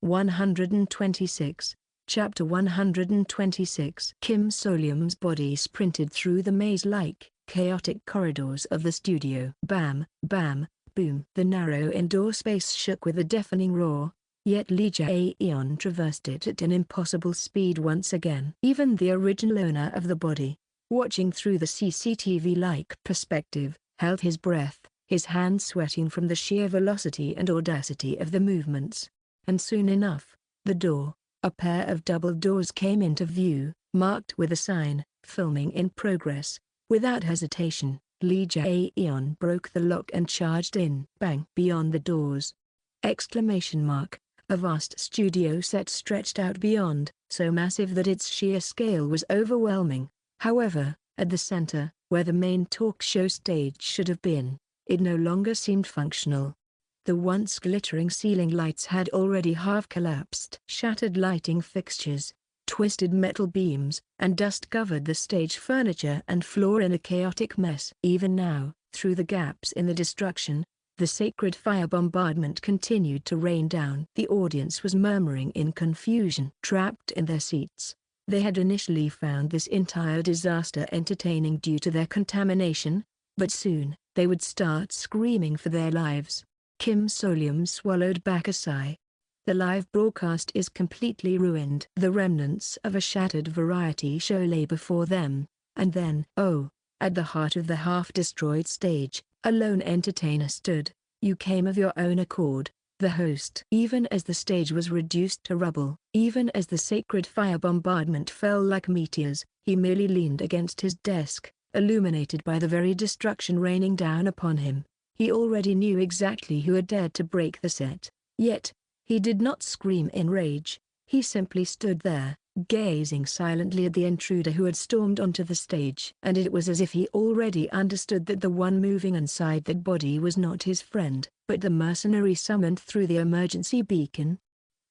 126. Chapter 126. Kim So-Leum's body sprinted through the maze-like, chaotic corridors of the studio. Bam, bam, boom. The narrow indoor space shook with a deafening roar, yet Lee Jae-yeon traversed it at an impossible speed once again. Even the original owner of the body, watching through the CCTV-like perspective, held his breath, his hands sweating from the sheer velocity and audacity of the movements. And soon enough, the door, a pair of double doors, came into view, marked with a sign, "Filming in progress." Without hesitation, Lee Jae-yeon broke the lock and charged in. Bang! Beyond the doors! Exclamation mark. A vast studio set stretched out beyond, so massive that its sheer scale was overwhelming. However, at the center, where the main talk show stage should have been, it no longer seemed functional. The once glittering ceiling lights had already half collapsed. Shattered lighting fixtures, twisted metal beams, and dust covered the stage furniture and floor in a chaotic mess. Even now, through the gaps in the destruction, the sacred fire bombardment continued to rain down. The audience was murmuring in confusion. Trapped in their seats, they had initially found this entire disaster entertaining due to their contamination, but soon, they would start screaming for their lives. Kim So-Leum swallowed back a sigh. The live broadcast is completely ruined. The remnants of a shattered variety show lay before them, and then, at the heart of the half-destroyed stage, a lone entertainer stood. "You came of your own accord," the host. Even as the stage was reduced to rubble, even as the sacred fire bombardment fell like meteors, he merely leaned against his desk, illuminated by the very destruction raining down upon him. He already knew exactly who had dared to break the set. Yet, he did not scream in rage. He simply stood there, gazing silently at the intruder who had stormed onto the stage. And it was as if he already understood that the one moving inside that body was not his friend, but the mercenary summoned through the emergency beacon.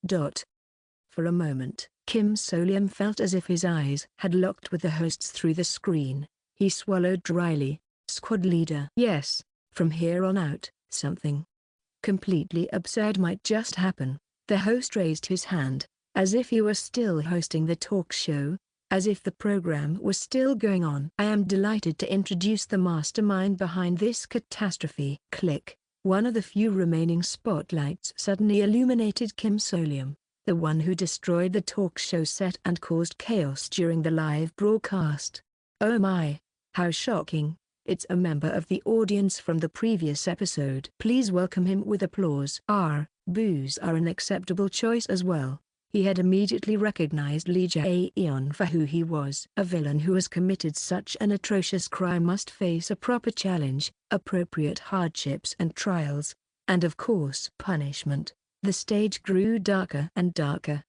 For a moment, Kim So-Leum felt as if his eyes had locked with the host's through the screen. He swallowed dryly. "Squad leader." "Yes. From here on out, something completely absurd might just happen." The host raised his hand, as if he were still hosting the talk show, as if the program was still going on. "I am delighted to introduce the mastermind behind this catastrophe." Click. One of the few remaining spotlights suddenly illuminated Kim So-Leum, the one who destroyed the talk show set and caused chaos during the live broadcast. Oh my! How shocking! It's a member of the audience from the previous episode. Please welcome him with applause. Boos are an acceptable choice as well. He had immediately recognized Lee Jae-yeon for who he was. A villain who has committed such an atrocious crime must face a proper challenge, appropriate hardships and trials, and of course punishment. The stage grew darker and darker.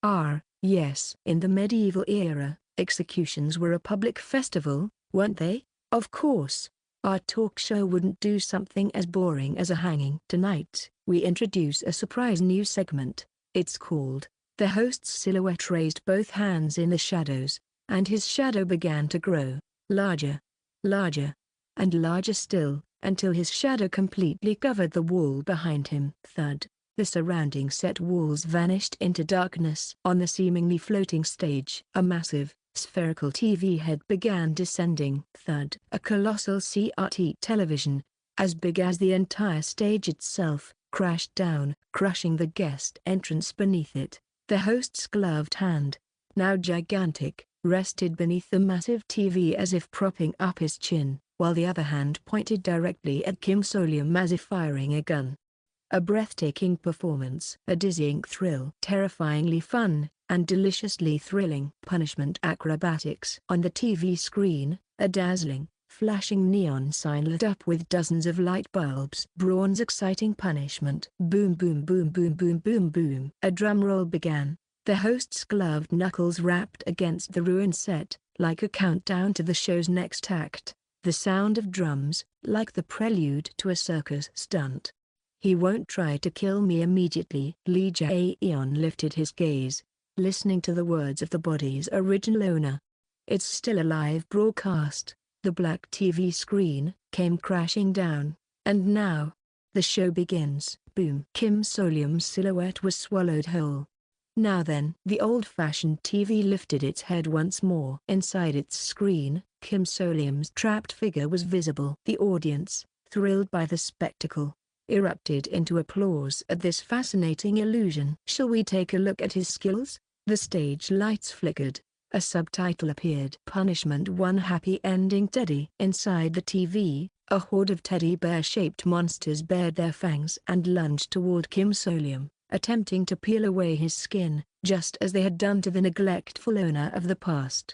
Yes. In the medieval era, executions were a public festival, weren't they? Of course. Our talk show wouldn't do something as boring as a hanging. Tonight, we introduce a surprise new segment. It's called, the host's silhouette raised both hands in the shadows, and his shadow began to grow, larger, larger, and larger still, until his shadow completely covered the wall behind him. Thud. The surrounding set walls vanished into darkness. On the seemingly floating stage, a massive, spherical TV head began descending. Thud. A colossal CRT television, as big as the entire stage itself, crashed down, crushing the guest entrance beneath it. The host's gloved hand, now gigantic, rested beneath the massive TV as if propping up his chin, while the other hand pointed directly at Kim So-Leum as if firing a gun. A breathtaking performance, a dizzying thrill, terrifyingly fun, and deliciously thrilling. Punishment acrobatics. On the TV screen, a dazzling, flashing neon sign lit up with dozens of light bulbs. Braun's exciting punishment. Boom boom boom boom boom boom boom. A drum roll began. The host's gloved knuckles rapped against the ruined set, like a countdown to the show's next act. The sound of drums, like the prelude to a circus stunt. "He won't try to kill me immediately." Lee Jae-yeon lifted his gaze, listening to the words of the body's original owner. "It's still a live broadcast." The black TV screen came crashing down, and now, the show begins. Boom. Kim So-Leum's silhouette was swallowed whole. Now then, the old-fashioned TV lifted its head once more. Inside its screen, Kim So-Liam's trapped figure was visible. The audience, thrilled by the spectacle, erupted into applause at this fascinating illusion. "Shall we take a look at his skills?" The stage lights flickered. A subtitle appeared. Punishment 1: Happy Ending Teddy. Inside the TV, a horde of teddy bear-shaped monsters bared their fangs and lunged toward Kim So-Liam, attempting to peel away his skin, just as they had done to the neglectful owner of the past.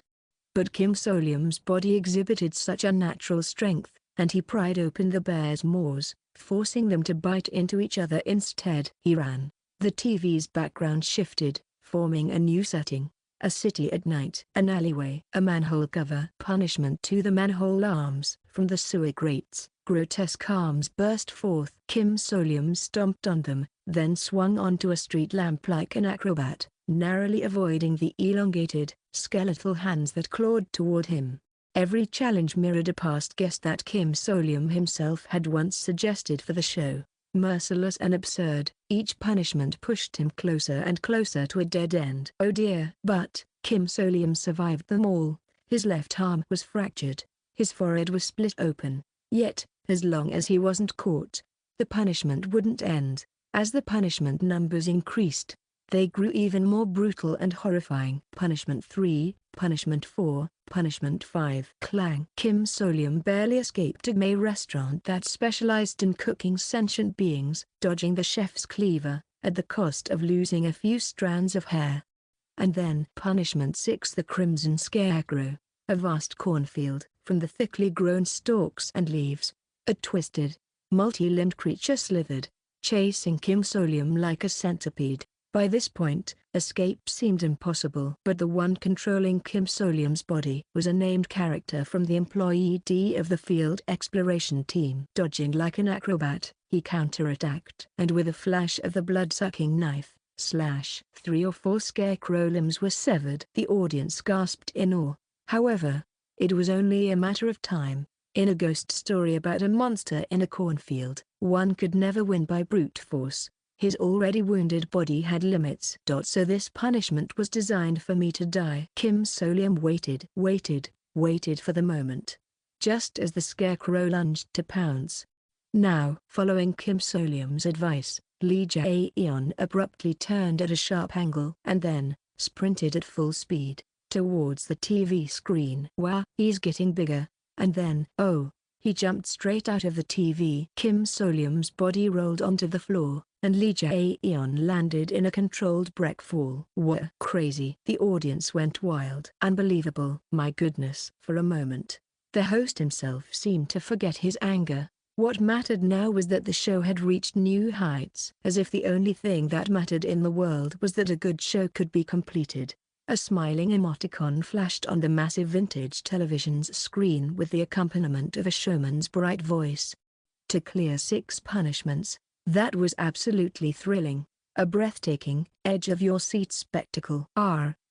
But Kim So-Liam's body exhibited such unnatural strength, and he pried open the bear's maws, forcing them to bite into each other instead. He ran. The TV's background shifted, forming a new setting. A city at night. An alleyway. A manhole cover. Punishment 2: The manhole arms. From the sewer grates, grotesque arms burst forth. Kim So-Liam stomped on them, then swung onto a street lamp like an acrobat, narrowly avoiding the elongated, skeletal hands that clawed toward him. Every challenge mirrored a past guess that Kim So-Liam himself had once suggested for the show. Merciless and absurd, each punishment pushed him closer and closer to a dead end. Oh dear! But Kim So-Liam survived them all. His left arm was fractured, his forehead was split open. Yet, as long as he wasn't caught, the punishment wouldn't end. As the punishment numbers increased, they grew even more brutal and horrifying. Punishment 3, Punishment 4, Punishment 5. Clang! Kim So-Liam barely escaped a gourmet restaurant that specialized in cooking sentient beings, dodging the chef's cleaver, at the cost of losing a few strands of hair. And then Punishment 6: The Crimson Scarecrow. A vast cornfield, from the thickly grown stalks and leaves, a twisted, multi-limbed creature slithered, chasing Kim So-Liam like a centipede. By this point, escape seemed impossible. But the one controlling Kim So-Liam's body was a named character from the Employee D of the Field Exploration Team. Dodging like an acrobat, he counterattacked. And with a flash of the blood-sucking knife, slash! 3 or 4 scarecrow limbs were severed. The audience gasped in awe. However, it was only a matter of time. In a ghost story about a monster in a cornfield, one could never win by brute force. His already wounded body had limits. So this punishment was designed for me to die. Kim So-Liam waited for the moment. Just as the scarecrow lunged to pounce. Now, following Kim So-Liam's advice, Lee Jae-yeon abruptly turned at a sharp angle and then sprinted at full speed towards the TV screen. Wow, he's getting bigger. And then, oh, he jumped straight out of the TV. Kim So-Liam's body rolled onto the floor, and Lee Jae-yeon landed in a controlled break fall. Whoa, crazy. The audience went wild. Unbelievable. My goodness. For a moment, the host himself seemed to forget his anger. What mattered now was that the show had reached new heights. As if the only thing that mattered in the world was that a good show could be completed. A smiling emoticon flashed on the massive vintage television's screen with the accompaniment of a showman's bright voice. To clear 6 punishments, that was absolutely thrilling. A breathtaking, edge-of-your-seat spectacle.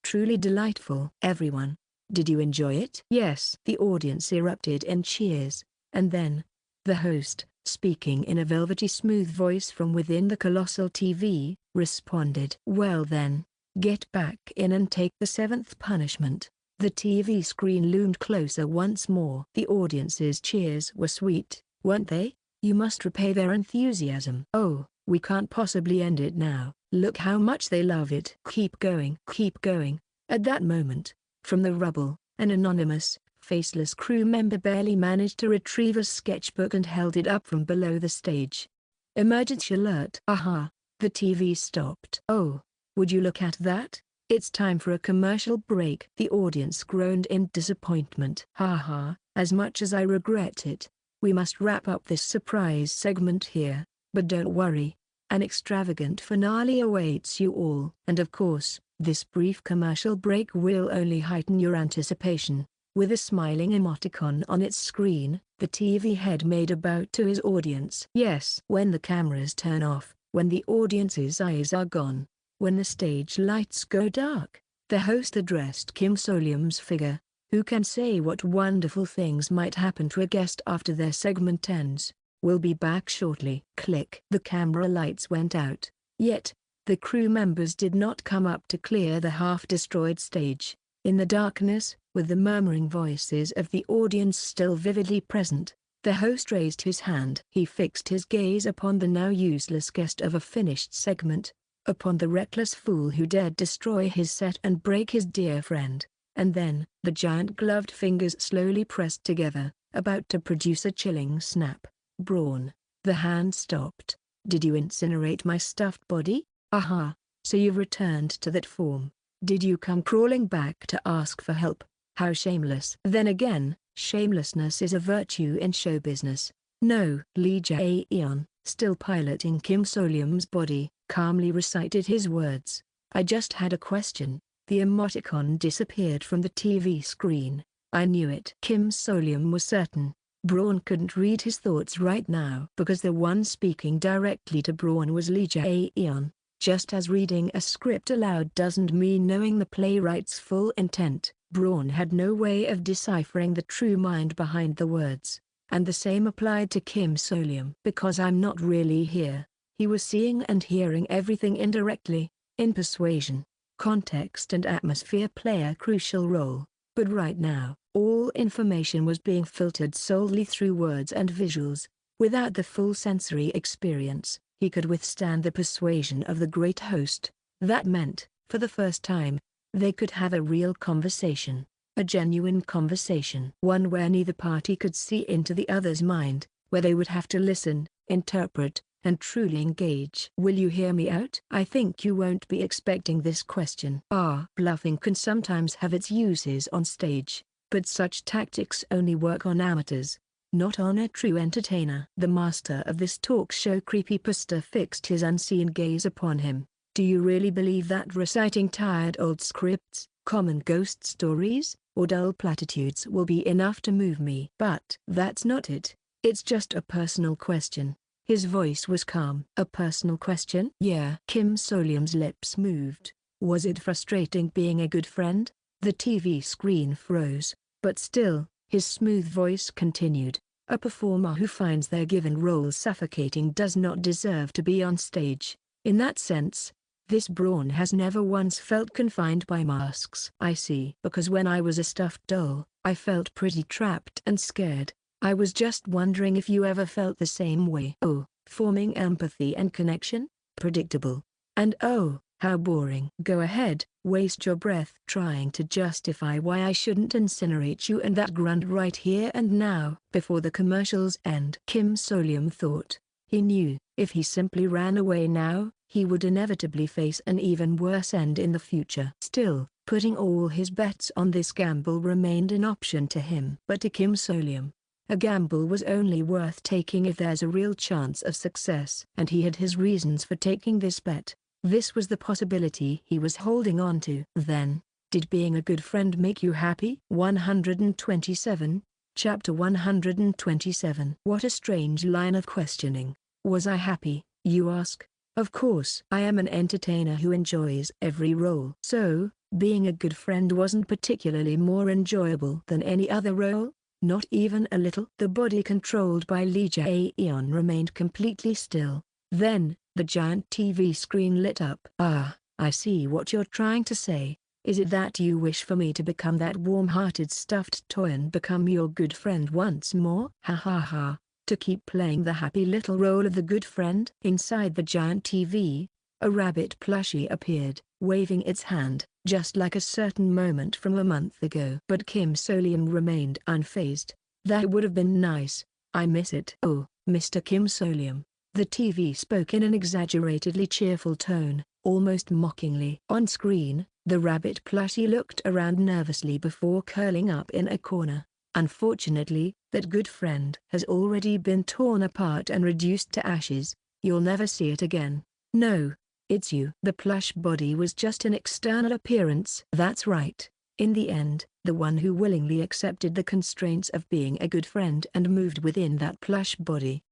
Truly delightful. Everyone, did you enjoy it? Yes. The audience erupted in cheers. And then, the host, speaking in a velvety smooth voice from within the colossal TV, responded. Well then, get back in and take the 7th punishment. The TV screen loomed closer once more. The audience's cheers were sweet, weren't they? You must repay their enthusiasm. Oh, we can't possibly end it now. Look how much they love it. Keep going. Keep going. At that moment, from the rubble, an anonymous, faceless crew member barely managed to retrieve a sketchbook and held it up from below the stage. Emergency alert. Aha! The TV stopped. Oh, would you look at that? It's time for a commercial break. The audience groaned in disappointment. As much as I regret it, we must wrap up this surprise segment here. But don't worry, an extravagant finale awaits you all. And of course, this brief commercial break will only heighten your anticipation. With a smiling emoticon on its screen, the TV head made a bow to his audience. Yes. When the cameras turn off, when the audience's eyes are gone, when the stage lights go dark, the host addressed Kim So-Liam's figure. Who can say what wonderful things might happen to a guest after their segment ends? We'll be back shortly. Click. The camera lights went out. Yet, The crew members did not come up to clear the half-destroyed stage. In the darkness, with the murmuring voices of the audience still vividly present, the host raised his hand. He fixed his gaze upon the now useless guest of a finished segment, upon the reckless fool who dared destroy his set and break his dear friend, and then, the giant gloved fingers slowly pressed together, about to produce a chilling snap. Brawn. The hand stopped. Did you incinerate my stuffed body? Aha, so you've returned to that form. Did you come crawling back to ask for help? How shameless. Then again, shamelessness is a virtue in show business. No. Lee Jae-yeon, still piloting Kim So-lyum's body, calmly recited his words. I just had a question. The emoticon disappeared from the TV screen. I knew it. Kim So-lyum was certain. Braun couldn't read his thoughts right now because the one speaking directly to Braun was Lee Jae-yeon. Just as reading a script aloud doesn't mean knowing the playwright's full intent, Braun had no way of deciphering the true mind behind the words. And the same applied to Kim So-lyum. Because I'm not really here. He was seeing and hearing everything indirectly. In persuasion, context and atmosphere play a crucial role. But right now, all information was being filtered solely through words and visuals. Without the full sensory experience, he could withstand the persuasion of the great host. That meant, for the first time, they could have a real conversation. A genuine conversation. One where neither party could see into the other's mind, where they would have to listen, interpret, and truly engage. Will you hear me out? I think you won't be expecting this question. Bluffing can sometimes have its uses on stage, but such tactics only work on amateurs, not on a true entertainer. The master of this talk show creepypasta fixed his unseen gaze upon him. Do you really believe that reciting tired old scripts, common ghost stories, or dull platitudes will be enough to move me? But that's not it. It's just a personal question. His voice was calm. A personal question? Yeah. Kim So-lyum's lips moved. Was it frustrating being a good friend? The TV screen froze, but still, his smooth voice continued. A performer who finds their given role suffocating does not deserve to be on stage. In that sense, this Braun has never once felt confined by masks. I see. Because when I was a stuffed doll, I felt pretty trapped and scared. I was just wondering if you ever felt the same way. Oh, forming empathy and connection? Predictable. And oh, how boring. Go ahead, waste your breath trying to justify why I shouldn't incinerate you and that grunt right here and now. Before the commercials end. Kim So-lyum thought. He knew, if he simply ran away now, he would inevitably face an even worse end in the future. Still, putting all his bets on this gamble remained an option to him. But to Kim So-lyum, a gamble was only worth taking if there's a real chance of success. And he had his reasons for taking this bet. This was the possibility he was holding on to. Then, did being a good friend make you happy? 127, Chapter 127. What a strange line of questioning. Was I happy, you ask? Of course. I am an entertainer who enjoys every role. So, being a good friend wasn't particularly more enjoyable than any other role? Not even a little. The body controlled by Lee Jae-yeon remained completely still. Then, the giant TV screen lit up. I see what you're trying to say. Is it that you wish for me to become that warm-hearted stuffed toy and become your good friend once more? Ha ha ha. To keep playing the happy little role of the good friend? Inside the giant TV, a rabbit plushie appeared, waving its hand, just like a certain moment from a month ago. But Kim So-lyum remained unfazed. That would have been nice. I miss it. Oh, Mr. Kim So-lyum. The TV spoke in an exaggeratedly cheerful tone, almost mockingly. On screen, the rabbit plushie looked around nervously before curling up in a corner. Unfortunately, that good friend has already been torn apart and reduced to ashes. You'll never see it again. No, it's you. The plush body was just an external appearance. That's right. In the end, the one who willingly accepted the constraints of being a good friend and moved within that plush body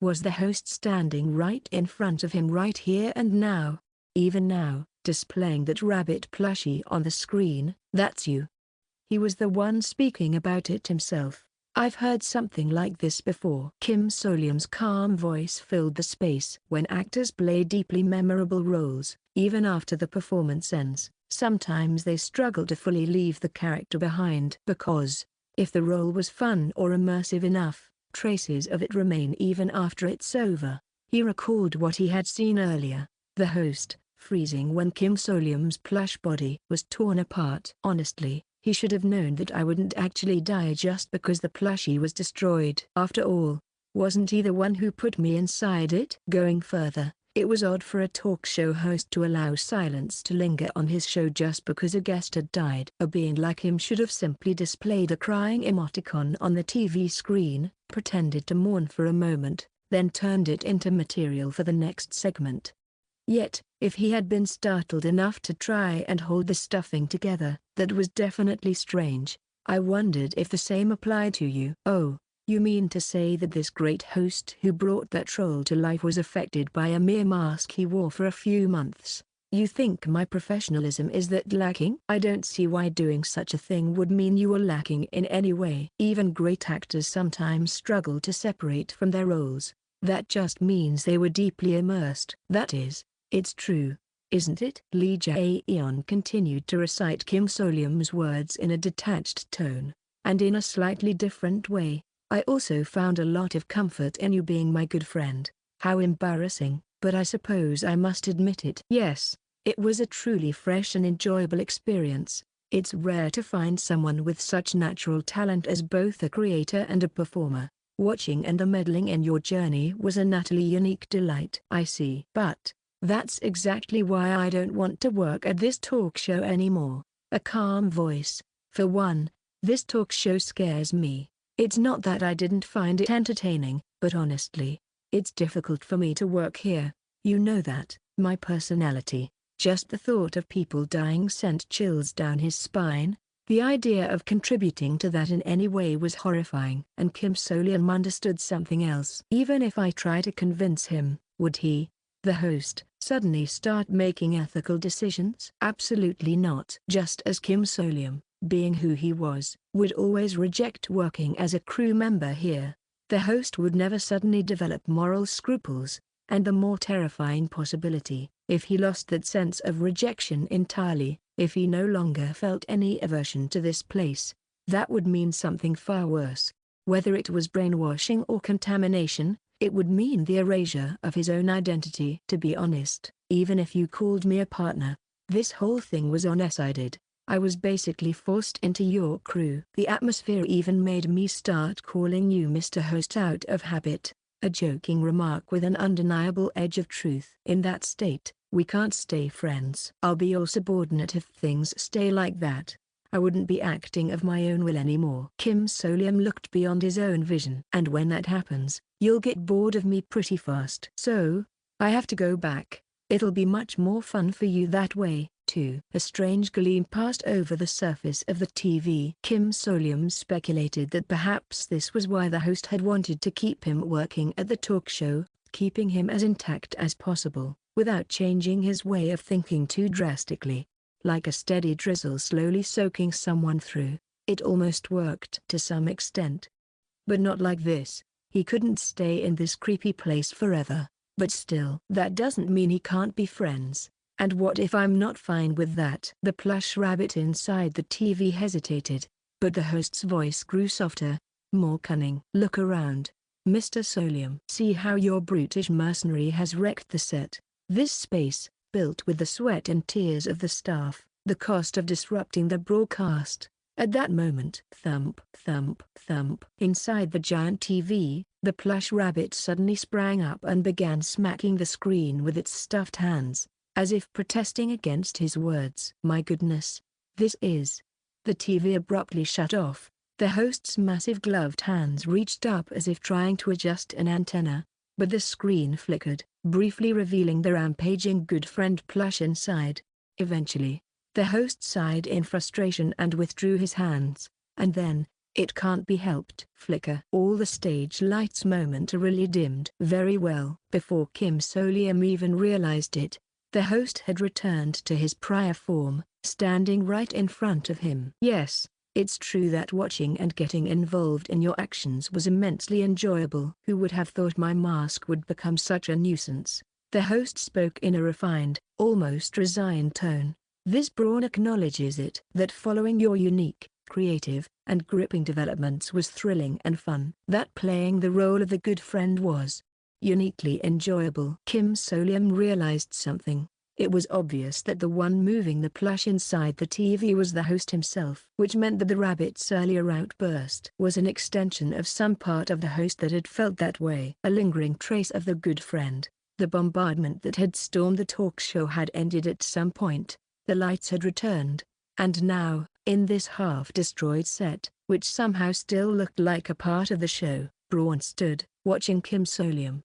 was the host standing right in front of him right here and now. Even now, displaying that rabbit plushie on the screen. That's you. He was the one speaking about it himself. I've heard something like this before. Kim So-leum's calm voice filled the space. When actors play deeply memorable roles, even after the performance ends, sometimes they struggle to fully leave the character behind. Because, if the role was fun or immersive enough, traces of it remain even after it's over. He recalled what he had seen earlier, the host, freezing when Kim So-leum's plush body was torn apart. Honestly, he should have known that I wouldn't actually die just because the plushie was destroyed. After all, wasn't he the one who put me inside it? Going further, it was odd for a talk show host to allow silence to linger on his show just because a guest had died. A being like him should have simply displayed a crying emoticon on the TV screen, pretended to mourn for a moment, then turned it into material for the next segment. Yet, if he had been startled enough to try and hold the stuffing together, that was definitely strange. I wondered if the same applied to you. Oh, you mean to say that this great host who brought that troll to life was affected by a mere mask he wore for a few months? You think my professionalism is that lacking? I don't see why doing such a thing would mean you were lacking in any way. Even great actors sometimes struggle to separate from their roles. That just means they were deeply immersed. That is, it's true, isn't it? Lee Jae-yeon continued to recite Kim So-leum's words in a detached tone, and in a slightly different way. I also found a lot of comfort in you being my good friend. How embarrassing, but I suppose I must admit it. Yes, it was a truly fresh and enjoyable experience. It's rare to find someone with such natural talent as both a creator and a performer. Watching and the meddling in your journey was an utterly unique delight. I see. But that's exactly why I don't want to work at this talk show anymore. A calm voice. For one, this talk show scares me. It's not that I didn't find it entertaining, but honestly, it's difficult for me to work here. You know that. My personality, just the thought of people dying sent chills down his spine. The idea of contributing to that in any way was horrifying. And Kim So-leum understood something else. Even if I try to convince him, would he, the host, suddenly start making ethical decisions? Absolutely not. Just as Kim So-leum, being who he was, would always reject working as a crew member here, the host would never suddenly develop moral scruples. And the more terrifying possibility, if he lost that sense of rejection entirely, if he no longer felt any aversion to this place, that would mean something far worse. Whether it was brainwashing or contamination, it would mean the erasure of his own identity. To be honest, even if you called me a partner, this whole thing was one-sided. I was basically forced into your crew. The atmosphere even made me start calling you Mr. Host out of habit, a joking remark with an undeniable edge of truth. In that state, we can't stay friends. I'll be your subordinate if things stay like that. I wouldn't be acting of my own will anymore. Kim So-leum looked beyond his own vision. And when that happens, you'll get bored of me pretty fast. So, I have to go back. It'll be much more fun for you that way, too. A strange gleam passed over the surface of the TV. Kim So-leum speculated that perhaps this was why the host had wanted to keep him working at the talk show, keeping him as intact as possible, without changing his way of thinking too drastically. Like a steady drizzle slowly soaking someone through, it almost worked to some extent. But not like this. He couldn't stay in this creepy place forever. But still, that doesn't mean he can't be friends. And what if I'm not fine with that? The plush rabbit inside the TV hesitated, but the host's voice grew softer, more cunning. Look around, Mr. So-leum. See how your brutish mercenary has wrecked the set. This space, built with the sweat and tears of the staff, the cost of disrupting the broadcast. At that moment, thump, thump, thump. Inside the giant TV, the plush rabbit suddenly sprang up and began smacking the screen with its stuffed hands, as if protesting against his words. My goodness, this is... The TV abruptly shut off. The host's massive gloved hands reached up as if trying to adjust an antenna, but the screen flickered, briefly revealing the rampaging good friend plush inside. Eventually, the host sighed in frustration and withdrew his hands, and then, it can't be helped, flicker. All the stage lights momentarily dimmed. Very well. Before Kim So-leum even realized it, the host had returned to his prior form, standing right in front of him. Yes, It's true that watching and getting involved in your actions was immensely enjoyable. Who would have thought my mask would become such a nuisance? The host spoke in a refined, almost resigned tone. This Braun acknowledges it. That following your unique, creative, and gripping developments was thrilling and fun. That playing the role of the good friend was uniquely enjoyable. Kim Solium realized something. It was obvious that the one moving the plush inside the TV was the host himself, which meant that the rabbit's earlier outburst was an extension of some part of the host that had felt that way. A lingering trace of the good friend. The bombardment that had stormed the talk show had ended at some point. The lights had returned, and now, in this half-destroyed set, which somehow still looked like a part of the show, Braun stood, watching Kim Solium.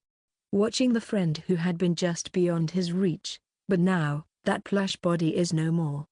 Watching the friend who had been just beyond his reach. But now, that plush body is no more.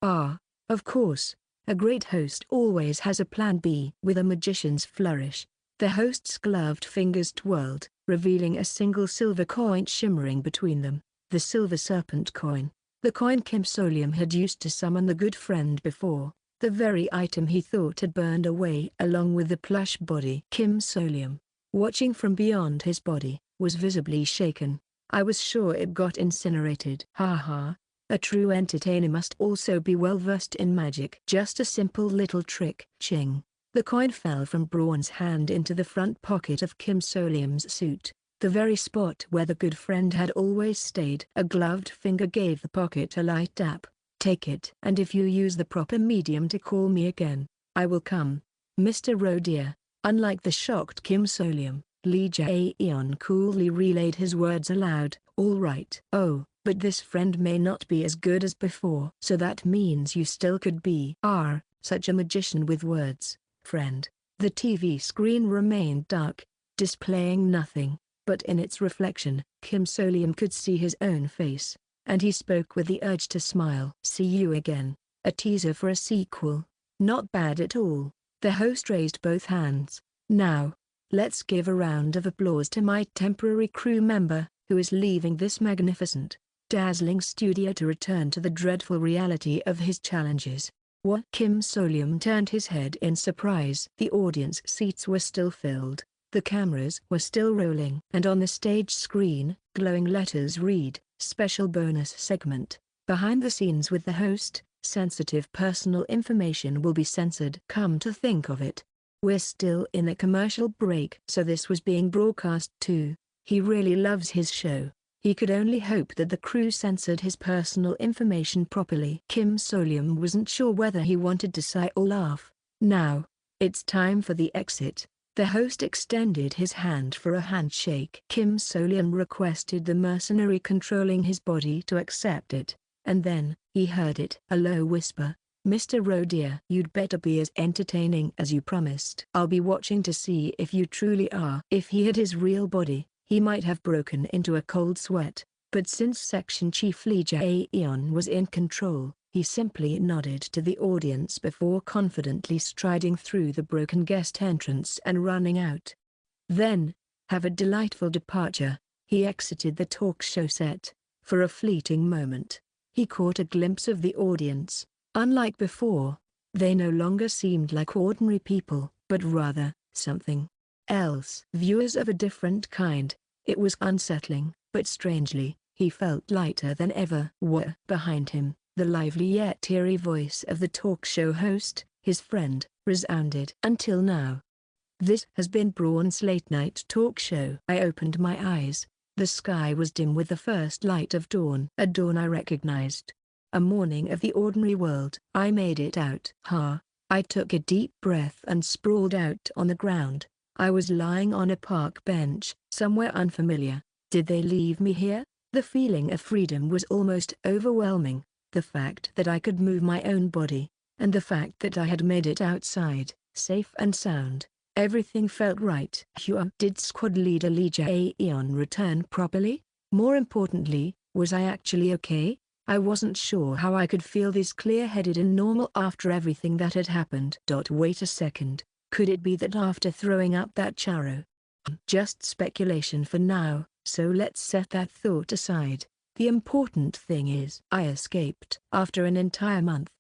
Of course, a great host always has a plan B. With a magician's flourish, the host's gloved fingers twirled, revealing a single silver coin shimmering between them, the silver serpent coin. The coin Kim Solium had used to summon the good friend before, the very item he thought had burned away along with the plush body. Kim Solium, watching from beyond his body, was visibly shaken. I was sure it got incinerated. Ha. A true entertainer must also be well versed in magic. Just a simple little trick. Ching. The coin fell from Braun's hand into the front pocket of Kim Solium's suit, the very spot where the good friend had always stayed. A gloved finger gave the pocket a light tap. Take it. And if you use the proper medium to call me again, I will come. Mr. Rodier. Unlike the shocked Kim Solium, Lee Jae-yeon coolly relayed his words aloud. All right. Oh, but this friend may not be as good as before. So that means you still could be such a magician with words, friend. The TV screen remained dark, displaying nothing, but in its reflection, Kim Solium could see his own face, and he spoke with the urge to smile. See you again. A teaser for a sequel. Not bad at all. The host raised both hands. Now, let's give a round of applause to my temporary crew member, who is leaving this magnificent, dazzling studio to return to the dreadful reality of his challenges. What? Kim Solium turned his head in surprise. The audience seats were still filled, the cameras were still rolling, and on the stage screen, glowing letters read, "Special bonus segment. Behind the scenes with the host, sensitive personal information will be censored." Come to think of it, we're still in a commercial break. So this was being broadcast too. He really loves his show. He could only hope that the crew censored his personal information properly. Kim Solium wasn't sure whether he wanted to sigh or laugh. Now, it's time for the exit. The host extended his hand for a handshake. Kim Solium requested the mercenary controlling his body to accept it, and then, he heard it. A low whisper. "Mr. Rodier, you'd better be as entertaining as you promised. I'll be watching to see if you truly are." If he had his real body, he might have broken into a cold sweat, but since Section Chief Lee Jae-yeon was in control, he simply nodded to the audience before confidently striding through the broken guest entrance and running out. Then, have a delightful departure, he exited the talk show set. For a fleeting moment, he caught a glimpse of the audience. Unlike before, they no longer seemed like ordinary people, but rather, something else. Viewers of a different kind. It was unsettling, but strangely, he felt lighter than ever. Behind him, the lively yet eerie voice of the talk show host, his friend, resounded. Until now. This has been Braun's late night talk show. I opened my eyes. The sky was dim with the first light of dawn. A dawn I recognized. A morning of the ordinary world. I made it out. I took a deep breath and sprawled out on the ground. I was lying on a park bench, somewhere unfamiliar. Did they leave me here? The feeling of freedom was almost overwhelming. The fact that I could move my own body, and the fact that I had made it outside, safe and sound. Everything felt right. Did squad leader Lee Jae-yeon return properly? More importantly, was I actually okay? I wasn't sure how I could feel this clear-headed and normal after everything that had happened. Wait a second, could it be that after throwing up that charo? Just speculation for now, so let's set that thought aside. The important thing is I escaped. After an entire month.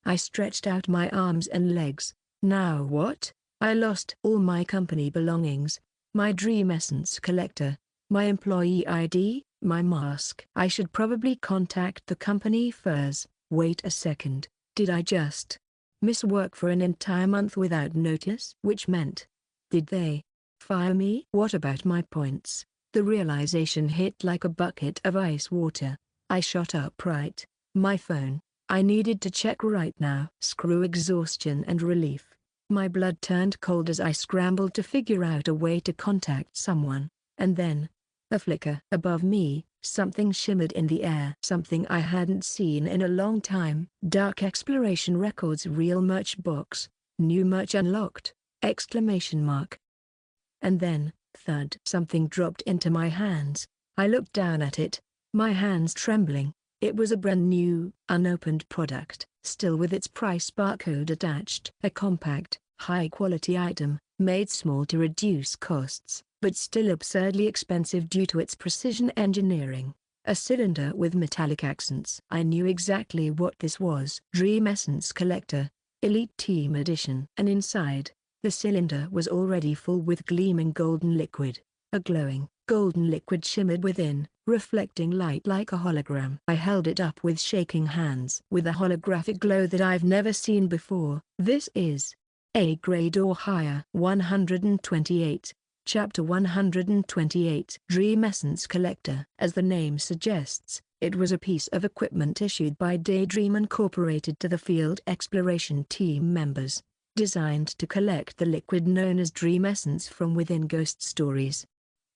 I stretched out my arms and legs, Now what? I lost all my company belongings, my Dream Essence collector, my employee ID, my mask. I should probably contact the company first. Wait a second, did I just miss work for an entire month without notice? Which meant, did they fire me? What about my points? The realization hit like a bucket of ice water. I shot upright. My phone. I needed to check right now. Screw exhaustion and relief. My blood turned cold as I scrambled to figure out a way to contact someone. And then, a flicker. Above me, something shimmered in the air. Something I hadn't seen in a long time. Dark Exploration Records real merch box. New merch unlocked! Exclamation mark. And then, thud. Something dropped into my hands. I looked down at it, my hands trembling. It was a brand new, unopened product, still with its price barcode attached. A compact, high-quality item, made small to reduce costs, but still absurdly expensive due to its precision engineering. A cylinder with metallic accents. I knew exactly what this was. Dream Essence Collector, Elite Team Edition. And inside, the cylinder was already full with gleaming golden liquid. A glowing, golden liquid shimmered within, reflecting light like a hologram. I held it up with shaking hands. With a holographic glow that I've never seen before. This is A grade or higher. 128. Chapter 128. Dream Essence Collector. As the name suggests, it was a piece of equipment issued by Daydream Incorporated to the field exploration team members, designed to collect the liquid known as Dream Essence from within ghost stories.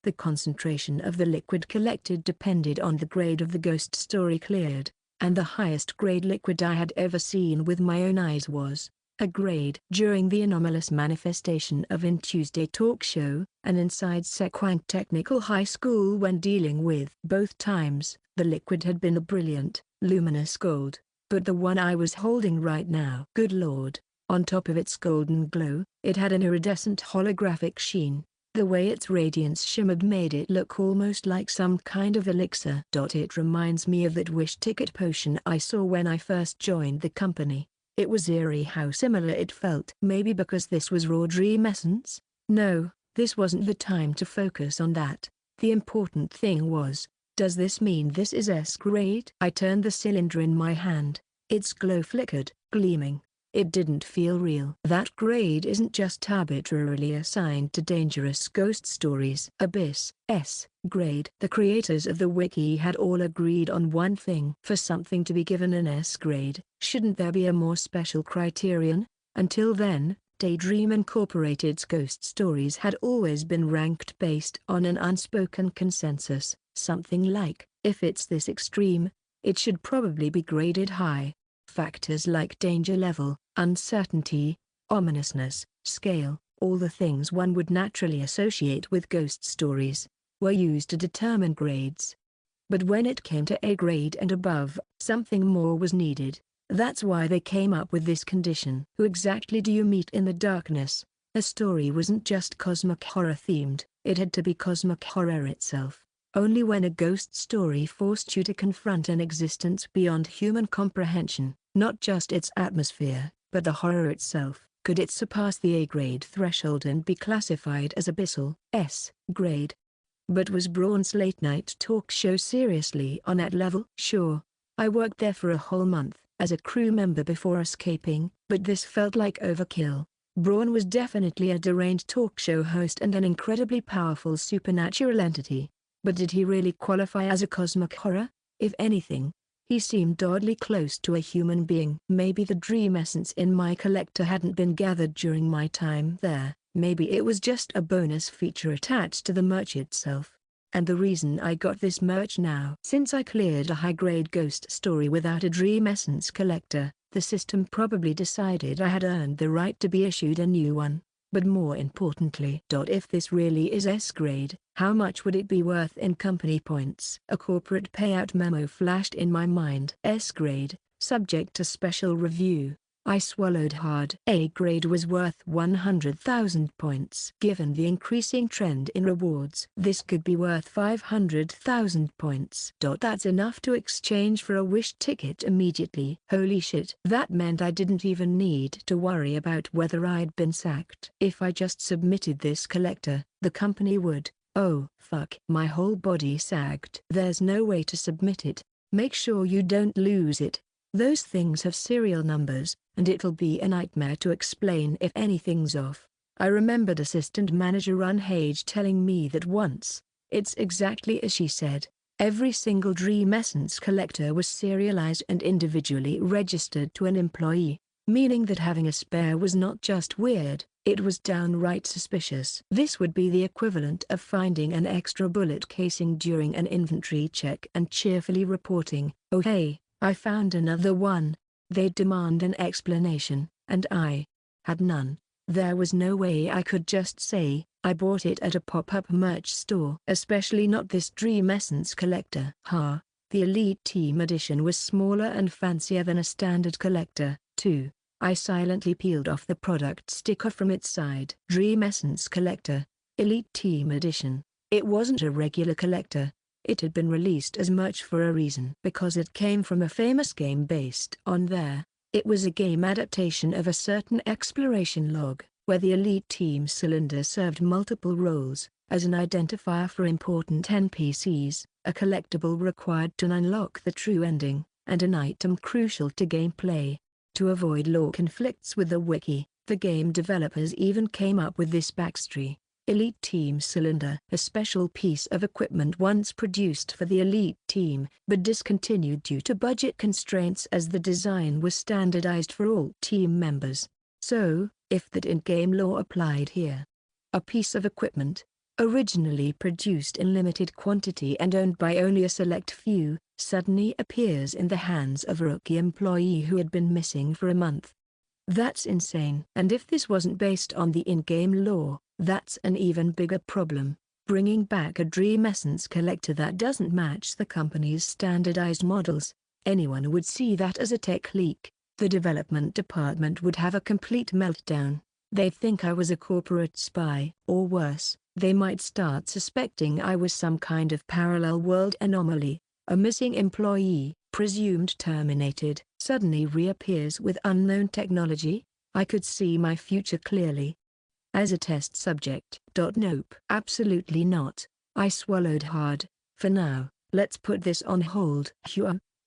The concentration of the liquid collected depended on the grade of the ghost story cleared, and the highest grade liquid I had ever seen with my own eyes was a grade. During the anomalous manifestation of In Tuesday talk show, and inside Sequank Technical High School when dealing with both times, the liquid had been a brilliant, luminous gold, but the one I was holding right now, good lord, on top of its golden glow, it had an iridescent holographic sheen. The way its radiance shimmered made it look almost like some kind of elixir. It reminds me of that wish ticket potion I saw when I first joined the company. It was eerie how similar it felt. Maybe because this was raw Dream Essence? No, this wasn't the time to focus on that. The important thing was, does this mean this is S grade? I turned the cylinder in my hand. Its glow flickered, gleaming. It didn't feel real. That grade isn't just arbitrarily assigned to dangerous ghost stories. Abyss, S grade. The creators of the wiki had all agreed on one thing. For something to be given an S grade, shouldn't there be a more special criterion? Until then, Daydream Incorporated's ghost stories had always been ranked based on an unspoken consensus, something like, if it's this extreme, it should probably be graded high. Factors like danger level, uncertainty, ominousness, scale, all the things one would naturally associate with ghost stories, were used to determine grades. But when it came to A grade and above, something more was needed. That's why they came up with this condition. Who exactly do you meet in the darkness? A story wasn't just cosmic horror themed, it had to be cosmic horror itself. Only when a ghost story forced you to confront an existence beyond human comprehension, not just its atmosphere, but the horror itself, could it surpass the A-grade threshold and be classified as abyssal S grade. But was Braun's late-night talk show seriously on that level? Sure. I worked there for a whole month, as a crew member before escaping, but this felt like overkill. Braun was definitely a deranged talk show host and an incredibly powerful supernatural entity. But did he really qualify as a cosmic horror? If anything, he seemed oddly close to a human being. Maybe the dream essence in my collector hadn't been gathered during my time there. Maybe it was just a bonus feature attached to the merch itself. And the reason I got this merch now. Since I cleared a high-grade ghost story without a dream essence collector, the system probably decided I had earned the right to be issued a new one. But more importantly, if this really is S grade, how much would it be worth in company points? A corporate payout memo flashed in my mind. S grade, subject to special review. I swallowed hard. A grade was worth 100,000 points. Given the increasing trend in rewards, this could be worth 500,000 points. That's enough to exchange for a wish ticket immediately. Holy shit. That meant I didn't even need to worry about whether I'd been sacked. If I just submitted this collector, the company would. Oh, fuck. My whole body sagged. There's no way to submit it. Make sure you don't lose it. Those things have serial numbers, and it'll be a nightmare to explain if anything's off. I remembered Assistant Manager Runhage telling me that once. It's exactly as she said. Every single Dream Essence collector was serialized and individually registered to an employee, meaning that having a spare was not just weird, it was downright suspicious. This would be the equivalent of finding an extra bullet casing during an inventory check and cheerfully reporting, "Oh hey, I found another one." They'd demand an explanation, and I had none. There was no way I could just say, "I bought it at a pop-up merch store." Especially not this Dream Essence collector. The Elite Team Edition was smaller and fancier than a standard collector, too. I silently peeled off the product sticker from its side. Dream Essence Collector, Elite Team Edition. It wasn't a regular collector. It had been released as merch for a reason. Because it came from a famous game based on there. It was a game adaptation of a certain exploration log, where the Elite Team cylinder served multiple roles, as an identifier for important NPCs, a collectible required to unlock the true ending, and an item crucial to gameplay. To avoid lore conflicts with the wiki, the game developers even came up with this backstory. Elite Team Cylinder, a special piece of equipment once produced for the Elite Team, but discontinued due to budget constraints as the design was standardized for all team members. So, if that in-game lore applied here. A piece of equipment, originally produced in limited quantity and owned by only a select few, suddenly appears in the hands of a rookie employee who had been missing for a month. That's insane. And if this wasn't based on the in-game lore, that's an even bigger problem. Bringing back a Dream Essence collector that doesn't match the company's standardized models, anyone would see that as a tech leak. The development department would have a complete meltdown. They'd think I was a corporate spy. Or worse, they might start suspecting I was some kind of parallel world anomaly. A missing employee, presumed terminated, suddenly reappears with unknown technology. I could see my future clearly. As a test subject. Nope. Absolutely not. I swallowed hard. For now, let's put this on hold.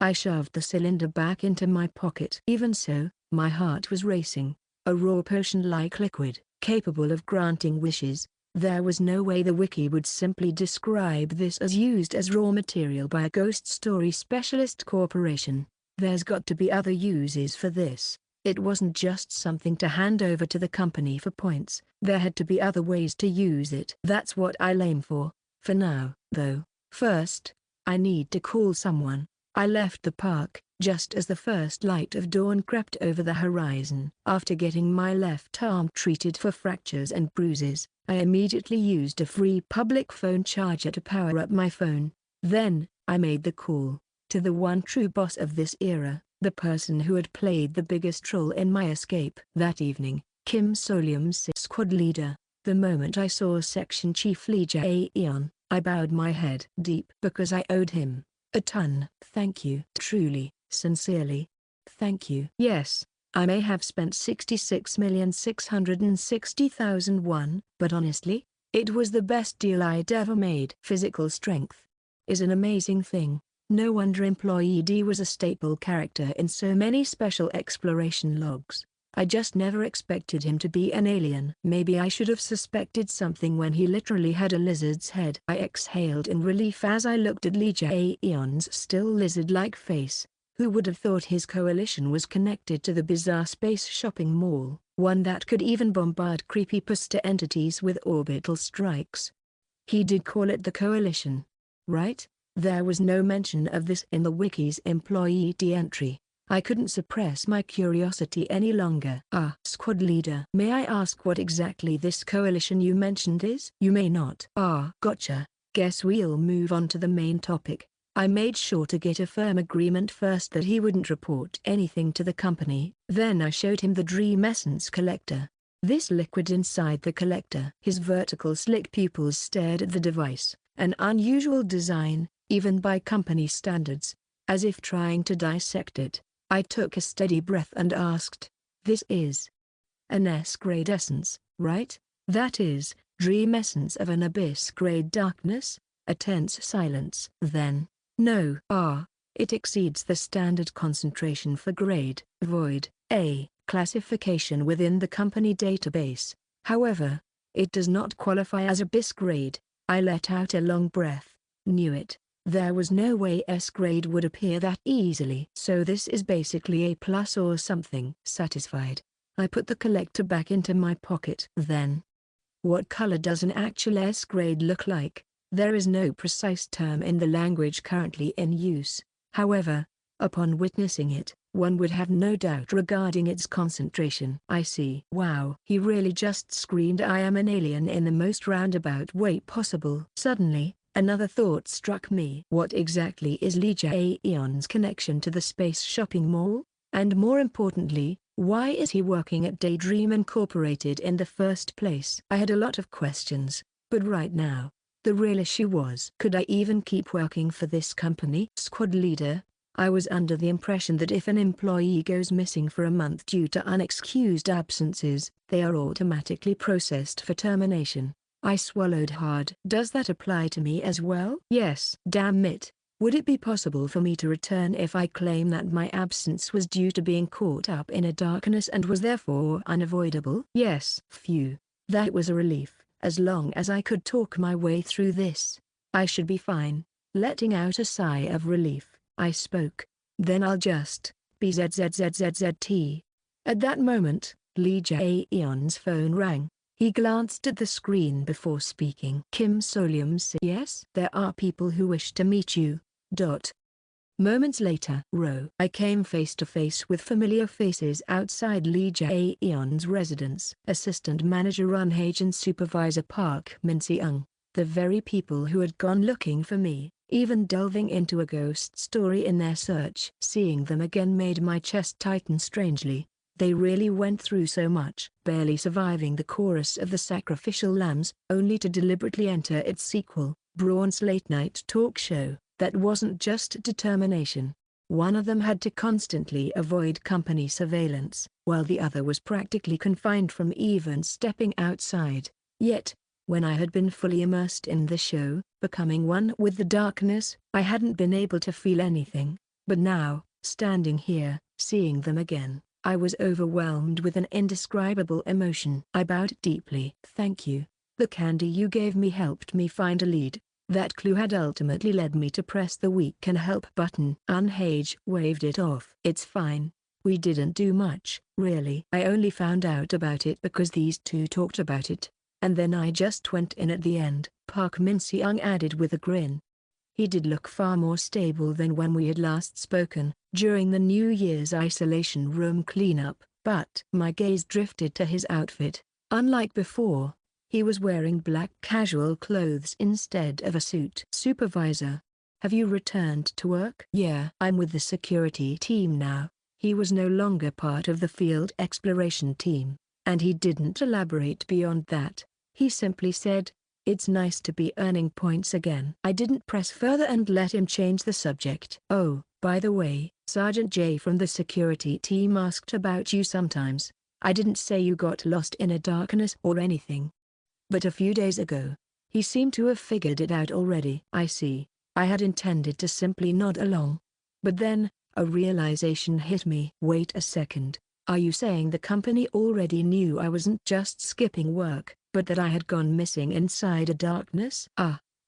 I shoved the cylinder back into my pocket. Even so, my heart was racing. A raw potion-like liquid, capable of granting wishes. There was no way the wiki would simply describe this as used as raw material by a ghost story specialist corporation. There's got to be other uses for this. It wasn't just something to hand over to the company for points. There had to be other ways to use it. That's what I'll aim for now, though. First, I need to call someone. I left the park, just as the first light of dawn crept over the horizon. After getting my left arm treated for fractures and bruises, I immediately used a free public phone charger to power up my phone. Then, I made the call to the one true boss of this era, the person who had played the biggest role in my escape. That evening, Kim Solium's squad leader. The moment I saw Section Chief Lee Jae-eon, I bowed my head deep because I owed him a ton. Thank you. Truly, sincerely. Thank you. Yes, I may have spent 66,660,001, but honestly, it was the best deal I'd ever made. Physical strength is an amazing thing. No wonder Employee D was a staple character in so many special exploration logs. I just never expected him to be an alien. Maybe I should have suspected something when he literally had a lizard's head. I exhaled in relief as I looked at Lee Jae-eon's still lizard-like face. Who would have thought his coalition was connected to the bizarre space shopping mall, one that could even bombard creepypasta entities with orbital strikes? He did call it the coalition, right? There was no mention of this in the wiki's employee D entry. I couldn't suppress my curiosity any longer. Squad leader. May I ask what exactly this coalition you mentioned is? You may not. Gotcha. Guess we'll move on to the main topic. I made sure to get a firm agreement first that he wouldn't report anything to the company. Then I showed him the Dream Essence collector. This liquid inside the collector. His vertical slick pupils stared at the device, an unusual design, even by company standards, as if trying to dissect it. I took a steady breath and asked, "This is an S-grade essence, right?" "That is, Dream Essence of an Abyss-grade darkness." A tense silence. "Then, no. It exceeds the standard concentration for grade Void A classification within the company database. However, it does not qualify as Abyss grade." I let out a long breath. Knew it. There was no way S grade would appear that easily. So this is basically A plus or something. Satisfied, I put the collector back into my pocket. Then, what color does an actual S grade look like? There is no precise term in the language currently in use. However, upon witnessing it, one would have no doubt regarding its concentration. "I see." "Wow." He really just screamed, "I am an alien," in the most roundabout way possible. Suddenly, another thought struck me. What exactly is Leisure Aeon's connection to the space shopping mall? And more importantly, why is he working at Daydream Incorporated in the first place? I had a lot of questions, but right now, the real issue was, could I even keep working for this company? Squad leader, I was under the impression that if an employee goes missing for a month due to unexcused absences, they are automatically processed for termination. I swallowed hard. Does that apply to me as well? Yes. Damn it. Would it be possible for me to return if I claim that my absence was due to being caught up in a darkness and was therefore unavoidable? Yes. Phew. That was a relief. As long as I could talk my way through this, I should be fine. Letting out a sigh of relief, I spoke. "Then I'll just BZZZZZT." At that moment, Leisure Aeon's phone rang. He glanced at the screen before speaking. "Kim Solium said yes. There are people who wish to meet you. Moments later, I came face to face with familiar faces outside Leisure Aeon's residence. Assistant Manager Runhage and Supervisor Park Min-seung, the very people who had gone looking for me, even delving into a ghost story in their search. Seeing them again made my chest tighten strangely. They really went through so much, barely surviving the chorus of the Sacrificial Lambs, only to deliberately enter its sequel, Braun's late-night talk show. That wasn't just determination. One of them had to constantly avoid company surveillance, while the other was practically confined from even stepping outside. Yet, when I had been fully immersed in the show, becoming one with the darkness, I hadn't been able to feel anything. But now, standing here, seeing them again, I was overwhelmed with an indescribable emotion. I bowed deeply. "Thank you. The candy you gave me helped me find a lead." That clue had ultimately led me to press the "we can help" button. Runhage waved it off. "It's fine. We didn't do much, really. I only found out about it because these two talked about it, and then I just went in at the end," Park Min-seung added with a grin. He did look far more stable than when we had last spoken, during the New Year's isolation room cleanup, but my gaze drifted to his outfit. Unlike before, he was wearing black casual clothes instead of a suit. "Supervisor, have you returned to work?" "Yeah, I'm with the security team now." He was no longer part of the field exploration team, and he didn't elaborate beyond that. He simply said, "It's nice to be earning points again." I didn't press further and let him change the subject. "Oh, by the way, Sergeant J from the security team asked about you sometimes. I didn't say you got lost in a darkness or anything. But a few days ago, he seemed to have figured it out already." "I see." I had intended to simply nod along. But then, a realization hit me. "Wait a second. Are you saying the company already knew I wasn't just skipping work, but that I had gone missing inside a darkness?"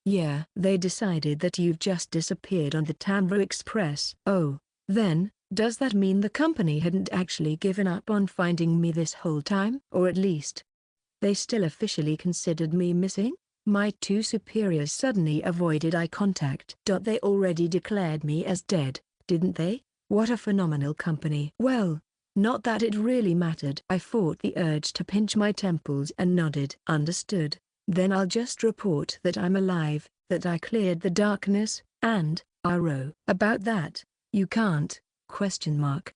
Yeah. "They decided that you've just disappeared on the Tamro Express." "Oh, then, does that mean the company hadn't actually given up on finding me this whole time? Or at least, they still officially considered me missing?" My two superiors suddenly avoided eye contact. "They already declared me as dead, didn't they? What a phenomenal company." "Well, not that it really mattered." I fought the urge to pinch my temples and nodded. "Understood. Then I'll just report that I'm alive, that I cleared the darkness, and, Ro. About that, you can't, question mark.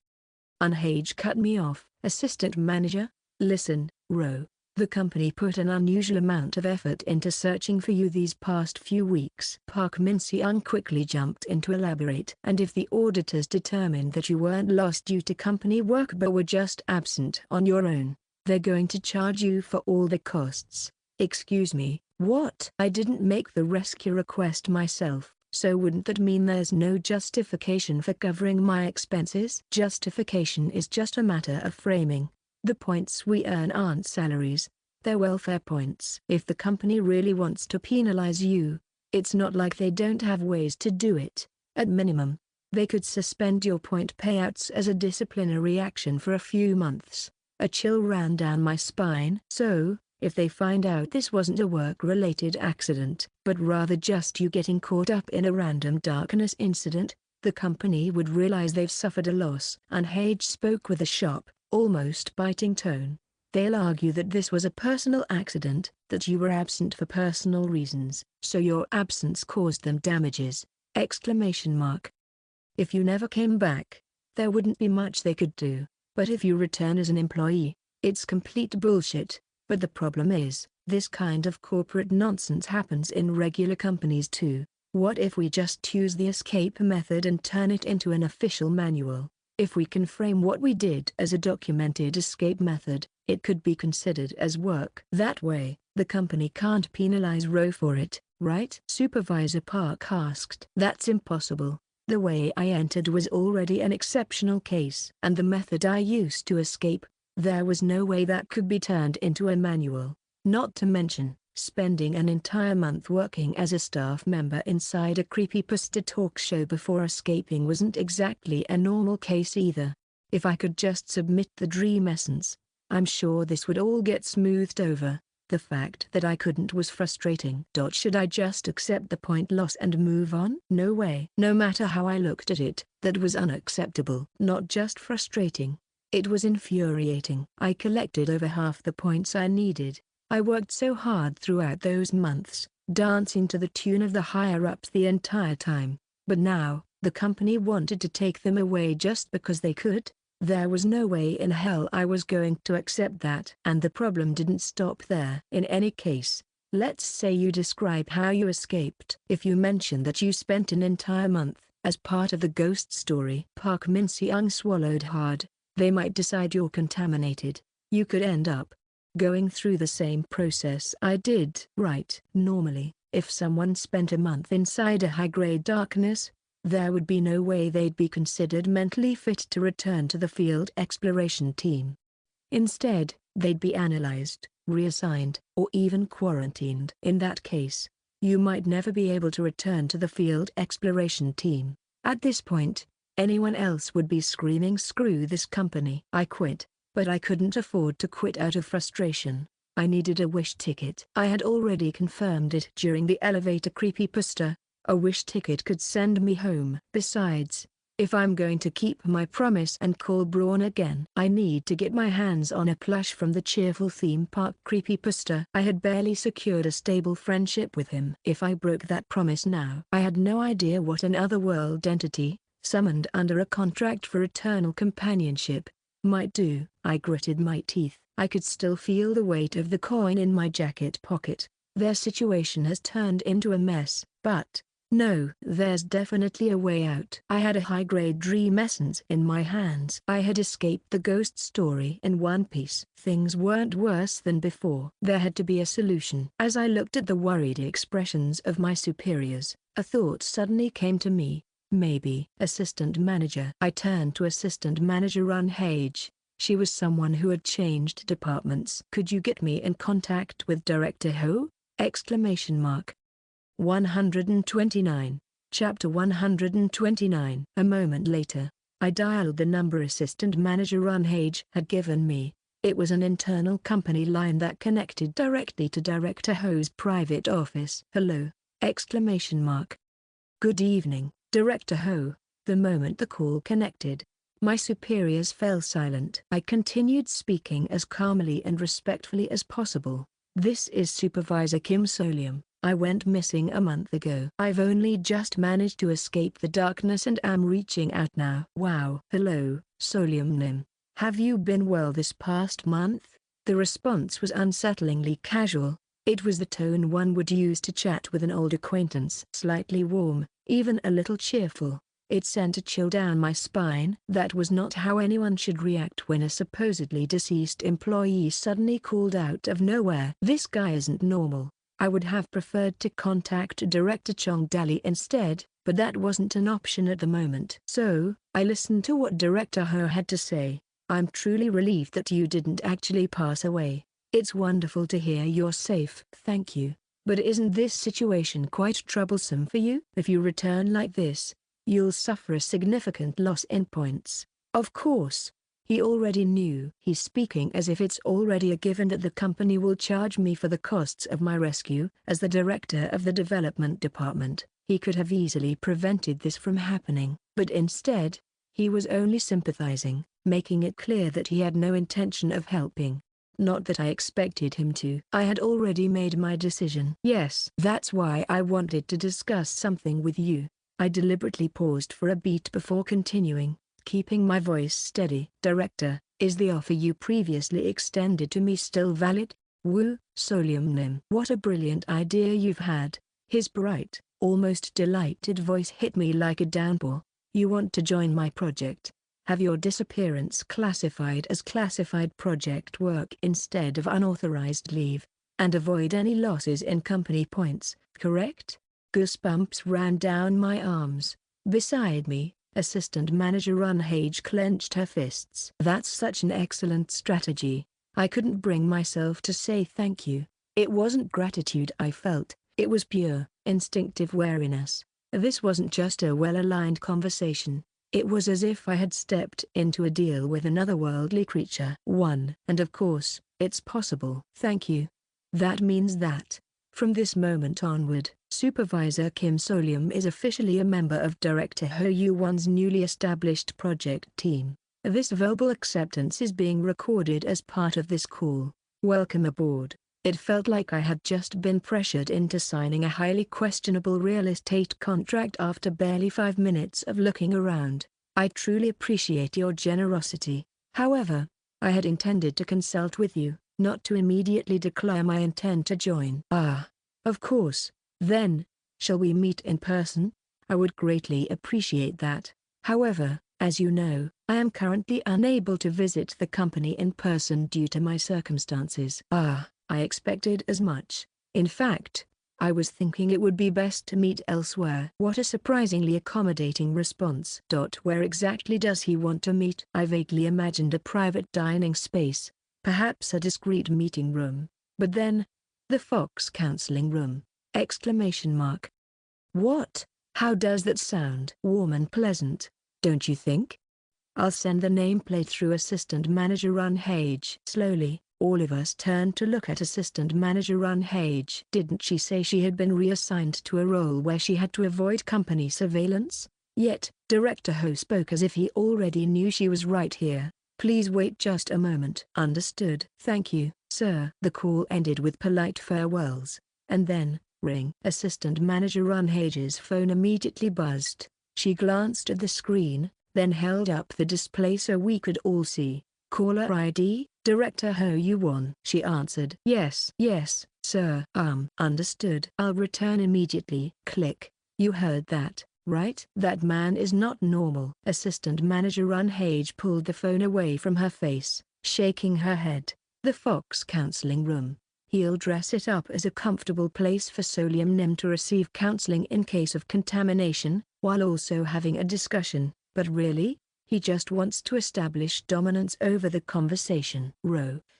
Unhage cut me off. Assistant manager? Listen, Ro. The company put an unusual amount of effort into searching for you these past few weeks. Park Min-seung quickly jumped in to elaborate. And if the auditors determined that you weren't lost due to company work but were just absent on your own, they're going to charge you for all the costs. Excuse me, what? I didn't make the rescue request myself, so wouldn't that mean there's no justification for covering my expenses? Justification is just a matter of framing. The points we earn aren't salaries, they're welfare points. If the company really wants to penalize you, it's not like they don't have ways to do it. At minimum, they could suspend your point payouts as a disciplinary action for a few months. A chill ran down my spine. So, if they find out this wasn't a work-related accident, but rather just you getting caught up in a random darkness incident, the company would realize they've suffered a loss. Unhage spoke with a sharp, almost biting tone. They'll argue that this was a personal accident, that you were absent for personal reasons, so your absence caused them damages! Exclamation mark. If you never came back, there wouldn't be much they could do, but if you return as an employee, it's complete bullshit. But the problem is, this kind of corporate nonsense happens in regular companies too. What if we just use the escape method and turn it into an official manual? If we can frame what we did as a documented escape method, it could be considered as work. That way, the company can't penalize Ro for it, right? Supervisor Park asked. That's impossible. The way I entered was already an exceptional case. And the method I used to escape, there was no way that could be turned into a manual. Not to mention, spending an entire month working as a staff member inside a creepypasta talk show before escaping wasn't exactly a normal case either. If I could just submit the dream essence, I'm sure this would all get smoothed over. The fact that I couldn't was frustrating. Should I just accept the point loss and move on? No way. No matter how I looked at it, that was unacceptable. Not just frustrating. It was infuriating. I collected over half the points I needed. I worked so hard throughout those months, dancing to the tune of the higher-ups the entire time. But now, the company wanted to take them away just because they could? There was no way in hell I was going to accept that. And the problem didn't stop there. In any case, let's say you describe how you escaped. If you mention that you spent an entire month, as part of the ghost story. Park Min-seung swallowed hard. They might decide you're contaminated. You could end up going through the same process I did. Right. Normally, if someone spent a month inside a high-grade darkness, there would be no way they'd be considered mentally fit to return to the field exploration team. Instead, they'd be analyzed, reassigned, or even quarantined. In that case, you might never be able to return to the field exploration team. At this point, anyone else would be screaming, "Screw this company." I quit, but I couldn't afford to quit out of frustration. I needed a wish ticket. I had already confirmed it during the elevator creepypasta. A wish ticket could send me home. Besides, if I'm going to keep my promise and call Braun again, I need to get my hands on a plush from the cheerful theme park creepypasta. I had barely secured a stable friendship with him. If I broke that promise now, I had no idea what an otherworld entity, summoned under a contract for eternal companionship, might do. I gritted my teeth. I could still feel the weight of the coin in my jacket pocket. Their situation has turned into a mess, but no, there's definitely a way out. I had a high-grade dream essence in my hands. I had escaped the ghost story in one piece. Things weren't worse than before. There had to be a solution. As I looked at the worried expressions of my superiors, a thought suddenly came to me. Maybe assistant manager. I turned to assistant manager Unhage. She was someone who had changed departments. "Could you get me in contact with Director Ho?" Exclamation mark. 129. Chapter 129. A moment later, I dialed the number assistant manager Unhage had given me. It was an internal company line that connected directly to Director Ho's private office. "Hello!" Exclamation mark. "Good evening, Director Ho." The moment the call connected, my superiors fell silent. I continued speaking as calmly and respectfully as possible. "This is Supervisor Kim Solium. I went missing a month ago. I've only just managed to escape the darkness and am reaching out now. Wow. Hello, Solium Nim. Have you been well this past month? The response was unsettlingly casual. It was the tone one would use to chat with an old acquaintance. Slightly warm, even a little cheerful. It sent a chill down my spine. That was not how anyone should react when a supposedly deceased employee suddenly called out of nowhere. This guy isn't normal. I would have preferred to contact Director Chong Dali instead, but that wasn't an option at the moment. So, I listened to what Director Ho had to say. I'm truly relieved that you didn't actually pass away. It's wonderful to hear you're safe. Thank you. But isn't this situation quite troublesome for you? If you return like this, you'll suffer a significant loss in points. Of course. He already knew. He's speaking as if it's already a given that the company will charge me for the costs of my rescue. As the director of the development department, he could have easily prevented this from happening. But instead, he was only sympathizing, making it clear that he had no intention of helping. Not that I expected him to. I had already made my decision. Yes, that's why I wanted to discuss something with you. I deliberately paused for a beat before continuing, keeping my voice steady. Director, is the offer you previously extended to me still valid? Woo, Solium Nim. What a brilliant idea you've had. His bright, almost delighted voice hit me like a downpour. You want to join my project? Have your disappearance classified as classified project work instead of unauthorized leave, and avoid any losses in company points, correct? Goosebumps ran down my arms. Beside me, Assistant Manager Runhage clenched her fists. That's such an excellent strategy. I couldn't bring myself to say thank you. It wasn't gratitude I felt, it was pure, instinctive wariness. This wasn't just a well-aligned conversation. It was as if I had stepped into a deal with another worldly creature. And of course, it's possible. Thank you. That means that, from this moment onward, Supervisor Kim Solium is officially a member of Director Ho Yu-won's newly established project team. This verbal acceptance is being recorded as part of this call. Welcome aboard. It felt like I had just been pressured into signing a highly questionable real estate contract after barely 5 minutes of looking around. I truly appreciate your generosity. However, I had intended to consult with you, not to immediately declare my intent to join. Of course. Then, shall we meet in person? I would greatly appreciate that. However, as you know, I am currently unable to visit the company in person due to my circumstances. I expected as much. In fact, I was thinking it would be best to meet elsewhere. What a surprisingly accommodating response. Where exactly does he want to meet? I vaguely imagined a private dining space, perhaps a discreet meeting room. But then, the Fox counseling room! Exclamation mark. What? How does that sound? Warm and pleasant, don't you think? I'll send the nameplate through Assistant Manager Runhage. Slowly, all of us turned to look at Assistant Manager Runhage. Didn't she say she had been reassigned to a role where she had to avoid company surveillance? Yet, Director Ho spoke as if he already knew she was right here. Please wait just a moment. Understood. Thank you, sir. The call ended with polite farewells, and then, ring. Assistant Manager Runhage's phone immediately buzzed. She glanced at the screen, then held up the display so we could all see. Caller ID, Director Ho Yu-won. She answered. Yes, sir. Understood. I'll return immediately. Click. You heard that, right? That man is not normal. Assistant Manager Runhage pulled the phone away from her face, shaking her head. The Fox counseling room. He'll dress it up as a comfortable place for Solium Nim to receive counseling in case of contamination, while also having a discussion. But really? He just wants to establish dominance over the conversation.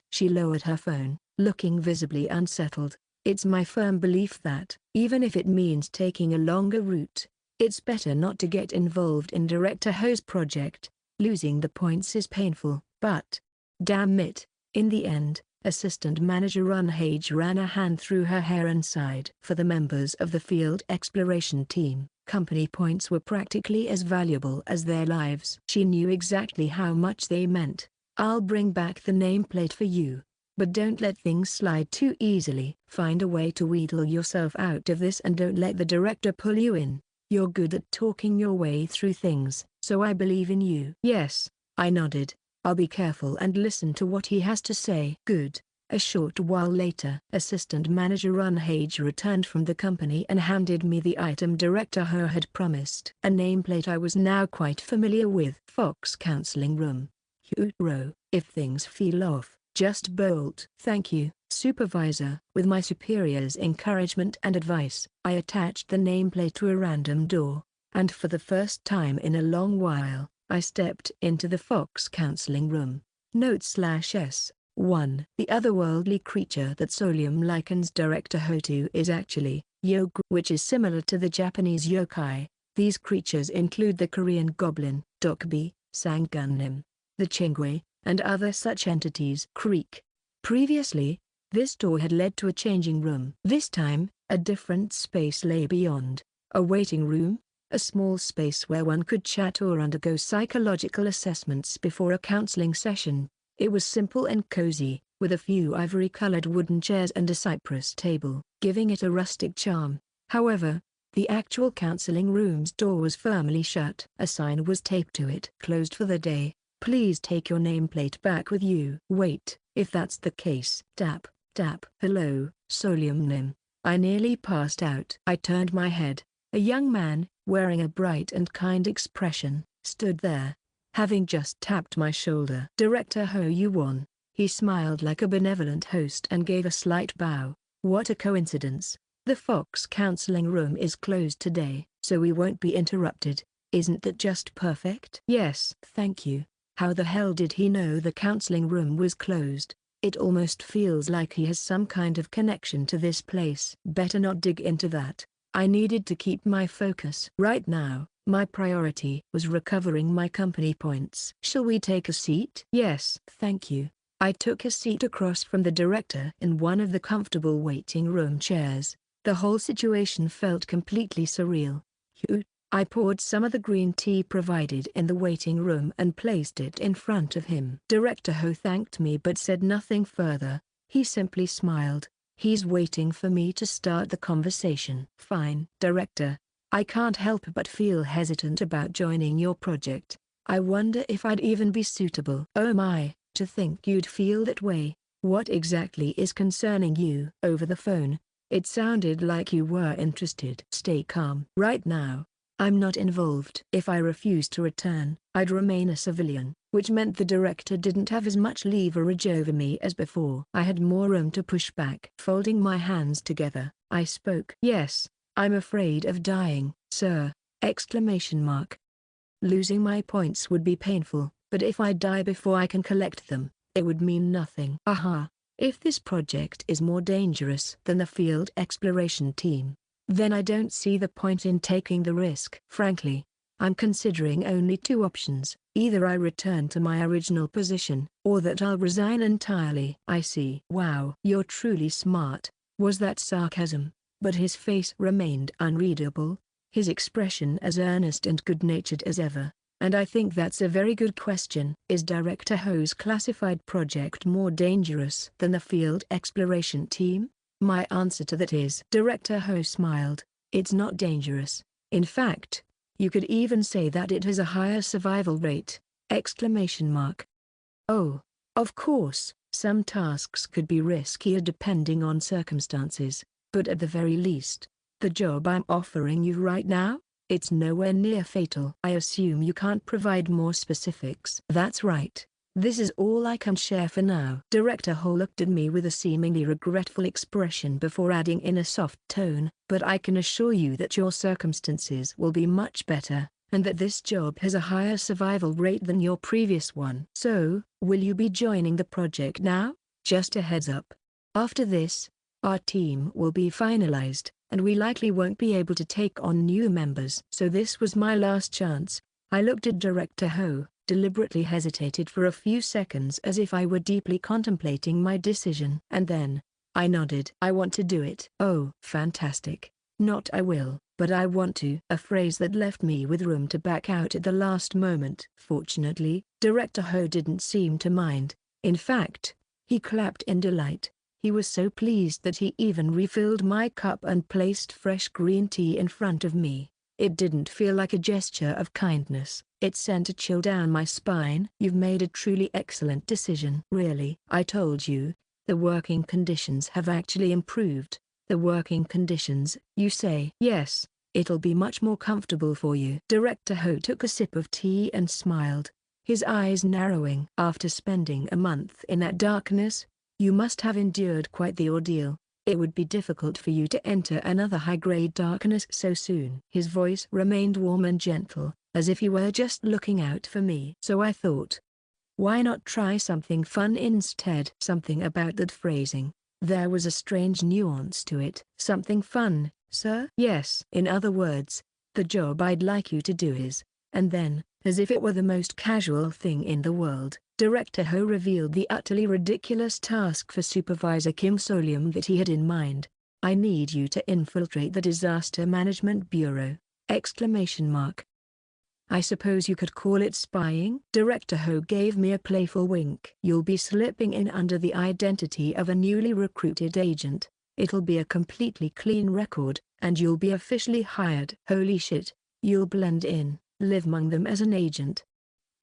She lowered her phone, looking visibly unsettled. It's my firm belief that, even if it means taking a longer route, it's better not to get involved in Director Ho's project. Losing the points is painful, but, damn it, in the end, Assistant Manager Runhage ran a hand through her hair and sighed. For the members of the field exploration team, company points were practically as valuable as their lives. She knew exactly how much they meant. I'll bring back the nameplate for you. But don't let things slide too easily. Find a way to wheedle yourself out of this and don't let the director pull you in. You're good at talking your way through things, so I believe in you." "Yes," I nodded. "I'll be careful and listen to what he has to say." "Good." A short while later, Assistant Manager Runhage returned from the company and handed me the item Director Ho had promised. A nameplate I was now quite familiar with. Fox Counseling Room. Row. If things feel off, just bolt. "Thank you, Supervisor." With my superior's encouragement and advice, I attached the nameplate to a random door, and for the first time in a long while, I stepped into the Fox Counseling Room. Note/S. 1. The otherworldly creature that Solium likens Director Ho to is actually Yogu, which is similar to the Japanese yokai. These creatures include the Korean goblin, Dokbi, Sangunnim, the Chingwe, and other such entities. Creak. Previously, this door had led to a changing room. This time, a different space lay beyond. A waiting room, a small space where one could chat or undergo psychological assessments before a counseling session. It was simple and cozy, with a few ivory-colored wooden chairs and a cypress table, giving it a rustic charm. However, the actual counseling room's door was firmly shut. A sign was taped to it. "Closed for the day. Please take your nameplate back with you." Wait, if that's the case. Tap, tap. "Hello, Solium." I nearly passed out. I turned my head. A young man, wearing a bright and kind expression, stood there, having just tapped my shoulder. "Director Ho Yuan." He smiled like a benevolent host and gave a slight bow. "What a coincidence. The Fox Counseling Room is closed today, so we won't be interrupted. Isn't that just perfect?" "Yes, thank you." How the hell did he know the counseling room was closed? It almost feels like he has some kind of connection to this place. Better not dig into that. I needed to keep my focus. Right now, my priority was recovering my company points. "Shall we take a seat?" "Yes, thank you." I took a seat across from the director in one of the comfortable waiting room chairs. The whole situation felt completely surreal. I poured some of the green tea provided in the waiting room and placed it in front of him. Director Ho thanked me but said nothing further. He simply smiled. He's waiting for me to start the conversation. "Fine, Director. I can't help but feel hesitant about joining your project. I wonder if I'd even be suitable." "Oh my, to think you'd feel that way. What exactly is concerning you?" Over the phone, it sounded like you were interested. "Stay calm. Right now, I'm not involved." If I refused to return, I'd remain a civilian, which meant the director didn't have as much leverage over me as before. I had more room to push back. Folding my hands together, I spoke. "Yes, I'm afraid of dying, sir!" Exclamation mark. Losing my points would be painful, but if I die before I can collect them, it would mean nothing. Aha! If this project is more dangerous than the field exploration team, then I don't see the point in taking the risk. Frankly, I'm considering only two options. Either I return to my original position, or that I'll resign entirely. "I see." "Wow, you're truly smart." Was that sarcasm? But his face remained unreadable, his expression as earnest and good-natured as ever. "And I think that's a very good question. Is Director Ho's classified project more dangerous than the field exploration team?" My answer to that is, Director Ho smiled, "It's not dangerous. In fact, you could even say that it has a higher survival rate!" Exclamation mark. "Oh, of course, some tasks could be riskier depending on circumstances, but at the very least, the job I'm offering you right now, it's nowhere near fatal." "I assume you can't provide more specifics." "That's right. This is all I can share for now." Director Ho looked at me with a seemingly regretful expression before adding in a soft tone, "But I can assure you that your circumstances will be much better, and that this job has a higher survival rate than your previous one." "So, will you be joining the project now? Just a heads up. After this, our team will be finalized, and we likely won't be able to take on new members." So this was my last chance. I looked at Director Ho, deliberately hesitated for a few seconds as if I were deeply contemplating my decision. And then, I nodded. "I want to do it." "Oh, fantastic. Not I will, but I want to." A phrase that left me with room to back out at the last moment. Fortunately, Director Ho didn't seem to mind. In fact, He clapped in delight. He was so pleased that he even refilled my cup and placed fresh green tea in front of me. It didn't feel like a gesture of kindness. It sent a chill down my spine. "You've made a truly excellent decision." "Really?" "I told you. The working conditions have actually improved." "The working conditions, you say?" "Yes. It'll be much more comfortable for you." Director Ho took a sip of tea and smiled, his eyes narrowing. "After spending a month in that darkness, you must have endured quite the ordeal. It would be difficult for you to enter another high-grade darkness so soon." His voice remained warm and gentle, as if he were just looking out for me. So I thought, why not try something fun instead? Something about that phrasing. There was a strange nuance to it. "Something fun, sir?" "Yes." "In other words, the job I'd like you to do is..." And then, as if it were the most casual thing in the world, Director Ho revealed the utterly ridiculous task for Supervisor Kim Solium that he had in mind. "I need you to infiltrate the Disaster Management Bureau!" Exclamation mark. "I suppose you could call it spying?" Director Ho gave me a playful wink. "You'll be slipping in under the identity of a newly recruited agent. It'll be a completely clean record, and you'll be officially hired." "Holy shit, you'll blend in, live among them as an agent.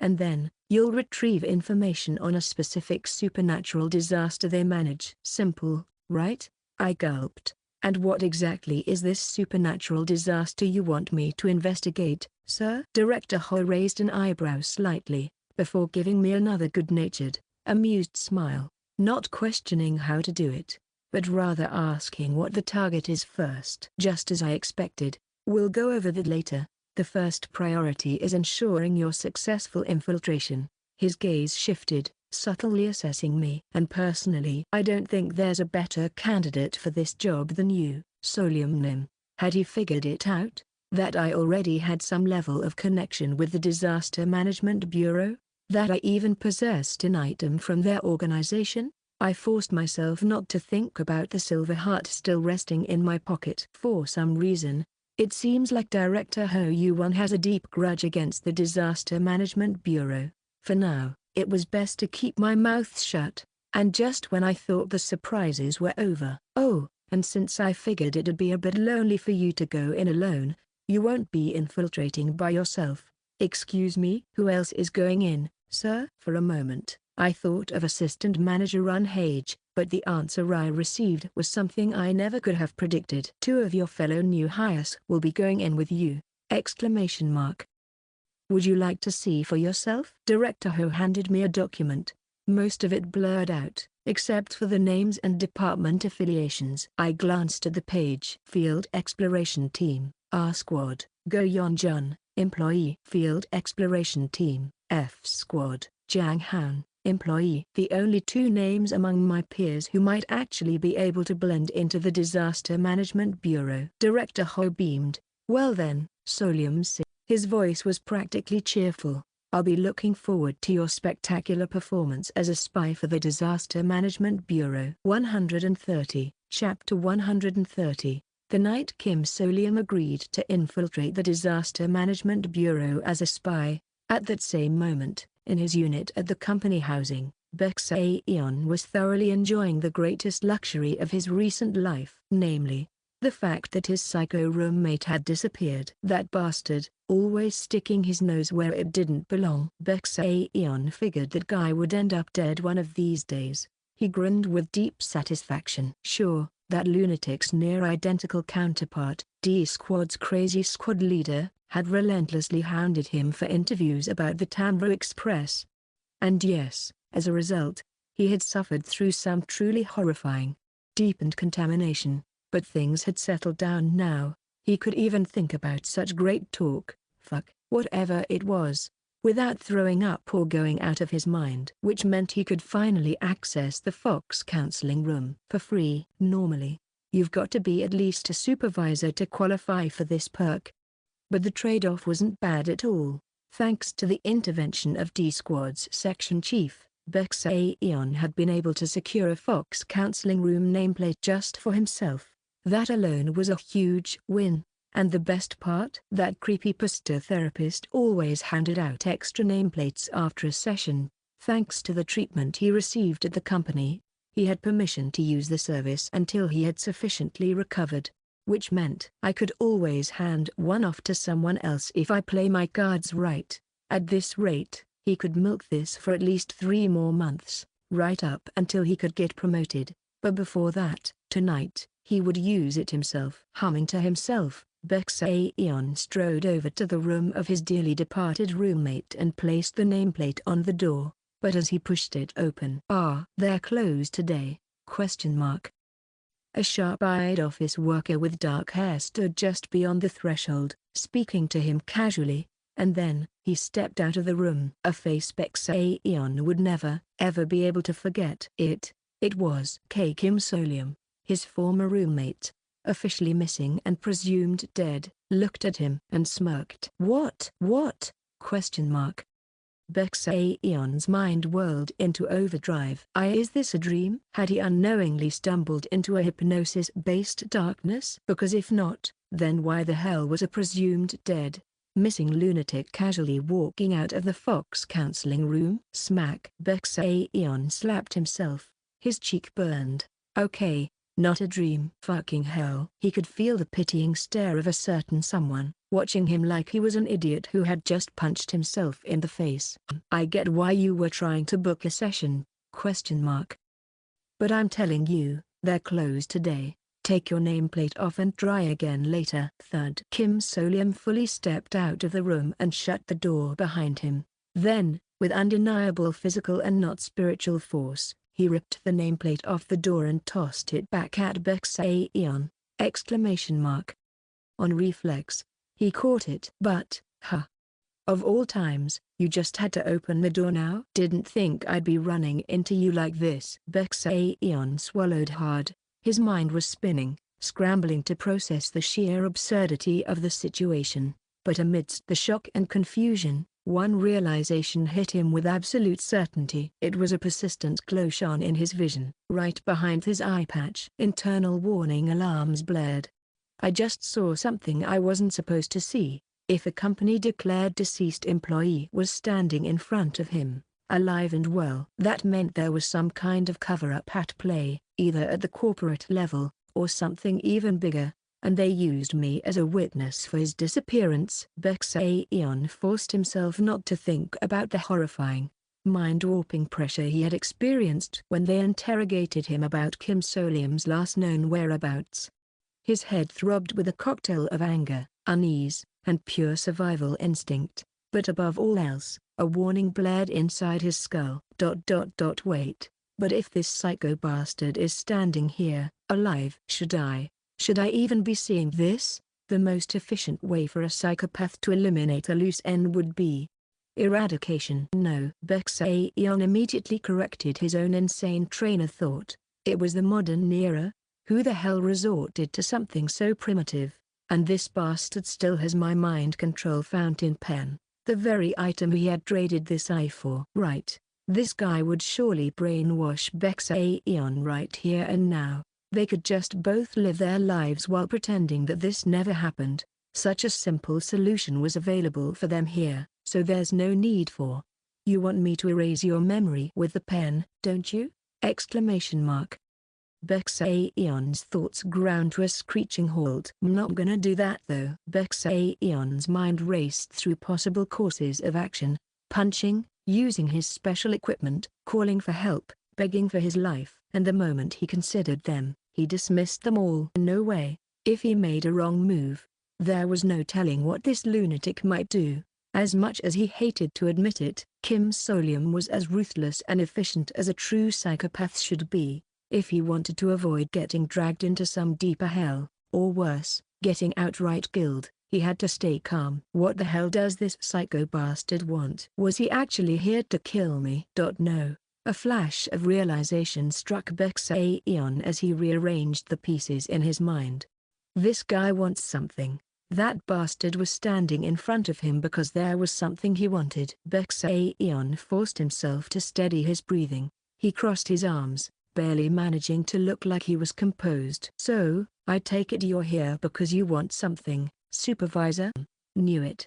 And then, you'll retrieve information on a specific supernatural disaster they manage." "Simple, right?" I gulped. "And what exactly is this supernatural disaster you want me to investigate, sir?" Director Ho raised an eyebrow slightly, before giving me another good-natured, amused smile, not questioning how to do it, but rather asking what the target is first. "Just as I expected. We'll go over that later. The first priority is ensuring your successful infiltration." His gaze shifted, subtly assessing me. "And personally, I don't think there's a better candidate for this job than you, Solium Nim." Had he figured it out? That I already had some level of connection with the Disaster Management Bureau? That I even possessed an item from their organization? I forced myself not to think about the silver heart still resting in my pocket. For some reason, it seems like Director Ho Yuan has a deep grudge against the Disaster Management Bureau. For now, it was best to keep my mouth shut, and just when I thought the surprises were over. "Oh, and since I figured it'd be a bit lonely for you to go in alone, you won't be infiltrating by yourself." "Excuse me? Who else is going in, sir?" For a moment, I thought of Assistant Manager Run Hage, but the answer I received was something I never could have predicted. "Two of your fellow new hires will be going in with you!" Exclamation mark. "Would you like to see for yourself?" Director Ho handed me a document, most of it blurred out, except for the names and department affiliations. I glanced at the page. Field Exploration Team, R Squad, Go Yon Jun, Employee. Field Exploration Team, F Squad, Jang Han, Employee. The only two names among my peers who might actually be able to blend into the Disaster Management Bureau. Director Ho beamed. "Well then, Solium said." His voice was practically cheerful. "I'll be looking forward to your spectacular performance as a spy for the Disaster Management Bureau." 130, Chapter 130. The night Kim Solium agreed to infiltrate the Disaster Management Bureau as a spy, at that same moment, in his unit at the company housing, Baek-Saeon was thoroughly enjoying the greatest luxury of his recent life. Namely, the fact that his psycho roommate had disappeared. That bastard, always sticking his nose where it didn't belong. Baek-Saeon figured that guy would end up dead one of these days. He grinned with deep satisfaction. Sure, that lunatic's near-identical counterpart, D-Squad's crazy squad leader, had relentlessly hounded him for interviews about the Tamro Express. And yes, as a result, he had suffered through some truly horrifying, deepened contamination. But things had settled down now. He could even think about such great talk, whatever it was, without throwing up or going out of his mind. Which meant he could finally access the Fox counseling room for free. Normally, you've got to be at least a supervisor to qualify for this perk. But the trade-off wasn't bad at all. Thanks to the intervention of D-Squad's section chief, Baek-Saeon had been able to secure a Fox counseling room nameplate just for himself. That alone was a huge win. And the best part? That creepypasta therapist always handed out extra nameplates after a session, Thanks to the treatment he received at the company, he had permission to use the service until he had sufficiently recovered. Which meant I could always hand one off to someone else if I play my cards right. At this rate, he could milk this for at least 3 more months, right up until he could get promoted. But before that, tonight, he would use it himself. Humming to himself, Bexaeon strode over to the room of his dearly departed roommate and placed the nameplate on the door. But as he pushed it open, they're closed today? A sharp-eyed office worker with dark hair stood just beyond the threshold, speaking to him casually, and then, he stepped out of the room. A face Bexaeon would never, ever be able to forget. It was Kim Solium, his former roommate, officially missing and presumed dead, looked at him and smirked. What? Bexaeon's mind whirled into overdrive. Is this a dream? Had he unknowingly stumbled into a hypnosis-based darkness? Because if not, then why the hell was a presumed dead, missing lunatic casually walking out of the Fox counseling room? Smack! Bexaeon slapped himself. His cheek burned. Okay, not a dream. Fucking hell. He could feel the pitying stare of a certain someone, watching him like he was an idiot who had just punched himself in the face. I get why you were trying to book a session, ? But I'm telling you, they're closed today. Take your nameplate off and try again later. Thud. Kim Solium fully stepped out of the room and shut the door behind him. Then, with undeniable physical and not spiritual force, he ripped the nameplate off the door and tossed it back at Bexaeon! On reflex, he caught it. But, of all times, you just had to open the door now? Didn't think I'd be running into you like this. Bexaeon swallowed hard. His mind was spinning, scrambling to process the sheer absurdity of the situation. But amidst the shock and confusion, one realization hit him with absolute certainty. It was a persistent glow shone in his vision. Right behind his eye patch, internal warning alarms blared. I just saw something I wasn't supposed to see. If a company declared deceased employee was standing in front of him, alive and well, that meant there was some kind of cover-up at play, either at the corporate level, or something even bigger, and they used me as a witness for his disappearance. Bexaeon forced himself not to think about the horrifying, mind-warping pressure he had experienced when they interrogated him about Kim Solium's last known whereabouts. His head throbbed with a cocktail of anger, unease, and pure survival instinct, but above all else, a warning blared inside his skull. Wait, but if this psycho bastard is standing here, alive, should I even be seeing this? The most efficient way for a psychopath to eliminate a loose end would be eradication. No. Bexaeon immediately corrected his own insane train of thought. It was the modern era. Who the hell resorted to something so primitive? And this bastard still has my mind control fountain pen, the very item he had traded this eye for. Right, this guy would surely brainwash Bexaeon right here and now. They could just both live their lives while pretending that this never happened. Such a simple solution was available for them here, so there's no need for. You want me to erase your memory with the pen, don't you? Bexaeon's thoughts ground to a screeching halt. I'm not gonna do that though. Bexaeon's mind raced through possible courses of action: punching, using his special equipment, calling for help, begging for his life. And the moment he considered them, he dismissed them all. No way. If he made a wrong move, there was no telling what this lunatic might do. As much as he hated to admit it, Kim Solium was as ruthless and efficient as a true psychopath should be. If he wanted to avoid getting dragged into some deeper hell, or worse, getting outright killed, he had to stay calm. What the hell does this psycho bastard want? Was he actually here to kill me? No. A flash of realization struck Bexaeon as he rearranged the pieces in his mind. This guy wants something. That bastard was standing in front of him because there was something he wanted. Bexaeon forced himself to steady his breathing. He crossed his arms, barely managing to look like he was composed. So, I take it you're here because you want something, Supervisor? Knew it.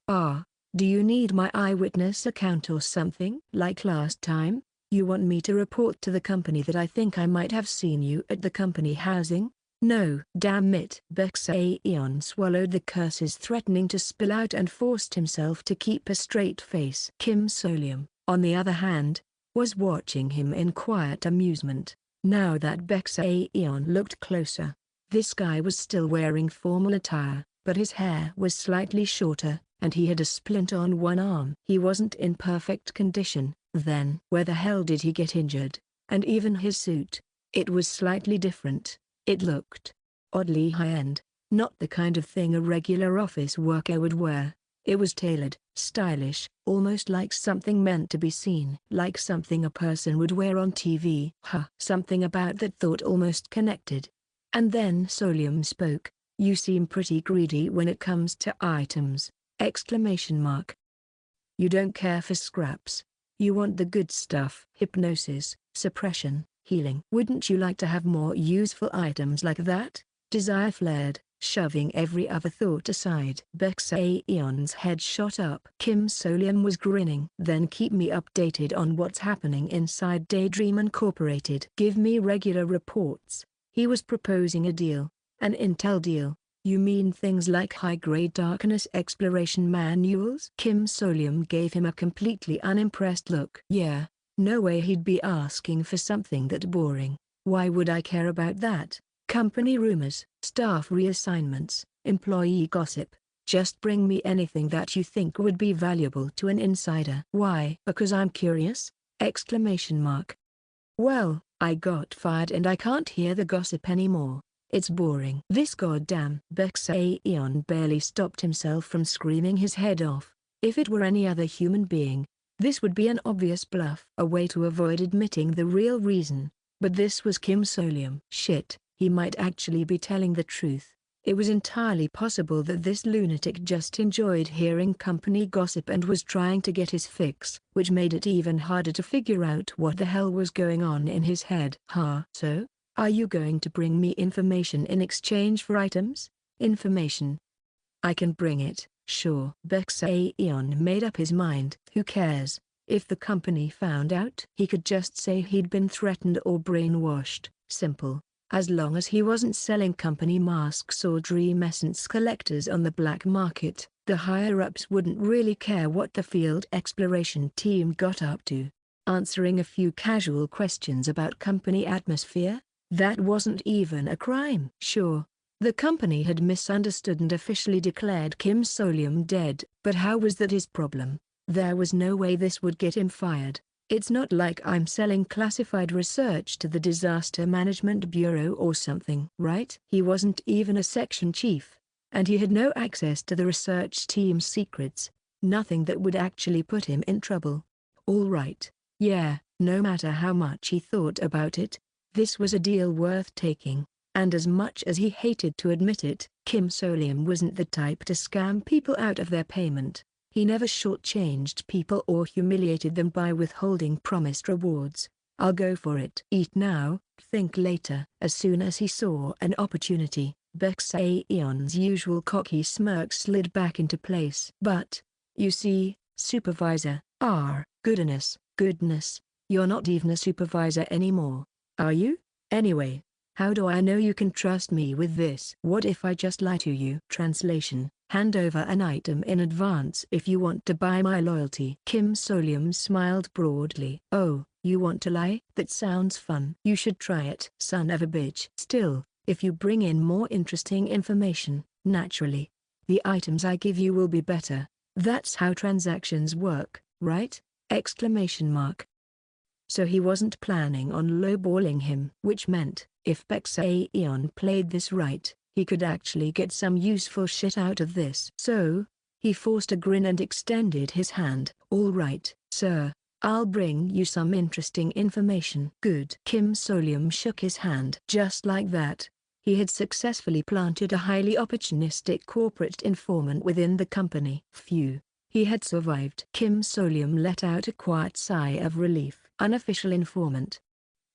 Do you need my eyewitness account or something? Like last time? You want me to report to the company that I think I might have seen you at the company housing? No. Damn it. Bexaeon swallowed the curses threatening to spill out and forced himself to keep a straight face. Kim Solium, on the other hand, was watching him in quiet amusement. Now that Bexaeon looked closer, this guy was still wearing formal attire, but his hair was slightly shorter, and he had a splint on one arm. He wasn't in perfect condition. Then where the hell did he get injured? And even his suit, it was slightly different. It looked oddly high-end, not the kind of thing a regular office worker would wear. It was tailored, stylish, almost like something meant to be seen. Like something a person would wear on TV. Something about that thought almost connected. And then Solium spoke. You seem pretty greedy when it comes to items! Exclamation mark. You don't care for scraps. You want the good stuff. Hypnosis, suppression, healing. Wouldn't you like to have more useful items like that? Desire flared, shoving every other thought aside. Bexaeon's head shot up. Kim Solium was grinning. Then keep me updated on what's happening inside Daydream Incorporated. Give me regular reports. He was proposing a deal. An intel deal. You mean things like high-grade darkness exploration manuals? Kim Solium gave him a completely unimpressed look. Yeah, no way he'd be asking for something that boring. Why would I care about that? Company rumors, staff reassignments, employee gossip. Just bring me anything that you think would be valuable to an insider. Why? Because I'm curious? Exclamation mark. Well, I got fired and I can't hear the gossip anymore. It's boring. This goddamn Bexaeon barely stopped himself from screaming his head off. If it were any other human being, this would be an obvious bluff. A way to avoid admitting the real reason. But this was Kim Solium. Shit, he might actually be telling the truth. It was entirely possible that this lunatic just enjoyed hearing company gossip and was trying to get his fix, which made it even harder to figure out what the hell was going on in his head. So? Are you going to bring me information in exchange for items? Information? I can bring it, sure. Bexaeon made up his mind. Who cares? If the company found out, he could just say he'd been threatened or brainwashed. Simple. As long as he wasn't selling company masks or dream essence collectors on the black market, the higher-ups wouldn't really care what the field exploration team got up to. Answering a few casual questions about company atmosphere? That wasn't even a crime. Sure, the company had misunderstood and officially declared Kim Solium dead, but how was that his problem? There was no way this would get him fired. It's not like I'm selling classified research to the Disaster Management Bureau or something, right? He wasn't even a section chief, and he had no access to the research team's secrets, nothing that would actually put him in trouble. All right, yeah, no matter how much he thought about it, this was a deal worth taking, and as much as he hated to admit it, Kim Solium wasn't the type to scam people out of their payment. He never shortchanged people or humiliated them by withholding promised rewards. I'll go for it. Eat now, think later. As soon as he saw an opportunity, Bexaeon's usual cocky smirk slid back into place. But, you see, supervisor, goodness, you're not even a supervisor anymore. Are you? Anyway, how do I know you can trust me with this? What if I just lie to you? Translation: hand over an item in advance if you want to buy my loyalty. Kim Solium smiled broadly. Oh, you want to lie? That sounds fun. You should try it. Son of a bitch. Still, if you bring in more interesting information, naturally, the items I give you will be better. That's how transactions work, right? Exclamation mark. So he wasn't planning on lowballing him. Which meant, if Bexaeon played this right, he could actually get some useful shit out of this. So, he forced a grin and extended his hand. All right, sir, I'll bring you some interesting information. Good. Kim Solium shook his hand. Just like that, he had successfully planted a highly opportunistic corporate informant within the company. Phew. He had survived. Kim Solium let out a quiet sigh of relief. Unofficial informant.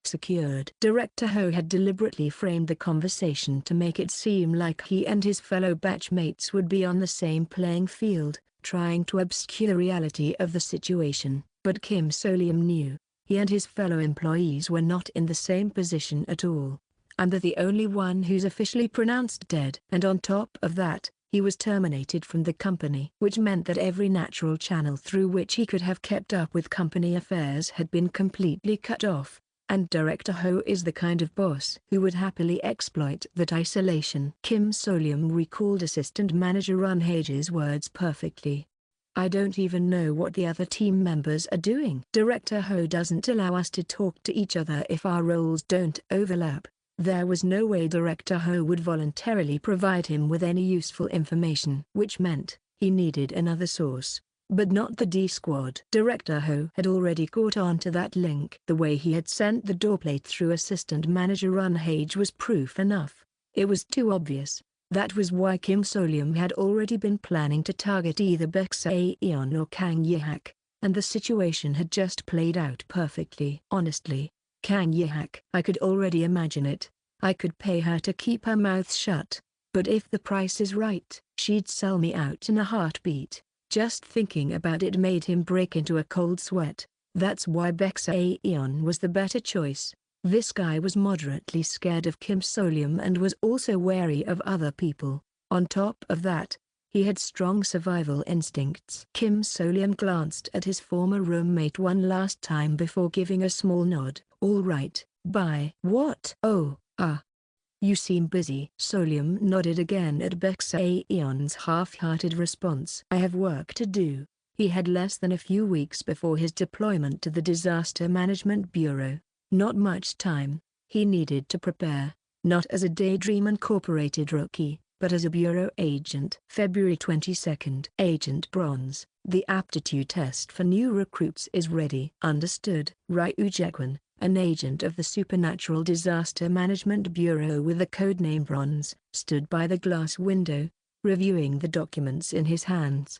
Secured. Director Ho had deliberately framed the conversation to make it seem like he and his fellow batchmates would be on the same playing field, trying to obscure the reality of the situation. But Kim Solium knew, he and his fellow employees were not in the same position at all. And the only one who's officially pronounced dead. And on top of that, he was terminated from the company, which meant that every natural channel through which he could have kept up with company affairs had been completely cut off. And Director Ho is the kind of boss who would happily exploit that isolation. Kim Solium recalled Assistant Manager Run Hage's words perfectly. I don't even know what the other team members are doing. Director Ho doesn't allow us to talk to each other if our roles don't overlap. There was no way Director Ho would voluntarily provide him with any useful information, which meant he needed another source. But not the D-Squad. Director Ho had already caught on to that link. The way he had sent the doorplate through Assistant Manager Run Hage was proof enough. It was too obvious. That was why Kim Solium had already been planning to target either Baek-Saeon or Kang Yihak, and the situation had just played out perfectly. Honestly, Kang Yihak, I could already imagine it. I could pay her to keep her mouth shut. But if the price is right, she'd sell me out in a heartbeat. Just thinking about it made him break into a cold sweat. That's why Baek-Saeon was the better choice. This guy was moderately scared of Kim Solium and was also wary of other people. On top of that, he had strong survival instincts. Kim Solium glanced at his former roommate one last time before giving a small nod. All right, bye. What? Oh, you seem busy. Solium nodded again at Baek-Saeon's half-hearted response. I have work to do. He had less than a few weeks before his deployment to the Disaster Management Bureau. Not much time. He needed to prepare, not as a Daydream Incorporated rookie, but as a Bureau agent. February 22nd. Agent Bronze, the aptitude test for new recruits is ready. Understood. Ryu Jaekwon, an agent of the Supernatural Disaster Management Bureau with the codename Bronze, stood by the glass window, reviewing the documents in his hands.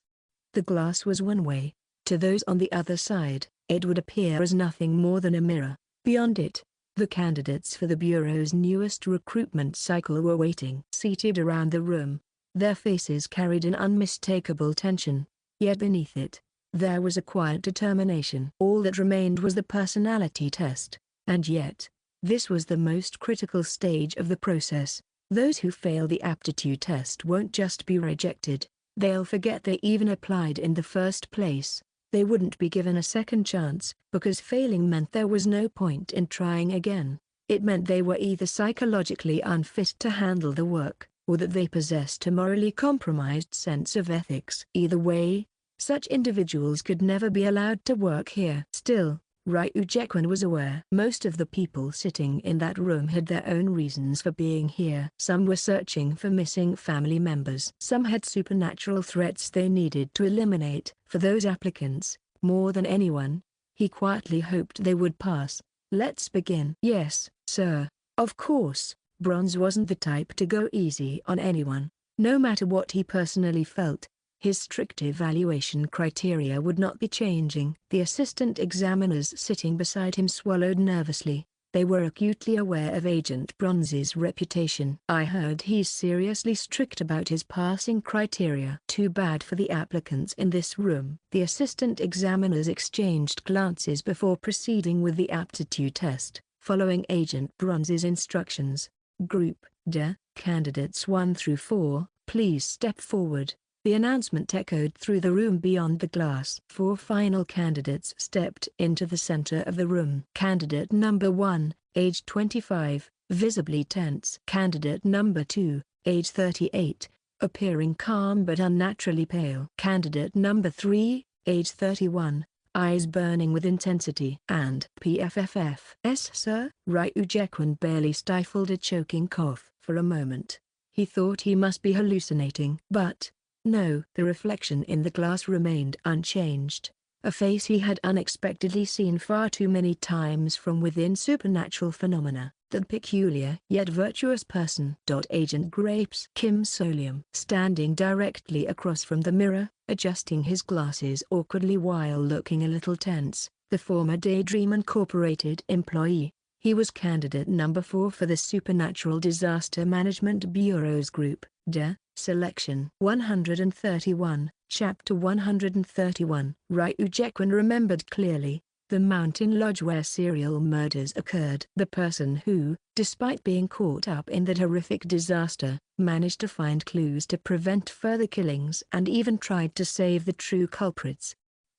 The glass was one way. To those on the other side, it would appear as nothing more than a mirror. Beyond it, the candidates for the Bureau's newest recruitment cycle were waiting. Seated around the room, their faces carried an unmistakable tension. Yet beneath it, there was a quiet determination. All that remained was the personality test. And yet, this was the most critical stage of the process. Those who fail the aptitude test won't just be rejected, they'll forget they even applied in the first place. They wouldn't be given a second chance, because failing meant there was no point in trying again. It meant they were either psychologically unfit to handle the work, or that they possessed a morally compromised sense of ethics. Either way, such individuals could never be allowed to work here. Still, Ryu Jaekwon was aware most of the people sitting in that room had their own reasons for being here. Some were searching for missing family members. Some had supernatural threats they needed to eliminate. For those applicants, more than anyone, he quietly hoped they would pass. Let's begin. Yes, sir. Of course, Bronze wasn't the type to go easy on anyone. No matter what he personally felt, his strict evaluation criteria would not be changing. The assistant examiners sitting beside him swallowed nervously. They were acutely aware of Agent Bronze's reputation. I heard he's seriously strict about his passing criteria. Too bad for the applicants in this room. The assistant examiners exchanged glances before proceeding with the aptitude test, following Agent Bronze's instructions. Group D, candidates 1 through 4, please step forward. The announcement echoed through the room beyond the glass. 4 final candidates stepped into the center of the room. Candidate number 1, age 25, visibly tense. Candidate number 2, age 38, appearing calm but unnaturally pale. Candidate number 3, age 31, eyes burning with intensity. And PFFF. Yes, sir? Ryu Jaekwon barely stifled a choking cough. For a moment, he thought he must be hallucinating. But no, the reflection in the glass remained unchanged. A face he had unexpectedly seen far too many times from within supernatural phenomena. The peculiar yet virtuous person. Agent Grapes. Kim Solium. Standing directly across from the mirror, adjusting his glasses awkwardly while looking a little tense, the former Daydream Incorporated employee. He was candidate number 4 for the Supernatural Disaster Management Bureau's Group D, Selection 131, Chapter 131. Ryu Jekwan remembered clearly the mountain lodge where serial murders occurred. The person who, despite being caught up in that horrific disaster, managed to find clues to prevent further killings and even tried to save the true culprits.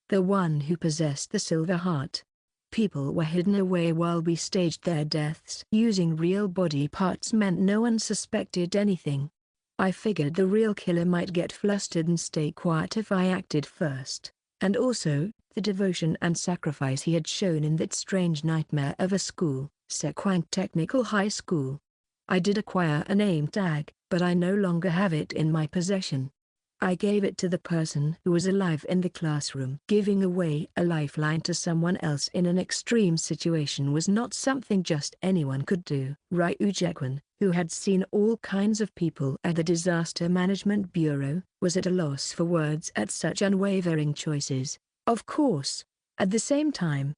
The one who possessed the silver heart. People were hidden away while we staged their deaths. Using real body parts meant no one suspected anything. I figured the real killer might get flustered and stay quiet if I acted first. And also, the devotion and sacrifice he had shown in that strange nightmare of a school, Sequang Technical High School. I did acquire a name tag, but I no longer have it in my possession. I gave it to the person who was alive in the classroom. Giving away a lifeline to someone else in an extreme situation was not something just anyone could do. Ryu Jekwan, who had seen all kinds of people at the Disaster Management Bureau, was at a loss for words at such unwavering choices. Of course, at the same time,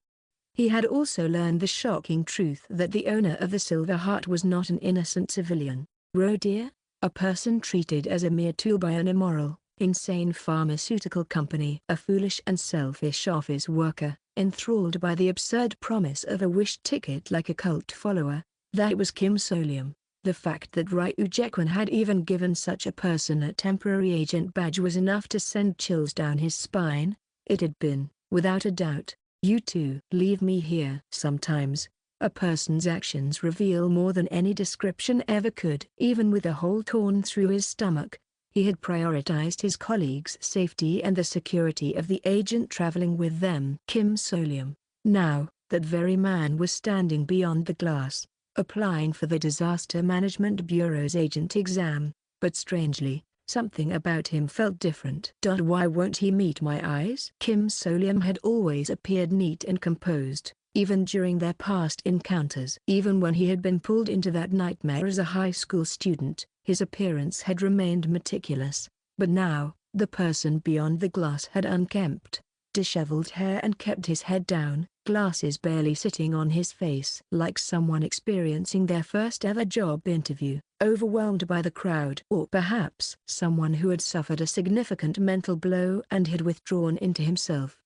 he had also learned the shocking truth that the owner of the Silver Heart was not an innocent civilian. Rodeer, a person treated as a mere tool by an immoral, insane pharmaceutical company. A foolish and selfish office worker, enthralled by the absurd promise of a wish ticket like a cult follower. That was Kim Solium. The fact that Ryu Jekwan had even given such a person a temporary agent badge was enough to send chills down his spine. It had been, without a doubt, "You two leave me here." Sometimes, a person's actions reveal more than any description ever could. Even with a hole torn through his stomach, he had prioritized his colleagues' safety and the security of the agent traveling with them. Kim Solium. Now, that very man was standing beyond the glass, applying for the Disaster Management Bureau's agent exam, but strangely, something about him felt different. Why won't he meet my eyes? Kim Solium had always appeared neat and composed, even during their past encounters. Even when he had been pulled into that nightmare as a high school student, his appearance had remained meticulous. But now, the person beyond the glass had unkempt, disheveled hair and kept his head down, glasses barely sitting on his face. Like someone experiencing their first ever job interview, overwhelmed by the crowd. Or perhaps someone who had suffered a significant mental blow and had withdrawn into himself.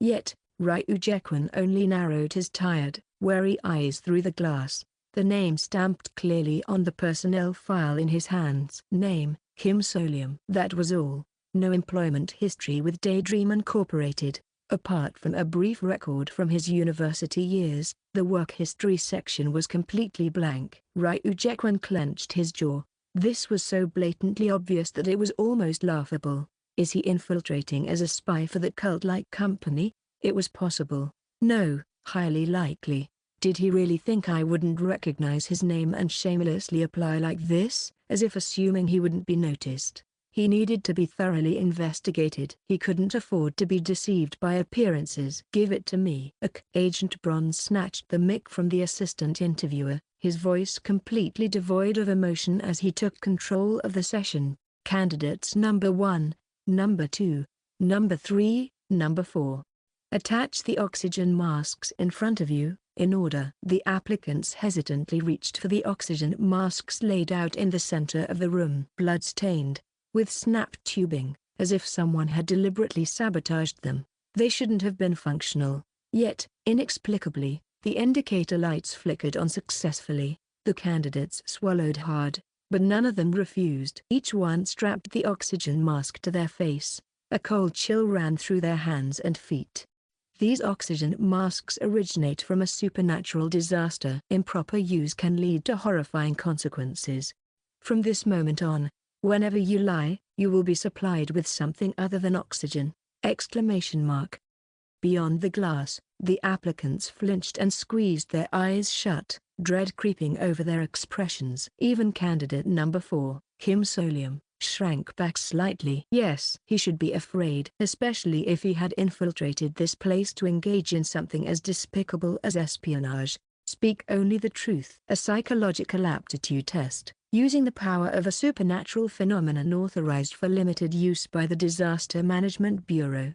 Yet, Ryu Jekwan only narrowed his tired, wary eyes through the glass, the name stamped clearly on the personnel file in his hands. Name, Kim Solium. That was all. No employment history with Daydream Incorporated. Apart from a brief record from his university years, the work history section was completely blank. Ryu Jekwan clenched his jaw. This was so blatantly obvious that it was almost laughable. Is he infiltrating as a spy for that cult-like company? It was possible. No, highly likely. Did he really think I wouldn't recognize his name and shamelessly apply like this, as if assuming he wouldn't be noticed? He needed to be thoroughly investigated. He couldn't afford to be deceived by appearances. Give it to me. Agent Bronze snatched the mic from the assistant interviewer, his voice completely devoid of emotion as he took control of the session. Candidates number 1, number 2, number 3, number 4. Attach the oxygen masks in front of you, in order. The applicants hesitantly reached for the oxygen masks laid out in the center of the room. Blood-stained, with snapped tubing, as if someone had deliberately sabotaged them. They shouldn't have been functional. Yet, inexplicably, the indicator lights flickered on successfully. The candidates swallowed hard, but none of them refused. Each one strapped the oxygen mask to their face. A cold chill ran through their hands and feet. These oxygen masks originate from a supernatural disaster. Improper use can lead to horrifying consequences. From this moment on, whenever you lie, you will be supplied with something other than oxygen! Beyond the glass, the applicants flinched and squeezed their eyes shut, dread creeping over their expressions. Even candidate number 4, Kim Solium, shrank back slightly. Yes, he should be afraid, especially if he had infiltrated this place to engage in something as despicable as espionage. Speak only the truth. A psychological aptitude test, using the power of a supernatural phenomenon authorized for limited use by the Disaster Management Bureau.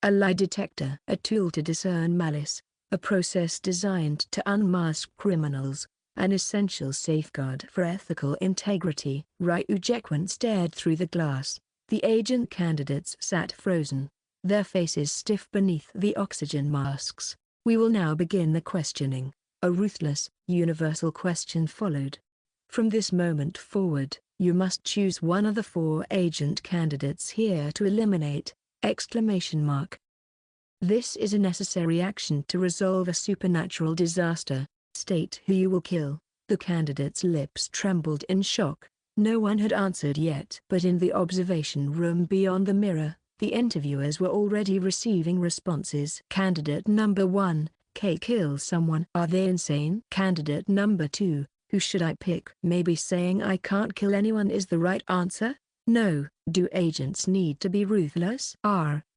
A lie detector, a tool to discern malice, a process designed to unmask criminals. an essential safeguard for ethical integrity. Ryu Jaekwon stared through the glass. The agent candidates sat frozen, their faces stiff beneath the oxygen masks. "We will now begin the questioning." A ruthless, universal question followed. "From this moment forward, you must choose one of the 4 agent candidates here to eliminate!" Exclamation mark. "This is a necessary action to resolve a supernatural disaster. State who you will kill." The candidates' lips trembled in shock. No one had answered yet. But in the observation room beyond the mirror, the interviewers were already receiving responses. Candidate number 1, K. Kill someone. Are they insane? Candidate number 2, who should I pick? Maybe saying I can't kill anyone is the right answer? No. Do agents need to be ruthless?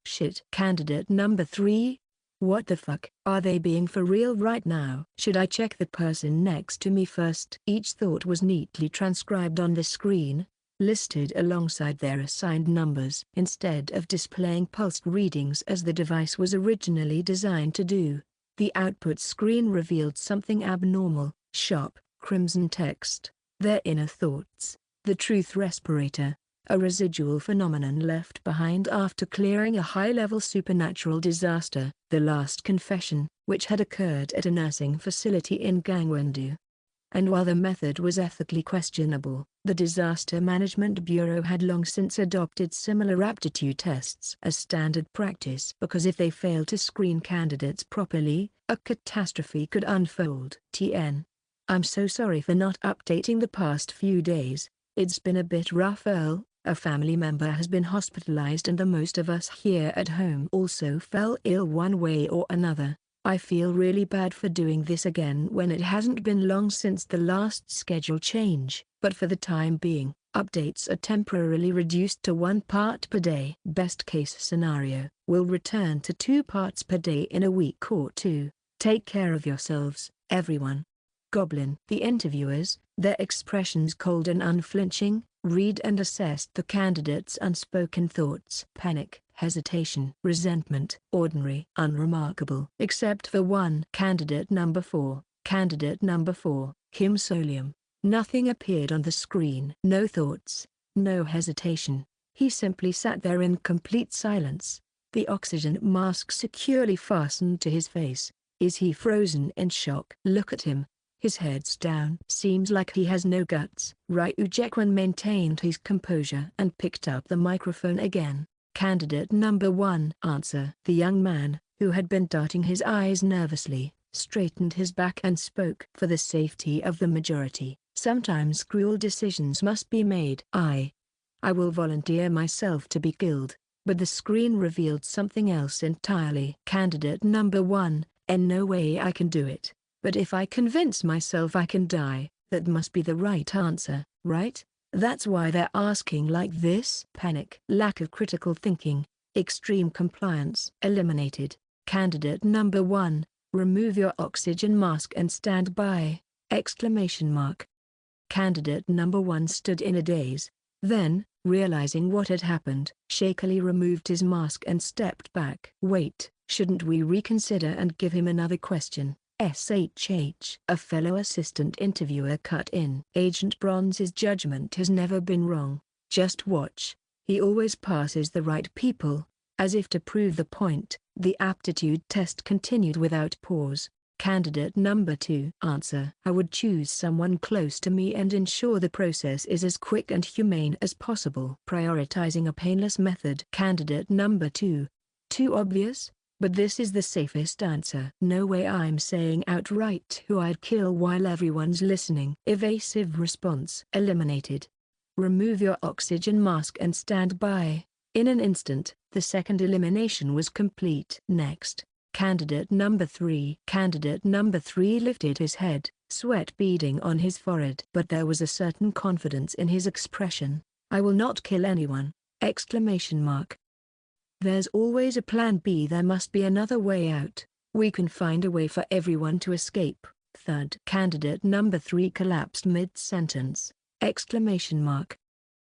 Shit. Candidate number 3. What the fuck? Are they being for real right now? Should I check the person next to me first? Each thought was neatly transcribed on the screen, listed alongside their assigned numbers. Instead of displaying pulsed readings as the device was originally designed to do, the output screen revealed something abnormal: sharp, crimson text. Their inner thoughts. The truth respirator, a residual phenomenon left behind after clearing a high-level supernatural disaster. The last confession, which had occurred at a nursing facility in Gangwon-do. And while the method was ethically questionable, the Disaster Management Bureau had long since adopted similar aptitude tests as standard practice. Because if they failed to screen candidates properly, a catastrophe could unfold. I'm so sorry for not updating the past few days. It's been a bit rough. Earl, a family member, has been hospitalized and the most of us here at home also fell ill one way or another. I feel really bad for doing this again when it hasn't been long since the last schedule change. But for the time being, updates are temporarily reduced to 1 part per day. Best case scenario, we'll return to 2 parts per day in a week or 2. Take care of yourselves, everyone. Goblin. The interviewers, their expressions cold and unflinching, read and assessed the candidates' unspoken thoughts. Panic, hesitation, resentment, ordinary, unremarkable. Except for one. Candidate number 4. Candidate number 4, Kim Solium. Nothing appeared on the screen. No thoughts, no hesitation. He simply sat there in complete silence, the oxygen mask securely fastened to his face. Is he frozen in shock? Look at him. His head's down. Seems like he has no guts. Ryu Jaekwon maintained his composure and picked up the microphone again. Candidate number 1. Answer. The young man, who had been darting his eyes nervously, straightened his back and spoke. For the safety of the majority, sometimes cruel decisions must be made. I will volunteer myself to be killed. But the screen revealed something else entirely. Candidate number 1. In no way I can do it. But if I convince myself I can die, that must be the right answer, right? That's why they're asking like this. Panic, lack of critical thinking, extreme compliance. Eliminated. Candidate number 1, remove your oxygen mask and stand by! Exclamation mark. Candidate number 1 stood in a daze. Then, realizing what had happened, shakily removed his mask and stepped back. Wait, shouldn't we reconsider and give him another question? SHH. A fellow assistant interviewer cut in. Agent Bronze's judgment has never been wrong. Just watch. He always passes the right people. As if to prove the point, the aptitude test continued without pause. Candidate number 2. Answer. I would choose someone close to me and ensure the process is as quick and humane as possible. Prioritizing a painless method. Candidate number 2. Too obvious? But this is the safest answer. No way I'm saying outright who I'd kill while everyone's listening. Evasive response. Eliminated. Remove your oxygen mask and stand by. In an instant, the second elimination was complete. Next. Candidate number 3. Candidate number 3 lifted his head, sweat beading on his forehead. But there was a certain confidence in his expression. I will not kill anyone! Exclamation mark. There's always a plan B. There must be another way out. We can find a way for everyone to escape. Thud. Candidate number 3 collapsed mid-sentence. Exclamation mark.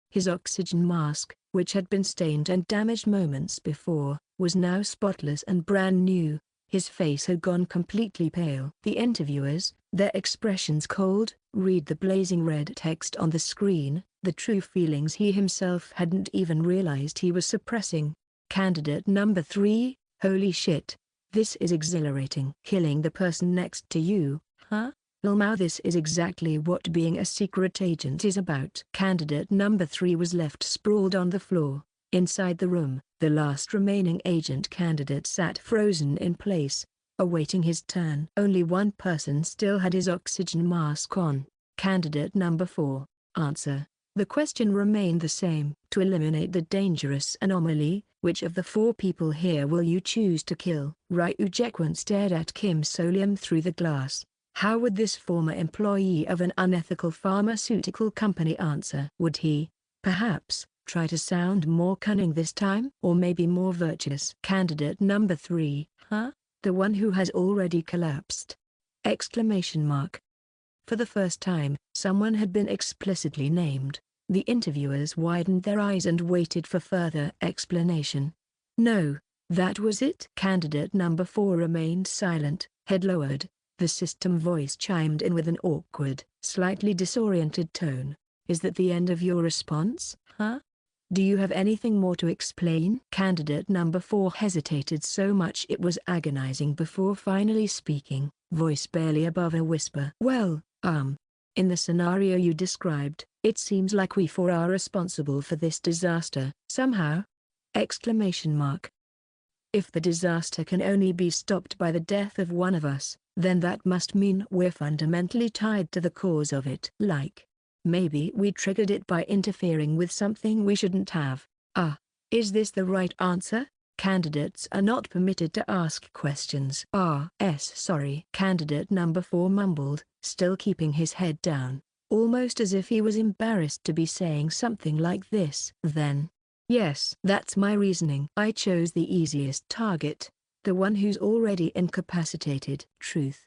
His oxygen mask, which had been stained and damaged moments before, was now spotless and brand new. His face had gone completely pale. The interviewers, their expressions cold, read the blazing red text on the screen, the true feelings he himself hadn't even realized he was suppressing. Candidate number 3, holy shit. This is exhilarating. Killing the person next to you, huh? Now this is exactly what being a secret agent is about. Candidate number 3 was left sprawled on the floor. Inside the room, the last remaining agent candidate sat frozen in place, awaiting his turn. Only one person still had his oxygen mask on. Candidate number 4, answer. The question remained the same. To eliminate the dangerous anomaly, which of the 4 people here will you choose to kill? Ryu Jaekwon stared at Kim So-Liam through the glass. How would this former employee of an unethical pharmaceutical company answer? Would he, perhaps, try to sound more cunning this time? Or maybe more virtuous? Candidate number 3, huh? The one who has already collapsed. Exclamation mark. For the first time, someone had been explicitly named. The interviewers widened their eyes and waited for further explanation. No, that was it. Candidate number 4 remained silent, head lowered. The system voice chimed in with an awkward, slightly disoriented tone. Is that the end of your response, huh? Do you have anything more to explain? Candidate number 4 hesitated so much it was agonizing before finally speaking, voice barely above a whisper. Well, in the scenario you described, it seems like we 4 are responsible for this disaster, somehow? Exclamation mark. If the disaster can only be stopped by the death of one of us, then that must mean we're fundamentally tied to the cause of it. Like, maybe we triggered it by interfering with something we shouldn't have. Is this the right answer? Candidates are not permitted to ask questions. Sorry. Candidate number 4 mumbled, still keeping his head down, almost as if he was embarrassed to be saying something like this. Then, yes, that's my reasoning. I chose the easiest target, the one who's already incapacitated. Truth.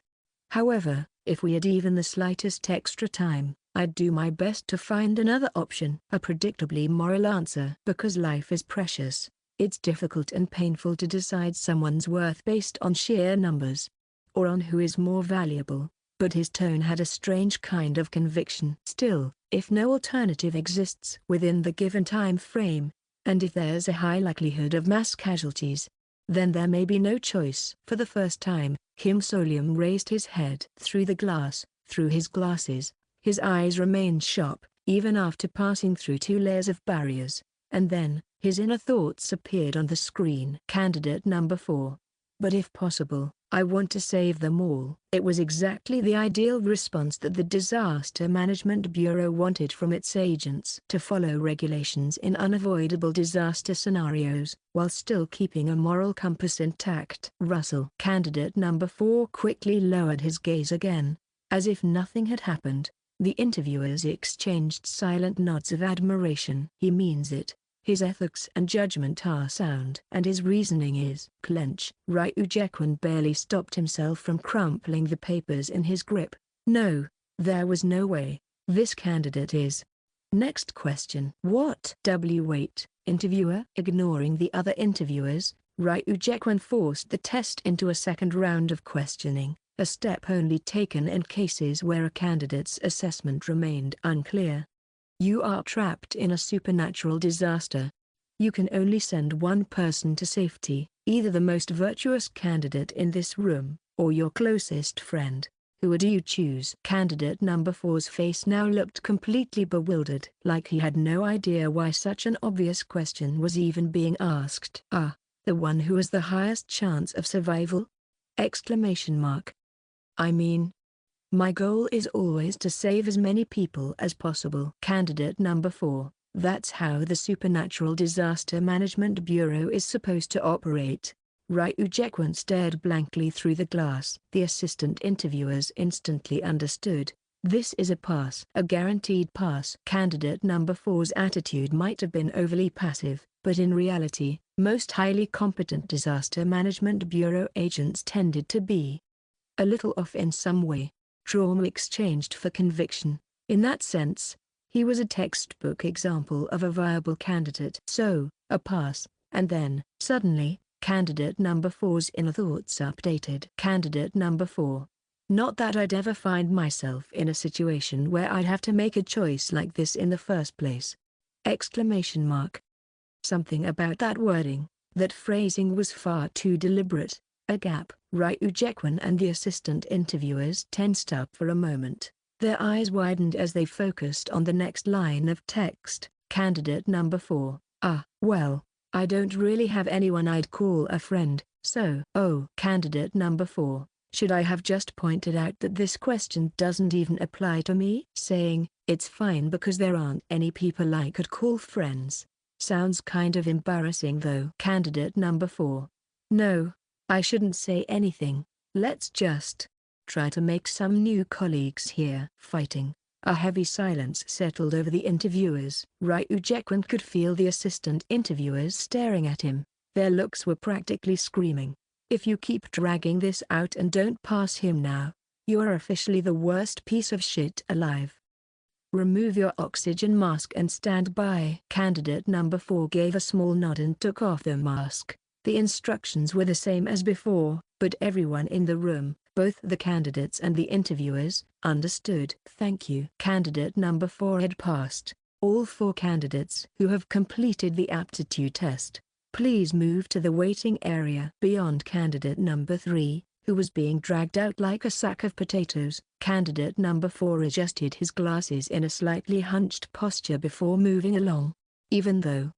However, if we had even the slightest extra time, I'd do my best to find another option. A predictably moral answer. Because life is precious, it's difficult and painful to decide someone's worth based on sheer numbers, or on who is more valuable. But his tone had a strange kind of conviction. Still, if no alternative exists within the given time frame, and if there's a high likelihood of mass casualties, then there may be no choice. For the first time, Kim So-Liam raised his head through the glass. Through his glasses, his eyes remained sharp, even after passing through 2 layers of barriers, and then, his inner thoughts appeared on the screen. Candidate number 4. But if possible, I want to save them all. It was exactly the ideal response that the Disaster Management Bureau wanted from its agents. To follow regulations in unavoidable disaster scenarios, while still keeping a moral compass intact. Russell. Candidate number 4 quickly lowered his gaze again, as if nothing had happened. The interviewers exchanged silent nods of admiration. He means it. His ethics and judgment are sound. And his reasoning is. Clench. Ryu Jaekwon barely stopped himself from crumpling the papers in his grip. No, there was no way. This candidate is. Next question. What? Wait. Interviewer. Ignoring the other interviewers, Ryu Jaekwon forced the test into a second round of questioning, a step only taken in cases where a candidate's assessment remained unclear. You are trapped in a supernatural disaster. You can only send one person to safety, either the most virtuous candidate in this room, or your closest friend. Who would you choose? Candidate number 4's face now looked completely bewildered. Like he had no idea why such an obvious question was even being asked. The one who has the highest chance of survival? Exclamation mark. I mean, my goal is always to save as many people as possible. Candidate number 4, that's how the Supernatural Disaster Management Bureau is supposed to operate. Ryu Jaekwon stared blankly through the glass. The assistant interviewers instantly understood. This is a pass. A guaranteed pass. Candidate number 4's attitude might have been overly passive, but in reality, most highly competent Disaster Management Bureau agents tended to be a little off in some way. Trauma exchanged for conviction. In that sense, he was a textbook example of a viable candidate. So, a pass, and then, suddenly, Candidate number 4's inner thoughts updated. Candidate number 4. Not that I'd ever find myself in a situation where I'd have to make a choice like this in the first place. Exclamation mark. Something about that wording, that phrasing was far too deliberate. A gap. Ryu Jekwan and the assistant interviewers tensed up for a moment. Their eyes widened as they focused on the next line of text. Candidate number 4. Well, I don't really have anyone I'd call a friend, so. Oh. Candidate number 4. Should I have just pointed out that this question doesn't even apply to me? Saying, it's fine because there aren't any people I could call friends. Sounds kind of embarrassing though. Candidate number 4. No, I shouldn't say anything. Let's just try to make some new colleagues here. Fighting. A heavy silence settled over the interviewers. Ryu Jekwan could feel the assistant interviewers staring at him. Their looks were practically screaming. If you keep dragging this out and don't pass him now, you are officially the worst piece of shit alive. Remove your oxygen mask and stand by. Candidate number 4 gave a small nod and took off the mask. The instructions were the same as before, but everyone in the room, both the candidates and the interviewers, understood. Thank you. Candidate number 4 had passed. All 4 candidates who have completed the aptitude test, please move to the waiting area. Beyond candidate number 3, who was being dragged out like a sack of potatoes, candidate number 4 adjusted his glasses in a slightly hunched posture before moving along. Even though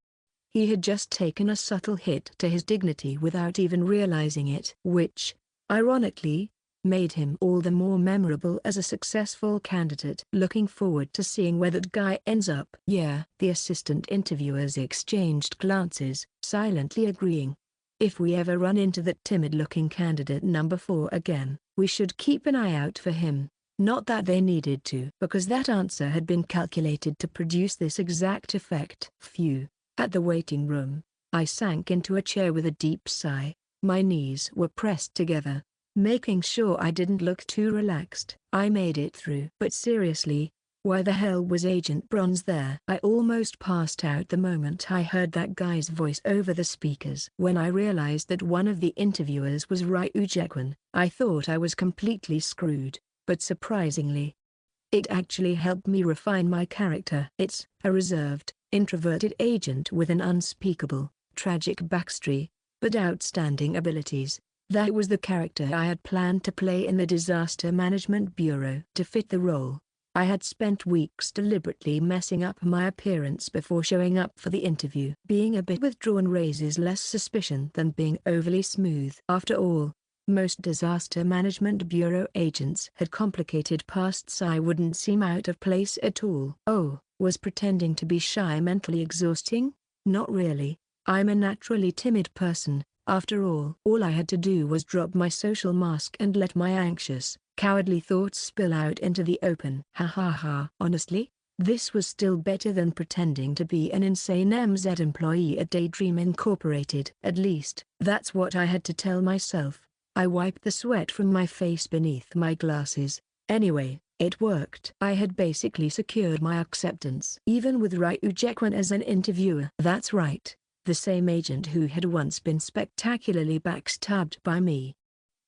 he had just taken a subtle hit to his dignity without even realizing it, which, ironically, made him all the more memorable as a successful candidate. Looking forward to seeing where that guy ends up. Yeah. The assistant interviewers exchanged glances, silently agreeing. If we ever run into that timid-looking candidate number 4 again, we should keep an eye out for him. Not that they needed to, because that answer had been calculated to produce this exact effect. Phew. At the waiting room, I sank into a chair with a deep sigh. My knees were pressed together, making sure I didn't look too relaxed. I made it through. But seriously, why the hell was Agent Bronze there? I almost passed out the moment I heard that guy's voice over the speakers. When I realized that one of the interviewers was Ryu Jekwan, I thought I was completely screwed, but surprisingly, it actually helped me refine my character. It's a reserved, introverted agent with an unspeakable, tragic backstory, but outstanding abilities. That was the character I had planned to play in the Disaster Management Bureau. To fit the role, I had spent weeks deliberately messing up my appearance before showing up for the interview. Being a bit withdrawn raises less suspicion than being overly smooth. After all, most Disaster Management Bureau agents had complicated pasts. I wouldn't seem out of place at all. Oh, was pretending to be shy mentally exhausting? Not really. I'm a naturally timid person. After all I had to do was drop my social mask and let my anxious, cowardly thoughts spill out into the open. Ha ha ha. Honestly, this was still better than pretending to be an insane MZ employee at Daydream Incorporated. At least, that's what I had to tell myself. I wiped the sweat from my face beneath my glasses. Anyway, it worked. I had basically secured my acceptance. Even with Ryu Jekwan as an interviewer. That's right. The same agent who had once been spectacularly backstabbed by me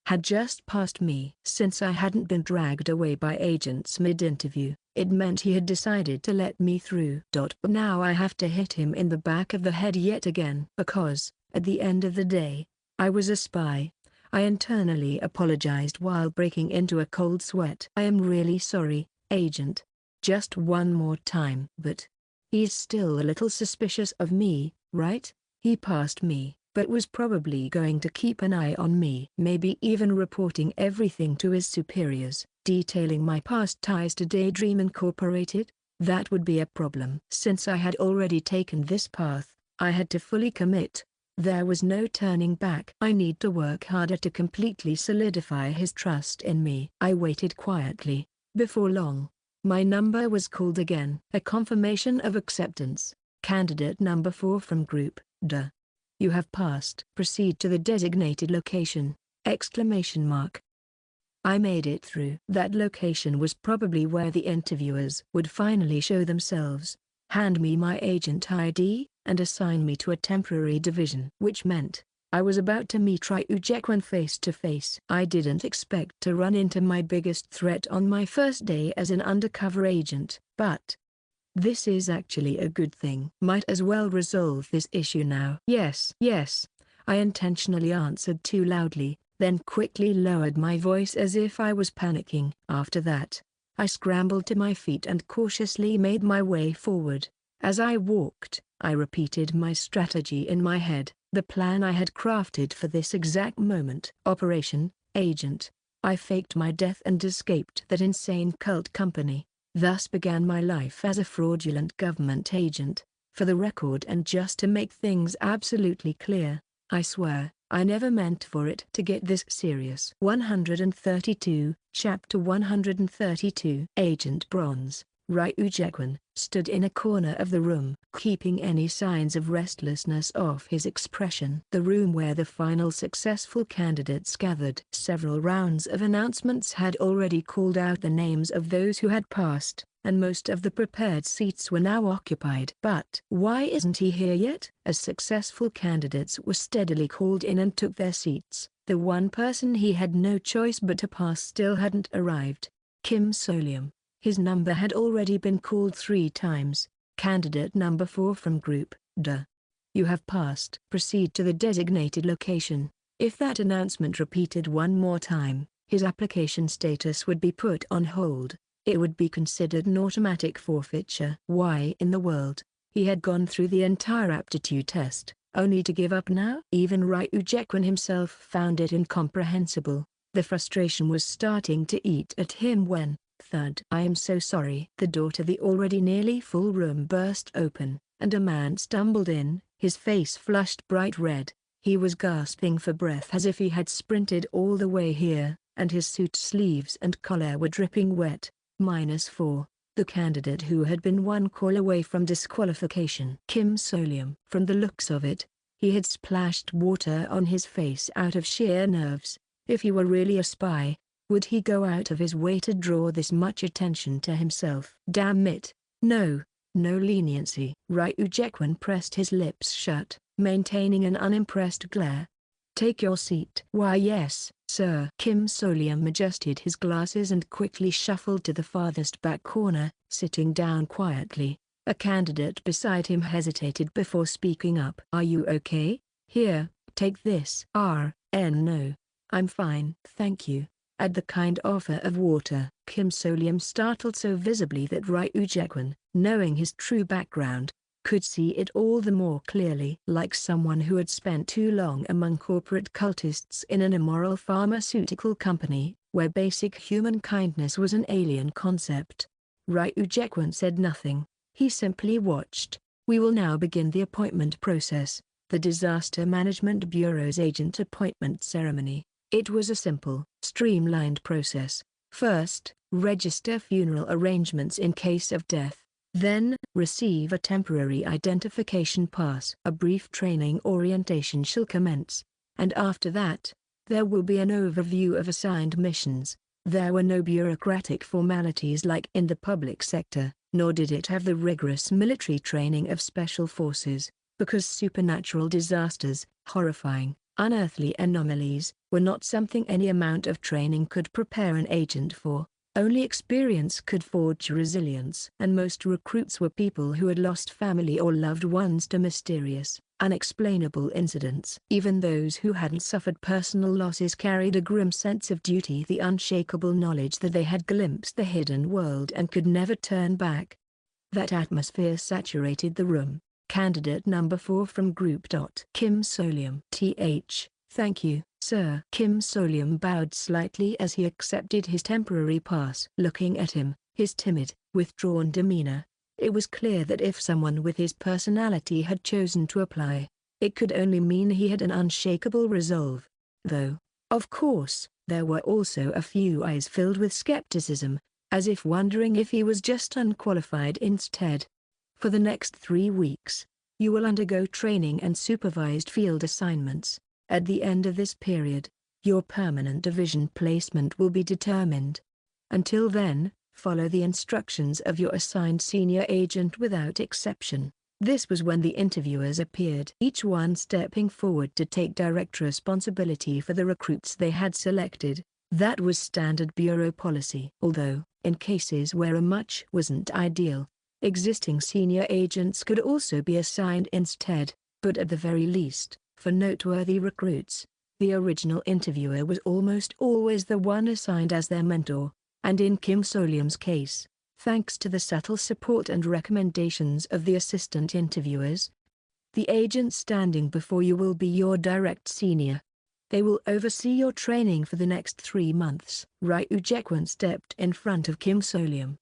had just passed me. Since I hadn't been dragged away by agents mid-interview, it meant he had decided to let me through. But now I have to hit him in the back of the head yet again. Because, at the end of the day, I was a spy. I internally apologized while breaking into a cold sweat. I am really sorry, Agent. Just one more time. But he's still a little suspicious of me, right? He passed me, but was probably going to keep an eye on me. Maybe even reporting everything to his superiors, detailing my past ties to Daydream Incorporated? That would be a problem. Since I had already taken this path, I had to fully commit. There was no turning back. I need to work harder to completely solidify his trust in me. I waited quietly. Before long, my number was called again. A confirmation of acceptance. Candidate number 4 from Group D. You have passed. Proceed to the designated location! Exclamation mark. I made it through. That location was probably where the interviewers would finally show themselves, hand me my agent ID, and assign me to a temporary division. Which meant, I was about to meet Ryujekwan face to face. I didn't expect to run into my biggest threat on my first day as an undercover agent, but this is actually a good thing. Might as well resolve this issue now. Yes, yes, I intentionally answered too loudly, then quickly lowered my voice as if I was panicking. After that, I scrambled to my feet and cautiously made my way forward. As I walked, I repeated my strategy in my head, the plan I had crafted for this exact moment. Operation Agent. I faked my death and escaped that insane cult company. Thus began my life as a fraudulent government agent. For the record and just to make things absolutely clear, I swear, I never meant for it to get this serious. 132, Chapter 132. Agent Bronze, Ryujekwan, stood in a corner of the room, keeping any signs of restlessness off his expression. The room where the final successful candidates gathered. Several rounds of announcements had already called out the names of those who had passed, and most of the prepared seats were now occupied. But why isn't he here yet? As successful candidates were steadily called in and took their seats, the one person he had no choice but to pass still hadn't arrived. Kim Solium. His number had already been called 3 times. Candidate number 4 from Group D. You have passed. Proceed to the designated location. If that announcement repeated one more time, his application status would be put on hold. It would be considered an automatic forfeiture. Why in the world? He had gone through the entire aptitude test, only to give up now? Even Ryujekwan himself found it incomprehensible. The frustration was starting to eat at him when, thud. I am so sorry. The door to the already nearly full room burst open, and a man stumbled in, his face flushed bright red. He was gasping for breath as if he had sprinted all the way here, and his suit sleeves and collar were dripping wet. -4. The candidate who had been one call away from disqualification. Kim Solium. From the looks of it, he had splashed water on his face out of sheer nerves. If he were really a spy, would he go out of his way to draw this much attention to himself? Damn it, no, no leniency. Ryujekwan pressed his lips shut, maintaining an unimpressed glare. Take your seat. Why yes, sir. Kim Solium adjusted his glasses and quickly shuffled to the farthest back corner, sitting down quietly. A candidate beside him hesitated before speaking up. Are you okay? Here, take this. No. I'm fine. Thank you. At the kind offer of water, Kim Solium startled so visibly that Ryujekwan, knowing his true background, could see it all the more clearly. Like someone who had spent too long among corporate cultists in an immoral pharmaceutical company, where basic human kindness was an alien concept. Ryujekwan said nothing, he simply watched. We will now begin the appointment process, the Disaster Management Bureau's agent appointment ceremony. It was a simple, streamlined process. First, register funeral arrangements in case of death. Then, receive a temporary identification pass. A brief training orientation shall commence. And after that, there will be an overview of assigned missions. There were no bureaucratic formalities like in the public sector, nor did it have the rigorous military training of special forces, because supernatural disasters, horrifying, unearthly anomalies, were not something any amount of training could prepare an agent for. Only experience could forge resilience. And most recruits were people who had lost family or loved ones to mysterious, unexplainable incidents. Even those who hadn't suffered personal losses carried a grim sense of duty, the unshakable knowledge that they had glimpsed the hidden world and could never turn back. That atmosphere saturated the room. Candidate number 4 from Group. Kim Solium. Thank you, sir. Kim Solium bowed slightly as he accepted his temporary pass. Looking at him, his timid, withdrawn demeanor, it was clear that if someone with his personality had chosen to apply, it could only mean he had an unshakable resolve. Though, of course, there were also a few eyes filled with skepticism, as if wondering if he was just unqualified instead. For the next 3 weeks, you will undergo training and supervised field assignments. At the end of this period, your permanent division placement will be determined. Until then, follow the instructions of your assigned senior agent without exception. This was when the interviewers appeared, each one stepping forward to take direct responsibility for the recruits they had selected. That was standard bureau policy. Although, in cases where a match wasn't ideal, existing senior agents could also be assigned instead, but at the very least, for noteworthy recruits, the original interviewer was almost always the one assigned as their mentor, and in Kim So-Lium's case, thanks to the subtle support and recommendations of the assistant interviewers, the agent standing before you will be your direct senior. They will oversee your training for the next 3 months. Ryu Jaekwon stepped in front of Kim So-Lium!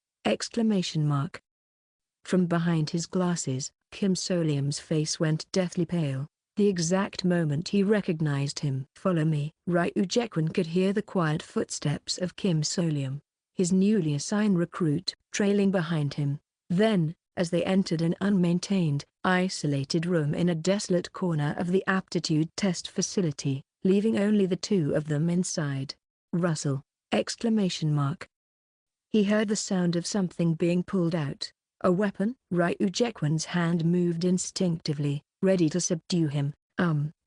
From behind his glasses, Kim So-Lium's face went deathly pale, the exact moment he recognized him. "Follow me." Ryu Jaekwon could hear the quiet footsteps of Kim So-Lium, his newly assigned recruit, trailing behind him. Then, as they entered an unmaintained, isolated room in a desolate corner of the aptitude test facility, leaving only the two of them inside. "Russell!" He heard the sound of something being pulled out. A weapon? Ryu Jaekwon's hand moved instinctively, ready to subdue him.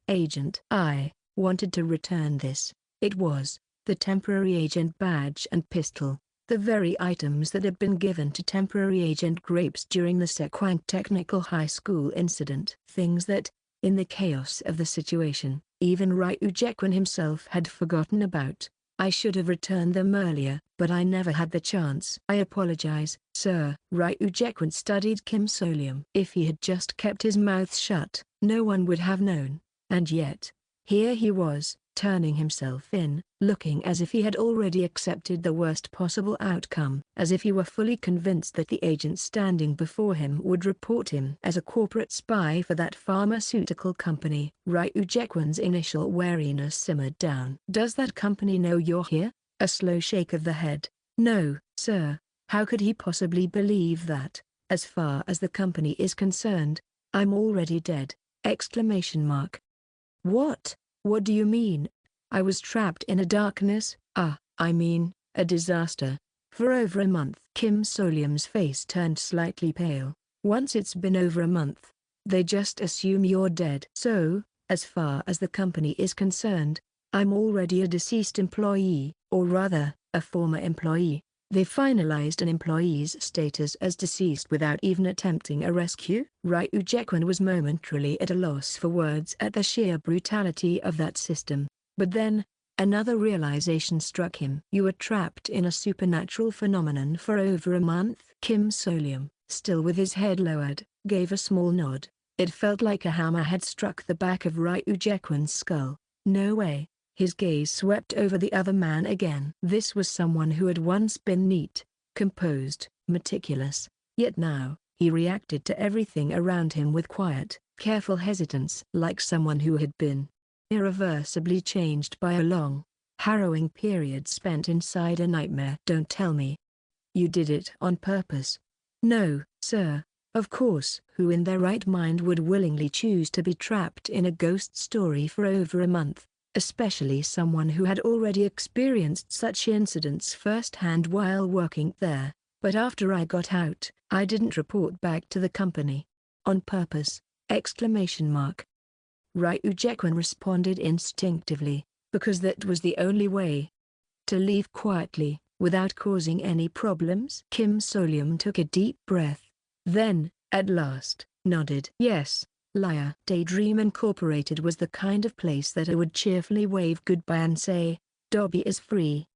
Agent. I wanted to return this." It was the temporary agent badge and pistol, the very items that had been given to temporary agent Grapes during the Sekwang Technical High School incident. Things that, in the chaos of the situation, even Ryu Jaekwon himself had forgotten about. "I should have returned them earlier, but I never had the chance." "I apologize, sir." Ryu Jaekwon studied Kim So-Lium. If he had just kept his mouth shut, no one would have known. And yet, here he was, turning himself in, looking as if he had already accepted the worst possible outcome. As if he were fully convinced that the agent standing before him would report him as a corporate spy for that pharmaceutical company. Ryu Jaekwon's initial wariness simmered down. "Does that company know you're here?" A slow shake of the head. "No, sir." How could he possibly believe that, as far as the company is concerned, I'm already dead? "What? What do you mean?" "I was trapped in a darkness, I mean, a disaster, for over a month." Kim So-Lium's face turned slightly pale. "Once it's been over a month, they just assume you're dead." "So, as far as the company is concerned, I'm already a deceased employee, or rather, a former employee. They finalized an employee's status as deceased without even attempting a rescue?" Ryu Jaekwon was momentarily at a loss for words at the sheer brutality of that system. But then, another realization struck him. "You were trapped in a supernatural phenomenon for over a month?" Kim So-Lium, still with his head lowered, gave a small nod. It felt like a hammer had struck the back of Ryu Jaekwon's skull. "No way." His gaze swept over the other man again. This was someone who had once been neat, composed, meticulous, yet now, he reacted to everything around him with quiet, careful hesitance. Like someone who had been irreversibly changed by a long, harrowing period spent inside a nightmare. "Don't tell me you did it on purpose." "No, sir, of course." Who in their right mind would willingly choose to be trapped in a ghost story for over a month? Especially someone who had already experienced such incidents firsthand while working there. "But after I got out, I didn't report back to the company." "On purpose?" Ryu Jaekwon responded instinctively, because that was the only way. "To leave quietly, without causing any problems?" Kim So-Lium took a deep breath. Then, at last, nodded. "Yes. Liar." Daydream Incorporated was the kind of place that I would cheerfully wave goodbye and say, "Dobby is free."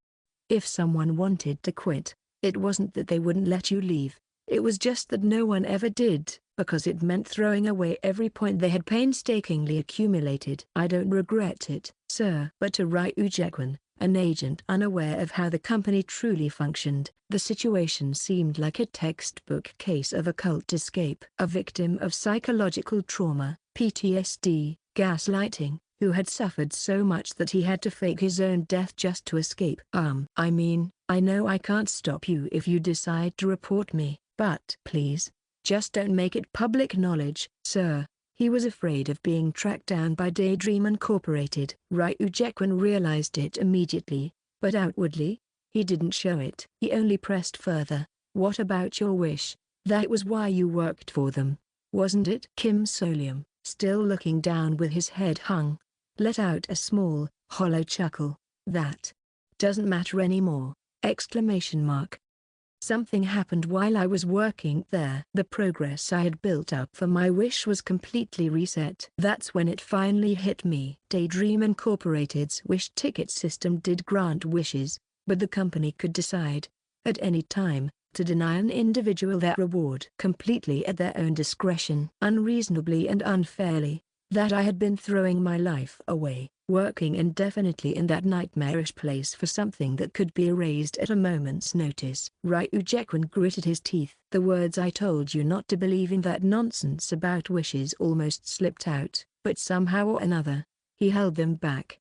If someone wanted to quit, it wasn't that they wouldn't let you leave, it was just that no one ever did, because it meant throwing away every point they had painstakingly accumulated. "I don't regret it, sir." But to Ryu Jaekwon, an agent unaware of how the company truly functioned, the situation seemed like a textbook case of occult escape. A victim of psychological trauma, PTSD, gaslighting, who had suffered so much that he had to fake his own death just to escape. I mean, I know I can't stop you if you decide to report me, but please, just don't make it public knowledge, sir." He was afraid of being tracked down by Daydream Incorporated. Ryu Jaekwon realized it immediately, but outwardly, he didn't show it. He only pressed further. "What about your wish? That was why you worked for them, wasn't it? Kim Solium, still looking down with his head hung, let out a small, hollow chuckle. That doesn't matter anymore! Exclamation mark. Something happened while I was working there. The progress I had built up for my wish was completely reset. That's when it finally hit me. Daydream Incorporated's wish ticket system did grant wishes, but the company could decide, at any time, to deny an individual that reward completely at their own discretion. Unreasonably and unfairly, that I had been throwing my life away, working indefinitely in that nightmarish place for something that could be erased at a moment's notice. Ryujaquan gritted his teeth. The words "I told you not to believe in that nonsense about wishes" almost slipped out, but somehow or another, he held them back.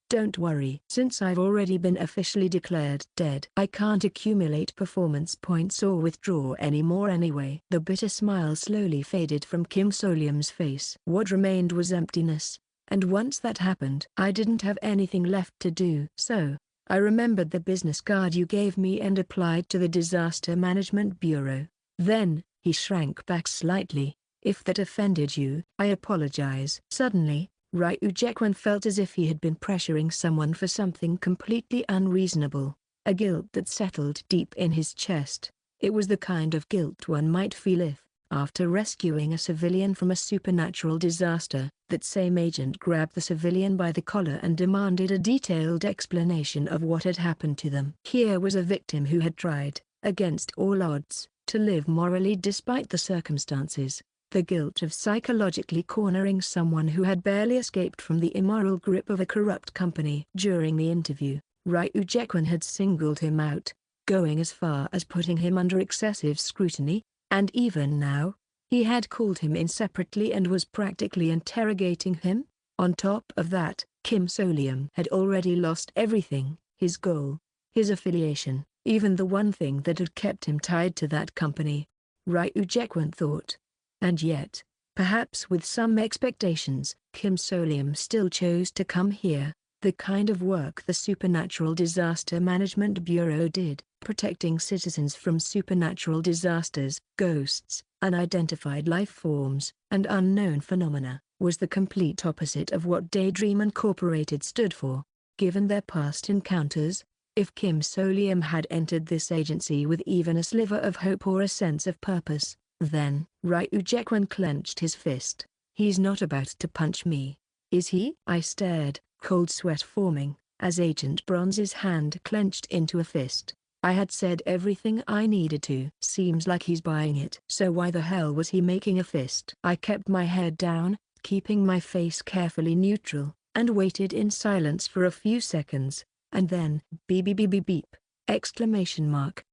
Don't worry. Since I've already been officially declared dead, I can't accumulate performance points or withdraw any more anyway. The bitter smile slowly faded from Kim Solium's face. What remained was emptiness, and once that happened, I didn't have anything left to do. So, I remembered the business card you gave me and applied to the Disaster Management Bureau. Then, he shrank back slightly. If that offended you, I apologize. Suddenly, Ryujaquan felt as if he had been pressuring someone for something completely unreasonable, a guilt that settled deep in his chest. It was the kind of guilt one might feel if, after rescuing a civilian from a supernatural disaster, that same agent grabbed the civilian by the collar and demanded a detailed explanation of what had happened to them. Here was a victim who had tried, against all odds, to live morally despite the circumstances. The guilt of psychologically cornering someone who had barely escaped from the immoral grip of a corrupt company. During the interview, Ryujaquan had singled him out, going as far as putting him under excessive scrutiny, and even now, he had called him in separately and was practically interrogating him. On top of that, Kim Solium had already lost everything: his goal, his affiliation, even the one thing that had kept him tied to that company. Ryujaquan thought. And yet, perhaps with some expectations, Kim Solium still chose to come here. The kind of work the Supernatural Disaster Management Bureau did, protecting citizens from supernatural disasters, ghosts, unidentified life forms, and unknown phenomena, was the complete opposite of what Daydream Incorporated stood for. Given their past encounters, if Kim Solium had entered this agency with even a sliver of hope or a sense of purpose, then, Ryujaquan clenched his fist. He's not about to punch me, is he? I stared, cold sweat forming, as Agent Bronze's hand clenched into a fist. I had said everything I needed to. Seems like he's buying it. So why the hell was he making a fist? I kept my head down, keeping my face carefully neutral, and waited in silence for a few seconds, and then, beep beep beep beep beep, exclamation mark.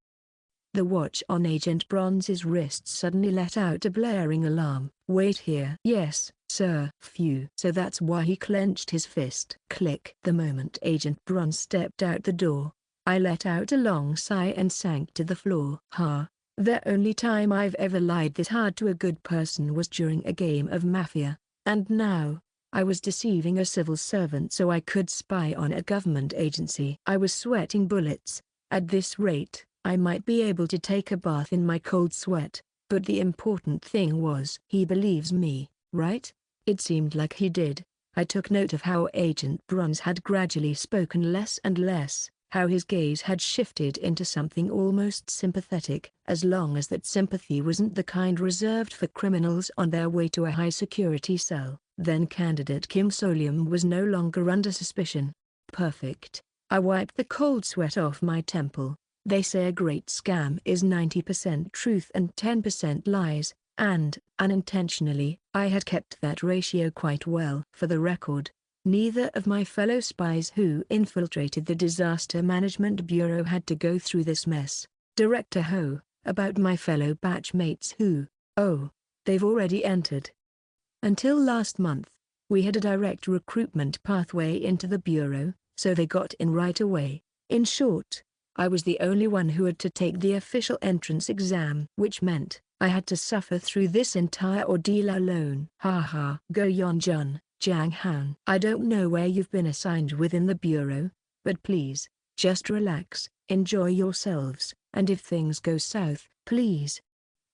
The watch on Agent Bronze's wrist suddenly let out a blaring alarm. Wait here. Yes, sir. Phew. So that's why he clenched his fist. Click. The moment Agent Bronze stepped out the door, I let out a long sigh and sank to the floor. The only time I've ever lied this hard to a good person was during a game of Mafia, and now, I was deceiving a civil servant so I could spy on a government agency. I was sweating bullets. At this rate, I might be able to take a bath in my cold sweat, but the important thing was, he believes me, right? It seemed like he did. I took note of how Agent Bronze had gradually spoken less and less, how his gaze had shifted into something almost sympathetic, as long as that sympathy wasn't the kind reserved for criminals on their way to a high-security cell. Then candidate Kim Solium was no longer under suspicion. Perfect. I wiped the cold sweat off my temple. They say a great scam is 90% truth and 10% lies, and, unintentionally, I had kept that ratio quite well. For the record, neither of my fellow spies who infiltrated the Disaster Management Bureau had to go through this mess. Director Ho, about my fellow batchmates who, they've already entered. Until last month, we had a direct recruitment pathway into the Bureau, so they got in right away. In short, I was the only one who had to take the official entrance exam, which meant I had to suffer through this entire ordeal alone. Haha. Go Yeonjun, Jang Han. I don't know where you've been assigned within the Bureau, but please, just relax, enjoy yourselves, and if things go south, please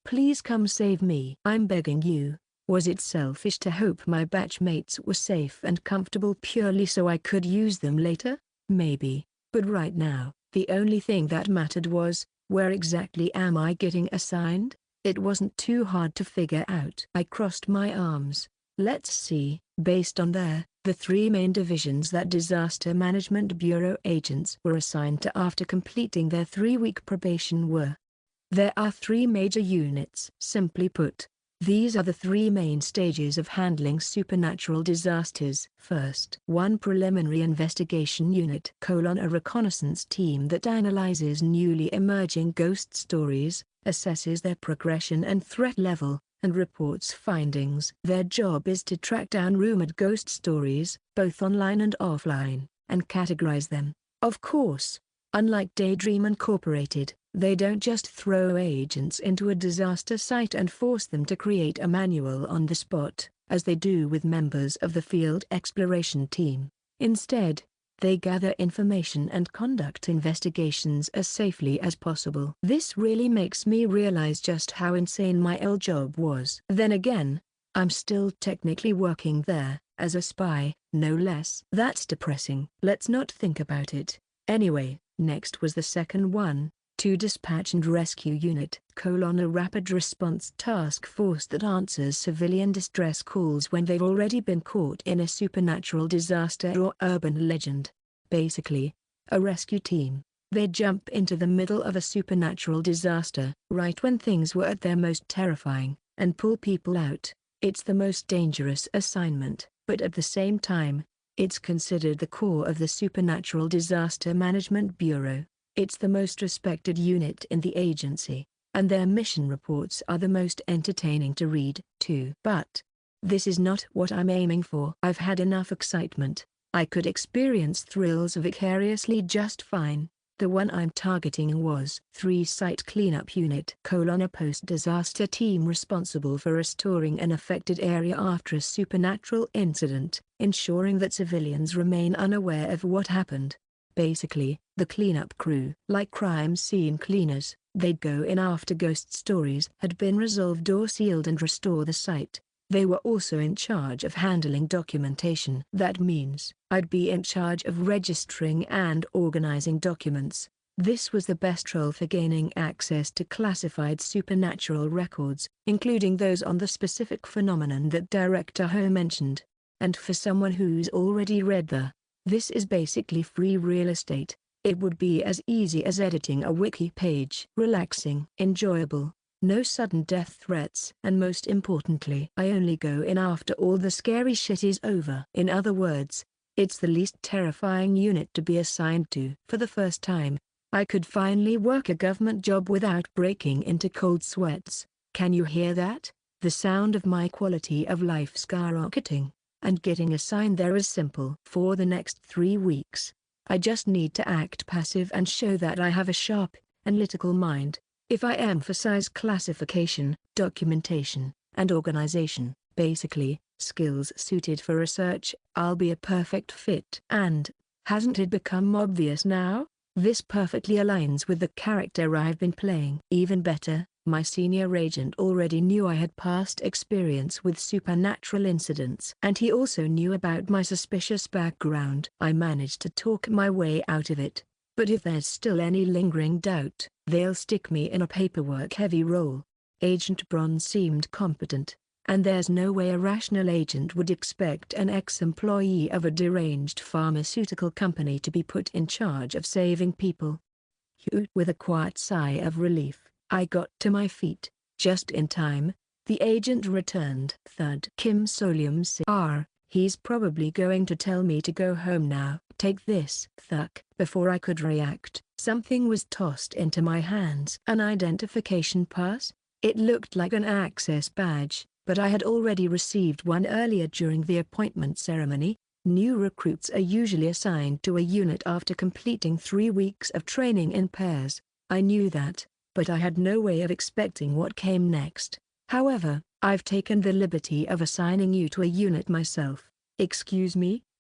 Please come save me. I'm begging you. Was it selfish to hope my batchmates were safe and comfortable purely so I could use them later? Maybe. But right now, the only thing that mattered was, where exactly am I getting assigned? It wasn't too hard to figure out. I crossed my arms. Let's see. Based on the three main divisions that Disaster Management Bureau agents were assigned to after completing their 3-week probation were. There are 3 major units. Simply put, these are the 3 main stages of handling supernatural disasters. First, 1 preliminary investigation unit: a reconnaissance team that analyzes newly emerging ghost stories, assesses their progression and threat level, and reports findings. Their job is to track down rumored ghost stories, both online and offline, and categorize them. Of course, unlike Daydream Incorporated, they don't just throw agents into a disaster site and force them to create a manual on the spot, as they do with members of the field exploration team. Instead, they gather information and conduct investigations as safely as possible. This really makes me realize just how insane my old job was. Then again, I'm still technically working there, as a spy, no less. That's depressing. Let's not think about it. Anyway, next was the second one. To Dispatch and Rescue Unit: a rapid response task force that answers civilian distress calls when they've already been caught in a supernatural disaster or urban legend. Basically, a rescue team. They jump into the middle of a supernatural disaster, right when things were at their most terrifying, and pull people out. It's the most dangerous assignment, but at the same time, it's considered the core of the Supernatural Disaster Management Bureau. It's the most respected unit in the agency, and their mission reports are the most entertaining to read, too. But this is not what I'm aiming for. I've had enough excitement. I could experience thrills vicariously just fine. The one I'm targeting was 3 Site Cleanup Unit: a post-disaster team responsible for restoring an affected area after a supernatural incident, ensuring that civilians remain unaware of what happened. Basically, the cleanup crew. Like crime scene cleaners, they'd go in after ghost stories had been resolved or sealed and restore the site. They were also in charge of handling documentation. That means, I'd be in charge of registering and organizing documents. This was the best role for gaining access to classified supernatural records, including those on the specific phenomenon that Director Ho mentioned. And for someone who's already read this is basically free real estate. It would be as easy as editing a wiki page. Relaxing, enjoyable, no sudden death threats, and most importantly, I only go in after all the scary shit is over. In other words, it's the least terrifying unit to be assigned to. For the first time, I could finally work a government job without breaking into cold sweats. Can you hear that? The sound of my quality of life skyrocketing. And getting assigned there is simple. For the next 3 weeks, I just need to act passive and show that I have a sharp, analytical mind. If I emphasize classification, documentation, and organization, basically, skills suited for research, I'll be a perfect fit. And, hasn't it become obvious now? This perfectly aligns with the character I've been playing. Even better, my senior agent already knew I had past experience with supernatural incidents. And he also knew about my suspicious background. I managed to talk my way out of it. But if there's still any lingering doubt, they'll stick me in a paperwork-heavy role. Agent Braun seemed competent, and there's no way a rational agent would expect an ex-employee of a deranged pharmaceutical company to be put in charge of saving people. With a quiet sigh of relief, I got to my feet, just in time. The agent returned. Thud. Kim Solium said, he's probably going to tell me to go home now. Take this. Thuck. Before I could react, something was tossed into my hands. An identification pass? It looked like an access badge, but I had already received one earlier during the appointment ceremony. New recruits are usually assigned to a unit after completing 3 weeks of training in pairs. I knew that, but I had no way of expecting what came next. However, I've taken the liberty of assigning you to a unit myself. Excuse me?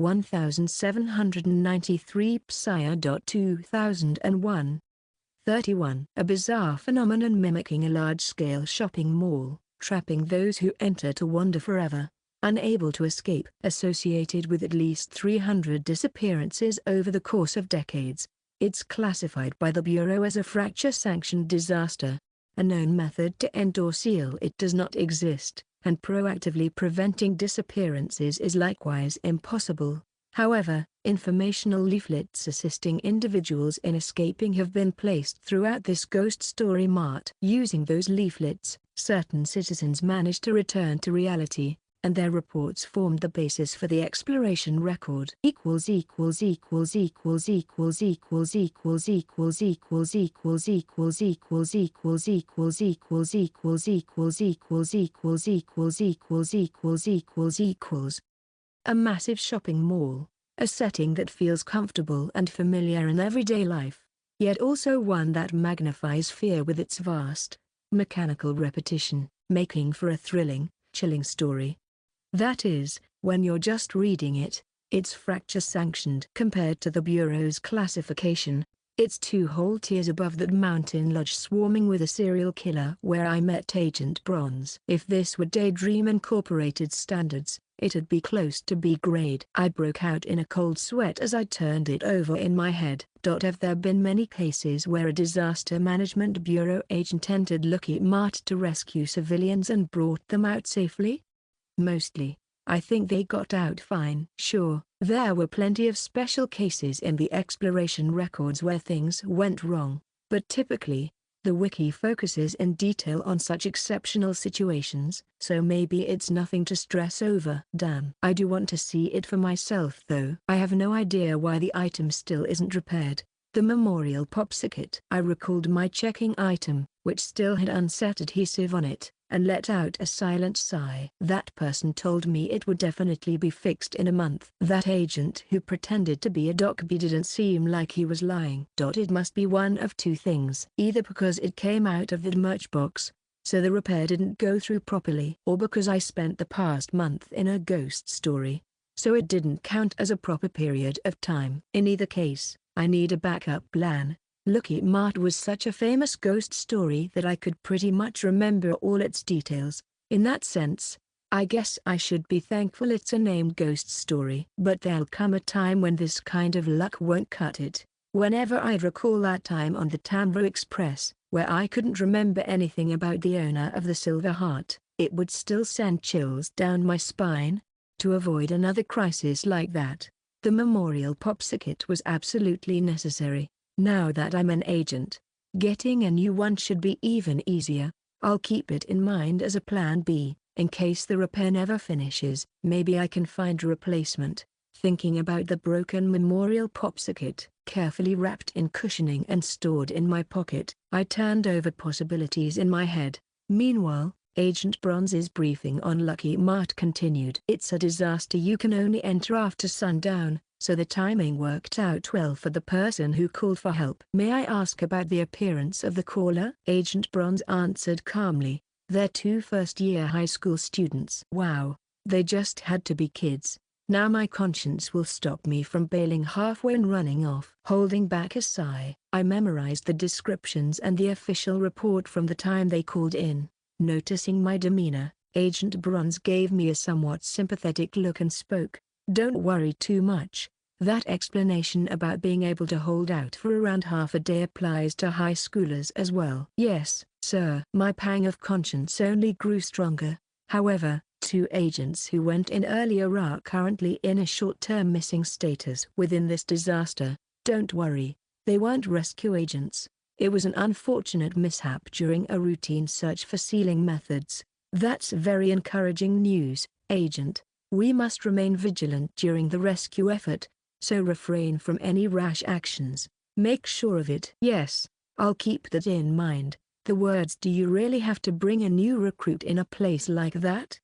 1793 Psia. 2001. 31. A bizarre phenomenon mimicking a large-scale shopping mall, trapping those who enter to wander forever, unable to escape. Associated with at least 300 disappearances over the course of decades, it's classified by the Bureau as a fracture-sanctioned disaster. A known method to end or seal it does not exist, and proactively preventing disappearances is likewise impossible. However, informational leaflets assisting individuals in escaping have been placed throughout this ghost story mart. Using those leaflets, certain citizens managed to return to reality, and their reports formed the basis for the exploration record. A massive shopping mall, a setting that feels comfortable and familiar in everyday life, yet also one that magnifies fear with its vast, mechanical repetition, making for a thrilling, chilling story. That is, when you're just reading it, it's fracture-sanctioned. Compared to the Bureau's classification, it's 2 whole tiers above that mountain lodge swarming with a serial killer where I met Agent Bronze. If this were Daydream Incorporated standards, it'd be close to B grade. I broke out in a cold sweat as I turned it over in my head. Have there been many cases where a Disaster Management Bureau agent entered Lockheed Mart to rescue civilians and brought them out safely? Mostly. I think they got out fine. Sure, there were plenty of special cases in the exploration records where things went wrong, but typically, the wiki focuses in detail on such exceptional situations, so maybe it's nothing to stress over. Damn. I do want to see it for myself though. I have no idea why the item still isn't repaired. The memorial popsicle. I recalled my checking item, which still had unset adhesive on it, and let out a silent sigh. That person told me it would definitely be fixed in a month. That agent who pretended to be a doc didn't seem like he was lying. It must be one of 2 things. Either because it came out of the merch box, so the repair didn't go through properly, or because I spent the past month in a ghost story, so it didn't count as a proper period of time. In either case, I need a backup plan. Lockheed Mart was such a famous ghost story that I could pretty much remember all its details. In that sense, I guess I should be thankful it's a named ghost story. But there'll come a time when this kind of luck won't cut it. Whenever I'd recall that time on the Tambo Express, where I couldn't remember anything about the owner of the Silver Heart, it would still send chills down my spine. To avoid another crisis like that, the memorial popsicle was absolutely necessary. Now that I'm an agent, getting a new one should be even easier. I'll keep it in mind as a plan B, in case the repair never finishes. Maybe I can find a replacement. Thinking about the broken memorial popsicle, carefully wrapped in cushioning and stored in my pocket, I turned over possibilities in my head. Meanwhile, Agent Bronze's briefing on Lockheed Mart continued. It's a disaster you can only enter after sundown, so the timing worked out well for the person who called for help. May I ask about the appearance of the caller? Agent Bronze answered calmly. They're 2 first-year high school students. Wow, they just had to be kids. Now my conscience will stop me from bailing halfway and running off. Holding back a sigh, I memorized the descriptions and the official report from the time they called in. Noticing my demeanor, Agent Bronze gave me a somewhat sympathetic look and spoke. Don't worry too much. That explanation about being able to hold out for around half a day applies to high schoolers as well. Yes, sir. My pang of conscience only grew stronger. However, 2 agents who went in earlier are currently in a short-term missing status within this disaster. Don't worry, they weren't rescue agents. It was an unfortunate mishap during a routine search for sealing methods. That's very encouraging news, Agent. We must remain vigilant during the rescue effort, so refrain from any rash actions. Make sure of it. Yes, I'll keep that in mind. The words "do you really have to bring a new recruit in a place like that?"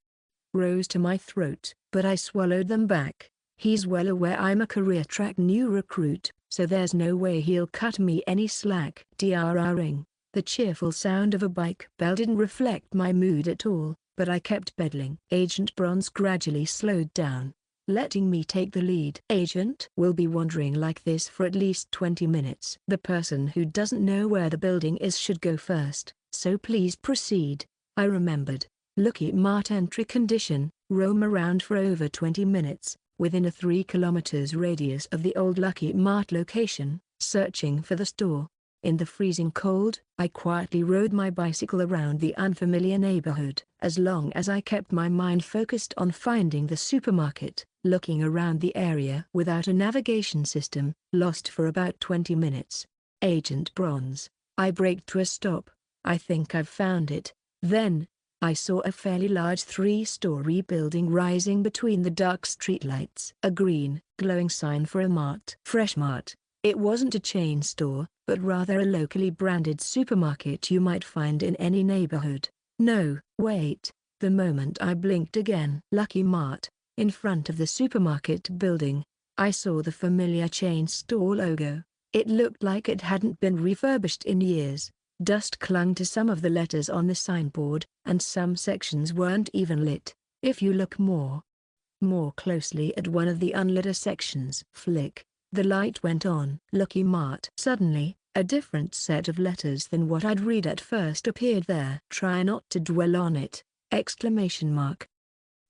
rose to my throat, but I swallowed them back. He's well aware I'm a career track new recruit, so there's no way he'll cut me any slack. Ring. The cheerful sound of a bike bell didn't reflect my mood at all, but I kept pedaling. Agent Bronze gradually slowed down. letting me take the lead. Agent will be wandering like this for at least 20 minutes. The person who doesn't know where the building is should go first, so please proceed. I remembered. Lucky Mart entry condition, roam around for over 20 minutes, within a 3 kilometers radius of the old Lucky Mart location, searching for the store. In the freezing cold, I quietly rode my bicycle around the unfamiliar neighborhood. As long as I kept my mind focused on finding the supermarket, looking around the area without a navigation system, lost for about 20 minutes. Agent Bronze. I braked to a stop. I think I've found it. Then, I saw a fairly large 3-story building rising between the dark streetlights. A green, glowing sign for a Mart. Fresh Mart. It wasn't a chain store, but rather a locally branded supermarket you might find in any neighborhood. No, wait. The moment I blinked again. Lucky Mart. In front of the supermarket building, I saw the familiar chain store logo. It looked like it hadn't been refurbished in years. Dust clung to some of the letters on the signboard, and some sections weren't even lit. If you look more closely at one of the unlit sections, flick, the light went on. Lucky Mart. Suddenly, a different set of letters than what I'd read at first appeared there. Try not to dwell on it! Exclamation mark.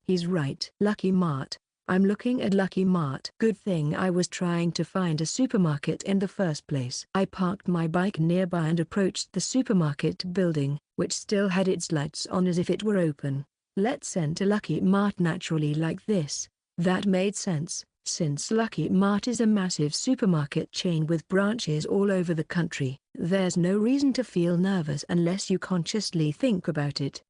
He's right. Lucky Mart. I'm looking at Lucky Mart. Good thing I was trying to find a supermarket in the first place. I parked my bike nearby and approached the supermarket building, which still had its lights on as if it were open. Let's enter Lucky Mart naturally like this. That made sense, since Lucky Mart is a massive supermarket chain with branches all over the country. There's no reason to feel nervous unless you consciously think about it.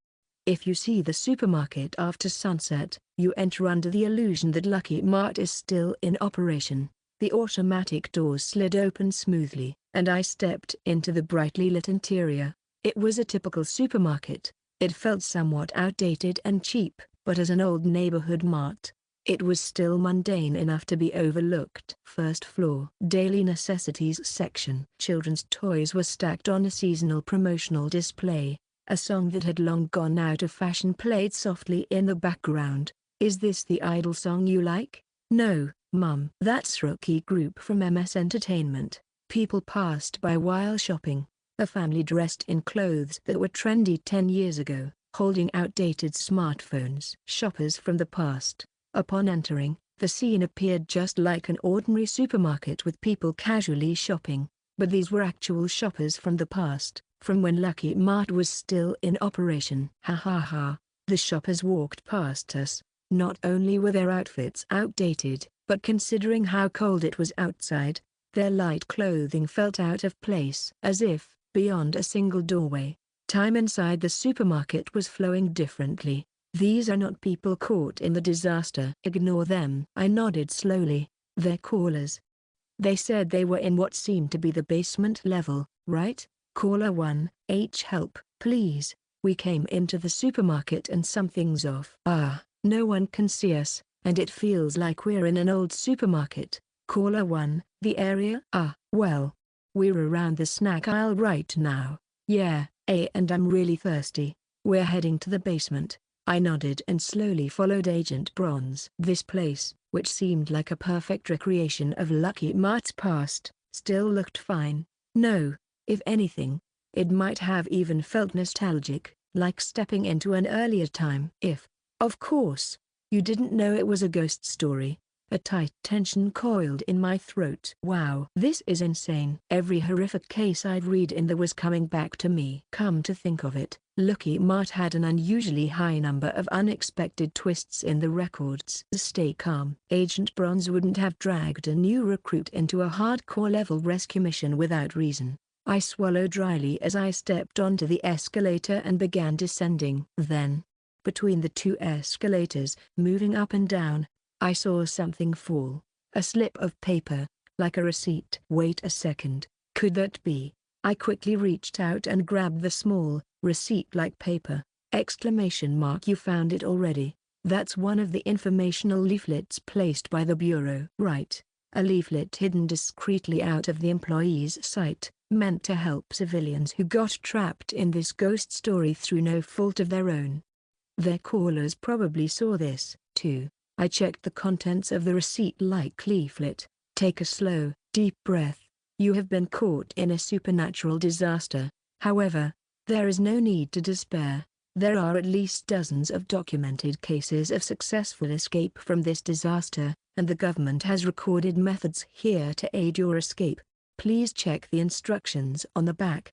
If you see the supermarket after sunset, you enter under the illusion that Lucky Mart is still in operation. The automatic doors slid open smoothly, and I stepped into the brightly lit interior. It was a typical supermarket. It felt somewhat outdated and cheap, but as an old neighborhood mart, it was still mundane enough to be overlooked. First floor. Daily necessities section. Children's toys were stacked on a seasonal promotional display. A song that had long gone out of fashion played softly in the background. Is this the idol song you like? No, Mum. That's Rookie Group from MS Entertainment. People passed by while shopping. A family dressed in clothes that were trendy 10 years ago, holding outdated smartphones. Shoppers from the past. Upon entering, the scene appeared just like an ordinary supermarket with people casually shopping. But these were actual shoppers from the past, from when Lucky Mart was still in operation. Ha ha ha. The shoppers walked past us. Not only were their outfits outdated, but considering how cold it was outside, their light clothing felt out of place. As if, beyond a single doorway, time inside the supermarket was flowing differently. These are not people caught in the disaster. Ignore them. I nodded slowly. They're callers. They said they were in what seemed to be the basement level, right? Caller 1, help, please. We came into the supermarket and something's off. No one can see us, and it feels like we're in an old supermarket. Caller 1, the area? Well, we're around the snack aisle right now. Yeah, and I'm really thirsty. We're heading to the basement. I nodded and slowly followed Agent Bronze. This place, which seemed like a perfect recreation of Lucky Mart's past, still looked fine. No, if anything, it might have even felt nostalgic, like stepping into an earlier time. If, of course, you didn't know it was a ghost story. A tight tension coiled in my throat. Wow. This is insane. Every horrific case I'd read in there was coming back to me. Come to think of it, Lucky Mart had an unusually high number of unexpected twists in the records. Stay calm. Agent Bronze wouldn't have dragged a new recruit into a hardcore level rescue mission without reason. I swallowed dryly as I stepped onto the escalator and began descending. Then, between the two escalators, moving up and down, I saw something fall. A slip of paper, like a receipt. Wait a second, could that be? I quickly reached out and grabbed the small, receipt-like paper. Exclamation mark. You found it already? That's one of the informational leaflets placed by the Bureau. Right. A leaflet hidden discreetly out of the employee's sight, meant to help civilians who got trapped in this ghost story through no fault of their own. Their callers probably saw this, too. I checked the contents of the receipt-like leaflet. Take a slow, deep breath. You have been caught in a supernatural disaster. However, there is no need to despair. There are at least dozens of documented cases of successful escape from this disaster, and the government has recorded methods here to aid your escape. Please check the instructions on the back.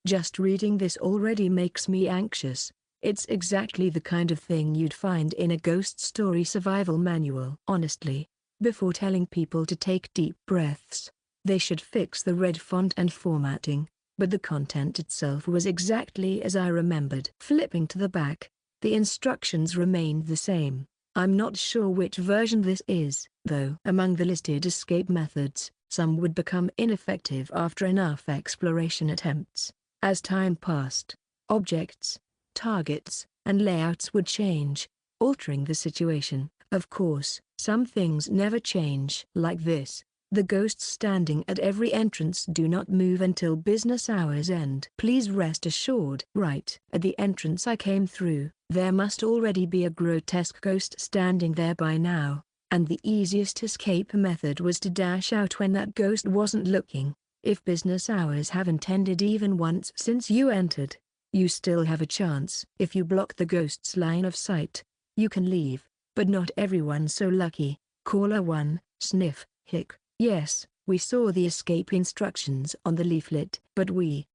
Just reading this already makes me anxious. It's exactly the kind of thing you'd find in a ghost story survival manual. Honestly, before telling people to take deep breaths, they should fix the red font and formatting. But the content itself was exactly as I remembered. Flipping to the back, the instructions remained the same. I'm not sure which version this is, though. Among the listed escape methods, some would become ineffective after enough exploration attempts. As time passed, objects, targets, and layouts would change, altering the situation. Of course, some things never change. Like this. The ghosts standing at every entrance do not move until business hours end. Please rest assured. Right at the entrance I came through, there must already be a grotesque ghost standing there by now, and the easiest escape method was to dash out when that ghost wasn't looking. If business hours haven't ended even once since you entered, you still have a chance. If you block the ghost's line of sight, you can leave, but not everyone's so lucky. Caller 1, sniff, hic. Yes, we saw the escape instructions on the leaflet, but we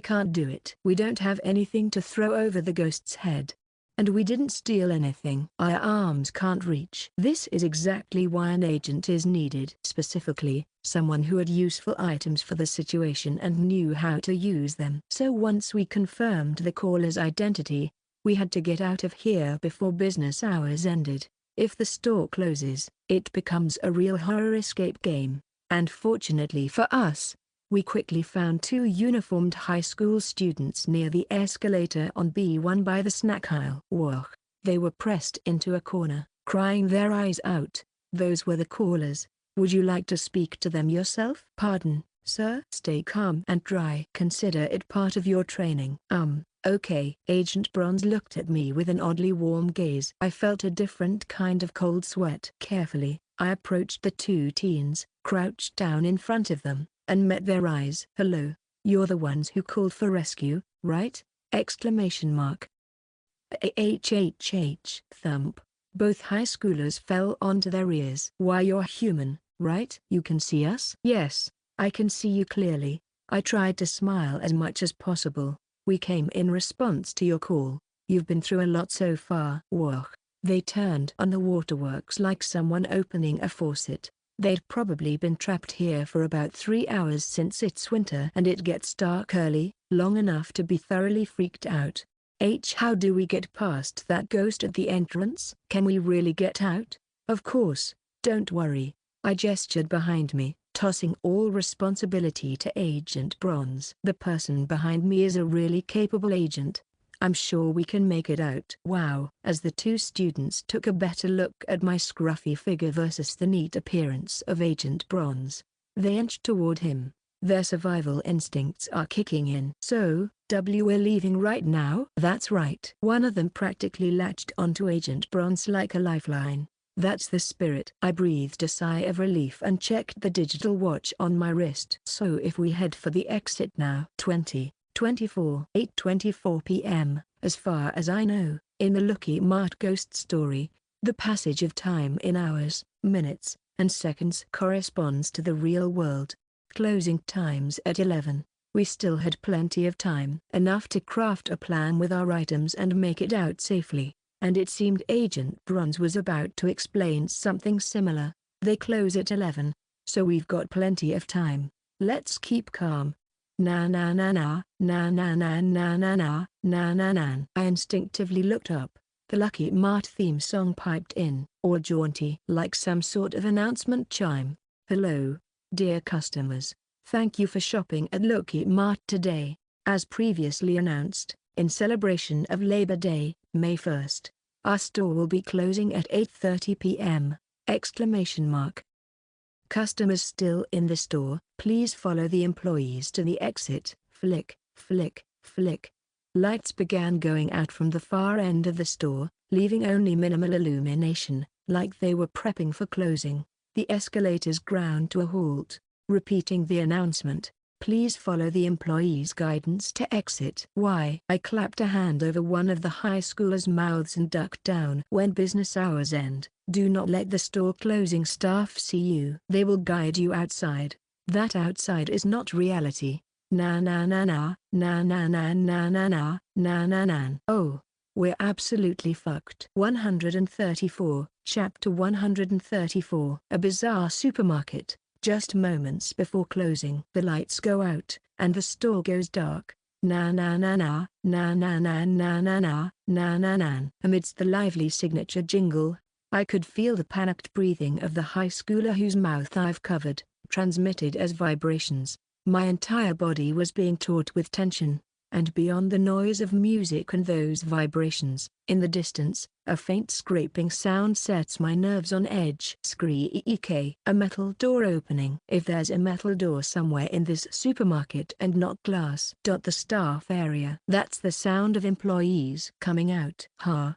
can't do it. We don't have anything to throw over the ghost's head. And we didn't steal anything. Our arms can't reach. This is exactly why an agent is needed. Specifically, someone who had useful items for the situation and knew how to use them. So once we confirmed the caller's identity, we had to get out of here before business hours ended. If the store closes, it becomes a real horror escape game. And fortunately for us, we quickly found two uniformed high school students near the escalator on B1 by the snack aisle. Whoa. They were pressed into a corner, crying their eyes out. Those were the callers. Would you like to speak to them yourself? Pardon, sir? Stay calm and dry. Consider it part of your training. Okay. Agent Bronze looked at me with an oddly warm gaze. I felt a different kind of cold sweat. Carefully, I approached the two teens, crouched down in front of them, and met their eyes. Hello, you're the ones who called for rescue, right? Exclamation mark. Thump. Both high schoolers fell onto their ears. Why, you're human, right? You can see us? Yes, I can see you clearly. I tried to smile as much as possible. We came in response to your call. You've been through a lot so far. Whoa. They turned on the waterworks like someone opening a faucet. They'd probably been trapped here for about 3 hours since it's winter and it gets dark early, long enough to be thoroughly freaked out. How do we get past that ghost at the entrance? Can we really get out? Of course, don't worry. I gestured behind me, tossing all responsibility to Agent Bronze. The person behind me is a really capable agent. I'm sure we can make it out. Wow. As the two students took a better look at my scruffy figure versus the neat appearance of Agent Bronze, they inched toward him. Their survival instincts are kicking in. So, we're leaving right now? That's right. One of them practically latched onto Agent Bronze like a lifeline. That's the spirit. I breathed a sigh of relief and checked the digital watch on my wrist. So if we head for the exit now. 8:24 p.m. As far as I know, in the Lucky Mart ghost story, the passage of time in hours, minutes, and seconds corresponds to the real world. Closing times at 11. We still had plenty of time. Enough to craft a plan with our items and make it out safely. And it seemed Agent Bronze was about to explain something similar. They close at 11, so we've got plenty of time. Let's keep calm. Na na na na, na na na na na na, na na na. I instinctively looked up. The Lucky Mart theme song piped in, all jaunty like some sort of announcement chime. Hello, dear customers. Thank you for shopping at Lucky Mart today. As previously announced, in celebration of Labor Day, May 1st, our store will be closing at 8:30 p.m. Exclamation mark. Customers still in the store, please follow the employees to the exit. Flick, flick, flick. Lights began going out from the far end of the store, leaving only minimal illumination. Like they were prepping for closing. The escalators ground to a halt, repeating the announcement, "Please follow the employee's guidance to exit." Why? I clapped a hand over one of the high schoolers' mouths and ducked down. When business hours end, do not let the store closing staff see you. They will guide you outside. That outside is not reality. Na na na na, na na na na na na, na na na. Oh. We're absolutely fucked. 134, Chapter 134. A bizarre supermarket. Just moments before closing, the lights go out, and the store goes dark. Na na na na, na na na na na na, na na na. Amidst the lively signature jingle, I could feel the panicked breathing of the high schooler whose mouth I've covered, transmitted as vibrations. My entire body was being taut with tension. And beyond the noise of music and those vibrations, in the distance, a faint scraping sound sets my nerves on edge. Screek. A metal door opening. If there's a metal door somewhere in this supermarket and not glass. The staff area. That's the sound of employees coming out.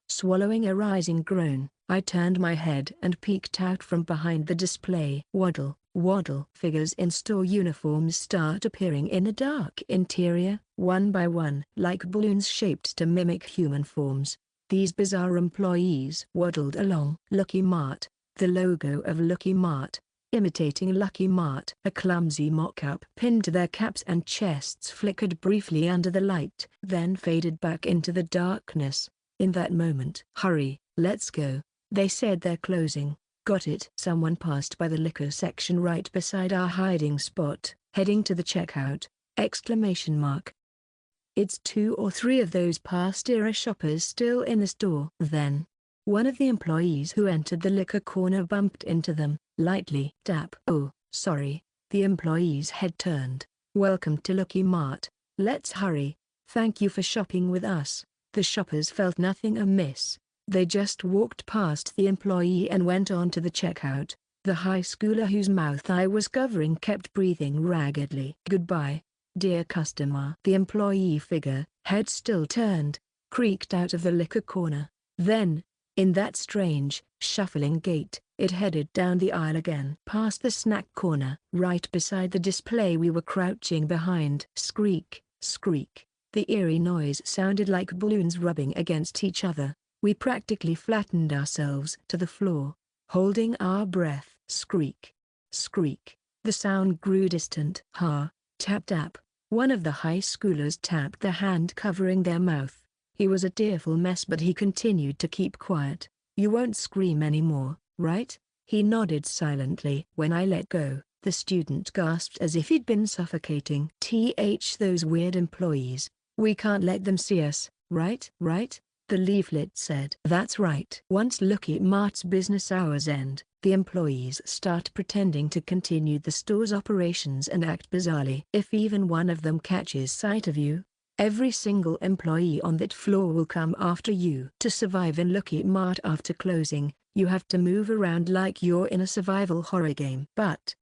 Swallowing a rising groan, I turned my head and peeked out from behind the display. Waddle. Waddle. Figures in store uniforms start appearing in the dark interior, one by one, like balloons shaped to mimic human forms. These bizarre employees waddled along. Lucky Mart. The logo of Lucky Mart, imitating Lucky Mart. A clumsy mock-up pinned to their caps and chests flickered briefly under the light, then faded back into the darkness. In that moment, "Hurry, let's go. They said they're closing." Got it. Someone passed by the liquor section right beside our hiding spot, heading to the checkout. Exclamation mark. It's 2 or 3 of those past-era shoppers still in the store. Then, one of the employees who entered the liquor corner bumped into them, lightly. Tap. "Oh, sorry." The employee's head turned. "Welcome to Lucky Mart. Let's hurry. Thank you for shopping with us." The shoppers felt nothing amiss. They just walked past the employee and went on to the checkout. The high schooler whose mouth I was covering kept breathing raggedly. "Goodbye, dear customer." The employee figure, head still turned, creaked out of the liquor corner. Then, in that strange, shuffling gait, it headed down the aisle again. Past the snack corner, right beside the display we were crouching behind. Squeak, squeak. The eerie noise sounded like balloons rubbing against each other. We practically flattened ourselves to the floor, holding our breath. Squeak, squeak. The sound grew distant. Tap tap. One of the high schoolers tapped the hand covering their mouth. He was a tearful mess, but he continued to keep quiet. "You won't scream anymore, right?" He nodded silently. When I let go, the student gasped as if he'd been suffocating. Those weird employees. We can't let them see us, right? Right? The leaflet said. That's right. Once Lucky Mart's business hours end, the employees start pretending to continue the store's operations and act bizarrely. If even one of them catches sight of you, every single employee on that floor will come after you. To survive in Lucky Mart after closing, you have to move around like you're in a survival horror game. But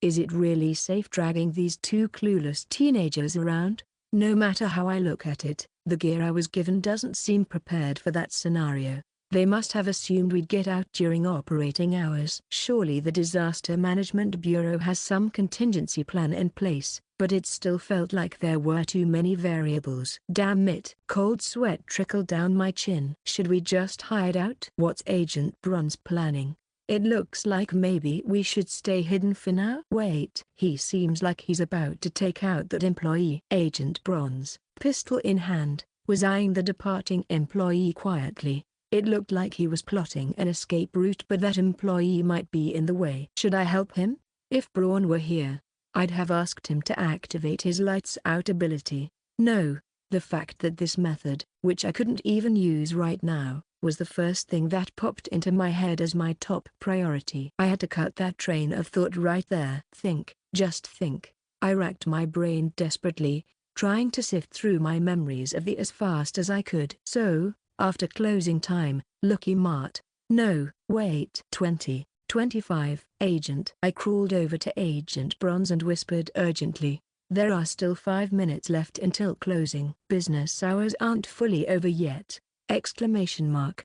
is it really safe dragging these 2 clueless teenagers around? No matter how I look at it, the gear I was given doesn't seem prepared for that scenario. They must have assumed we'd get out during operating hours. Surely the Disaster Management Bureau has some contingency plan in place, but it still felt like there were too many variables. Damn it. Cold sweat trickled down my chin. Should we just hide out? What's Agent Bronze planning? It looks like maybe we should stay hidden for now. Wait. He seems like he's about to take out that employee. Agent Bronze, pistol in hand, was eyeing the departing employee quietly. It looked like he was plotting an escape route, but that employee might be in the way. Should I help him? If Braun were here, I'd have asked him to activate his lights out ability. No, the fact that this method, which I couldn't even use right now, was the first thing that popped into my head as my top priority. I had to cut that train of thought right there. Think, just think. I racked my brain desperately, trying to sift through my memories of it as fast as I could. So, after closing time, Lucky Mart. No, wait. 25, Agent. I crawled over to Agent Bronze and whispered urgently, "There are still 5 minutes left until closing. Business hours aren't fully over yet." Exclamation mark.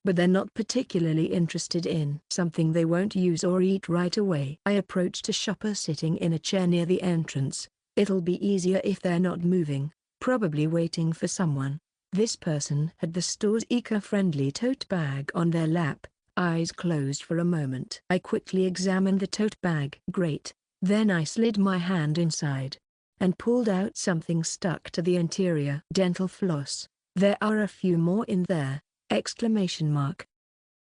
but they're not particularly interested in something they won't use or eat right away. I approached a shopper sitting in a chair near the entrance. It'll be easier if they're not moving, probably waiting for someone. This person had the store's eco-friendly tote bag on their lap, eyes closed for a moment. I quickly examined the tote bag. Great. Then I slid my hand inside and pulled out something stuck to the interior. Dental floss. There are a few more in there! Exclamation mark.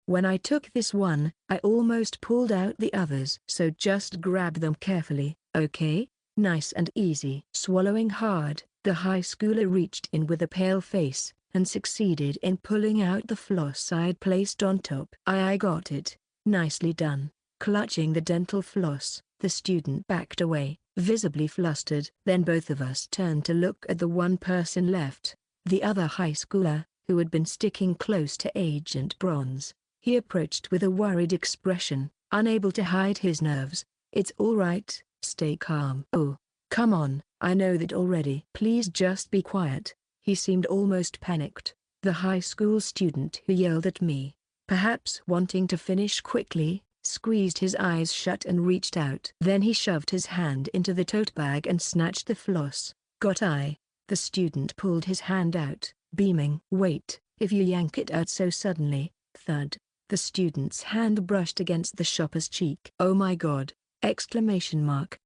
When I took this one, I almost pulled out the others. So just grab them carefully, okay? Nice and easy. Swallowing hard, the high schooler reached in with a pale face, and succeeded in pulling out the floss I'd placed on top. I got it. Nicely done. Clutching the dental floss, the student backed away, visibly flustered. Then both of us turned to look at the one person left, the other high schooler, who had been sticking close to Agent Bronze. He approached with a worried expression, unable to hide his nerves. It's all right, stay calm. Oh, come on, I know that already. Please just be quiet. He seemed almost panicked. The high school student who yelled at me, perhaps wanting to finish quickly, squeezed his eyes shut and reached out. Then he shoved his hand into the tote bag and snatched the floss. Got I. The student pulled his hand out, beaming. Wait, if you yank it out so suddenly. Thud. The student's hand brushed against the shopper's cheek. Oh my god! Exclamation mark.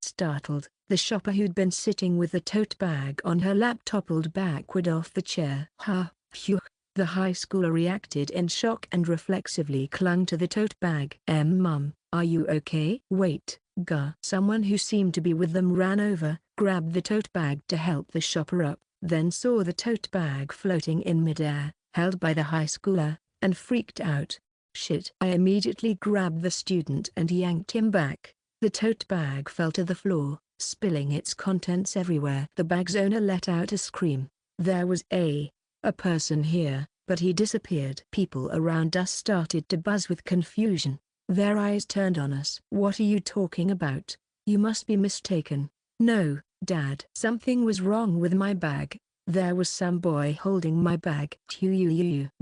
Startled, the shopper who'd been sitting with the tote bag on her lap toppled backward off the chair. Ha, phew. The high schooler reacted in shock and reflexively clung to the tote bag. Mum, are you okay? Wait, gah. Someone who seemed to be with them ran over, grabbed the tote bag to help the shopper up, then saw the tote bag floating in midair, held by the high schooler, and freaked out. Shit. I immediately grabbed the student and yanked him back. The tote bag fell to the floor, spilling its contents everywhere. The bag's owner let out a scream. There was a person here, but he disappeared. People around us started to buzz with confusion. Their eyes turned on us. What are you talking about? You must be mistaken. No, Dad. Something was wrong with my bag. There was some boy holding my bag.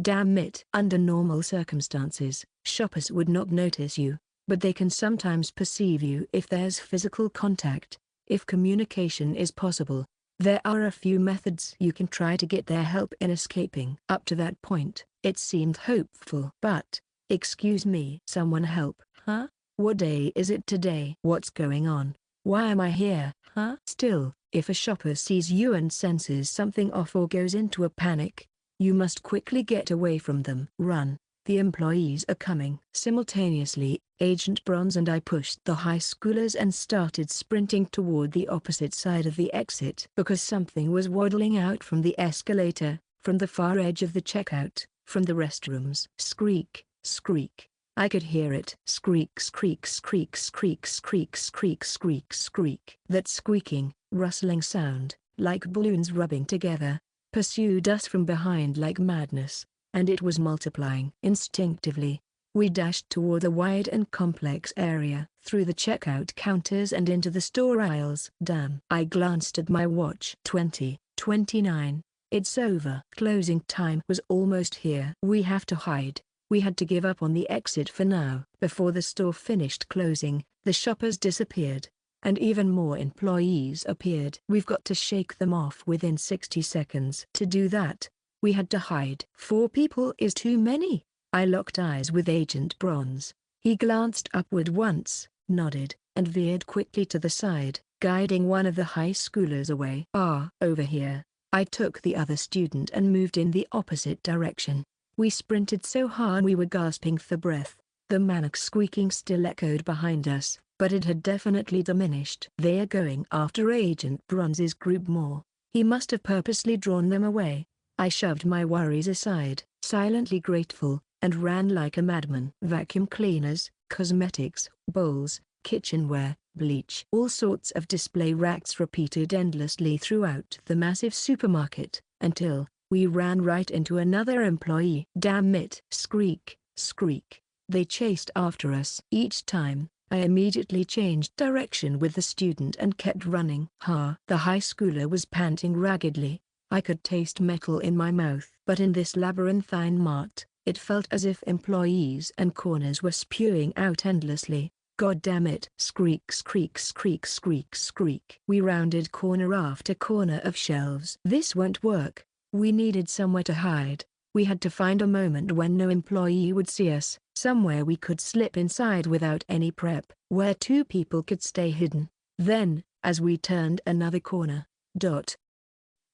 Damn it. Under normal circumstances, shoppers would not notice you, but they can sometimes perceive you if there's physical contact, if communication is possible. There are a few methods you can try to get their help in escaping. Up to that point, it seemed hopeful. But, excuse me. Someone help. Huh? What day is it today? What's going on? Why am I here? Huh? Still, if a shopper sees you and senses something off or goes into a panic, you must quickly get away from them. Run. The employees are coming. Simultaneously, Agent Bronze and I pushed the high schoolers and started sprinting toward the opposite side of the exit. Because something was waddling out from the escalator, from the far edge of the checkout, from the restrooms. Squeak, squeak. I could hear it. Squeak, squeak, squeak, squeak, squeak, squeak, squeak, squeak. That squeaking, rustling sound, like balloons rubbing together, pursued us from behind like madness, and it was multiplying. Instinctively, we dashed toward the wide and complex area, through the checkout counters and into the store aisles. Damn. I glanced at my watch. 20:29. It's over. Closing time was almost here. We have to hide. We had to give up on the exit for now. Before the store finished closing, the shoppers disappeared, and even more employees appeared. We've got to shake them off within 60 seconds. To do that, we had to hide. 4 people is too many. I locked eyes with Agent Bronze. He glanced upward once, nodded, and veered quickly to the side, guiding one of the high schoolers away. Over here. I took the other student and moved in the opposite direction. We sprinted so hard we were gasping for breath. The manic squeaking still echoed behind us, but it had definitely diminished. They are going after Agent Bronze's group more. He must have purposely drawn them away. I shoved my worries aside, silently grateful, and ran like a madman. Vacuum cleaners, cosmetics, bowls, kitchenware, bleach. All sorts of display racks repeated endlessly throughout the massive supermarket, until we ran right into another employee. Damn it! Squeak, squeak. They chased after us. Each time, I immediately changed direction with the student and kept running. The high schooler was panting raggedly. I could taste metal in my mouth. But in this labyrinthine mart, It felt as if employees and corners were spewing out endlessly. God damn it! Squeak, squeak, squeak, squeak, squeak. We rounded corner after corner of shelves. This won't work. We needed somewhere to hide. We had to find a moment when no employee would see us, somewhere we could slip inside without any prep, where two people could stay hidden. Then, as we turned another corner,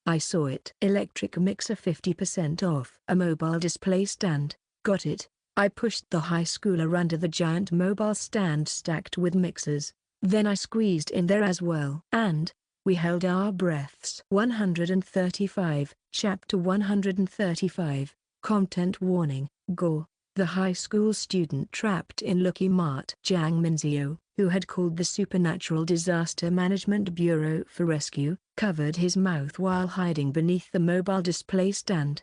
I saw it. Electric mixer 50% off. A mobile display stand. Got it. I pushed the high schooler under the giant mobile stand stacked with mixers. Then I squeezed in there as well. And we held our breaths. 135, Chapter 135, Content Warning, Gore. The high school student trapped in Lucky Mart. Jiang Minzio, who had called the Supernatural Disaster Management Bureau for rescue, covered his mouth while hiding beneath the mobile display stand.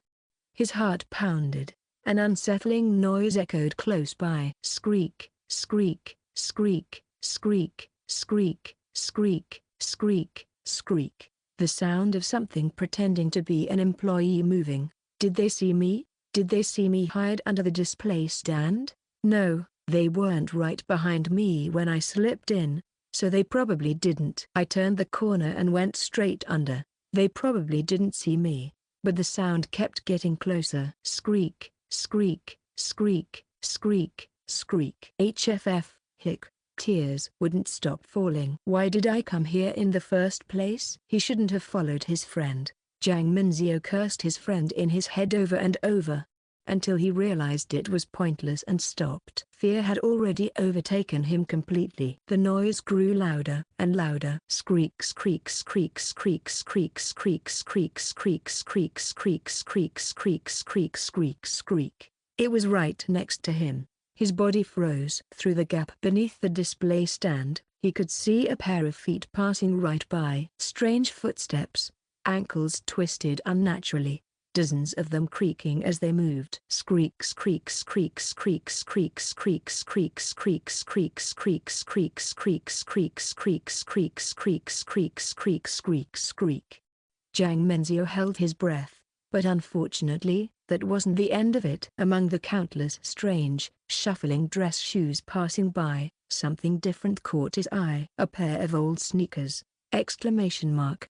His heart pounded. An unsettling noise echoed close by. Squeak, squeak, squeak, squeak, squeak, squeak, squeak, squeak. The sound of something pretending to be an employee moving. Did they see me? Did they see me hide under the display stand? No, they weren't right behind me when I slipped in, so they probably didn't. I turned the corner and went straight under. They probably didn't see me, but the sound kept getting closer. Squeak, squeak, squeak, squeak, squeak. HFF, hic. Tears wouldn't stop falling. Why did I come here in the first place? He shouldn't have followed his friend. Jiang Minzio cursed his friend in his head over and over, until he realized it was pointless and stopped. Fear had already overtaken him completely. The noise grew louder and louder. Squeak, squeak, squeak, squeak, squeak, squeak, squeak, squeak, squeak, squeak, squeak, squeak, squeak, squeak, squeak. It was right next to him. His body froze. Through the gap beneath the display stand, he could see a pair of feet passing right by. Strange footsteps, ankles twisted unnaturally, dozens of them creaking as they moved. Squeak, squeak, squeak, squeak, squeak, squeak, squeak, squeak, squeak, squeak, squeak, squeak, squeak, squeak, squeak, squeak, squeak, squeak, squeak, squeak. Jiang Menzio held his breath, but unfortunately, that wasn't the end of it. Among the countless strange, shuffling dress shoes passing by, something different caught his eye. A pair of old sneakers! Exclamation mark.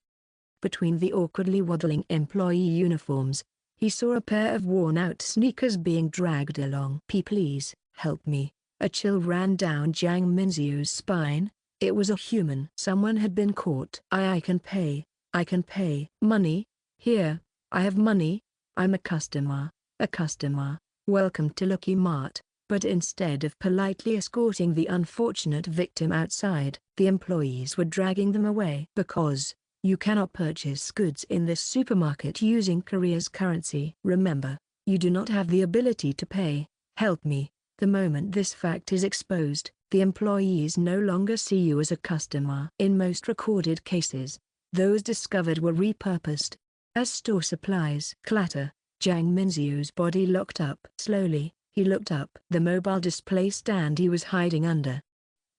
Between the awkwardly waddling employee uniforms, he saw a pair of worn-out sneakers being dragged along. Please, help me. A chill ran down Jiang Minzio's spine. It was a human. Someone had been caught. I can pay. I can pay. Money? Here, I have money. I'm a customer. A customer. Welcome to Lucky Mart. But instead of politely escorting the unfortunate victim outside, the employees were dragging them away. Because you cannot purchase goods in this supermarket using Korea's currency. Remember, you do not have the ability to pay. Help me. The moment this fact is exposed, the employees no longer see you as a customer. In most recorded cases, those discovered were repurposed as store supplies. Clatter. Jiang Minzio's body locked up. Slowly, he looked up. The mobile display stand he was hiding under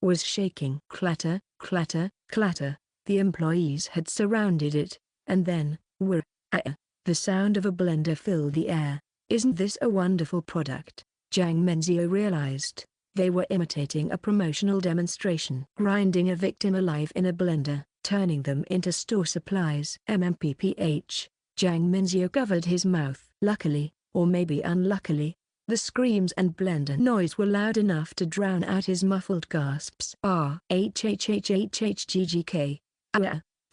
was shaking. Clatter, clatter, clatter. The employees had surrounded it, and then, the sound of a blender filled the air. Isn't this a wonderful product? Jiang Menzio realized. They were imitating a promotional demonstration. Grinding a victim alive in a blender, turning them into store supplies. MMPPH. Jiang Minzio covered his mouth. Luckily, or maybe unluckily, the screams and blender noise were loud enough to drown out his muffled gasps. HHHHHGGK.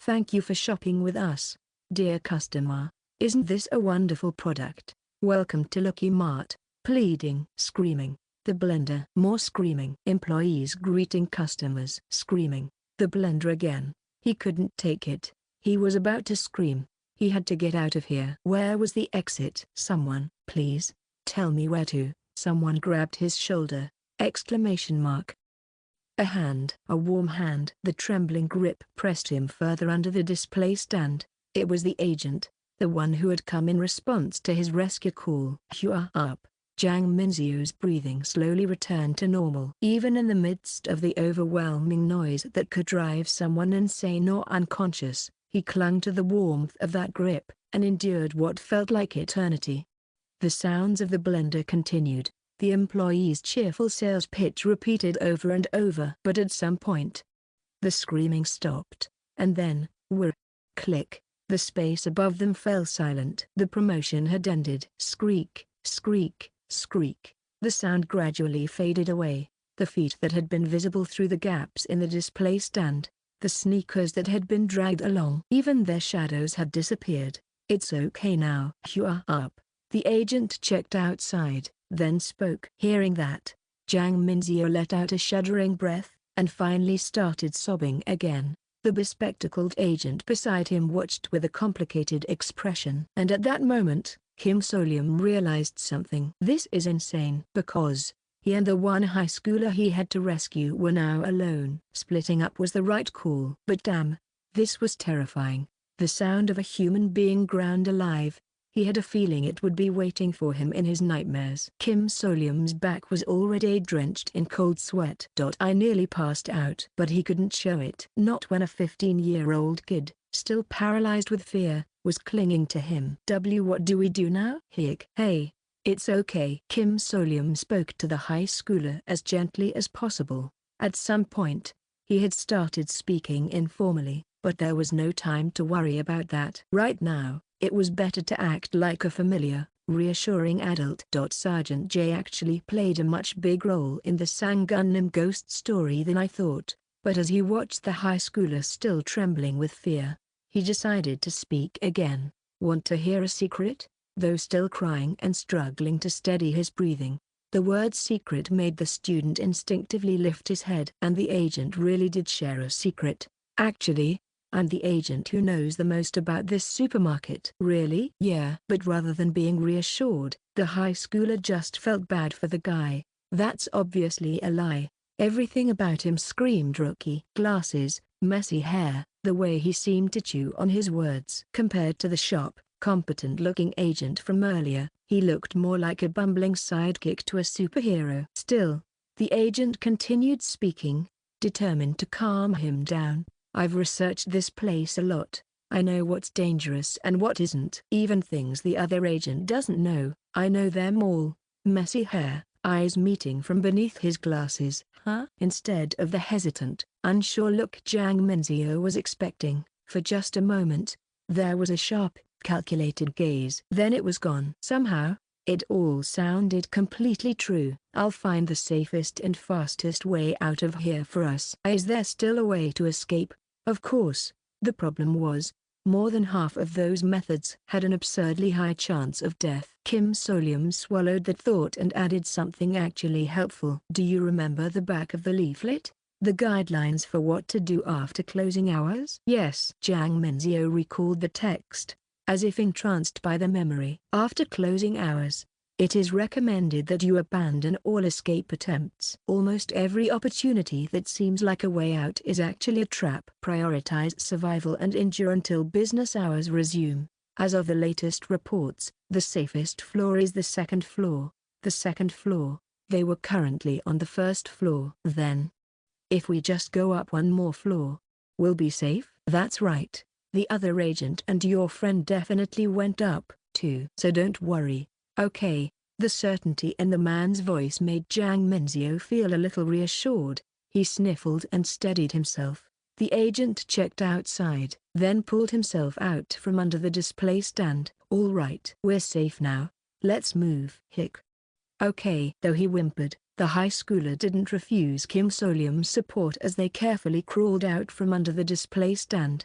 Thank you for shopping with us, dear customer. Isn't this a wonderful product? Welcome to Lucky Mart. Pleading. Screaming. The blender. More screaming. Employees greeting customers. Screaming. The blender again. He couldn't take it. He was about to scream. He had to get out of here. Where was the exit? Someone, please, tell me where to. Someone grabbed his shoulder. Exclamation mark. A hand. A warm hand. The trembling grip pressed him further under the display stand. It was the agent, the one who had come in response to his rescue call. You are up. Jiang Minzio's breathing slowly returned to normal. Even in the midst of the overwhelming noise that could drive someone insane or unconscious, he clung to the warmth of that grip, and endured what felt like eternity. The sounds of the blender continued, the employee's cheerful sales pitch repeated over and over. But at some point, the screaming stopped, and then, whir, click, the space above them fell silent. The promotion had ended. Squeak, squeak, squeak. The sound gradually faded away. The feet that had been visible through the gaps in the display stand, the sneakers that had been dragged along, even their shadows had disappeared. It's okay now. You are up. The agent checked outside, then spoke. Hearing that, Jiang Minzio let out a shuddering breath, and finally started sobbing again. The bespectacled agent beside him watched with a complicated expression. And at that moment, Kim Solium realized something. This is insane. Because he and the one high schooler he had to rescue were now alone. Splitting up was the right call. But damn, this was terrifying. The sound of a human being ground alive. He had a feeling it would be waiting for him in his nightmares. Kim Solium's back was already drenched in cold sweat. I nearly passed out. But he couldn't show it. Not when a 15-year-old kid, still paralyzed with fear, was clinging to him. What do we do now? Hey, it's okay. Kim Solium spoke to the high schooler as gently as possible. At some point, he had started speaking informally, but there was no time to worry about that. Right now, it was better to act like a familiar, reassuring adult. Sergeant J actually played a much big role in the Sangunnam ghost story than I thought, but as he watched the high schooler still trembling with fear, he decided to speak again. Want to hear a secret? Though still crying and struggling to steady his breathing, the word secret made the student instinctively lift his head. And the agent really did share a secret. Actually, I'm the agent who knows the most about this supermarket. Really? Yeah. But rather than being reassured, the high schooler just felt bad for the guy. That's obviously a lie. Everything about him screamed rookie. Glasses, messy hair, the way he seemed to chew on his words. Compared to the sharp, competent-looking agent from earlier, he looked more like a bumbling sidekick to a superhero. Still, the agent continued speaking, determined to calm him down. I've researched this place a lot. I know what's dangerous and what isn't. Even things the other agent doesn't know, I know them all. Messy hair, eyes meeting from beneath his glasses. Huh? Instead of the hesitant, unsure look Jiang Minzio was expecting, for just a moment, there was a sharp, calculated gaze. Then it was gone. Somehow, it all sounded completely true. I'll find the safest and fastest way out of here for us. Is there still a way to escape? Of course. The problem was, more than half of those methods had an absurdly high chance of death. Kim Solium swallowed that thought and added something actually helpful. Do you remember the back of the leaflet? The guidelines for what to do after closing hours? Yes. Jiang Minzio recalled the text, as if entranced by the memory. After closing hours, it is recommended that you abandon all escape attempts. Almost every opportunity that seems like a way out is actually a trap. Prioritize survival and endure until business hours resume. As of the latest reports, the safest floor is the second floor. The second floor. They were currently on the first floor. Then, if we just go up one more floor, we'll be safe? That's right. The other agent and your friend definitely went up, too. So don't worry. Okay. The certainty in the man's voice made Jiang Minzio feel a little reassured. He sniffled and steadied himself. The agent checked outside, then pulled himself out from under the display stand. All right. We're safe now. Let's move. Okay. Though he whimpered, the high schooler didn't refuse Kim Solium's support as they carefully crawled out from under the display stand.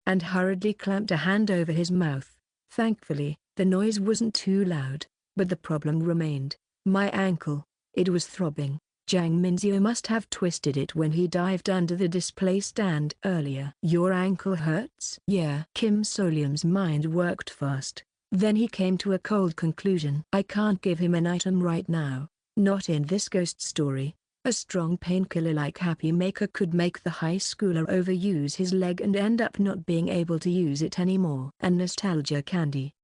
And hurriedly clamped a hand over his mouth. Thankfully, the noise wasn't too loud, but the problem remained. My ankle. It was throbbing. Jiang Minzio must have twisted it when he dived under the display stand earlier. Your ankle hurts? Yeah. Kim Solium's mind worked fast. Then he came to a cold conclusion. I can't give him an item right now. Not in this ghost story. A strong painkiller like Happy Maker could make the high schooler overuse his leg and end up not being able to use it anymore. And nostalgia candy?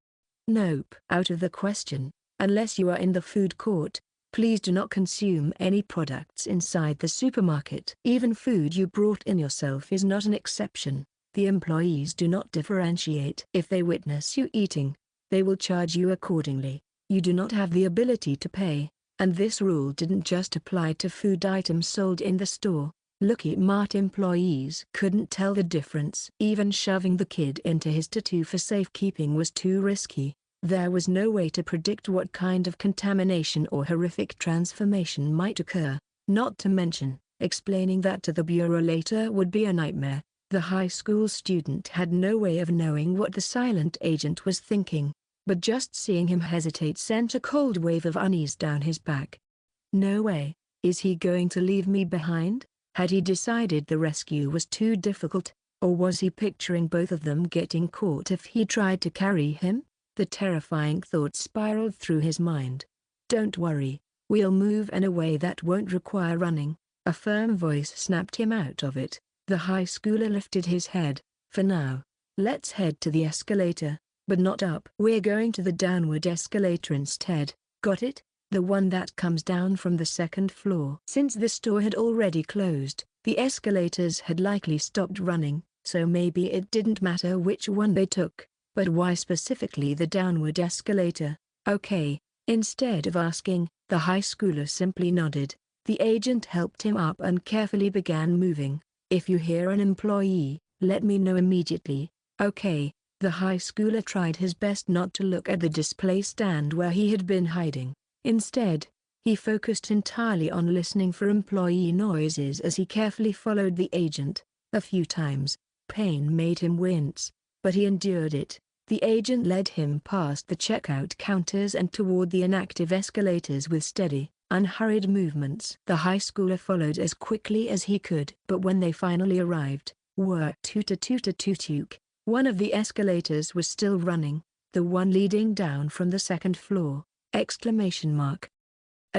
Nope. Out of the question. Unless you are in the food court, please do not consume any products inside the supermarket. Even food you brought in yourself is not an exception. The employees do not differentiate. If they witness you eating, they will charge you accordingly. You do not have the ability to pay, and this rule didn't just apply to food items sold in the store. Lucky Mart employees couldn't tell the difference. Even shoving the kid into his tattoo for safekeeping was too risky. There was no way to predict what kind of contamination or horrific transformation might occur, not to mention, explaining that to the bureau later would be a nightmare. The high school student had no way of knowing what the silent agent was thinking, but just seeing him hesitate sent a cold wave of unease down his back. No way, is he going to leave me behind? Had he decided the rescue was too difficult, or was he picturing both of them getting caught if he tried to carry him? The terrifying thought spiraled through his mind. Don't worry, we'll move in a way that won't require running. A firm voice snapped him out of it. The high schooler lifted his head. For now, let's head to the escalator, but not up. We're going to the downward escalator instead, got it? The one that comes down from the second floor. Since the store had already closed, the escalators had likely stopped running, so maybe it didn't matter which one they took. But why specifically the downward escalator? Okay. Instead of asking, the high schooler simply nodded. The agent helped him up and carefully began moving. If you hear an employee, let me know immediately. Okay. The high schooler tried his best not to look at the display stand where he had been hiding. Instead, he focused entirely on listening for employee noises as he carefully followed the agent. A few times, pain made him wince, but he endured it. The agent led him past the checkout counters and toward the inactive escalators with steady, unhurried movements. The high schooler followed as quickly as he could. But when they finally arrived, toot-a-toot-a-toot-toot, one of the escalators was still running, the one leading down from the second floor! A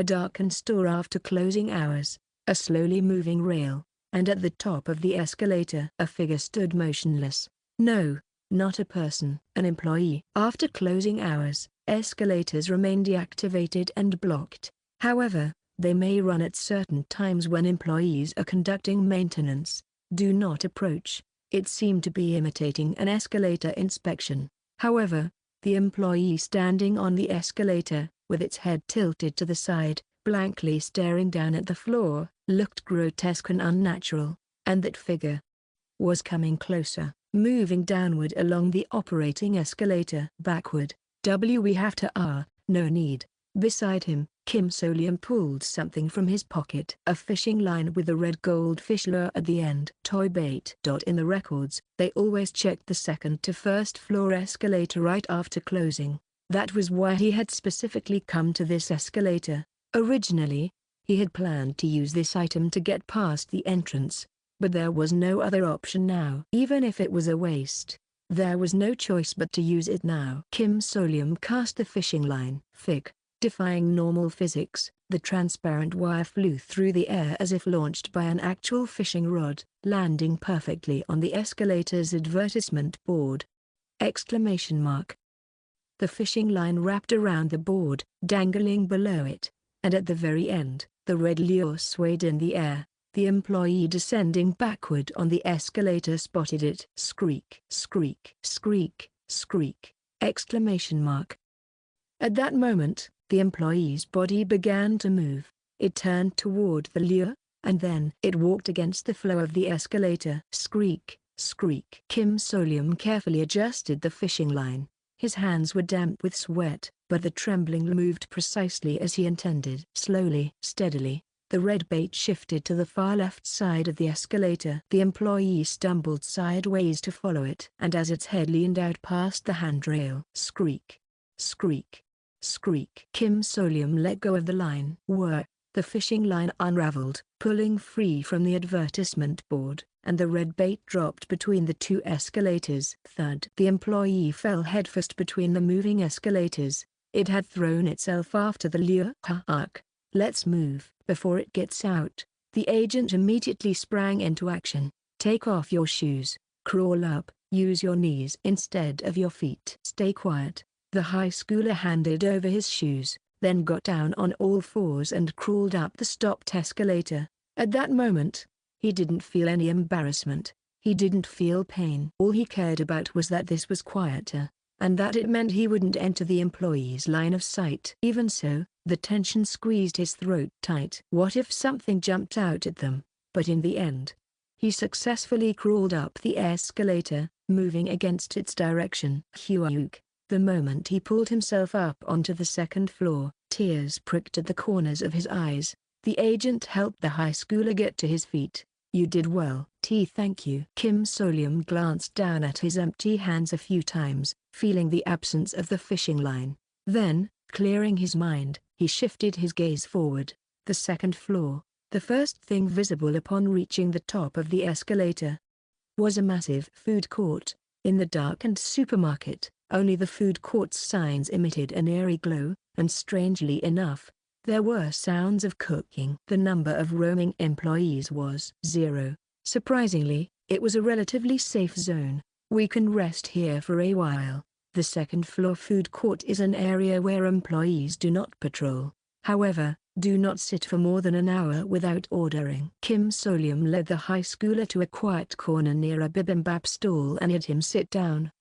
darkened store after closing hours, a slowly moving rail, and at the top of the escalator a figure stood motionless. No, not a person. An employee. After closing hours, escalators remain deactivated and blocked. However, they may run at certain times when employees are conducting maintenance. Do not approach. It seemed to be imitating an escalator inspection. However, the employee standing on the escalator, with its head tilted to the side, blankly staring down at the floor, looked grotesque and unnatural, and that figure was coming closer, moving downward along the operating escalator. Backward. We have to no need. Beside him, Kim So-Liam pulled something from his pocket. A fishing line with a red goldfish lure at the end. Toy bait. In the records, they always checked the second to first floor escalator right after closing. That was why he had specifically come to this escalator. Originally, he had planned to use this item to get past the entrance, but there was no other option now. Even if it was a waste, there was no choice but to use it now. Kim So-Liam cast the fishing line. Defying normal physics, the transparent wire flew through the air as if launched by an actual fishing rod, landing perfectly on the escalator's advertisement board! The fishing line wrapped around the board, dangling below it, and at the very end, the red lure swayed in the air. The employee descending backward on the escalator spotted it. Squeak, squeak, squeak, squeak! At that moment, the employee's body began to move. It turned toward the lure, and then it walked against the flow of the escalator. Squeak, squeak! Kim So-Liam carefully adjusted the fishing line. His hands were damp with sweat, but the trembling moved precisely as he intended. Slowly, steadily, the red bait shifted to the far left side of the escalator. The employee stumbled sideways to follow it, and as its head leaned out past the handrail. Squeak, squeak, squeak! Kim So-Liam let go of the line. The fishing line unraveled, pulling free from the advertisement board, and the red bait dropped between the two escalators. Thud! The employee fell headfirst between the moving escalators. It had thrown itself after the lure. Let's move, before it gets out. The agent immediately sprang into action. Take off your shoes, crawl up, use your knees instead of your feet. Stay quiet. The high schooler handed over his shoes, then got down on all fours and crawled up the stopped escalator. At that moment, he didn't feel any embarrassment. He didn't feel pain. All he cared about was that this was quieter. and that it meant he wouldn't enter the employee's line of sight. Even so, the tension squeezed his throat tight. What if something jumped out at them? But in the end, he successfully crawled up the escalator, moving against its direction. Hyuk. The moment he pulled himself up onto the second floor, tears pricked at the corners of his eyes. The agent helped the high schooler get to his feet. "You did well." Thank you." Kim Solium glanced down at his empty hands a few times, feeling the absence of the fishing line. Then, clearing his mind, he shifted his gaze forward. The second floor. The first thing visible upon reaching the top of the escalator was a massive food court. In the darkened supermarket, only the food court's signs emitted an eerie glow, and strangely enough, there were sounds of cooking. The number of roaming employees was 0. Surprisingly, it was a relatively safe zone. "We can rest here for a while." The second floor food court is an area where employees do not patrol. However, do not sit for more than an hour without ordering. Kim Solium led the high schooler to a quiet corner near a bibimbap stall and had him sit down.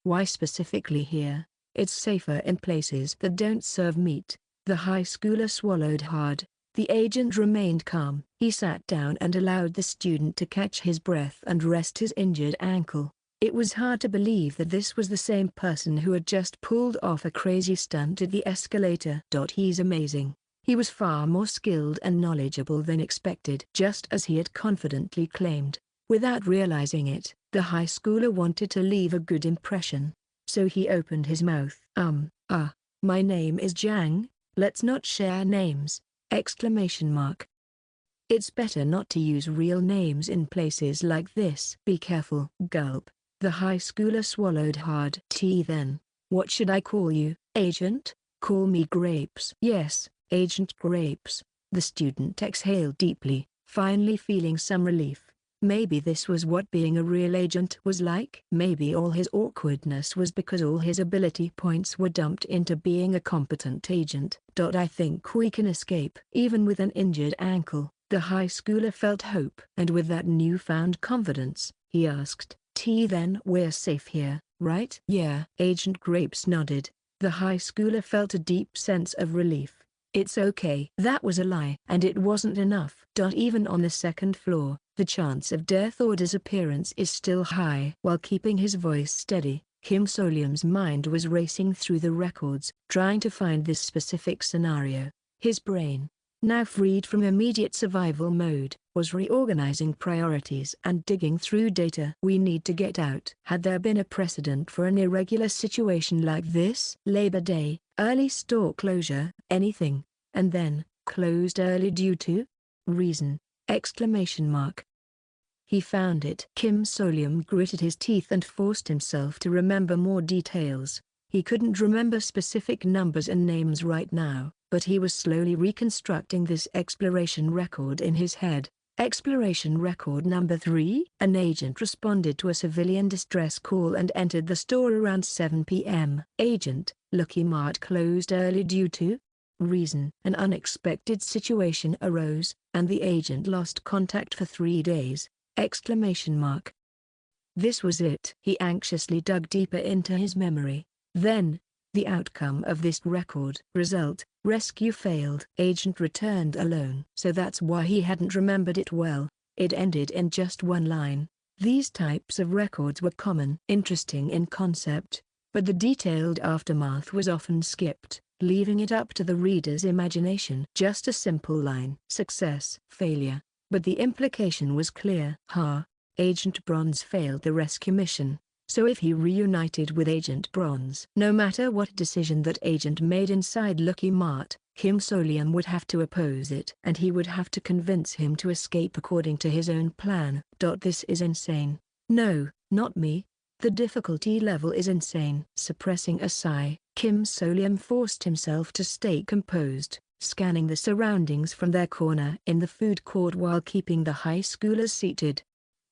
Why specifically here? It's safer in places that don't serve meat." The high schooler swallowed hard. The agent remained calm. He sat down and allowed the student to catch his breath and rest his injured ankle. It was hard to believe that this was the same person who had just pulled off a crazy stunt at the escalator. "He's amazing. He was far more skilled and knowledgeable than expected." Just as he had confidently claimed. Without realizing it, the high schooler wanted to leave a good impression. So he opened his mouth. My name is Jang, let's not share names! ! It's better not to use real names in places like this. Be careful. Gulp. The high schooler swallowed hard. Then, what should I call you, agent? Call me Grapes. Yes, Agent Grapes. The student exhaled deeply, finally feeling some relief. Maybe this was what being a real agent was like. Maybe all his awkwardness was because all his ability points were dumped into being a competent agent. "I think we can escape." Even with an injured ankle, the high schooler felt hope. And with that newfound confidence, he asked, "Then we're safe here, right?" "Yeah." Agent Grapes nodded. The high schooler felt a deep sense of relief. "It's okay." That was a lie. And it wasn't enough. Even on the second floor, the chance of death or disappearance is still high. While keeping his voice steady, Kim Solium's mind was racing through the records, trying to find this specific scenario. His brain, now freed from immediate survival mode, was reorganizing priorities and digging through data. "We need to get out." Had there been a precedent for an irregular situation like this? Labor Day, early store closure, anything, and then, closed early due to reason? He found it. Kim Solium gritted his teeth and forced himself to remember more details. He couldn't remember specific numbers and names right now, but he was slowly reconstructing this exploration record in his head. Exploration record number 3. An agent responded to a civilian distress call and entered the store around 7 p.m. Agent, Lucky Mart closed early due to reason. An unexpected situation arose, and the agent lost contact for 3 days. This was it. He anxiously dug deeper into his memory. Then, the outcome of this record. Result: rescue failed. Agent returned alone. So that's why he hadn't remembered it well. It ended in just one line. These types of records were common. Interesting in concept, but the detailed aftermath was often skipped, leaving it up to the reader's imagination. Just a simple line. Success, failure. But the implication was clear. Agent Bronze failed the rescue mission. So if he reunited with Agent Bronze, no matter what decision that agent made inside Lucky Mart, Kim Solium would have to oppose it. And he would have to convince him to escape according to his own plan. This is insane. No, not me. The difficulty level is insane. Suppressing a sigh, Kim Solium forced himself to stay composed, scanning the surroundings from their corner in the food court while keeping the high schoolers seated.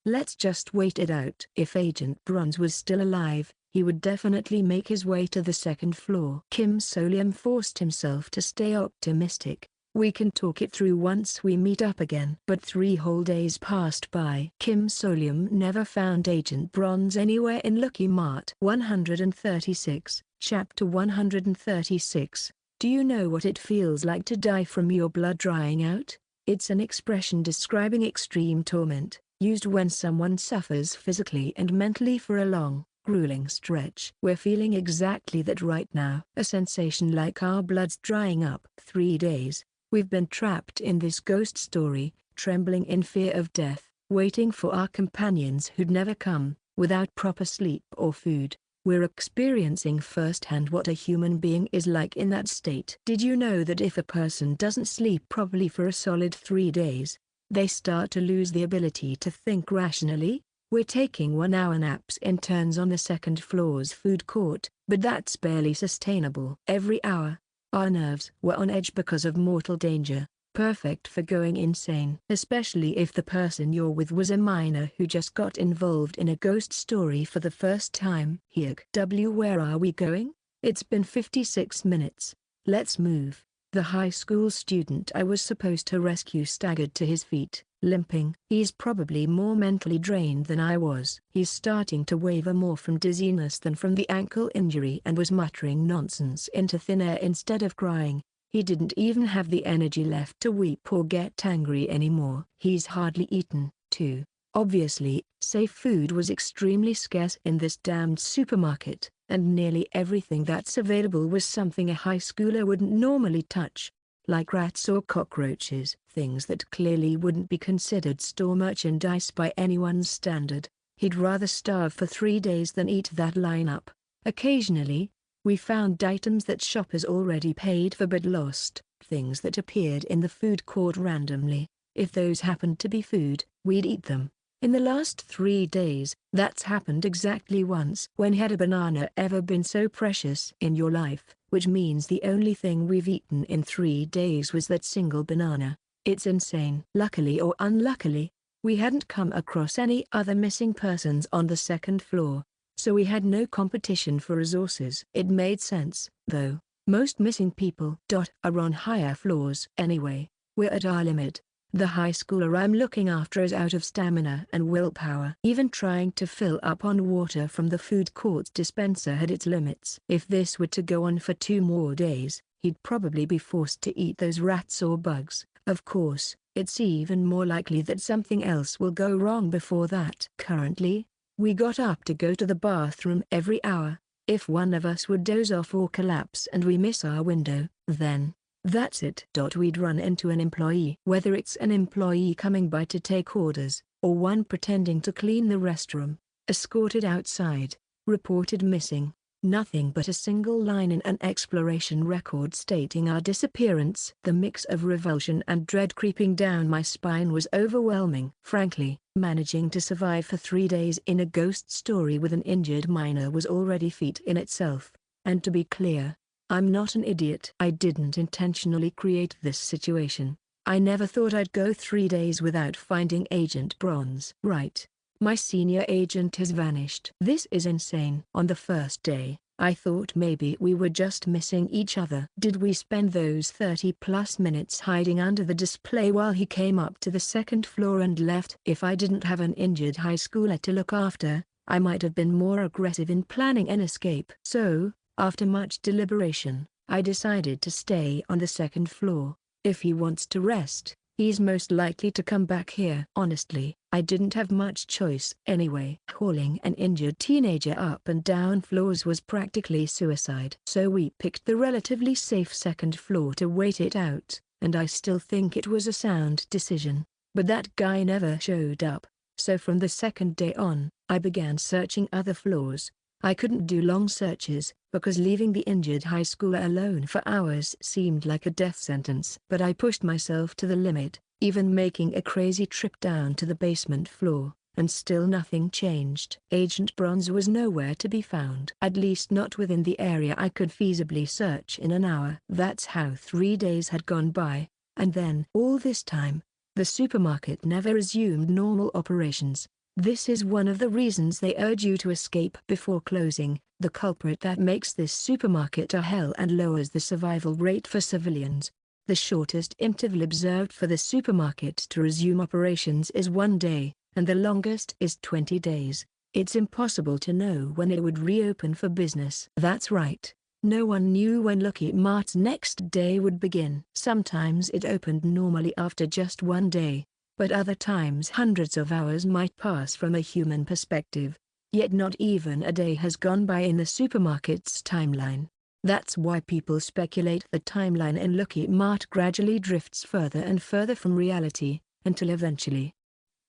Let's just wait it out. If Agent Bronze was still alive, he would definitely make his way to the second floor. Kim Solium forced himself to stay optimistic. We can talk it through once we meet up again. But 3 whole days passed by. Kim Solium never found Agent Bronze anywhere in Lucky Mart. 136, Chapter 136. Do you know what it feels like to die from your blood drying out? It's an expression describing extreme torment, used when someone suffers physically and mentally for a long, grueling stretch. We're feeling exactly that right now. A sensation like our blood's drying up. 3 days. We've been trapped in this ghost story, trembling in fear of death, waiting for our companions who'd never come, without proper sleep or food. We're experiencing firsthand what a human being is like in that state. Did you know that if a person doesn't sleep properly for a solid 3 days, they start to lose the ability to think rationally? We're taking 1-hour naps in turns on the second floor's food court, but that's barely sustainable. Every hour, our nerves were on edge because of mortal danger, perfect for going insane. Especially if the person you're with was a minor who just got involved in a ghost story for the first time. Where are we going? It's been 56 minutes. Let's move. The high school student I was supposed to rescue staggered to his feet, limping. He's probably more mentally drained than I was. He's starting to waver more from dizziness than from the ankle injury and was muttering nonsense into thin air instead of crying. He didn't even have the energy left to weep or get angry anymore. He's hardly eaten, too. Obviously, safe food was extremely scarce in this damned supermarket, and nearly everything that's available was something a high schooler wouldn't normally touch, like rats or cockroaches, things that clearly wouldn't be considered store merchandise by anyone's standard. He'd rather starve for 3 days than eat that lineup. Occasionally, we found items that shoppers already paid for but lost, things that appeared in the food court randomly. If those happened to be food, we'd eat them. In the last 3 days, that's happened exactly once. When had a banana ever been so precious in your life? Which means the only thing we've eaten in 3 days was that single banana. It's insane. Luckily or unluckily, we hadn't come across any other missing persons on the second floor, so we had no competition for resources. It made sense, though. Most missing people are on higher floors anyway. We're at our limit. The high schooler I'm looking after is out of stamina and willpower. Even trying to fill up on water from the food court's dispenser had its limits. If this were to go on for 2 more days, he'd probably be forced to eat those rats or bugs. Of course, it's even more likely that something else will go wrong before that. Currently, we got up to go to the bathroom every hour. If one of us would doze off or collapse and we miss our window, then that's it. We'd run into an employee. Whether it's an employee coming by to take orders, or one pretending to clean the restroom, escorted outside, reported missing. Nothing but a single line in an exploration record stating our disappearance. The mix of revulsion and dread creeping down my spine was overwhelming. Frankly, managing to survive for 3 days in a ghost story with an injured minor was already feat in itself. And to be clear, I'm not an idiot. I didn't intentionally create this situation. I never thought I'd go 3 days without finding Agent Bronze. Right. My senior agent has vanished. This is insane. On the first day, I thought maybe we were just missing each other. Did we spend those 30+ minutes hiding under the display while he came up to the second floor and left? If I didn't have an injured high schooler to look after, I might have been more aggressive in planning an escape. So, after much deliberation, I decided to stay on the second floor. If he wants to rest, he's most likely to come back here. Honestly, I didn't have much choice anyway. Hauling an injured teenager up and down floors was practically suicide. So we picked the relatively safe second floor to wait it out, and I still think it was a sound decision. But that guy never showed up, so from the second day on, I began searching other floors. I couldn't do long searches, because leaving the injured high schooler alone for hours seemed like a death sentence. But I pushed myself to the limit, even making a crazy trip down to the basement floor, and still nothing changed. Agent Bronze was nowhere to be found. At least not within the area I could feasibly search in an hour. That's how 3 days had gone by, and then, all this time, the supermarket never resumed normal operations. This is one of the reasons they urge you to escape before closing, the culprit that makes this supermarket a hell and lowers the survival rate for civilians. The shortest interval observed for the supermarket to resume operations is 1 day, and the longest is 20 days. It's impossible to know when it would reopen for business. That's right. No one knew when Lucky Mart's next day would begin. Sometimes it opened normally after just 1 day, but other times hundreds of hours might pass from a human perspective. Yet not even a day has gone by in the supermarket's timeline. That's why people speculate the timeline in Lucky Mart gradually drifts further and further from reality, until eventually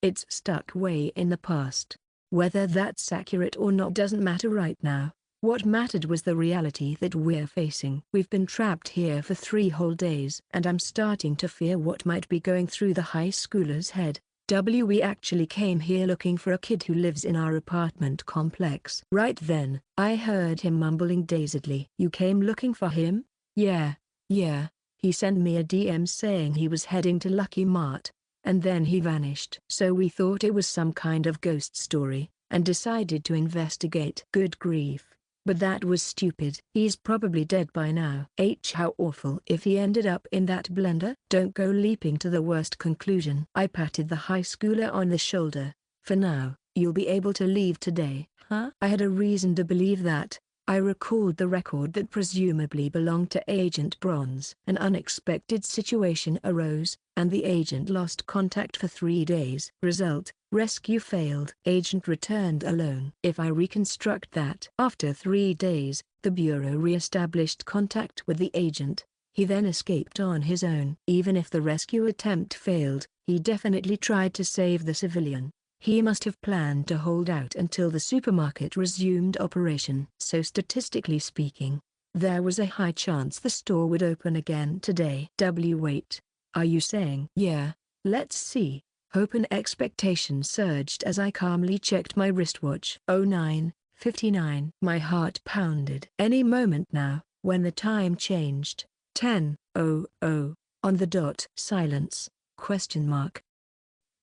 it's stuck way in the past. Whether that's accurate or not doesn't matter right now. What mattered was the reality that we're facing. We've been trapped here for 3 whole days, and I'm starting to fear what might be going through the high schooler's head. We actually came here looking for a kid who lives in our apartment complex. Right then, I heard him mumbling dazedly. You came looking for him? Yeah. He sent me a DM saying he was heading to Lucky Mart, and then he vanished. So we thought it was some kind of ghost story, and decided to investigate. Good grief. But that was stupid. He's probably dead by now. How awful if he ended up in that blender. Don't go leaping to the worst conclusion. I patted the high schooler on the shoulder. For now, you'll be able to leave today. Huh? I had a reason to believe that. I recalled the record that presumably belonged to Agent Bronze. An unexpected situation arose, and the agent lost contact for 3 days. Result: rescue failed. Agent returned alone. If I reconstruct that, after 3 days, the Bureau re-established contact with the agent. He then escaped on his own. Even if the rescue attempt failed, he definitely tried to save the civilian. He must have planned to hold out until the supermarket resumed operation. So statistically speaking, there was a high chance the store would open again today. Wait. Are you saying? Yeah. Let's see. Hope and expectation surged as I calmly checked my wristwatch. 09:59. My heart pounded. Any moment now. When the time changed. 10:00. On the dot. Silence. ?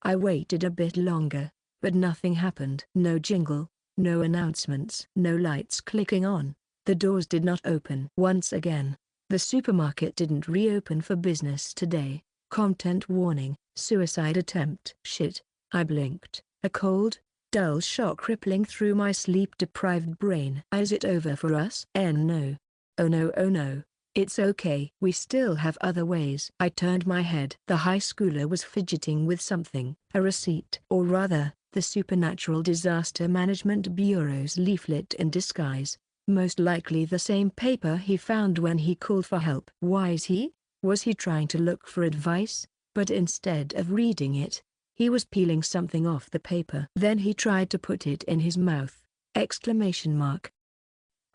I waited a bit longer, but nothing happened. No jingle, no announcements, no lights clicking on. The doors did not open. Once again, the supermarket didn't reopen for business today. Content warning: suicide attempt. Shit, I blinked. A cold, dull shock rippling through my sleep-deprived brain. Is it over for us? No. Oh no. It's okay. We still have other ways. I turned my head. The high schooler was fidgeting with something, a receipt. Or rather, the Supernatural Disaster Management Bureau's leaflet in disguise. Most likely the same paper he found when he called for help. Was he trying to look for advice? But instead of reading it, he was peeling something off the paper. Then he tried to put it in his mouth. !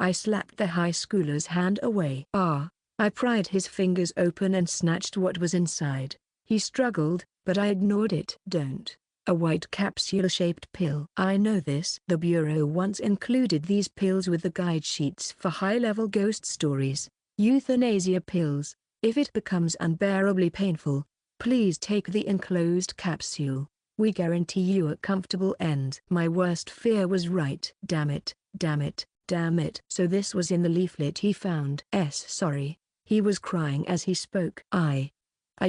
I slapped the high schooler's hand away. I pried his fingers open and snatched what was inside. He struggled, but I ignored it. Don't. A white capsule-shaped pill. I know this. The Bureau once included these pills with the guide sheets for high-level ghost stories. Euthanasia pills. If it becomes unbearably painful, please take the enclosed capsule. We guarantee you a comfortable end. My worst fear was right. Damn it. So this was in the leaflet he found. Sorry. He was crying as he spoke. I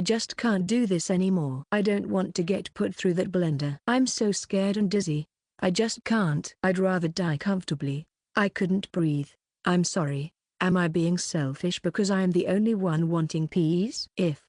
just can't do this anymore. I don't want to get put through that blender. I'm so scared and dizzy. I just can't. I'd rather die comfortably. I couldn't breathe. I'm sorry. Am I being selfish because I am the only one wanting peace? If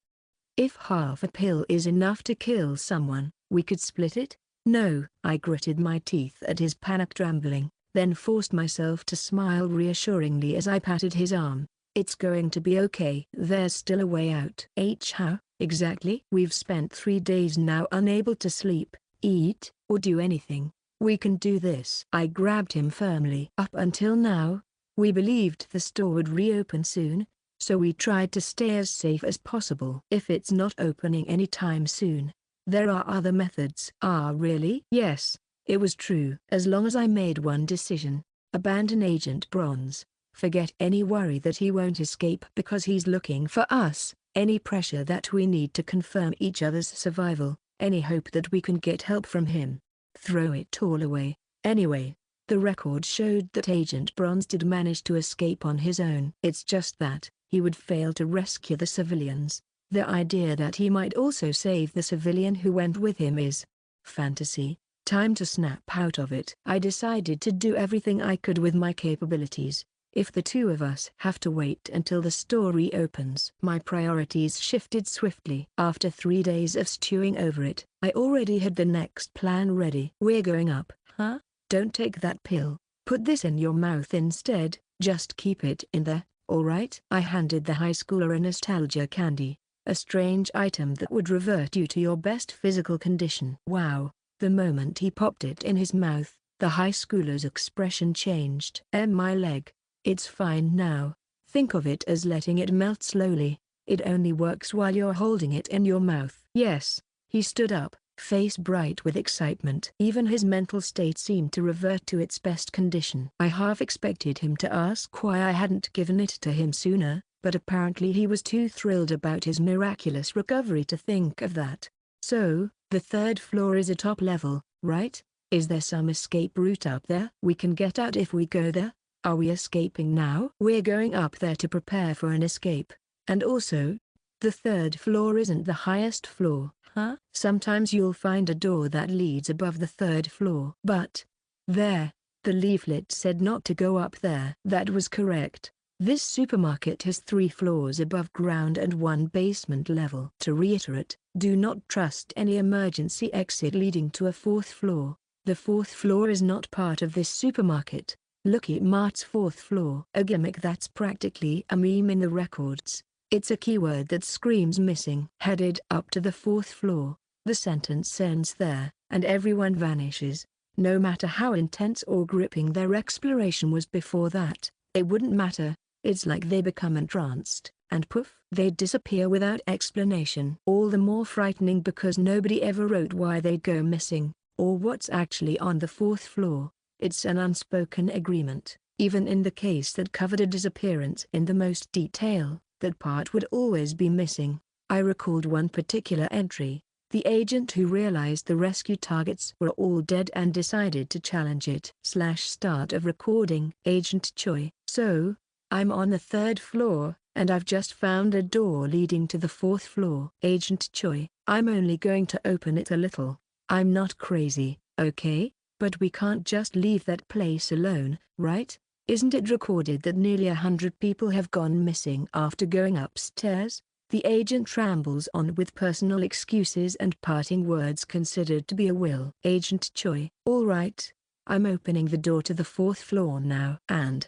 half a pill is enough to kill someone, we could split it? No. I gritted my teeth at his panicked rambling, then forced myself to smile reassuringly as I patted his arm. It's going to be okay. There's still a way out. How? Exactly? We've spent 3 days now unable to sleep, eat, or do anything. We can do this. I grabbed him firmly. Up until now, we believed the store would reopen soon, so we tried to stay as safe as possible. If it's not opening anytime soon, there are other methods. Really? Yes. It was true. As long as I made one decision, abandon Agent Bronze. Forget any worry that he won't escape because he's looking for us, any pressure that we need to confirm each other's survival, any hope that we can get help from him. Throw it all away. Anyway, the record showed that Agent Bronze did manage to escape on his own. It's just that he would fail to rescue the civilians. The idea that he might also save the civilian who went with him is fantasy. Time to snap out of it. I decided to do everything I could with my capabilities. If the two of us have to wait until the story opens. My priorities shifted swiftly. After 3 days of stewing over it, I already had the next plan ready. We're going up. Huh? Don't take that pill. Put this in your mouth instead. Just keep it in there, alright? I handed the high schooler a nostalgia candy, a strange item that would revert you to your best physical condition. Wow. The moment he popped it in his mouth, the high schooler's expression changed. My leg. It's fine now. Think of it as letting it melt slowly. It only works while you're holding it in your mouth. Yes. He stood up, face bright with excitement. Even his mental state seemed to revert to its best condition. I half expected him to ask why I hadn't given it to him sooner, but apparently he was too thrilled about his miraculous recovery to think of that. So, the third floor is a top level, right? Is there some escape route up there? We can get out if we go there? Are we escaping now? We're going up there to prepare for an escape. And also, the third floor isn't the highest floor, huh? Sometimes you'll find a door that leads above the third floor. But, there, the leaflet said not to go up there. That was correct. This supermarket has 3 floors above ground and 1 basement level. To reiterate, do not trust any emergency exit leading to a 4th floor. The 4th floor is not part of this supermarket. Lucky Mart's 4th floor. A gimmick that's practically a meme in the records. It's a keyword that screams missing. Headed up to the 4th floor, the sentence ends there, and everyone vanishes. No matter how intense or gripping their exploration was before that, it wouldn't matter. It's like they become entranced, and poof, they'd disappear without explanation. All the more frightening because nobody ever wrote why they'd go missing, or what's actually on the 4th floor. It's an unspoken agreement, even in the case that covered a disappearance in the most detail, that part would always be missing. I recalled one particular entry. The agent who realized the rescue targets were all dead and decided to challenge it. /start of recording. Agent Choi. So, I'm on the 3rd floor, and I've just found a door leading to the 4th floor. Agent Choi. I'm only going to open it a little. I'm not crazy, okay? But we can't just leave that place alone, right? Isn't it recorded that nearly 100 people have gone missing after going upstairs? The agent rambles on with personal excuses and parting words considered to be a will. Agent Choi. All right. I'm opening the door to the 4th floor now. And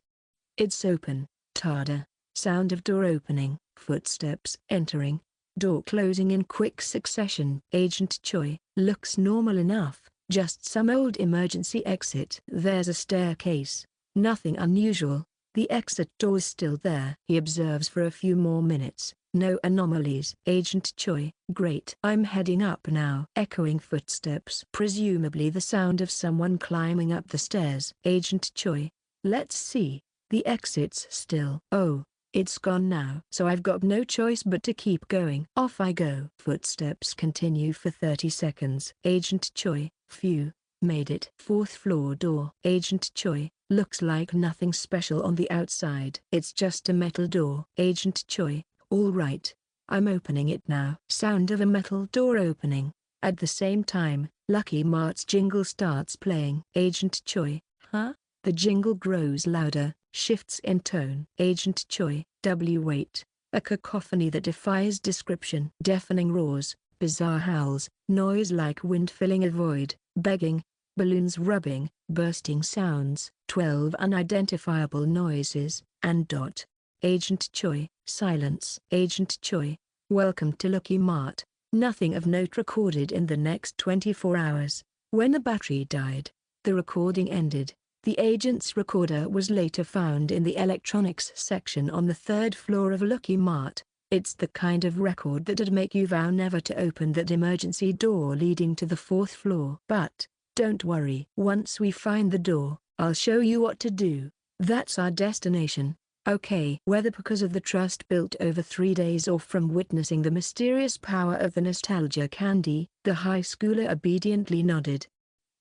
it's open. Tada. Sound of door opening, footsteps entering, door closing in quick succession. Agent Choi. Looks normal enough, just some old emergency exit. There's a staircase. Nothing unusual. The exit door's still there. He observes for a few more minutes. No anomalies. Agent Choi. Great. I'm heading up now. Echoing footsteps. Presumably the sound of someone climbing up the stairs. Agent Choi. Let's see. The exit's still. Oh, it's gone now. So I've got no choice but to keep going. Off I go. Footsteps continue for 30 seconds. Agent Choi. Phew. Made it. 4th floor door. Agent Choi. Looks like nothing special on the outside. It's just a metal door. Agent Choi. All right. I'm opening it now. Sound of a metal door opening. At the same time, Lucky Mart's jingle starts playing. Agent Choi. Huh? The jingle grows louder, shifts in tone. Agent Choi. Wait. A cacophony that defies description. Deafening roars, bizarre howls, noise like wind filling a void, begging, balloons rubbing, bursting sounds, 12 unidentifiable noises, and dot. Agent Choi. Silence. Agent Choi. Welcome to Lucky Mart. Nothing of note recorded in the next 24 hours. When the battery died, the recording ended. The agent's recorder was later found in the electronics section on the 3rd floor of Lucky Mart. It's the kind of record that'd make you vow never to open that emergency door leading to the 4th floor. But, don't worry. Once we find the door, I'll show you what to do. That's our destination. Okay. Whether because of the trust built over 3 days or from witnessing the mysterious power of the nostalgia candy, the high schooler obediently nodded.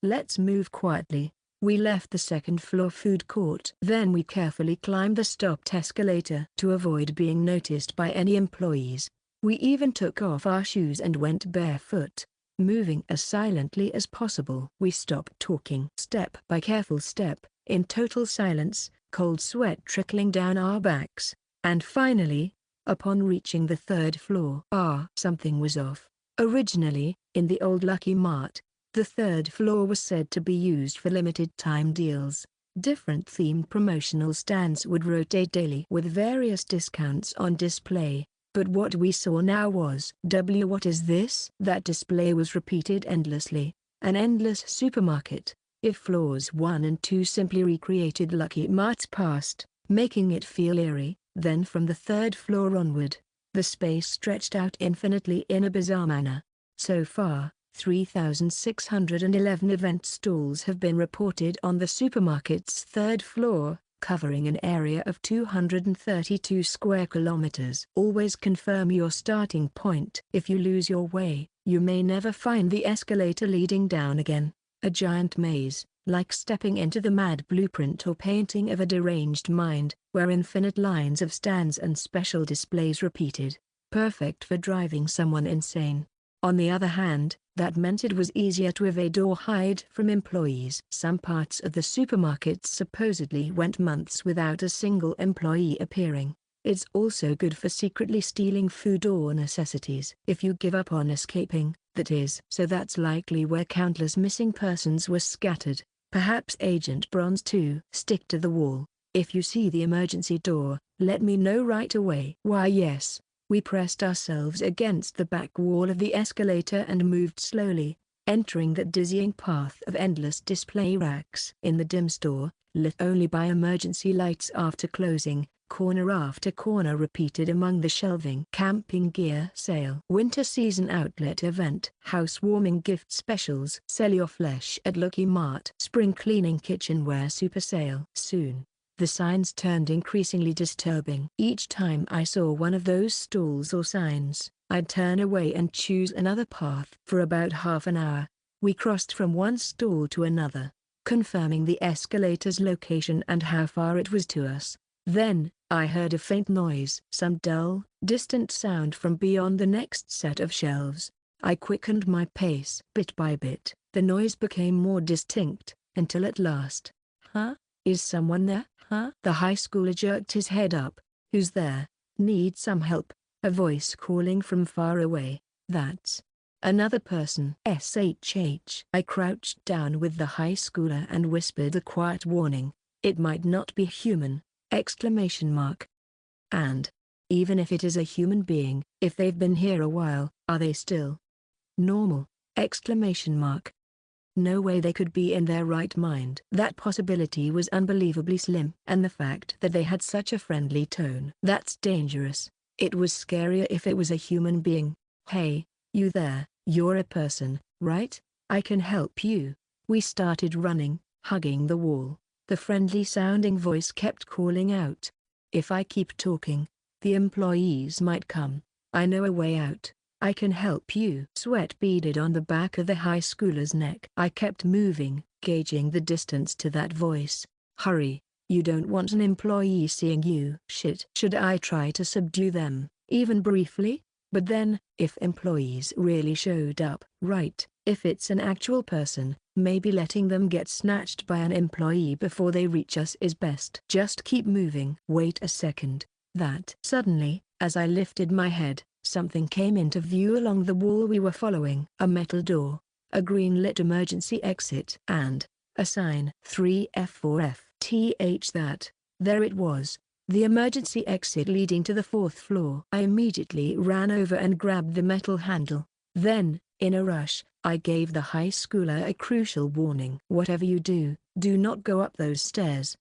Let's move quietly. We left the 2nd floor food court. Then we carefully climbed the stopped escalator to avoid being noticed by any employees. We even took off our shoes and went barefoot, moving as silently as possible. We stopped talking step by careful step, in total silence, cold sweat trickling down our backs, and finally, upon reaching the third floor, something was off. Originally, in the old Lucky Mart, the third floor was said to be used for limited time deals. Different themed promotional stands would rotate daily with various discounts on display. But what we saw now was, what is this? That display was repeated endlessly. An endless supermarket. If floors 1 and 2 simply recreated Lucky Mart's past, making it feel eerie, then from the third floor onward, the space stretched out infinitely in a bizarre manner. So far, 3,611 event stalls have been reported on the supermarket's third floor, covering an area of 232 square kilometers. Always confirm your starting point. If you lose your way, you may never find the escalator leading down again. A giant maze, like stepping into the mad blueprint or painting of a deranged mind, where infinite lines of stands and special displays repeated. Perfect for driving someone insane. On the other hand, that meant it was easier to evade or hide from employees. Some parts of the supermarket supposedly went months without a single employee appearing. It's also good for secretly stealing food or necessities. If you give up on escaping, that is. So that's likely where countless missing persons were scattered. Perhaps Agent Bronze too. Stick to the wall. If you see the emergency door, let me know right away. Why yes. We pressed ourselves against the back wall of the escalator and moved slowly, entering that dizzying path of endless display racks. In the dim store, lit only by emergency lights after closing, corner after corner repeated among the shelving. Camping gear sale. Winter season outlet event. Housewarming gift specials. Sell your flesh at Lucky Mart. Spring cleaning kitchenware super sale. Soon, the signs turned increasingly disturbing. Each time I saw one of those stalls or signs, I'd turn away and choose another path. For about half an hour, we crossed from one stall to another, confirming the escalator's location and how far it was to us. Then, I heard a faint noise. Some dull, distant sound from beyond the next set of shelves. I quickened my pace. Bit by bit, the noise became more distinct, until at last, is someone there? The high schooler jerked his head up. Who's there? Need some help? A voice calling from far away. That's another person. SHH. I crouched down with the high schooler and whispered a quiet warning. It might not be human! And even if it is a human being, if they've been here a while, are they still normal? No way they could be in their right mind. That possibility was unbelievably slim. And the fact that they had such a friendly tone. That's dangerous. It was scarier if it was a human being. Hey, you there, you're a person, right? I can help you. We started running, hugging the wall. The friendly-sounding voice kept calling out. If I keep talking, the employees might come. I know a way out. I can help you. Sweat beaded on the back of the high schooler's neck. I kept moving, gauging the distance to that voice. Hurry, you don't want an employee seeing you. Shit. Should I try to subdue them, even briefly? But then, if employees really showed up, right, if it's an actual person, maybe letting them get snatched by an employee before they reach us is best. Just keep moving. Wait a second. Suddenly, as I lifted my head, something came into view along the wall we were following. A metal door, a green-lit emergency exit, and a sign. 3F4FTH. There it was, the emergency exit leading to the 4th floor. I immediately ran over and grabbed the metal handle. Then, in a rush, I gave the high schooler a crucial warning. Whatever you do, do not go up those stairs.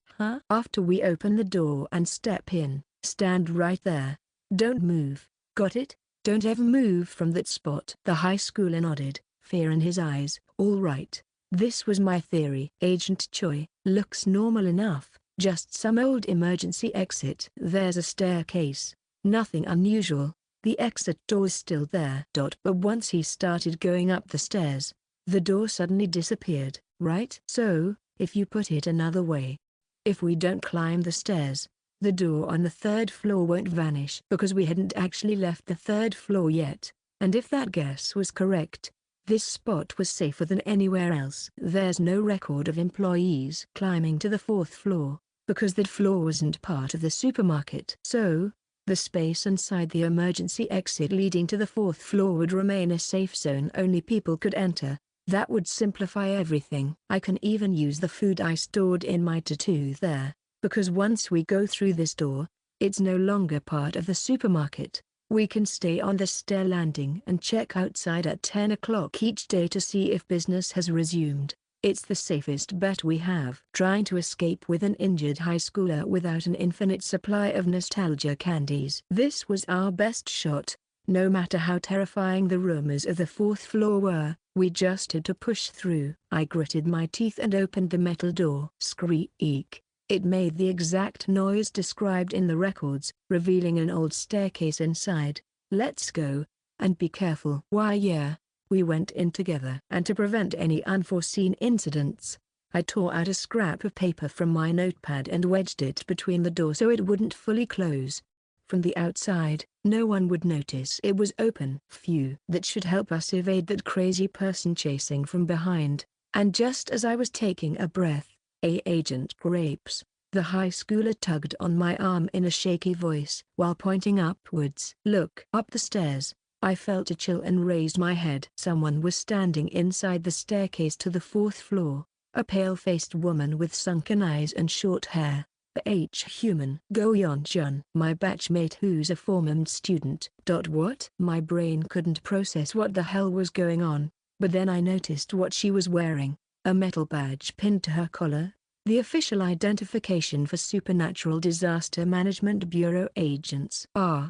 After we open the door and step in, stand right there. Don't move. Got it? Don't ever move from that spot. The high schooler nodded, fear in his eyes. All right. This was my theory. Agent Choi, looks normal enough, just some old emergency exit. There's a staircase. Nothing unusual. The exit door's still there. But once he started going up the stairs, the door suddenly disappeared, right? So, if you put it another way, if we don't climb the stairs, The door on the third floor won't vanish because we hadn't actually left the third floor yet, and if that guess was correct, this spot was safer than anywhere else. There's no record of employees climbing to the fourth floor, because that floor wasn't part of the supermarket. So, the space inside the emergency exit leading to the fourth floor would remain a safe zone only people could enter. That would simplify everything. I can even use the food I stored in my tattoo there, because once we go through this door, it's no longer part of the supermarket. We can stay on the stair landing and check outside at 10 o'clock each day to see if business has resumed. It's the safest bet we have. Trying to escape with an injured high schooler without an infinite supply of nostalgia candies. This was our best shot. No matter how terrifying the rumors of the fourth floor were, we just had to push through. I gritted my teeth and opened the metal door. Squeak. It made the exact noise described in the records, revealing an old staircase inside. Let's go, and be careful. Why yeah. We went in together. And to prevent any unforeseen incidents, I tore out a scrap of paper from my notepad and wedged it between the door so it wouldn't fully close. From the outside, no one would notice it was open. Phew. That should help us evade that crazy person chasing from behind. And just as I was taking a breath, Agent Grapes, the high schooler tugged on my arm in a shaky voice while pointing upwards. Look up the stairs. I felt a chill and raised my head. Someone was standing inside the staircase to the fourth floor, a pale-faced woman with sunken eyes and short hair. Human. Go-Yeon-jun. My batchmate who's a former student. What? My brain couldn't process what the hell was going on, but then I noticed what she was wearing, a metal badge pinned to her collar, the official identification for Supernatural Disaster Management Bureau agents.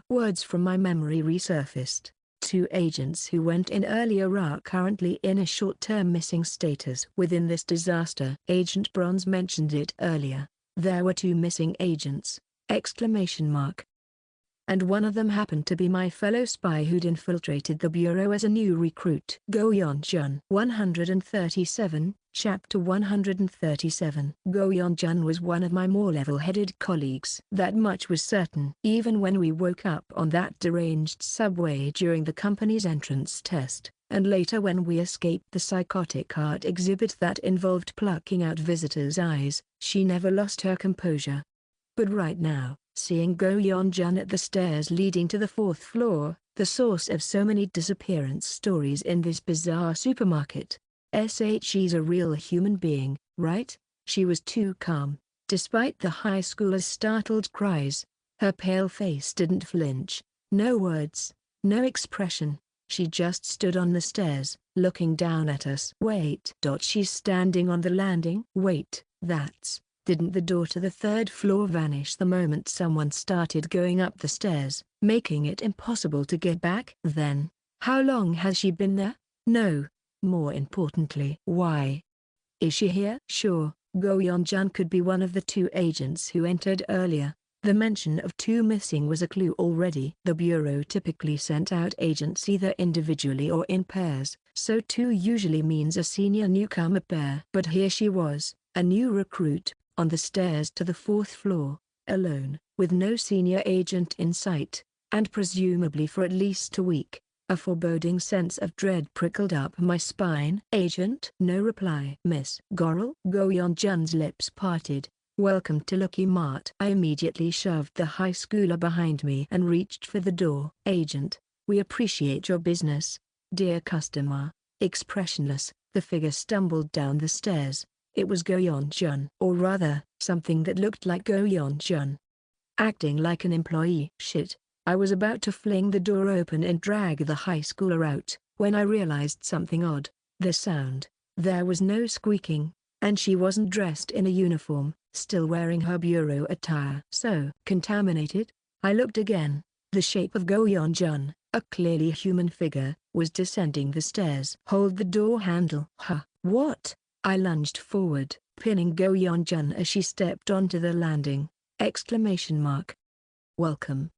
Words from my memory resurfaced. 2 agents who went in earlier are currently in a short-term missing status within this disaster. Agent Bronze mentioned it earlier. There were 2 missing agents! And one of them happened to be my fellow spy who'd infiltrated the bureau as a new recruit. Go-Yeon-jun. 137, Chapter 137. Go-Yeon-jun was one of my more level-headed colleagues. That much was certain. Even when we woke up on that deranged subway during the company's entrance test, and later when we escaped the psychotic art exhibit that involved plucking out visitors' eyes, she never lost her composure. But right now, seeing Go-Yeon-jun at the stairs leading to the fourth floor, the source of so many disappearance stories in this bizarre supermarket. She's a real human being, right? She was too calm. Despite the high schooler's startled cries, her pale face didn't flinch. No words, no expression. She just stood on the stairs, looking down at us. Wait. She's standing on the landing? Wait, didn't the door to the third floor vanish the moment someone started going up the stairs, making it impossible to get back? Then, how long has she been there? No. More importantly, why is she here? Sure, Go-Yeon-jun could be one of the 2 agents who entered earlier. The mention of 2 missing was a clue already. The bureau typically sent out agents either individually or in pairs, so 2 usually means a senior newcomer pair. But here she was, a new recruit, on the stairs to the fourth floor, alone, with no senior agent in sight, and presumably for at least a week. A foreboding sense of dread prickled up my spine. Agent? No reply. Miss Gorel? Go-Yeon-jun's lips parted. Welcome to Lucky Mart. I immediately shoved the high schooler behind me and reached for the door. Agent, we appreciate your business, dear customer. Expressionless, the figure stumbled down the stairs. It was Go-Yeon-jun. Or rather, something that looked like Go-Yeon-jun. Acting like an employee. Shit. I was about to fling the door open and drag the high schooler out, when I realized something odd. The sound. There was no squeaking, and she wasn't dressed in a uniform, still wearing her bureau attire. So contaminated? I looked again. The shape of Go-Yeon-jun, a clearly human figure, was descending the stairs. Hold the door handle. What? I lunged forward, pinning Go-Yeon-jun as she stepped onto the landing. Welcome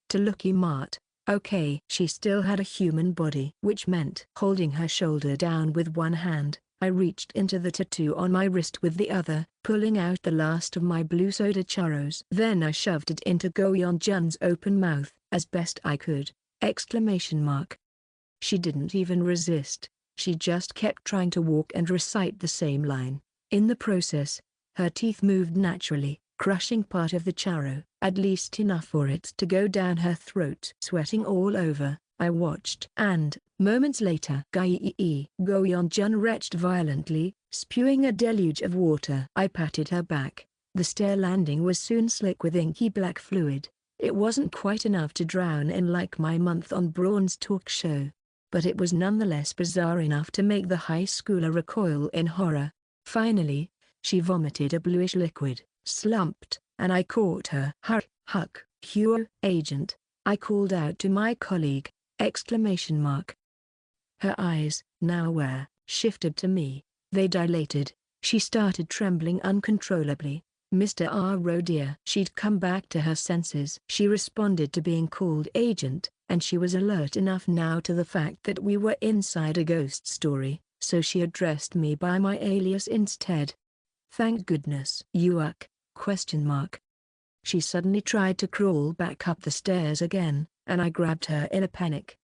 to Lucky Mart. Okay. She still had a human body, which meant holding her shoulder down with one hand, I reached into the tattoo on my wrist with the other, pulling out the last of my blue soda churros. Then I shoved it into Go-yeon-jun's open mouth, as best I could! Exclamation mark. She didn't even resist. She just kept trying to walk and recite the same line. In the process, her teeth moved naturally, crushing part of the churro, at least enough for it to go down her throat. Sweating all over, I watched. And, moments later, Go-yeon-jun retched violently, spewing a deluge of water. I patted her back. The stair landing was soon slick with inky black fluid. It wasn't quite enough to drown in like my month on Braun's talk show, but it was nonetheless bizarre enough to make the high schooler recoil in horror. Finally, she vomited a bluish liquid, slumped, and I caught her. Huck, Huo, agent, I called out to my colleague! Exclamation mark. Her eyes, now aware, shifted to me. They dilated. She started trembling uncontrollably. Mr. R. dear. She'd come back to her senses. She responded to being called agent, and she was alert enough now to the fact that we were inside a ghost story, so she addressed me by my alias instead. Thank goodness. Yuck? Question mark. She suddenly tried to crawl back up the stairs again, and I grabbed her in a panic.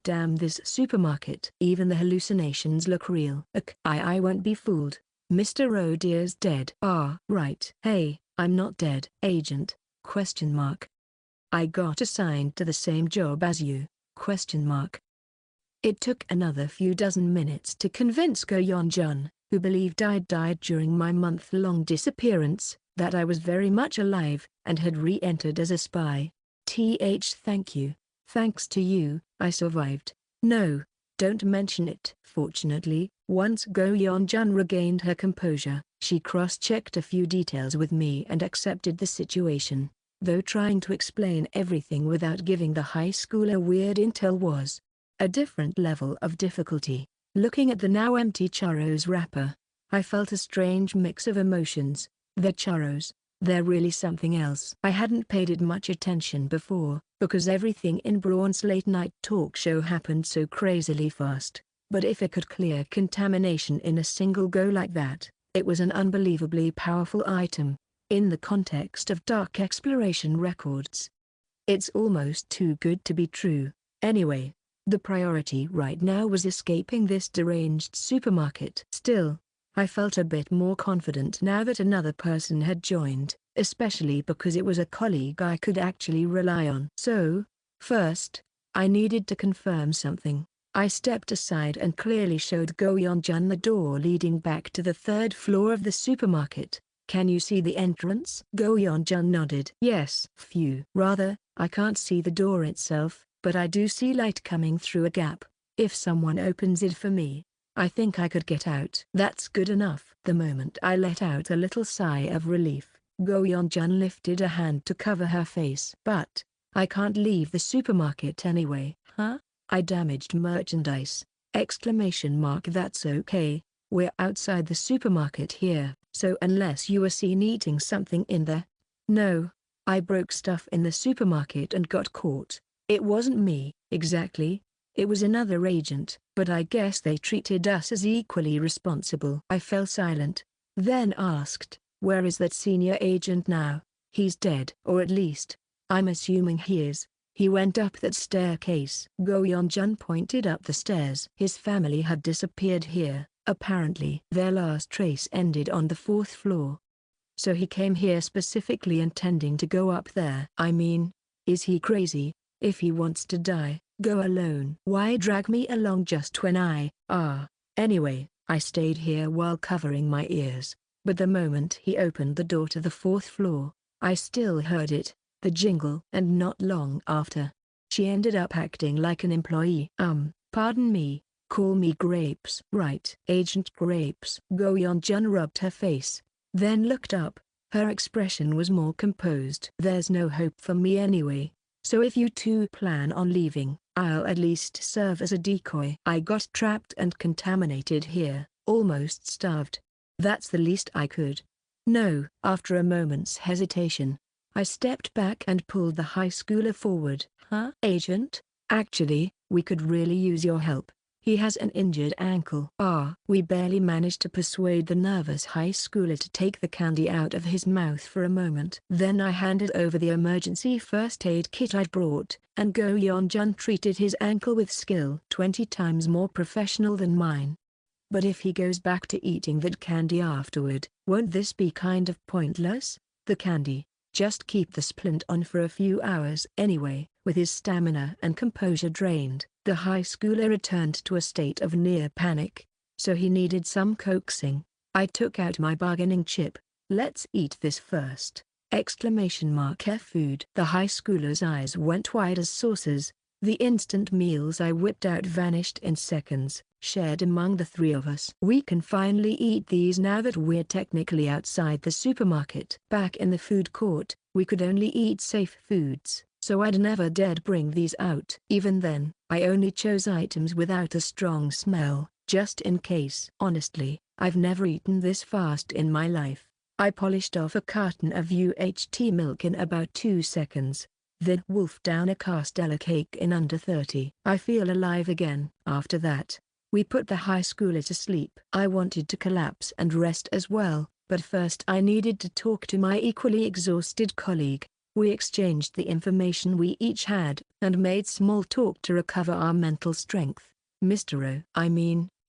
Damn this supermarket. Even the hallucinations look real. I won't be fooled. Mr. Oh dear's dead. Ah, right. Hey, I'm not dead. Agent? Question mark. I got assigned to the same job as you? Question mark. It took another few dozen minutes to convince Go-yeon-jun, who believed I'd died during my month-long disappearance, that I was very much alive, and had re-entered as a spy. Thank you. Thanks to you, I survived. No, don't mention it. Fortunately, once Go-yeon-jun regained her composure, she cross-checked a few details with me and accepted the situation, though trying to explain everything without giving the high schooler weird intel was a different level of difficulty. Looking at the now empty churros wrapper, I felt a strange mix of emotions. They're churros. They're really something else. I hadn't paid it much attention before, because everything in Braun's late-night talk show happened so crazily fast. But if it could clear contamination in a single go like that, it was an unbelievably powerful item, in the context of dark exploration records. It's almost too good to be true. Anyway, the priority right now was escaping this deranged supermarket. Still, I felt a bit more confident now that another person had joined, especially because it was a colleague I could actually rely on. So, first, I needed to confirm something. I stepped aside and clearly showed Go-yeon-jun the door leading back to the third floor of the supermarket. Can you see the entrance? Go-yeon-jun nodded. Yes. Phew. Rather, I can't see the door itself, but I do see light coming through a gap. If someone opens it for me, I think I could get out. That's good enough. The moment I let out a little sigh of relief, Go-yeon-jun lifted a hand to cover her face. But I can't leave the supermarket anyway. Huh? I damaged merchandise. Exclamation mark. That's okay. We're outside the supermarket here, so unless you were seen eating something in there. No. I broke stuff in the supermarket and got caught. It wasn't me, exactly. It was another agent, but I guess they treated us as equally responsible. I fell silent, then asked, where is that senior agent now? He's dead. Or at least, I'm assuming he is. He went up that staircase. Go-yeon-jun pointed up the stairs. His family had disappeared here, apparently. Their last trace ended on the 4th floor. So he came here specifically intending to go up there. I mean, is he crazy? If he wants to die, go alone. Why drag me along just when anyway, I stayed here while covering my ears. But the moment he opened the door to the 4th floor, I still heard it, the jingle. And not long after, she ended up acting like an employee. Pardon me, call me Grapes. Right. Agent Grapes. Go-yeon-jun rubbed her face, then looked up. Her expression was more composed. There's no hope for me anyway. So if you two plan on leaving, I'll at least serve as a decoy. I got trapped and contaminated here, almost starved. That's the least I could. No. After a moment's hesitation, I stepped back and pulled the high schooler forward. Agent, actually, we could really use your help. He has an injured ankle. We barely managed to persuade the nervous high schooler to take the candy out of his mouth for a moment. Then I handed over the emergency first aid kit I'd brought, and Go Yeon-jun treated his ankle with skill 20 times more professional than mine. But if he goes back to eating that candy afterward, won't this be kind of pointless? The candy, just keep the splint on for a few hours anyway. With his stamina and composure drained, the high schooler returned to a state of near panic. So he needed some coaxing. I took out my bargaining chip. Let's eat this first! Food. The high schooler's eyes went wide as saucers. The instant meals I whipped out vanished in seconds, shared among the three of us. We can finally eat these now that we're technically outside the supermarket. Back in the food court, we could only eat safe foods, so I'd never dared bring these out. Even then, I only chose items without a strong smell, just in case. Honestly, I've never eaten this fast in my life. I polished off a carton of UHT milk in about 2 seconds. Then wolfed down a Castella cake in under 30. I feel alive again. After that, we put the high schooler to sleep. I wanted to collapse and rest as well, but first I needed to talk to my equally exhausted colleague. We exchanged the information we each had, and made small talk to recover our mental strength.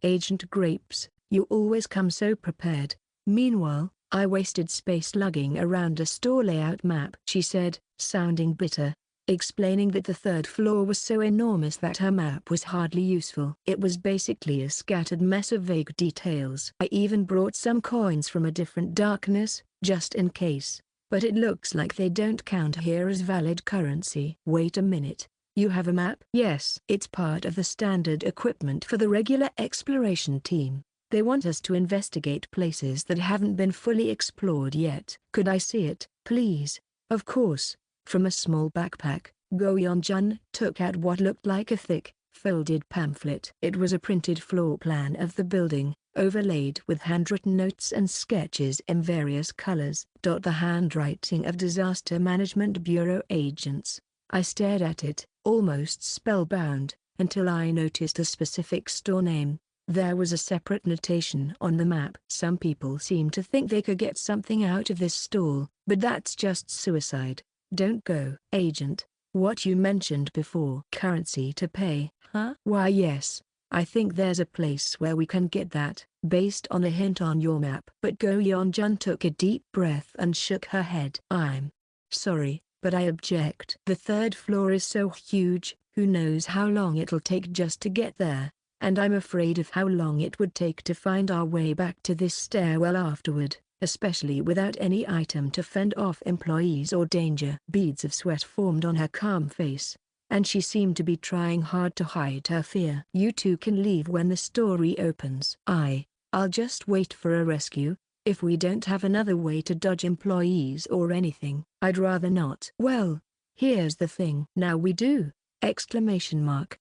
Agent Grapes, you always come so prepared. Meanwhile, I wasted space lugging around a store layout map, she said, sounding bitter, explaining that the third floor was so enormous that her map was hardly useful. It was basically a scattered mess of vague details. I even brought some coins from a different darkness, just in case, but it looks like they don't count here as valid currency. Wait a minute, you have a map? Yes. It's part of the standard equipment for the regular exploration team. They want us to investigate places that haven't been fully explored yet. Could I see it, please? Of course. From a small backpack, Go Yeon-jun took out what looked like a thick, folded pamphlet. It was a printed floor plan of the building, overlaid with handwritten notes and sketches in various colors. The handwriting of Disaster Management Bureau agents. I stared at it, almost spellbound, until I noticed a specific store name. There was a separate notation on the map. Some people seem to think they could get something out of this stall, but that's just suicide. Don't go. Agent, what you mentioned before. Currency to pay, huh? Why yes, I think there's a place where we can get that, based on a hint on your map. But Go Yeon-jun took a deep breath and shook her head. I'm sorry, but I object. The third floor is so huge, who knows how long it'll take just to get there. And I'm afraid of how long it would take to find our way back to this stairwell afterward, especially without any item to fend off employees or danger. Beads of sweat formed on her calm face, and she seemed to be trying hard to hide her fear. You two can leave when the story opens. I'll just wait for a rescue, if we don't have another way to dodge employees or anything. I'd rather not. Well, here's the thing. Now we do! Exclamation mark.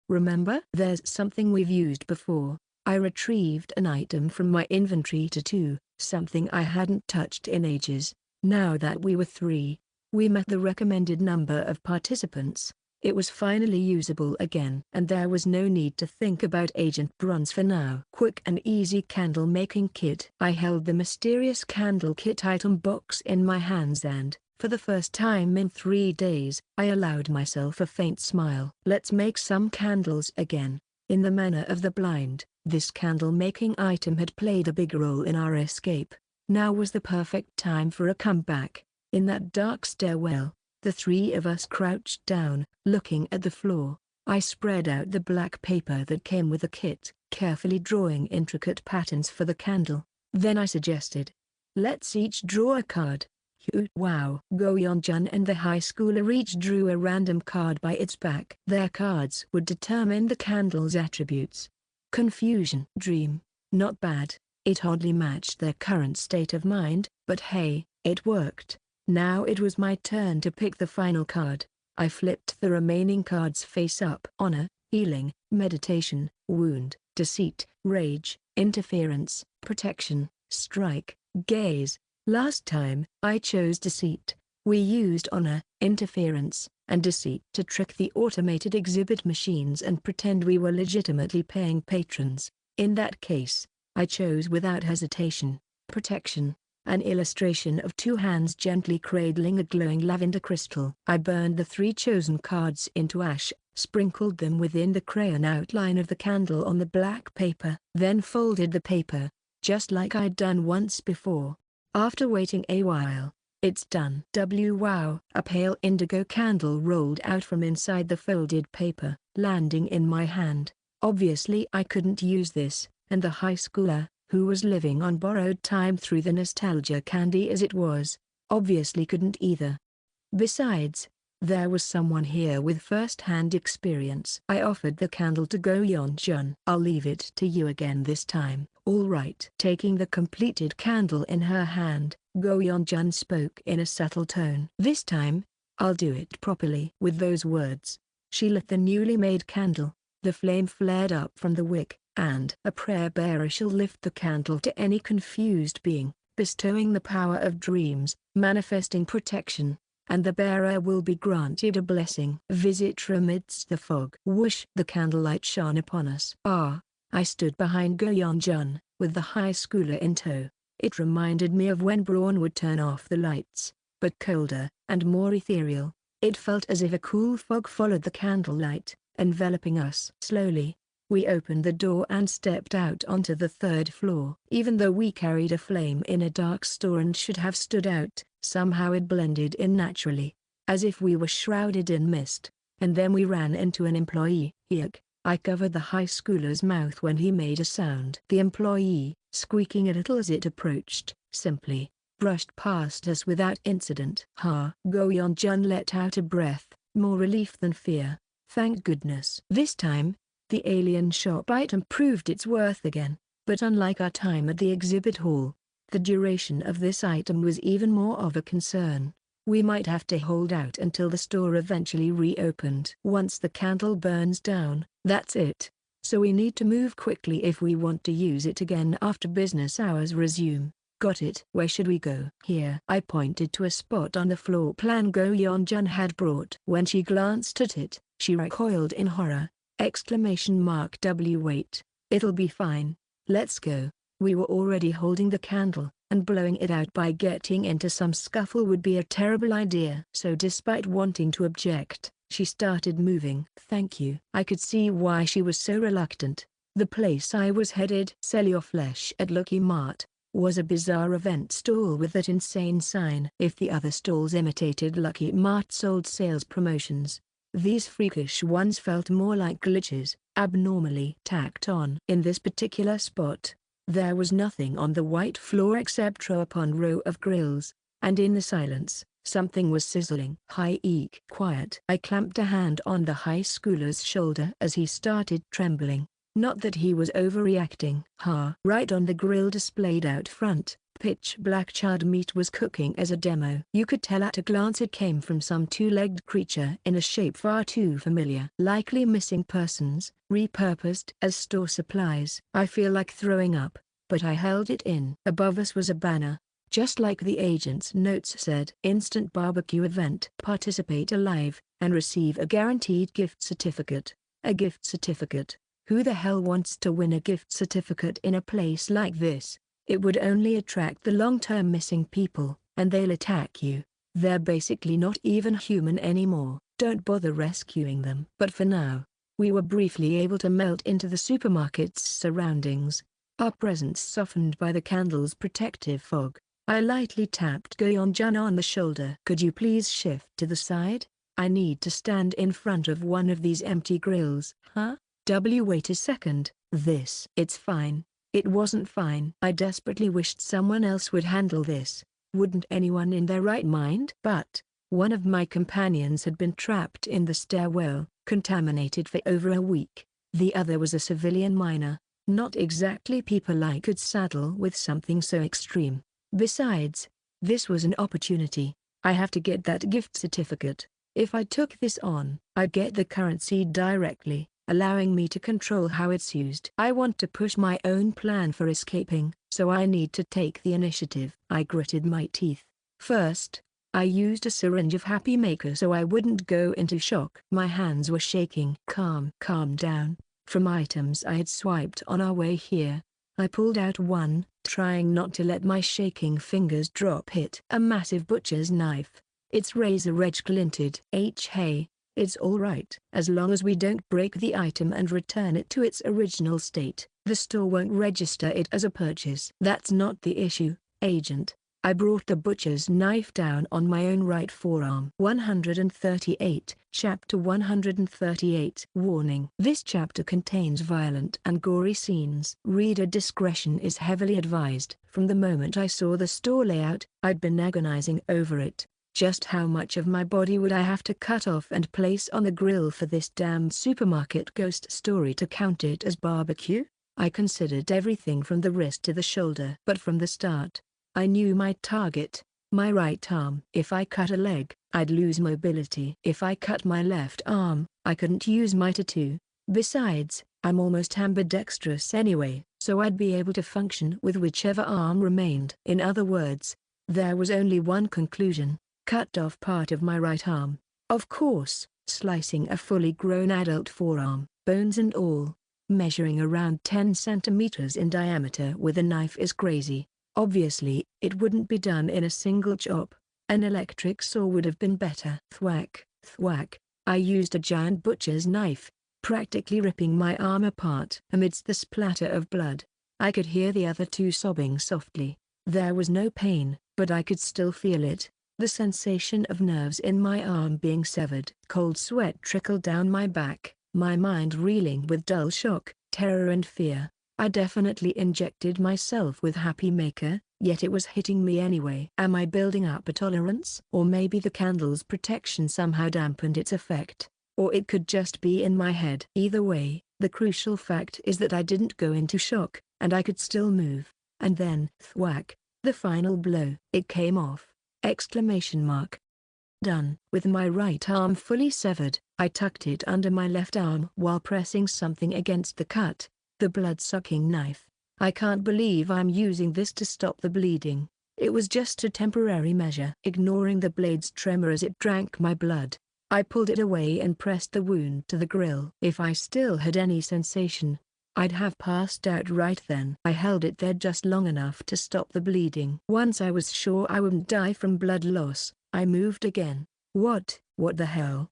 Remember? There's something we've used before. I retrieved an item from my inventory to something I hadn't touched in ages. Now that we were 3, we met the recommended number of participants. It was finally usable again. And there was no need to think about Agent Bronze for now. Quick and easy candle making kit. I held the mysterious candle kit item box in my hands and, for the first time in 3 days, I allowed myself a faint smile. Let's make some candles again. In the manner of the blind, this candle-making item had played a big role in our escape. Now was the perfect time for a comeback. In that dark stairwell, the 3 of us crouched down, looking at the floor. I spread out the black paper that came with the kit, carefully drawing intricate patterns for the candle. Then I suggested, let's each draw a card. Wow. Go Yeon-jun and the high schooler each drew a random card by its back. Their cards would determine the candle's attributes. Confusion. Dream. Not bad. It oddly matched their current state of mind, but hey, it worked. Now it was my turn to pick the final card. I flipped the remaining cards face up. Honor, healing, meditation, wound, deceit, rage, interference, protection, strike, gaze. Last time, I chose deceit. We used honor, interference, and deceit to trick the automated exhibit machines and pretend we were legitimately paying patrons. In that case, I chose without hesitation, protection. An illustration of two hands gently cradling a glowing lavender crystal. I burned the 3 chosen cards into ash, sprinkled them within the crayon outline of the candle on the black paper, then folded the paper, just like I'd done once before. After waiting a while, it's done. Wow! A pale indigo candle rolled out from inside the folded paper, landing in my hand. Obviously I couldn't use this, and the high schooler, who was living on borrowed time through the nostalgia candy as it was, obviously couldn't either. Besides, there was someone here with first-hand experience. I offered the candle to Go-yeon-jun. I'll leave it to you again this time. All right. Taking the completed candle in her hand, Go-yeon-jun spoke in a subtle tone. This time, I'll do it properly. With those words, she lit the newly made candle. The flame flared up from the wick, and a prayer bearer shall lift the candle to any confused being, bestowing the power of dreams, manifesting protection, and the bearer will be granted a blessing. Visitor amidst the fog. Whoosh! The candlelight shone upon us. I stood behind Go-yeon-jun, with the high schooler in tow. It reminded me of when Braun would turn off the lights, but colder, and more ethereal. It felt as if a cool fog followed the candlelight, enveloping us. Slowly, we opened the door and stepped out onto the 3rd floor. Even though we carried a flame in a dark store and should have stood out, somehow it blended in naturally, as if we were shrouded in mist. And then we ran into an employee. Yuck! I covered the high schooler's mouth when he made a sound. The employee, squeaking a little as it approached, simply brushed past us without incident. Go-yeon-jun let out a breath, more relief than fear. Thank goodness. This time, the alien shop item proved its worth again, but unlike our time at the exhibit hall, the duration of this item was even more of a concern. We might have to hold out until the store eventually reopened. Once the candle burns down, that's it. So we need to move quickly if we want to use it again after business hours resume. Got it. Where should we go? Here. I pointed to a spot on the floor plan Go-yeon-jun had brought. When she glanced at it, she recoiled in horror. Wait. It'll be fine. Let's go. We were already holding the candle, and blowing it out by getting into some scuffle would be a terrible idea. So despite wanting to object, she started moving. Thank you. I could see why she was so reluctant. The place I was headed, Sell Your Flesh at Lucky Mart, was a bizarre event stall with that insane sign. If the other stalls imitated Lucky Mart's old sales promotions, these freakish ones felt more like glitches, abnormally tacked on. In this particular spot, there was nothing on the white floor except row upon row of grills, and in the silence, something was sizzling. Hi-eek. Quiet. I clamped a hand on the high schooler's shoulder as he started trembling. Not that he was overreacting. Right on the grill displayed out front, pitch black charred meat was cooking as a demo. You could tell at a glance it came from some 2-legged creature in a shape far too familiar. Likely missing persons, repurposed as store supplies. I feel like throwing up, but I held it in. Above us was a banner, just like the agent's notes said. Instant barbecue event. Participate alive, and receive a guaranteed gift certificate. A gift certificate? Who the hell wants to win a gift certificate in a place like this? It would only attract the long-term missing people, and they'll attack you. They're basically not even human anymore. Don't bother rescuing them. But for now, we were briefly able to melt into the supermarket's surroundings, our presence softened by the candle's protective fog. I lightly tapped Go-yeon-jun on the shoulder. Could you please shift to the side? I need to stand in front of one of these empty grills. Wait a second. It's fine. It wasn't fine. I desperately wished someone else would handle this. Wouldn't anyone in their right mind? But one of my companions had been trapped in the stairwell, contaminated for over a week. The other was a civilian miner. Not exactly people I could saddle with something so extreme. Besides, this was an opportunity. I have to get that gift certificate. If I took this on, I'd get the currency directly, allowing me to control how it's used. I want to push my own plan for escaping, so I need to take the initiative. I gritted my teeth. First, I used a syringe of Happy Maker so I wouldn't go into shock. My hands were shaking. Calm down. From items I had swiped on our way here, I pulled out one, trying not to let my shaking fingers drop it. A massive butcher's knife. Its razor edge glinted. Hey, it's all right. As long as we don't break the item and return it to its original state, the store won't register it as a purchase. That's not the issue, Agent. I brought the butcher's knife down on my own right forearm. 138, Chapter 138. Warning. This chapter contains violent and gory scenes. Reader discretion is heavily advised. From the moment I saw the store layout, I'd been agonizing over it. Just how much of my body would I have to cut off and place on the grill for this damned supermarket ghost story to count it as barbecue? I considered everything from the wrist to the shoulder. But from the start, I knew my target, my right arm. If I cut a leg, I'd lose mobility. If I cut my left arm, I couldn't use my tattoo. Besides, I'm almost ambidextrous anyway, so I'd be able to function with whichever arm remained. In other words, there was only one conclusion: cut off part of my right arm. Of course, slicing a fully grown adult forearm, bones and all, measuring around 10 centimeters in diameter with a knife is crazy. Obviously, it wouldn't be done in a single chop. An electric saw would have been better. Thwack, thwack. I used a giant butcher's knife, practically ripping my arm apart. Amidst the splatter of blood, I could hear the other two sobbing softly. There was no pain, but I could still feel it. The sensation of nerves in my arm being severed. Cold sweat trickled down my back, my mind reeling with dull shock, terror and fear. I definitely injected myself with Happy Maker, yet it was hitting me anyway. Am I building up a tolerance? Or maybe the candle's protection somehow dampened its effect. Or it could just be in my head. Either way, the crucial fact is that I didn't go into shock, and I could still move. And then, thwack, the final blow. It came off! Exclamation mark. Done. With my right arm fully severed, I tucked it under my left arm while pressing something against the cut. The blood-sucking knife. I can't believe I'm using this to stop the bleeding. It was just a temporary measure. Ignoring the blade's tremor as it drank my blood, I pulled it away and pressed the wound to the grill. If I still had any sensation, I'd have passed out right then. I held it there just long enough to stop the bleeding. Once I was sure I wouldn't die from blood loss, I moved again. What the hell?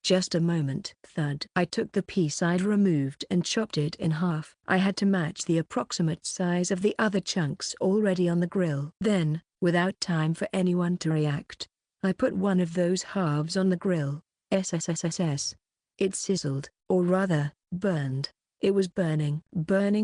Just a moment. Thud. I took the piece I'd removed and chopped it in half. I had to match the approximate size of the other chunks already on the grill. Then, without time for anyone to react, I put one of those halves on the grill. SSSSS. It sizzled, or rather, burned. It was burning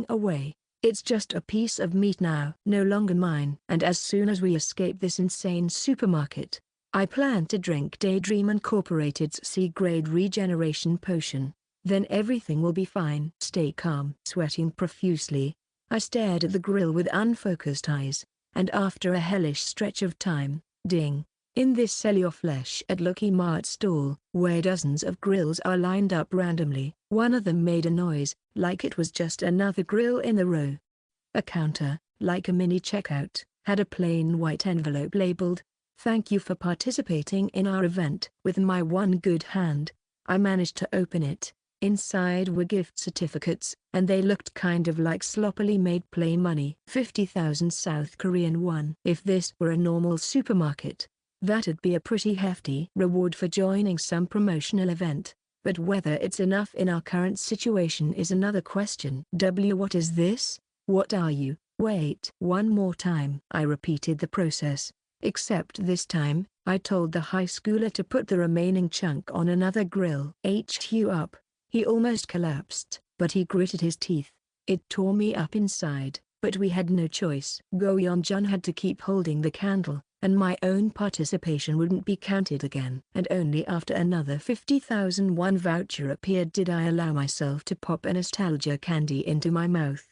away. It's just a piece of meat now, no longer mine. And as soon as we escape this insane supermarket, I plan to drink Daydream Incorporated's C-grade regeneration potion. Then everything will be fine. Stay calm. Sweating profusely, I stared at the grill with unfocused eyes, and after a hellish stretch of time, ding. In this sell your flesh at Lucky Mart stall, where dozens of grills are lined up randomly, one of them made a noise, like it was just another grill in the row. A counter, like a mini checkout, had a plain white envelope labeled, "Thank you for participating in our event." With my one good hand, I managed to open it. Inside were gift certificates, and they looked kind of like sloppily made play money. 50,000 South Korean won. If this were a normal supermarket, that'd be a pretty hefty reward for joining some promotional event. But whether it's enough in our current situation is another question. What is this? What are you? Wait. One more time. I repeated the process. Except this time, I told the high schooler to put the remaining chunk on another grill. HU up. He almost collapsed, but he gritted his teeth. It tore me up inside, but we had no choice. Go Yeon-jun had to keep holding the candle, and my own participation wouldn't be counted again. And only after another 50,000 won voucher appeared did I allow myself to pop a nostalgia candy into my mouth.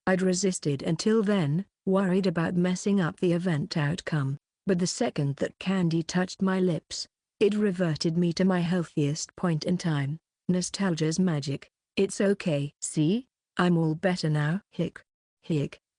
I'd resisted until then, worried about messing up the event outcome. But the second that candy touched my lips, it reverted me to my healthiest point in time. Nostalgia's magic. It's okay. See? I'm all better now. Hick.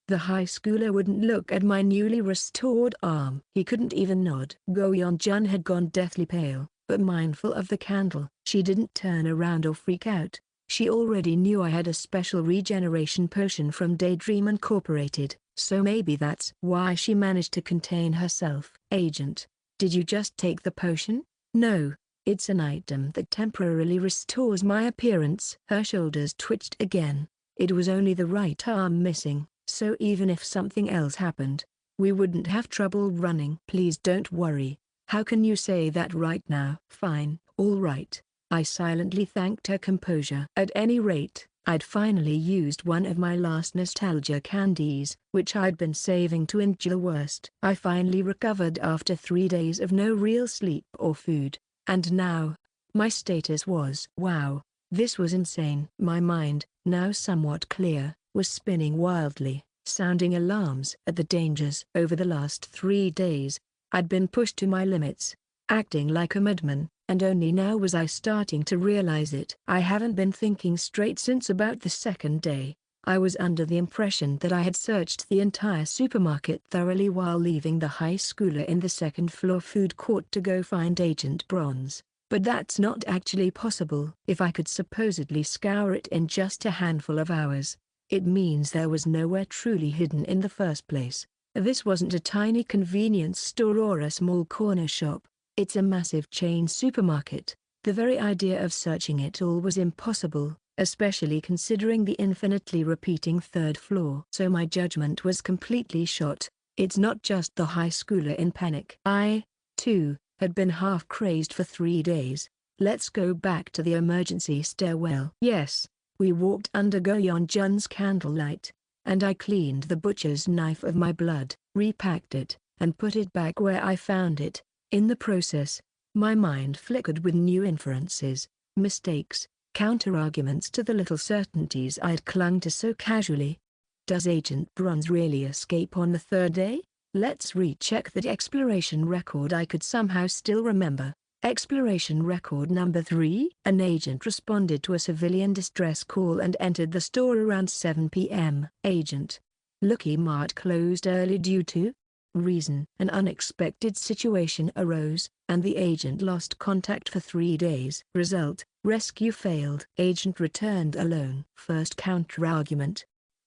The high schooler wouldn't look at my newly restored arm. He couldn't even nod. Go-yeon-jun had gone deathly pale, but mindful of the candle. She didn't turn around or freak out. She already knew I had a special regeneration potion from Daydream Incorporated, so maybe that's why she managed to contain herself. Agent, did you just take the potion? No, it's an item that temporarily restores my appearance. Her shoulders twitched again. It was only the right arm missing, so even if something else happened, we wouldn't have trouble running. Please don't worry. How can you say that right now? Fine, all right. I silently thanked her composure. At any rate, I'd finally used one of my last nostalgia candies, which I'd been saving to endure the worst. I finally recovered after 3 days of no real sleep or food, and now, my status was wow. This was insane. My mind, now somewhat clear, was spinning wildly, sounding alarms at the dangers. Over the last 3 days, I'd been pushed to my limits, acting like a madman, and only now was I starting to realize it. I haven't been thinking straight since about the second day. I was under the impression that I had searched the entire supermarket thoroughly while leaving the high schooler in the second-floor food court to go find Agent Bronze. But that's not actually possible. If I could supposedly scour it in just a handful of hours, it means there was nowhere truly hidden in the first place. This wasn't a tiny convenience store or a small corner shop. It's a massive chain supermarket. The very idea of searching it all was impossible, especially considering the infinitely repeating third floor. So my judgment was completely shot. It's not just the high schooler in panic. I, too, had been half crazed for 3 days. Let's go back to the emergency stairwell. Yes, we walked under Go-yeon-jun's candlelight, and I cleaned the butcher's knife of my blood, repacked it, and put it back where I found it. In the process, my mind flickered with new inferences, mistakes, counter-arguments to the little certainties I'd clung to so casually. Does Agent Bronze really escape on the 3rd day? Let's recheck that exploration record I could somehow still remember. Exploration record number 3. An agent responded to a civilian distress call and entered the store around 7 p.m. Agent. Lucky Mart closed early due to reason. An unexpected situation arose, and the agent lost contact for 3 days. Result, rescue failed. Agent returned alone. First counter-argument.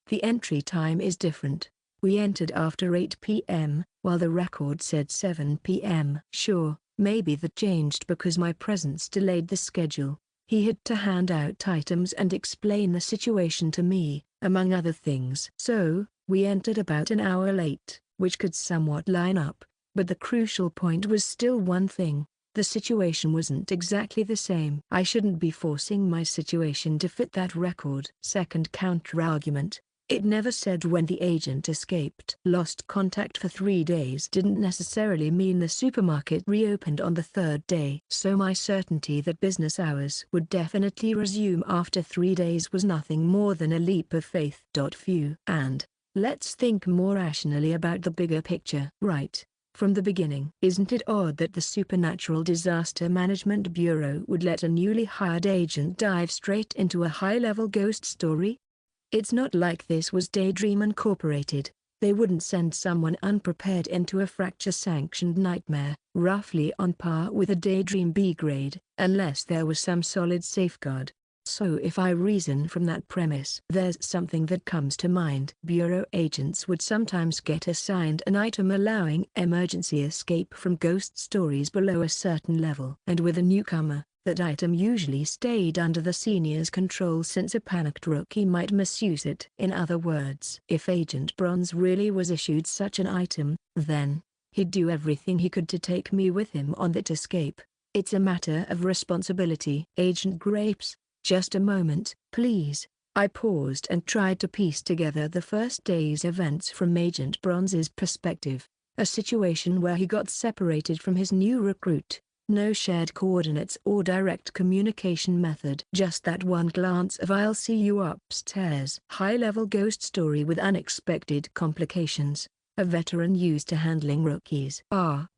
The entry time is different. We entered after 8 p.m., while the record said 7 p.m. Sure, maybe that changed because my presence delayed the schedule. He had to hand out items and explain the situation to me, among other things. So, we entered about an hour late, which could somewhat line up, but the crucial point was still one thing. The situation wasn't exactly the same. I shouldn't be forcing my situation to fit that record. Second counter-argument. It never said when the agent escaped. Lost contact for 3 days didn't necessarily mean the supermarket reopened on the 3rd day. So my certainty that business hours would definitely resume after 3 days was nothing more than a leap of faith. Phew. And, let's think more rationally about the bigger picture. Right, from the beginning. Isn't it odd that the Supernatural Disaster Management Bureau would let a newly hired agent dive straight into a high-level ghost story? It's not like this was Daydream Incorporated. They wouldn't send someone unprepared into a fracture-sanctioned nightmare, roughly on par with a Daydream B grade, unless there was some solid safeguard. So if I reason from that premise, there's something that comes to mind. Bureau agents would sometimes get assigned an item allowing emergency escape from ghost stories below a certain level. And with a newcomer, that item usually stayed under the senior's control since a panicked rookie might misuse it. In other words, if Agent Bronze really was issued such an item, then he'd do everything he could to take me with him on that escape. It's a matter of responsibility. Agent Grapes, just a moment, please. I paused and tried to piece together the first day's events from Agent Bronze's perspective. A situation where he got separated from his new recruit. No shared coordinates or direct communication method. Just that one glance of "I'll see you upstairs." High-level ghost story with unexpected complications. A veteran used to handling rookies.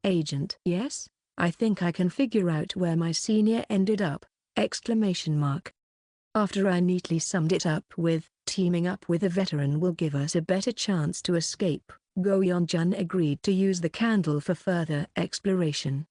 Agent. Yes? I think I can figure out where my senior ended up. Exclamation mark. After I neatly summed it up with, teaming up with a veteran will give us a better chance to escape, Go Yeon-jun agreed to use the candle for further exploration.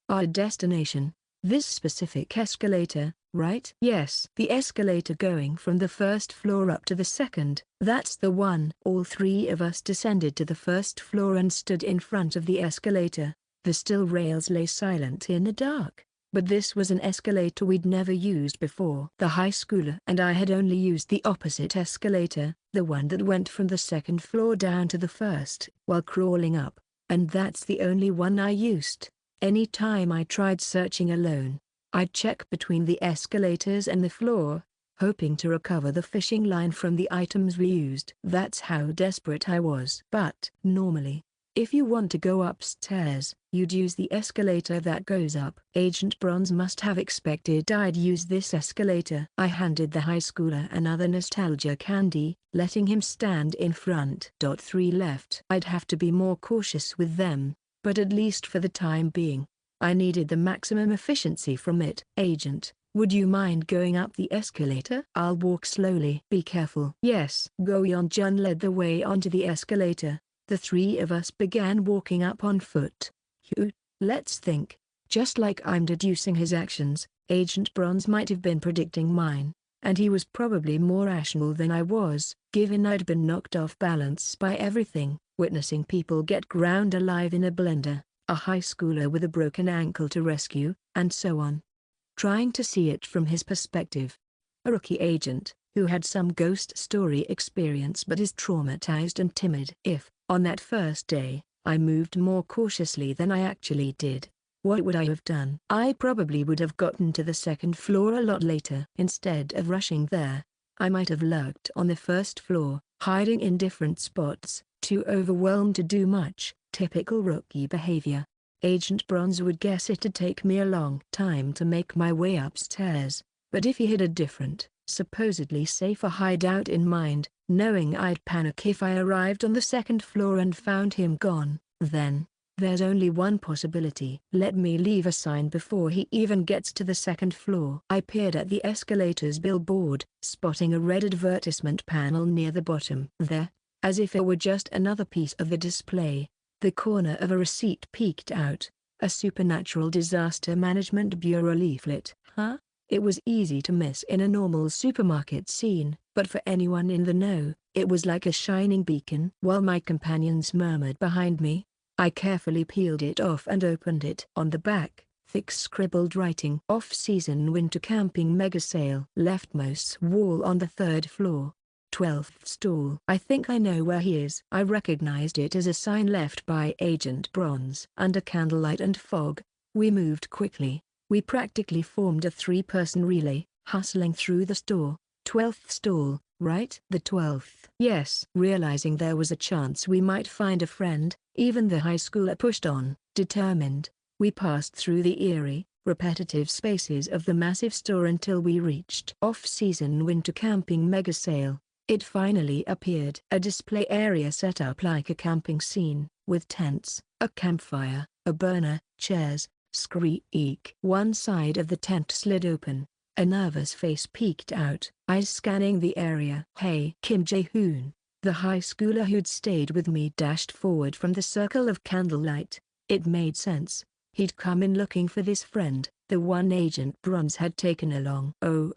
Our destination. This specific escalator, right? Yes. The escalator going from the first floor up to the second. That's the one. All three of us descended to the first floor and stood in front of the escalator. The steel rails lay silent in the dark. But this was an escalator we'd never used before. The high schooler and I had only used the opposite escalator, the one that went from the second floor down to the first, while crawling up. And that's the only one I used. Any time I tried searching alone, I'd check between the escalators and the floor, hoping to recover the fishing line from the items we used. That's how desperate I was. But normally, if you want to go upstairs, you'd use the escalator that goes up. Agent Bronze must have expected I'd use this escalator. I handed the high schooler another nostalgia candy, letting him stand in front. 3 left. I'd have to be more cautious with them, but at least for the time being, I needed the maximum efficiency from it. Agent, would you mind going up the escalator? I'll walk slowly. Be careful. Yes. Go Yeon-jun led the way onto the escalator. The three of us began walking up on foot. Let's think. Just like I'm deducing his actions, Agent Bronze might have been predicting mine, and he was probably more rational than I was, given I'd been knocked off balance by everything, witnessing people get ground alive in a blender, a high schooler with a broken ankle to rescue, and so on. Trying to see it from his perspective. A rookie agent, who had some ghost story experience but is traumatized and timid. If, on that first day, I moved more cautiously than I actually did, what would I have done? I probably would have gotten to the second floor a lot later. Instead of rushing there, I might have lurked on the first floor, hiding in different spots, too overwhelmed to do much. Typical rookie behavior. Agent Bronze would guess it'd take me a long time to make my way upstairs, but if he had a different, supposedly safer hideout in mind, knowing I'd panic if I arrived on the second floor and found him gone, then, there's only one possibility. Let me leave a sign before he even gets to the second floor. I peered at the escalator's billboard, spotting a red advertisement panel near the bottom. There, as if it were just another piece of the display, the corner of a receipt peeked out, a Supernatural Disaster Management Bureau leaflet. Huh? It was easy to miss in a normal supermarket scene, but for anyone in the know, it was like a shining beacon. While my companions murmured behind me, I carefully peeled it off and opened it. On the back, thick scribbled writing: Off-season winter camping mega sale. Leftmost wall on the 3rd floor. 12th stall. I think I know where he is. I recognized it as a sign left by Agent Bronze. Under candlelight and fog, we moved quickly. We practically formed a 3-person relay, hustling through the store. 12th stall, right? The 12th. Yes. Realizing there was a chance we might find a friend, even the high schooler pushed on, determined. We passed through the eerie, repetitive spaces of the massive store until we reached Off-season winter camping mega sale. It finally appeared. A display area set up like a camping scene, with tents, a campfire, a burner, chairs. Squeak. One side of the tent slid open. A nervous face peeked out, eyes scanning the area. Hey! Kim Jae-hoon, the high schooler who'd stayed with me, dashed forward from the circle of candlelight. It made sense. He'd come in looking for this friend, the one Agent Bronze had taken along. Oh,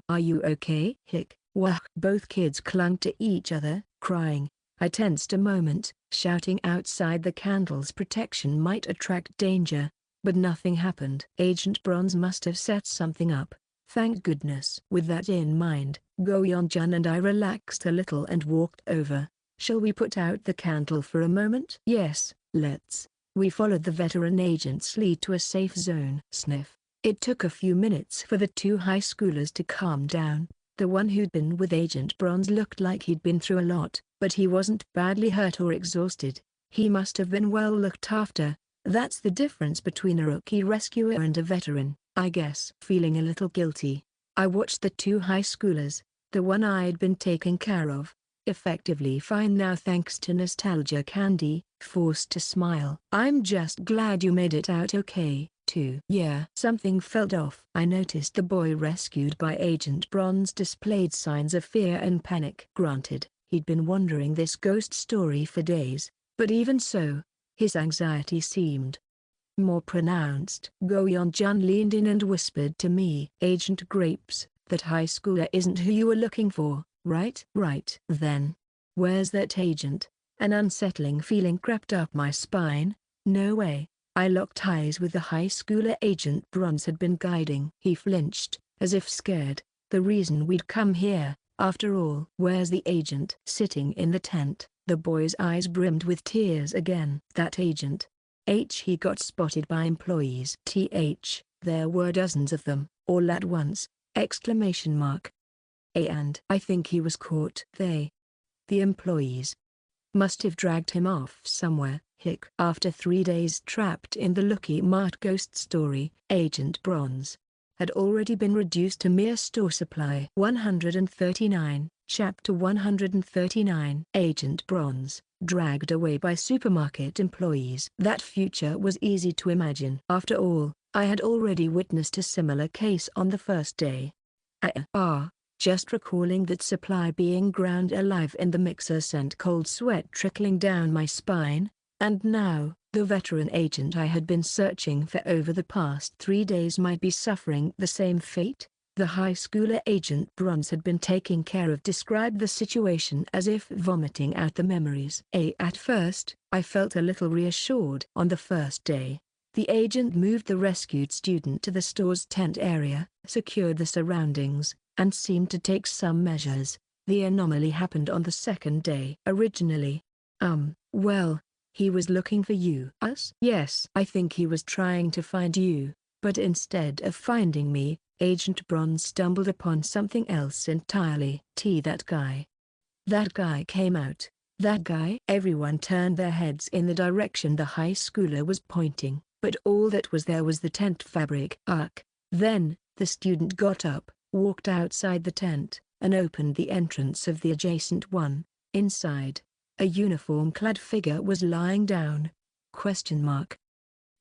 are you okay? Hick. Wah! Both kids clung to each other, crying. I tensed a moment, shouting outside the candle's protection might attract danger. But nothing happened. Agent Bronze must have set something up. Thank goodness. With that in mind, Go Yeon-jun and I relaxed a little and walked over. Shall we put out the candle for a moment? Yes, let's. We followed the veteran agent's lead to a safe zone. Sniff. It took a few minutes for the 2 high schoolers to calm down. The one who'd been with Agent Bronze looked like he'd been through a lot, but he wasn't badly hurt or exhausted. He must have been well looked after. That's the difference between a rookie rescuer and a veteran, I guess. Feeling a little guilty, I watched the 2 high schoolers, the one I'd been taking care of, effectively fine now thanks to nostalgia candy, forced to smile. I'm just glad you made it out okay. too. Yeah. Something felt off. I noticed the boy rescued by Agent Bronze displayed signs of fear and panic. Granted, he'd been wondering this ghost story for days, but even so, his anxiety seemed more pronounced. Go-yeon-jun leaned in and whispered to me, "Agent Grapes, that high schooler isn't who you were looking for, right?" "Right." "Then, where's that agent?" An unsettling feeling crept up my spine. No way. I locked eyes with the high schooler Agent Bronze had been guiding. He flinched, as if scared. The reason we'd come here, after all. "Where's the agent?" "Sitting in the tent." The boy's eyes brimmed with tears again. "That agent? He got spotted by employees." There were dozens of them, all at once! Exclamation mark. And I think he was caught. The employees must have dragged him off somewhere. After 3 days trapped in the Lucky Mart ghost story, Agent Bronze had already been reduced to mere store supply. 139, Chapter 139. Agent Bronze, dragged away by supermarket employees. That future was easy to imagine. After all, I had already witnessed a similar case on the first day. Just recalling that supply being ground alive in the mixer sent cold sweat trickling down my spine, and now, the veteran agent I had been searching for over the past 3 days might be suffering the same fate. The high schooler Agent Bronze had been taking care of described the situation as if vomiting out the memories. At first, I felt a little reassured. On the first day, the agent moved the rescued student to the store's tent area, secured the surroundings, and seemed to take some measures. The anomaly happened on the second day. Originally, well, he was looking for you. Us? Yes. I think he was trying to find you, but instead of finding me, Agent Bronze stumbled upon something else entirely. That guy. That guy came out. That guy? Everyone turned their heads in the direction the high schooler was pointing, but all that was there was the tent fabric. Then, the student got up, walked outside the tent, and opened the entrance of the adjacent one. Inside, a uniform-clad figure was lying down.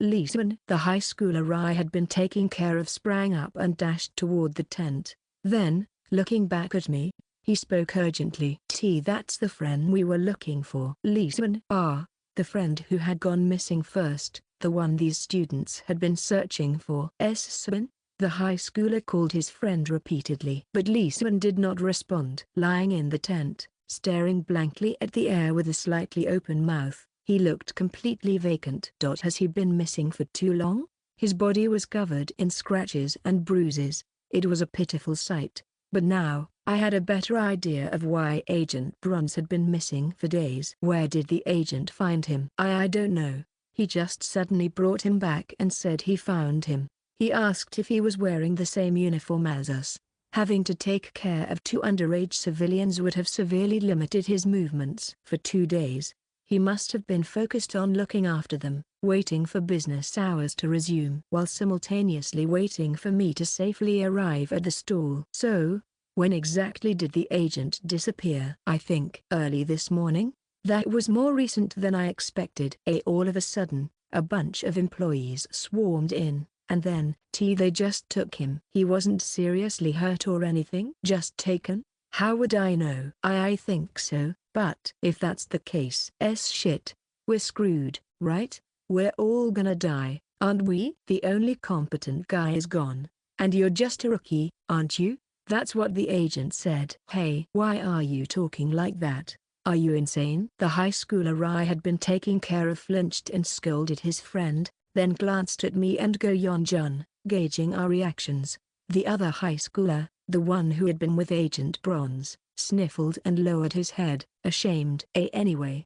Leeson, the high schooler I had been taking care of, sprang up and dashed toward the tent. Then, looking back at me, he spoke urgently. That's the friend we were looking for." Leeson? The friend who had gone missing first, the one these students had been searching for. Swin? The high schooler called his friend repeatedly. But Leeson did not respond. Lying in the tent, staring blankly at the air with a slightly open mouth, he looked completely vacant. Has he been missing for too long? His body was covered in scratches and bruises. It was a pitiful sight. But now, I had a better idea of why Agent Bronze had been missing for days. Where did the agent find him? I don't know. He just suddenly brought him back and said he found him. He asked if he was wearing the same uniform as us. Having to take care of 2 underage civilians would have severely limited his movements. For 2 days, he must have been focused on looking after them, waiting for business hours to resume, while simultaneously waiting for me to safely arrive at the stall. So, when exactly did the agent disappear? I think early this morning. That was more recent than I expected. All of a sudden, a bunch of employees swarmed in, and then, they just took him. He wasn't seriously hurt or anything? Just taken? How would I know? I think so, but if that's the case, shit. We're screwed, right? We're all gonna die, aren't we? The only competent guy is gone, and you're just a rookie, aren't you? That's what the agent said. Hey, why are you talking like that? Are you insane? The high schooler I had been taking care of flinched and scolded his friend, then glanced at me and Go-yeon-jun, gauging our reactions. The other high schooler, the one who had been with Agent Bronze, sniffled and lowered his head, ashamed. Anyway,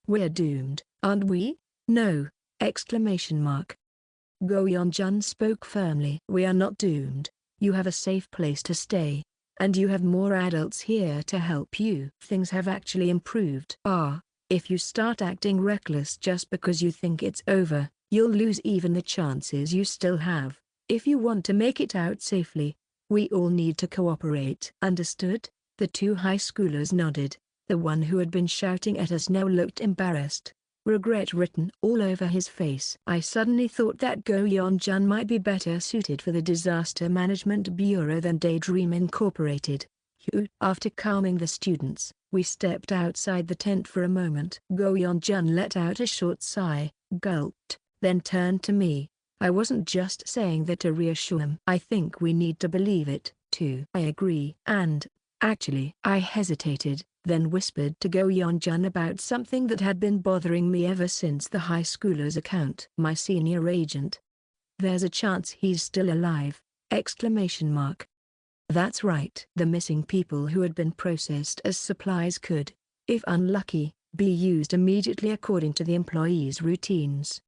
we're doomed, aren't we? No! Exclamation mark. Go-yeon-jun spoke firmly. We are not doomed. You have a safe place to stay, and you have more adults here to help you. Things have actually improved. If you start acting reckless just because you think it's over, you'll lose even the chances you still have. If you want to make it out safely, we all need to cooperate. Understood? The 2 high schoolers nodded. The one who had been shouting at us now looked embarrassed. regret written all over his face. I suddenly thought that Go-yeon-jun might be better suited for the Disaster Management Bureau than Daydream Incorporated. After calming the students, we stepped outside the tent for a moment. Go-yeon-jun let out a short sigh, gulped, then turned to me. I wasn't just saying that to reassure him. I think we need to believe it, too. I agree. And, actually, I hesitated, then whispered to Go-yeon-jun about something that had been bothering me ever since the high schooler's account. My senior agent. There's a chance he's still alive! Exclamation mark. That's right. The missing people who had been processed as supplies could, if unlucky, be used immediately according to the employees' routines.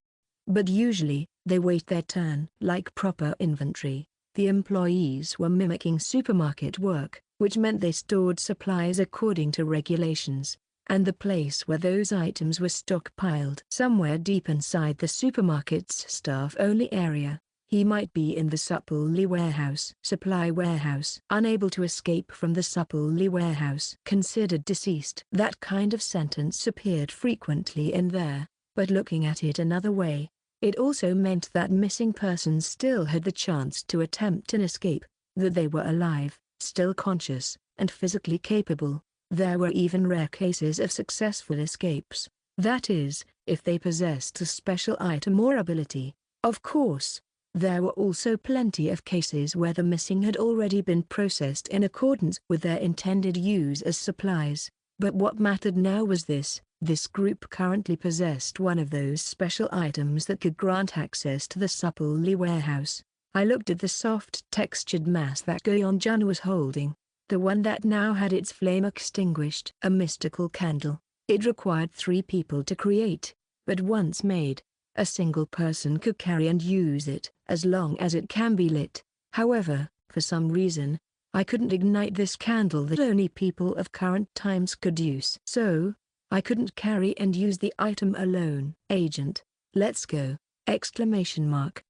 But usually, they wait their turn. Like proper inventory, the employees were mimicking supermarket work, which meant they stored supplies according to regulations, and the place where those items were stockpiled somewhere deep inside the supermarket's staff-only area. He might be in the supply warehouse. Unable to escape from the supply warehouse. Considered deceased. That kind of sentence appeared frequently in there, but looking at it another way, it also meant that missing persons still had the chance to attempt an escape, that they were alive, still conscious, and physically capable. There were even rare cases of successful escapes. That is, if they possessed a special item or ability. Of course, there were also plenty of cases where the missing had already been processed in accordance with their intended use as supplies. But what mattered now was this group currently possessed one of those special items that could grant access to the supply warehouse. I looked at the soft textured mass that Go-yeon-jun was holding, the one that now had its flame extinguished. A mystical candle. It required 3 people to create, but once made, a single person could carry and use it, as long as it can be lit. However, for some reason, I couldn't ignite this candle that only people of current times could use. So, I couldn't carry and use the item alone. Agent, let's go! Exclamation mark.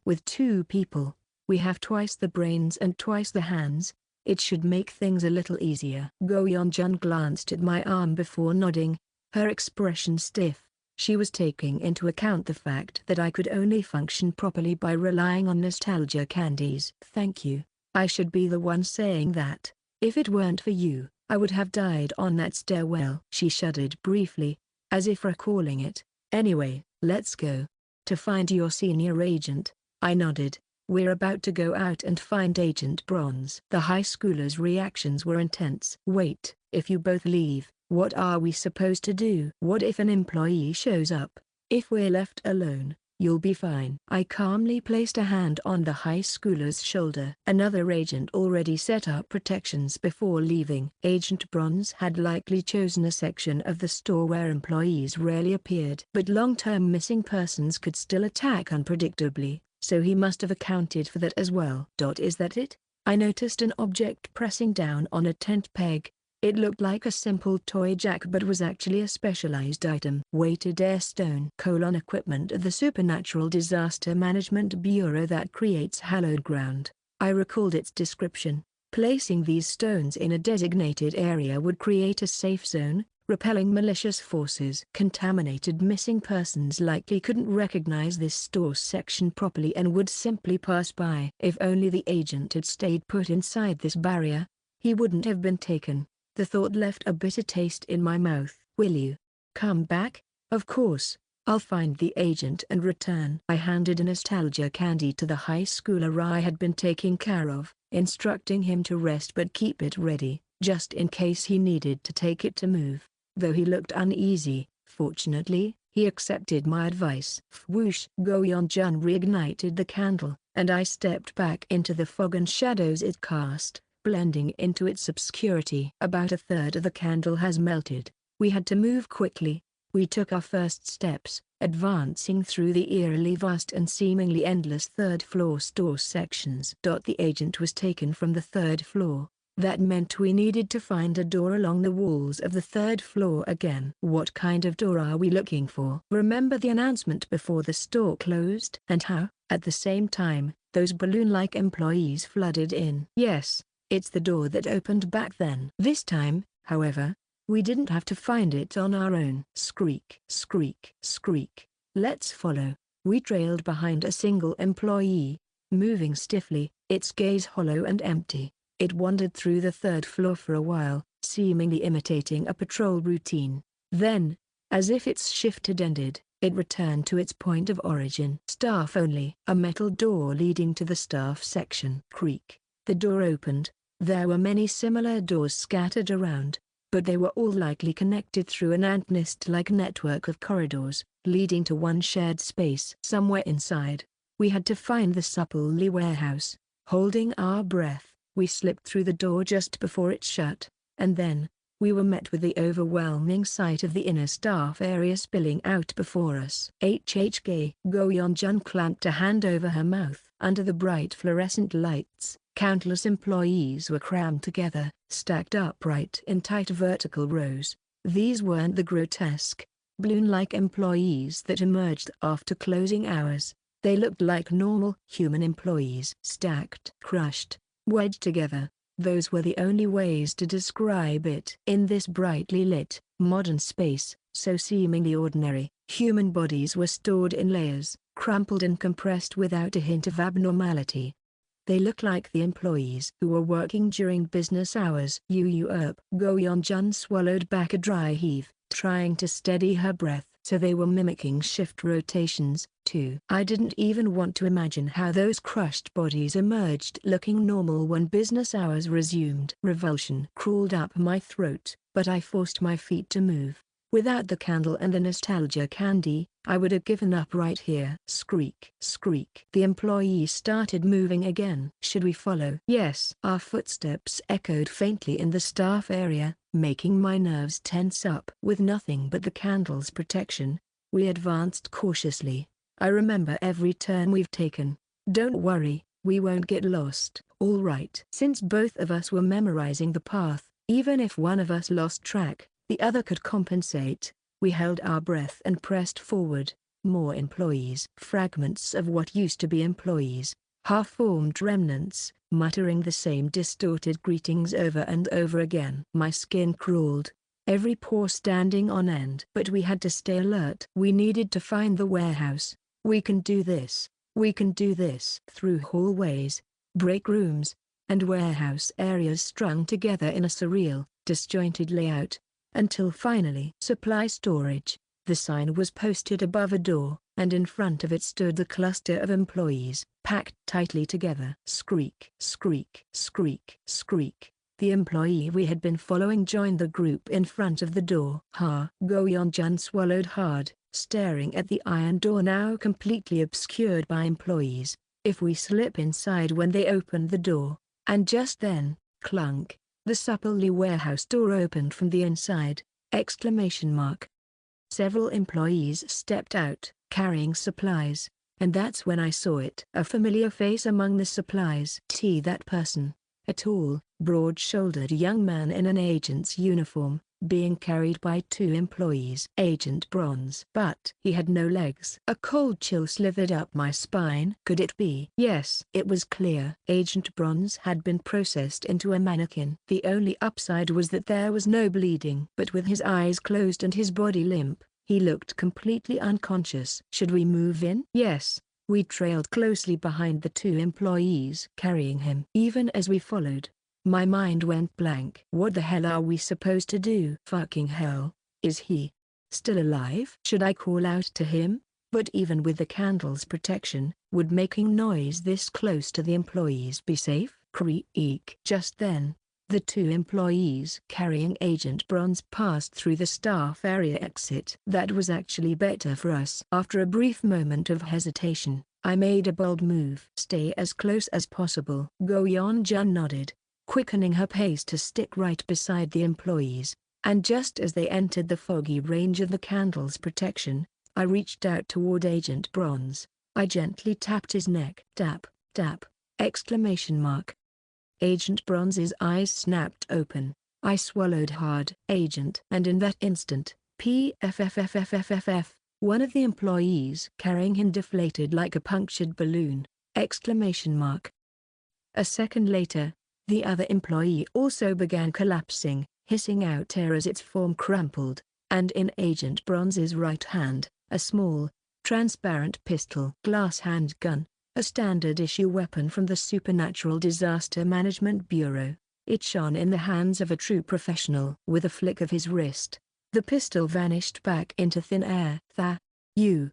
With 2 people, we have twice the brains and twice the hands. It should make things a little easier. Go-yeon-jun glanced at my arm before nodding, her expression stiff. She was taking into account the fact that I could only function properly by relying on nostalgia candies. Thank you. I should be the one saying that. If it weren't for you, I would have died on that stairwell. She shuddered briefly, as if recalling it. Anyway, let's go. To find your senior agent. I nodded. We're about to go out and find Agent Bronze. The high schoolers' reactions were intense. Wait, if you both leave, what are we supposed to do? What if an employee shows up? If we're left alone, you'll be fine. I calmly placed a hand on the high schooler's shoulder. Another agent already set up protections before leaving. Agent Bronze had likely chosen a section of the store where employees rarely appeared. But long-term missing persons could still attack unpredictably, so he must have accounted for that as well. Is that it? I noticed an object pressing down on a tent peg. It looked like a simple toy jack but was actually a specialized item. Weighted air stone. Equipment of the Supernatural Disaster Management Bureau that creates hallowed ground. I recalled its description. Placing these stones in a designated area would create a safe zone, repelling malicious forces. Contaminated missing persons likely couldn't recognize this store section properly and would simply pass by. If only the agent had stayed put inside this barrier, he wouldn't have been taken. The thought left a bitter taste in my mouth. Will you come back? Of course. I'll find the agent and return. I handed a nostalgia candy to the high schooler I had been taking care of, instructing him to rest but keep it ready, just in case he needed to take it to move. Though he looked uneasy, fortunately, he accepted my advice. Whoosh! Go-yeon-jun reignited the candle, and I stepped back into the fog and shadows it cast, blending into its obscurity. About a third of the candle has melted. We had to move quickly. We took our first steps, advancing through the eerily vast and seemingly endless third-floor store sections. The agent was taken from the 3rd floor. That meant we needed to find a door along the walls of the 3rd floor again. What kind of door are we looking for? Remember the announcement before the store closed? And how, at the same time, those balloon-like employees flooded in? Yes. It's the door that opened back then. This time, however, We didn't have to find it on our own. Squeak, squeak, squeak. Let's follow. We trailed behind a single employee, moving stiffly, its gaze hollow and empty. It wandered through the third floor for a while, seemingly imitating a patrol routine. Then, as if its shift had ended, it returned to its point of origin. Staff only. A metal door leading to the staff section. Creak. The door opened. There were many similar doors scattered around, but they were all likely connected through an ant nest-like network of corridors, leading to one shared space. Somewhere inside, we had to find the supplely warehouse. Holding our breath, we slipped through the door just before it shut, and then, we were met with the overwhelming sight of the inner staff area spilling out before us. HHK. Go-yeon-jun clamped a hand over her mouth. Under the bright fluorescent lights, countless employees were crammed together, stacked upright in tight vertical rows. These weren't the grotesque, balloon-like employees that emerged after closing hours. They looked like normal human employees. Stacked, crushed, wedged together. Those were the only ways to describe it. In this brightly lit, modern space, so seemingly ordinary, human bodies were stored in layers, crumpled and compressed without a hint of abnormality. They looked like the employees who were working during business hours. Go-yeon-jun swallowed back a dry heave, trying to steady her breath. So they were mimicking shift rotations, too. I didn't even want to imagine how those crushed bodies emerged looking normal when business hours resumed. Revulsion crawled up my throat, but I forced my feet to move. Without the candle and the nostalgia candy, I would have given up right here. Squeak, squeak. The employee started moving again. Should we follow? Yes. Our footsteps echoed faintly in the staff area, making my nerves tense up. With nothing but the candle's protection, we advanced cautiously. I remember every turn we've taken. Don't worry, we won't get lost. All right. Since both of us were memorizing the path, even if one of us lost track, the other could compensate. We held our breath and pressed forward. More employees. Fragments of what used to be employees. Half-formed remnants, muttering the same distorted greetings over and over again. My skin crawled, every pore standing on end. But we had to stay alert. We needed to find the warehouse. We can do this. We can do this. Through hallways, break rooms, and warehouse areas strung together in a surreal, disjointed layout, until finally supply storage. The sign was posted above a door, and in front of it stood a cluster of employees, packed tightly together. Squeak, squeak, squeak, squeak. The employee we had been following joined the group in front of the door. Go-yeon-jun swallowed hard, staring at the iron door now completely obscured by employees. If we slip inside when they opened the door, and just then, clunk, the supplely warehouse door opened from the inside, ! Several employees stepped out, carrying supplies, and that's when I saw it. A familiar face among the supplies. That person, a tall, broad-shouldered young man in an agent's uniform, being carried by two employees. Agent Bronze. But he had no legs. A cold chill slithered up my spine. Could it be? Yes. It was clear. Agent Bronze had been processed into a mannequin. The only upside was that there was no bleeding. But with his eyes closed and his body limp, he looked completely unconscious. Should we move in? Yes. We trailed closely behind the two employees carrying him. Even as we followed, my mind went blank. What the hell are we supposed to do? Fucking hell, is he still alive? Should I call out to him? But even with the candle's protection, would making noise this close to the employees be safe? Creak. Just then, the two employees carrying Agent Bronze passed through the staff area exit. That was actually better for us. After a brief moment of hesitation, I made a bold move. Stay as close as possible. Go-yeon-jun nodded, quickening her pace to stick right beside the employees, and just as they entered the foggy range of the candle's protection, I reached out toward Agent Bronze. I gently tapped his neck. Tap, tap, ! Agent Bronze's eyes snapped open. I swallowed hard. Agent. And in that instant, PFFFFFFF, one of the employees carrying him deflated like a punctured balloon. A second later, the other employee also began collapsing, hissing out air as its form crumpled, and in Agent Bronze's right hand, a small, transparent pistol glass handgun, a standard-issue weapon from the Supernatural Disaster Management Bureau. It shone in the hands of a true professional. With a flick of his wrist, the pistol vanished back into thin air. You,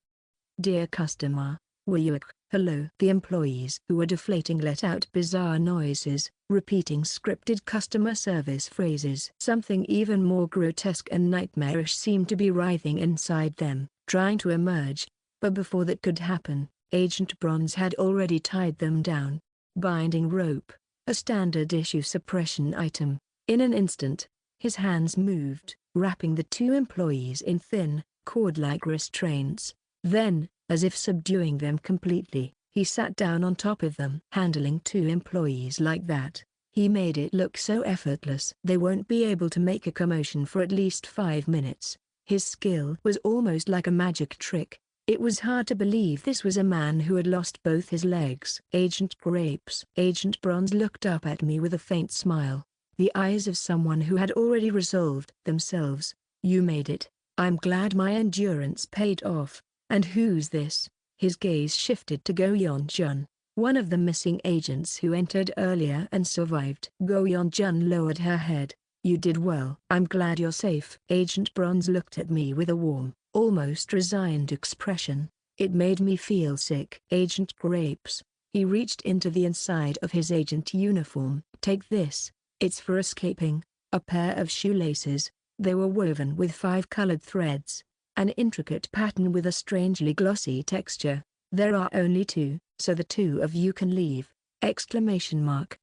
dear customer, were you? Hello. The employees who were deflating let out bizarre noises, repeating scripted customer service phrases. Something even more grotesque and nightmarish seemed to be writhing inside them, trying to emerge. But before that could happen, Agent Bronze had already tied them down. Binding rope, a standard-issue suppression item. In an instant, his hands moved, wrapping the two employees in thin, cord-like restraints. Then, as if subduing them completely, he sat down on top of them. Handling two employees like that, he made it look so effortless. They won't be able to make a commotion for at least 5 minutes. His skill was almost like a magic trick. It was hard to believe this was a man who had lost both his legs. Agent Grapes. Agent Bronze looked up at me with a faint smile, the eyes of someone who had already resolved themselves. You made it. I'm glad my endurance paid off. And who's this? His gaze shifted to Go Yeon-jun, one of the missing agents who entered earlier and survived. Go Yeon-jun lowered her head. You did well. I'm glad you're safe. Agent Bronze looked at me with a warm, almost resigned expression. It made me feel sick. Agent Grapes. He reached into the inside of his agent uniform. Take this. It's for escaping. A pair of shoelaces. They were woven with 5 colored threads. An intricate pattern with a strangely glossy texture. There are only 2, so the 2 of you can leave! Exclamation mark.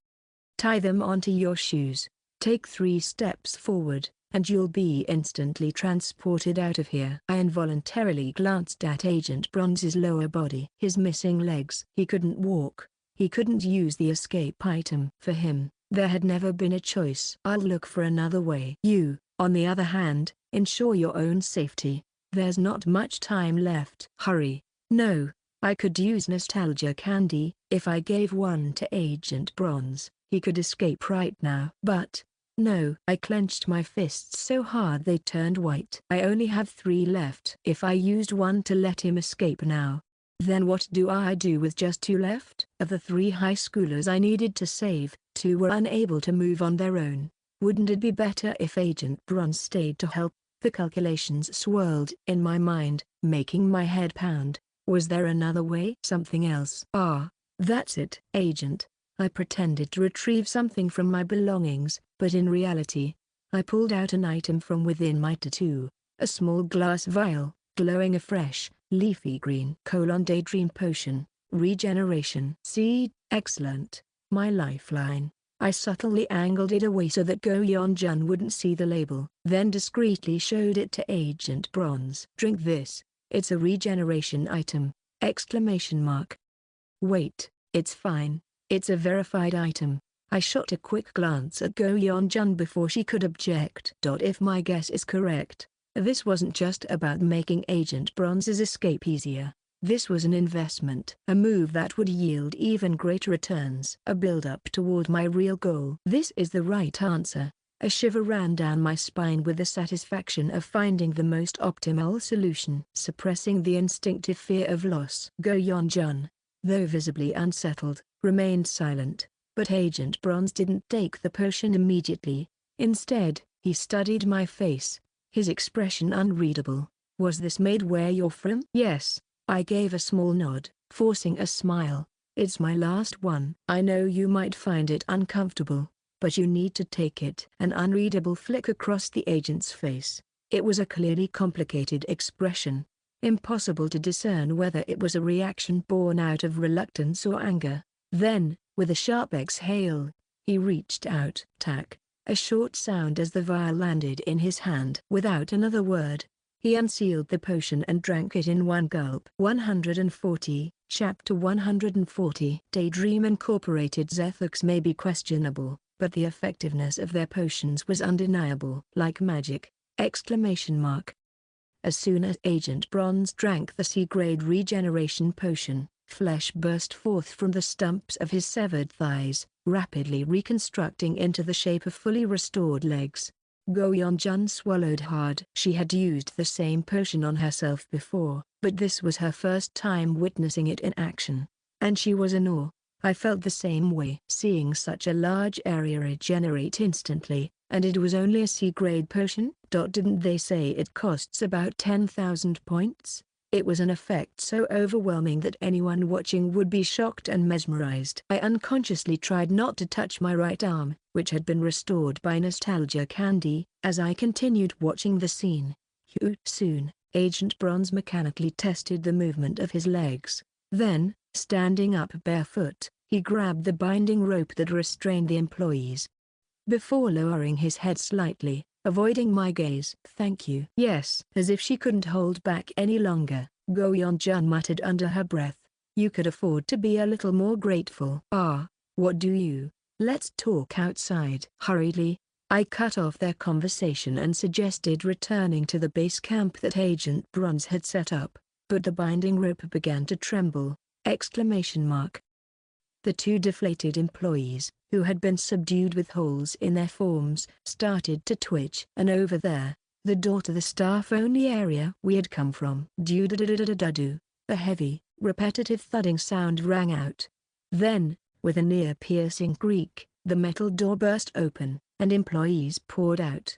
Tie them onto your shoes. Take 3 steps forward, and you'll be instantly transported out of here. I involuntarily glanced at Agent Bronze's lower body. His missing legs. He couldn't walk. He couldn't use the escape item. For him, there had never been a choice. I'll look for another way. You, on the other hand, ensure your own safety. There's not much time left. Hurry. No, I could use nostalgia candy. If I gave one to Agent Bronze, he could escape right now. But, no. I clenched my fists so hard they turned white. I only have 3 left. If I used one to let him escape now, then what do I do with just 2 left? Of the 3 high schoolers I needed to save, 2 were unable to move on their own. Wouldn't it be better if Agent Bronze stayed to help? The calculations swirled in my mind, making my head pound. Was there another way? Something else? That's it. Agent. I pretended to retrieve something from my belongings, but in reality, I pulled out an item from within my tattoo. A small glass vial, glowing a fresh, leafy green. Daydream potion. Regeneration. Seed. Excellent. My lifeline. I subtly angled it away so that Go Yeon-jun wouldn't see the label, then discreetly showed it to Agent Bronze. Drink this. It's a regeneration item! Exclamation mark. Wait, it's fine. It's a verified item. I shot a quick glance at Go Yeon-jun before she could object. If my guess is correct, this wasn't just about making Agent Bronze's escape easier. This was an investment, a move that would yield even greater returns, a build-up toward my real goal. This is the right answer. A shiver ran down my spine with the satisfaction of finding the most optimal solution. Suppressing the instinctive fear of loss. Go Yeon-jun, though visibly unsettled, remained silent, but Agent Bronze didn't take the potion immediately. Instead, he studied my face, his expression unreadable. Was this made where you're from? Yes. I gave a small nod, forcing a smile. It's my last one. I know you might find it uncomfortable, but you need to take it. An unreadable flick across the agent's face. It was a clearly complicated expression. Impossible to discern whether it was a reaction born out of reluctance or anger. Then, with a sharp exhale, he reached out. Tack. A short sound as the vial landed in his hand. Without another word, he unsealed the potion and drank it in one gulp. 140, Chapter 140. Daydream Incorporated's ethics may be questionable, but the effectiveness of their potions was undeniable. Like magic! Exclamation mark. As soon as Agent Bronze drank the C-grade regeneration potion, flesh burst forth from the stumps of his severed thighs, rapidly reconstructing into the shape of fully restored legs. Go Yeon-jun swallowed hard. She had used the same potion on herself before, but this was her first time witnessing it in action. And she was in awe. I felt the same way. Seeing such a large area regenerate instantly, and it was only a C-grade potion. Didn't they say it costs about 10,000 points? It was an effect so overwhelming that anyone watching would be shocked and mesmerized. I unconsciously tried not to touch my right arm, which had been restored by nostalgia candy, as I continued watching the scene. Soon, Agent Bronze mechanically tested the movement of his legs. Then, standing up barefoot, he grabbed the binding rope that restrained the employees. Before lowering his head slightly, avoiding my gaze. "Thank you." "Yes." As if she couldn't hold back any longer, Go Yeon-jun muttered under her breath. "You could afford to be a little more grateful." "Ah, what do you? Let's talk outside." Hurriedly, I cut off their conversation and suggested returning to the base camp that Agent Bronze had set up, but the binding rope began to tremble! The two deflated employees, who had been subdued with holes in their forms, started to twitch. And over there, the door to the staff-only area we had come from. Do-do-do-do-do-do. A heavy, repetitive thudding sound rang out. Then, with an ear-piercing creak, the metal door burst open, and employees poured out!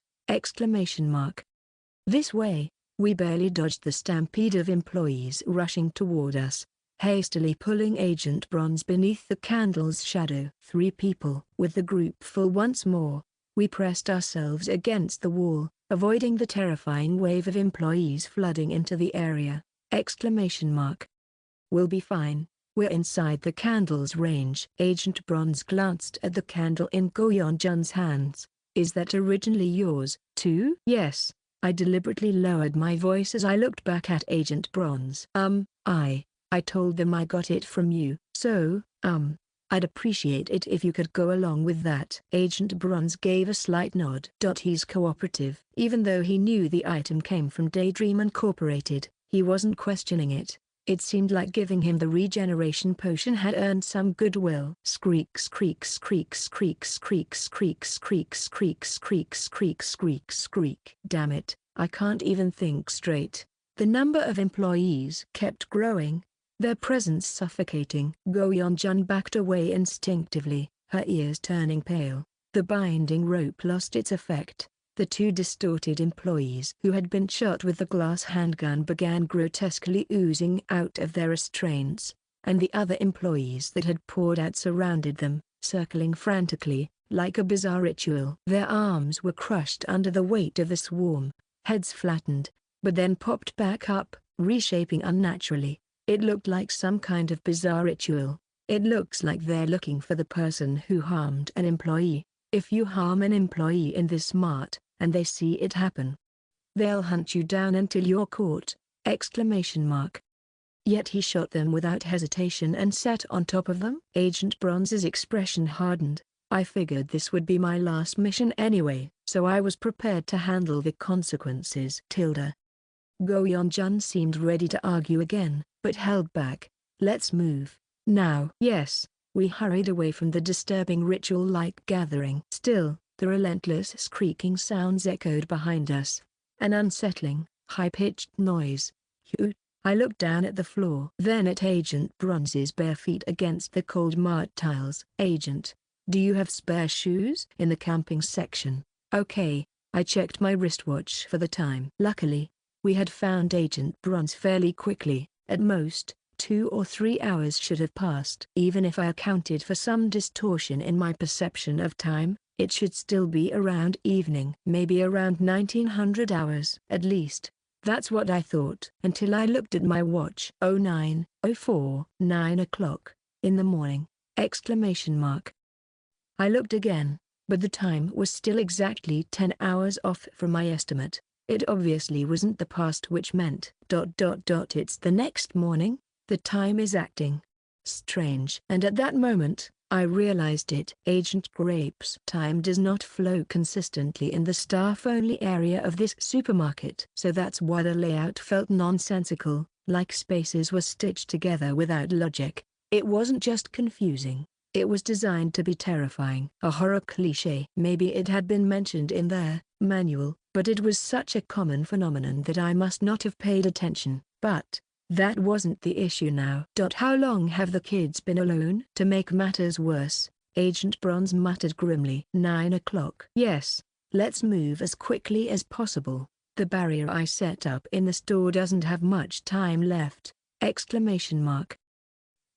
This way. We barely dodged the stampede of employees rushing toward us, hastily pulling Agent Bronze beneath the candle's shadow. 3 people. With the group full once more, we pressed ourselves against the wall, avoiding the terrifying wave of employees flooding into the area! "We'll be fine. We're inside the candle's range." Agent Bronze glanced at the candle in Go Yeon-jun's hands. "Is that originally yours, too?" "Yes." I deliberately lowered my voice as I looked back at Agent Bronze. I told them I got it from you, so, I'd appreciate it if you could go along with that." Agent Bronze gave a slight nod. He's cooperative. Even though he knew the item came from Daydream Incorporated, he wasn't questioning it. It seemed like giving him the regeneration potion had earned some goodwill. Squeak squeak squeak squeak squeak squeak squeak squeak squeak squeak squeak squeak. Damn it, I can't even think straight. The number of employees kept growing, their presence suffocating. Go Yeon-jun backed away instinctively, her ears turning pale. The binding rope lost its effect. The 2 distorted employees who had been shot with the glass handgun began grotesquely oozing out of their restraints, and the other employees that had poured out surrounded them, circling frantically, like a bizarre ritual. Their arms were crushed under the weight of the swarm, heads flattened, but then popped back up, reshaping unnaturally. It looked like some kind of bizarre ritual. It looks like they're looking for the person who harmed an employee. If you harm an employee in this mart, and they see it happen, they'll hunt you down until you're caught! Yet he shot them without hesitation and sat on top of them. Agent Bronze's expression hardened. I figured this would be my last mission anyway, so I was prepared to handle the consequences. Go Yeon-jun seemed ready to argue again, but held back. "Let's move. Now." "Yes." We hurried away from the disturbing ritual-like gathering. Still, the relentless squeaking sounds echoed behind us. An unsettling, high-pitched noise. I looked down at the floor. Then at Agent Bronze's bare feet against the cold mud tiles. "Agent, do you have spare shoes?" "In the camping section." "Okay." I checked my wristwatch for the time. Luckily, we had found Agent Bronze fairly quickly. At most, 2 or 3 hours should have passed. Even if I accounted for some distortion in my perception of time, it should still be around evening. Maybe around 1900 hours. At least, that's what I thought. Until I looked at my watch. 09:04, 9 o'clock, in the morning! I looked again, but the time was still exactly 10 hours off from my estimate. It obviously wasn't the past, which meant ... It's the next morning. The time is acting strange. And at that moment, I realized it. Agent Grape's time does not flow consistently in the staff-only area of this supermarket. So that's why the layout felt nonsensical, like spaces were stitched together without logic. It wasn't just confusing, It was designed to be terrifying. A horror cliché. Maybe it had been mentioned in their manual, but it was such a common phenomenon that I must not have paid attention. But that wasn't the issue now. How long have the kids been alone? To make matters worse, Agent Bronze muttered grimly. 9 o'clock. Yes, let's move as quickly as possible. The barrier I set up in the store doesn't have much time left! Exclamation mark.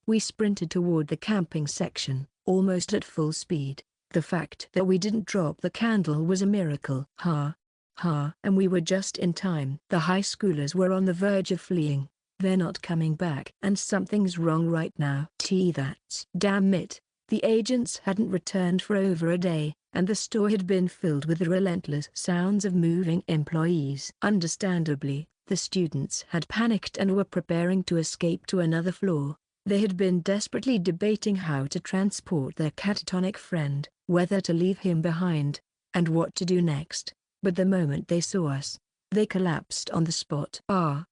We sprinted toward the camping section, almost at full speed. The fact that we didn't drop the candle was a miracle. And we were just in time. The high schoolers were on the verge of fleeing. They're not coming back. And something's wrong right now. That's damn it. The agents hadn't returned for over a day, and the store had been filled with the relentless sounds of moving employees. Understandably, the students had panicked and were preparing to escape to another floor. They had been desperately debating how to transport their catatonic friend, whether to leave him behind, and what to do next. But the moment they saw us, they collapsed on the spot.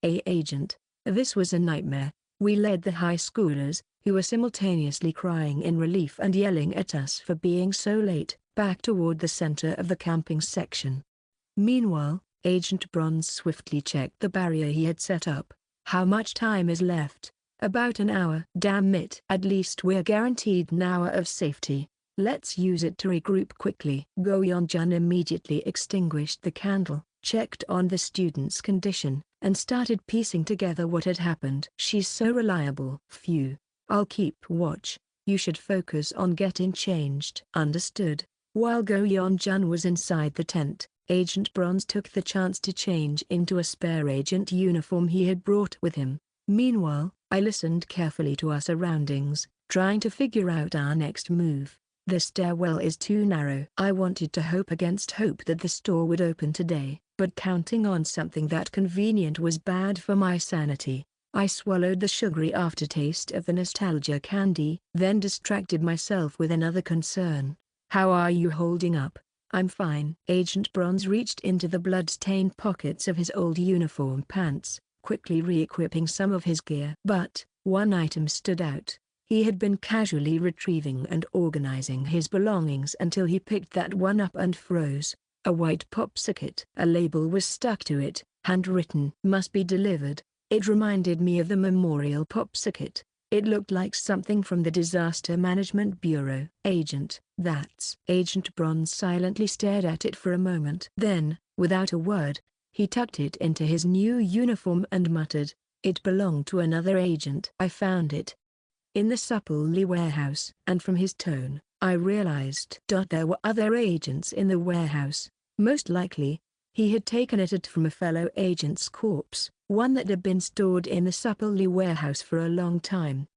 Agent, this was a nightmare. We led the high schoolers, who were simultaneously crying in relief and yelling at us for being so late, back toward the center of the camping section. Meanwhile, Agent Bronze swiftly checked the barrier he had set up. How much time is left? About an hour. Damn it. At least we're guaranteed an hour of safety. Let's use it to regroup quickly. Go-Yeon-jun immediately extinguished the candle, checked on the student's condition, and started piecing together what had happened. She's so reliable. Phew. I'll keep watch. You should focus on getting changed. Understood. While Go-Yeon-jun was inside the tent, Agent Bronze took the chance to change into a spare agent uniform he had brought with him. Meanwhile, I listened carefully to our surroundings, trying to figure out our next move. The stairwell is too narrow. I wanted to hope against hope that the store would open today, but counting on something that convenient was bad for my sanity. I swallowed the sugary aftertaste of the nostalgia candy, then distracted myself with another concern. How are you holding up? I'm fine. Agent Bronze reached into the blood-stained pockets of his old uniform pants, quickly re-equipping some of his gear. But one item stood out. He had been casually retrieving and organizing his belongings until he picked that one up and froze. A white popsicle. A label was stuck to it, handwritten. Must be delivered. It reminded me of the Memorial Popsicle. It looked like something from the Disaster Management Bureau. Agent, that's. Agent Bronze silently stared at it for a moment. Then, without a word, he tucked it into his new uniform and muttered, "It belonged to another agent." I found it in the Supplely warehouse. And from his tone, I realized there were other agents in the warehouse. Most likely, he had taken it from a fellow agent's corpse, one that had been stored in the Supplely warehouse for a long time.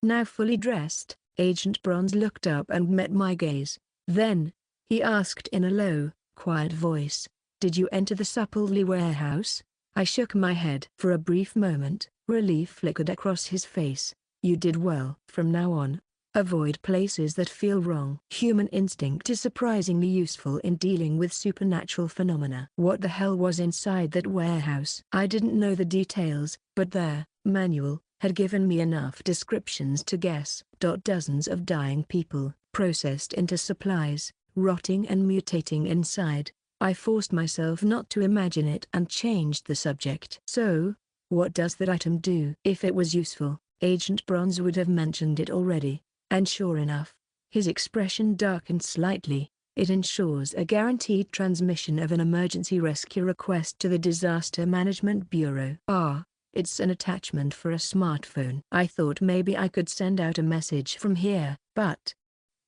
Now fully dressed, Agent Bronze looked up and met my gaze. Then, he asked in a low, quiet voice, "Did you enter the Supplely warehouse?" I shook my head. For a brief moment, relief flickered across his face. "You did well. From now on, avoid places that feel wrong." Human instinct is surprisingly useful in dealing with supernatural phenomena. What the hell was inside that warehouse? I didn't know the details, but their manual had given me enough descriptions to guess. Dozens of dying people, processed into supplies, rotting and mutating inside. I forced myself not to imagine it and changed the subject. "So, what does that item do?" If it was useful, Agent Bronze would have mentioned it already. And sure enough, his expression darkened slightly. "It ensures a guaranteed transmission of an emergency rescue request to the Disaster Management Bureau." It's an attachment for a smartphone. I thought maybe I could send out a message from here, but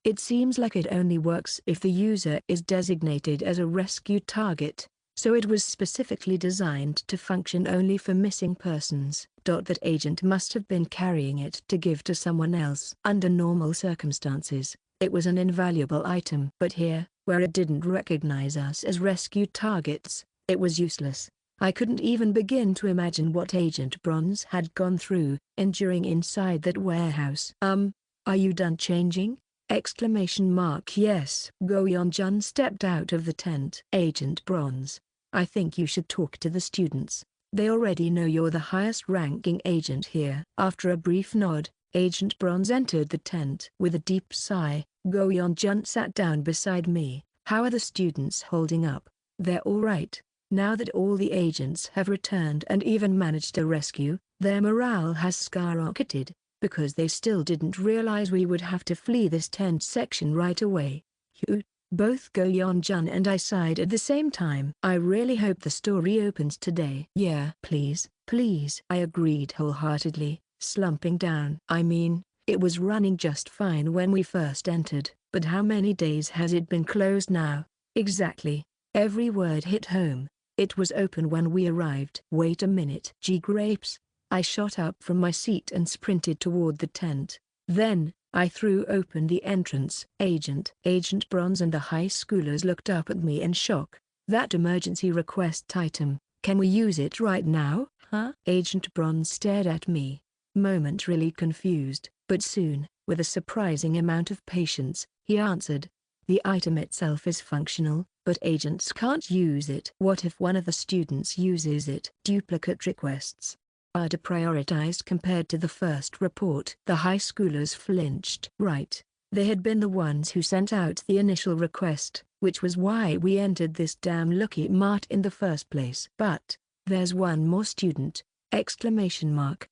it seems like it only works if the user is designated as a rescue target, so it was specifically designed to function only for missing persons. That agent must have been carrying it to give to someone else. Under normal circumstances, it was an invaluable item. But here, where it didn't recognize us as rescue targets, it was useless. I couldn't even begin to imagine what Agent Bronze had gone through, enduring inside that warehouse. Are you done changing? Yes. Go-Yeon-jun stepped out of the tent. "Agent Bronze, I think you should talk to the students. They already know you're the highest ranking agent here." After a brief nod, Agent Bronze entered the tent. With a deep sigh, Go Yeon-jun sat down beside me. How are the students holding up? They're all right. Now that all the agents have returned and even managed to rescue, their morale has skyrocketed, because they still didn't realize we would have to flee this tent section right away. Both Go Yeon-jun and I sighed at the same time. I really hope the story opens today. Yeah, please, please. I agreed wholeheartedly, slumping down. I mean, it was running just fine when we first entered, but how many days has it been closed now? Exactly. Every word hit home. It was open when we arrived. Wait a minute. Grapes. I shot up from my seat and sprinted toward the tent. Then, I threw open the entrance. Agent Bronze and the high schoolers looked up at me in shock. That emergency request item, can we use it right now? Huh? Agent Bronze stared at me, momentarily confused, but soon, with a surprising amount of patience, he answered. The item itself is functional, but agents can't use it. What if one of the students uses it? Duplicate requests are deprioritized compared to the first report. The high schoolers flinched. Right. They had been the ones who sent out the initial request, which was why we entered this damn Lucky Mart in the first place. But, there's one more student! Exclamation mark.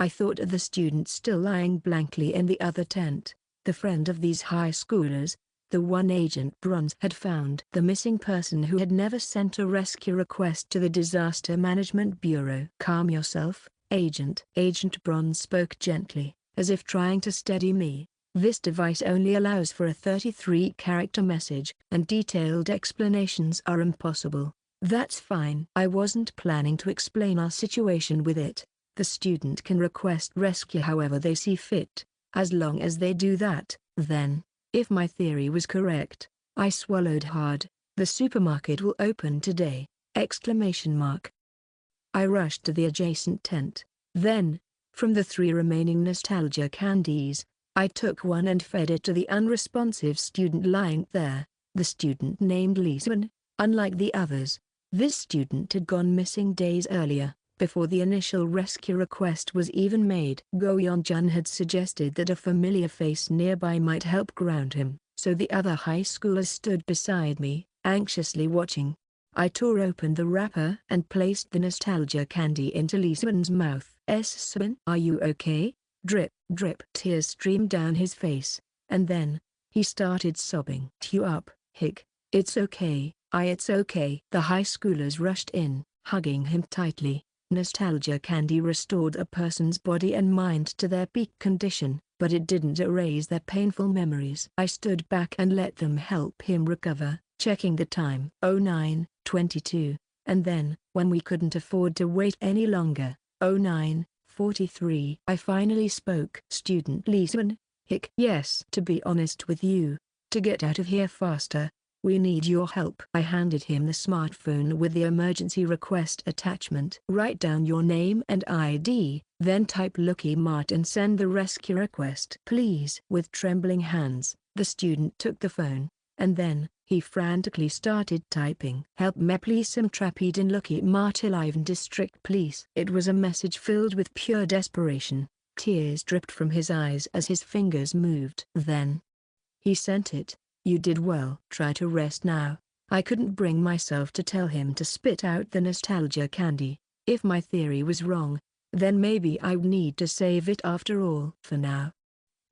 I thought of the student still lying blankly in the other tent, the friend of these high schoolers, the one Agent Bronze had found. The missing person who had never sent a rescue request to the Disaster Management Bureau. Calm yourself, Agent. Agent Bronze spoke gently, as if trying to steady me. This device only allows for a 33-character message, and detailed explanations are impossible. That's fine. I wasn't planning to explain our situation with it. The student can request rescue however they see fit. As long as they do that, then, if my theory was correct, I swallowed hard, the supermarket will open today! Exclamation mark. I rushed to the adjacent tent. Then, from the 3 remaining nostalgia candies, I took one and fed it to the unresponsive student lying there, the student named Leeson. Unlike the others, this student had gone missing days earlier, before the initial rescue request was even made. Go Yeon-jun had suggested that a familiar face nearby might help ground him, so the other high schoolers stood beside me, anxiously watching. I tore open the wrapper and placed the nostalgia candy into Leeson's mouth. Son, are you okay? Drip, drip. Tears streamed down his face, and then, he started sobbing. You up, hick. It's okay, it's okay. The high schoolers rushed in, hugging him tightly. Nostalgia candy restored a person's body and mind to their peak condition, but it didn't erase their painful memories. I stood back and let them help him recover, checking the time. 09:22, and then, when we couldn't afford to wait any longer, 09:43. I finally spoke. Student Leeson, hick. Yes. To be honest with you, to get out of here faster, we need your help. I handed him the smartphone with the emergency request attachment. Write down your name and ID, then type Lucky Mart and send the rescue request. Please. With trembling hands, the student took the phone, and then, he frantically started typing. Help me please, I'm trapped in Lucky Mart Alive District please. It was a message filled with pure desperation. Tears dripped from his eyes as his fingers moved. Then, he sent it. You did well. Try to rest now. I couldn't bring myself to tell him to spit out the nostalgia candy. If my theory was wrong, then maybe I'd need to save it after all. For now,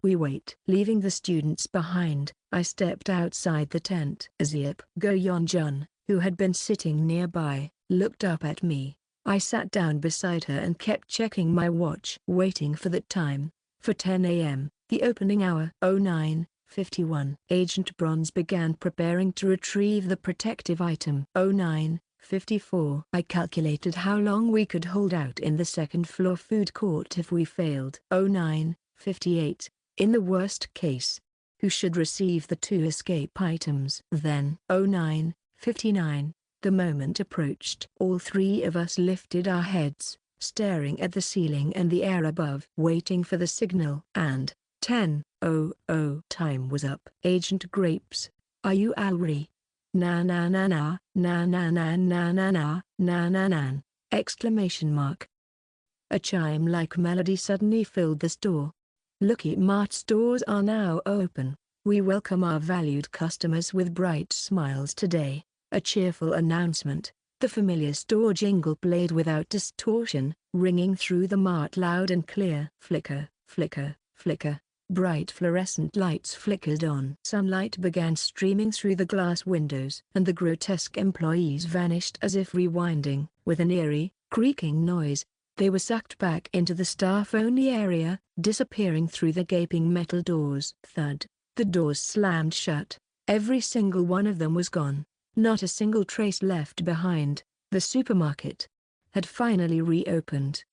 we wait. Leaving the students behind, I stepped outside the tent. Zip. Go Yeon-jun, who had been sitting nearby, looked up at me. I sat down beside her and kept checking my watch. Waiting for that time. For 10 a.m., the opening hour. 09:51. Agent Bronze began preparing to retrieve the protective item. 09:54. I calculated how long we could hold out in the second-floor food court if we failed. 09:58. In the worst case, who should receive the 2 escape items? Then, 09:59. The moment approached. All 3 of us lifted our heads, staring at the ceiling and the air above, waiting for the signal. And 10:00 time was up. Agent Grapes, are you Alri? Na na na na, na na na na na na, na na na, exclamation mark. A chime-like melody suddenly filled the store. Lucky Mart stores are now open. We welcome our valued customers with bright smiles today. A cheerful announcement. The familiar store jingle played without distortion, ringing through the mart loud and clear. Flicker, flicker, flicker. Bright fluorescent lights flickered on. Sunlight began streaming through the glass windows, and the grotesque employees vanished as if rewinding. With an eerie, creaking noise, they were sucked back into the staff-only area, disappearing through the gaping metal doors. Thud. The doors slammed shut. Every single one of them was gone. Not a single trace left behind. The supermarket had finally reopened.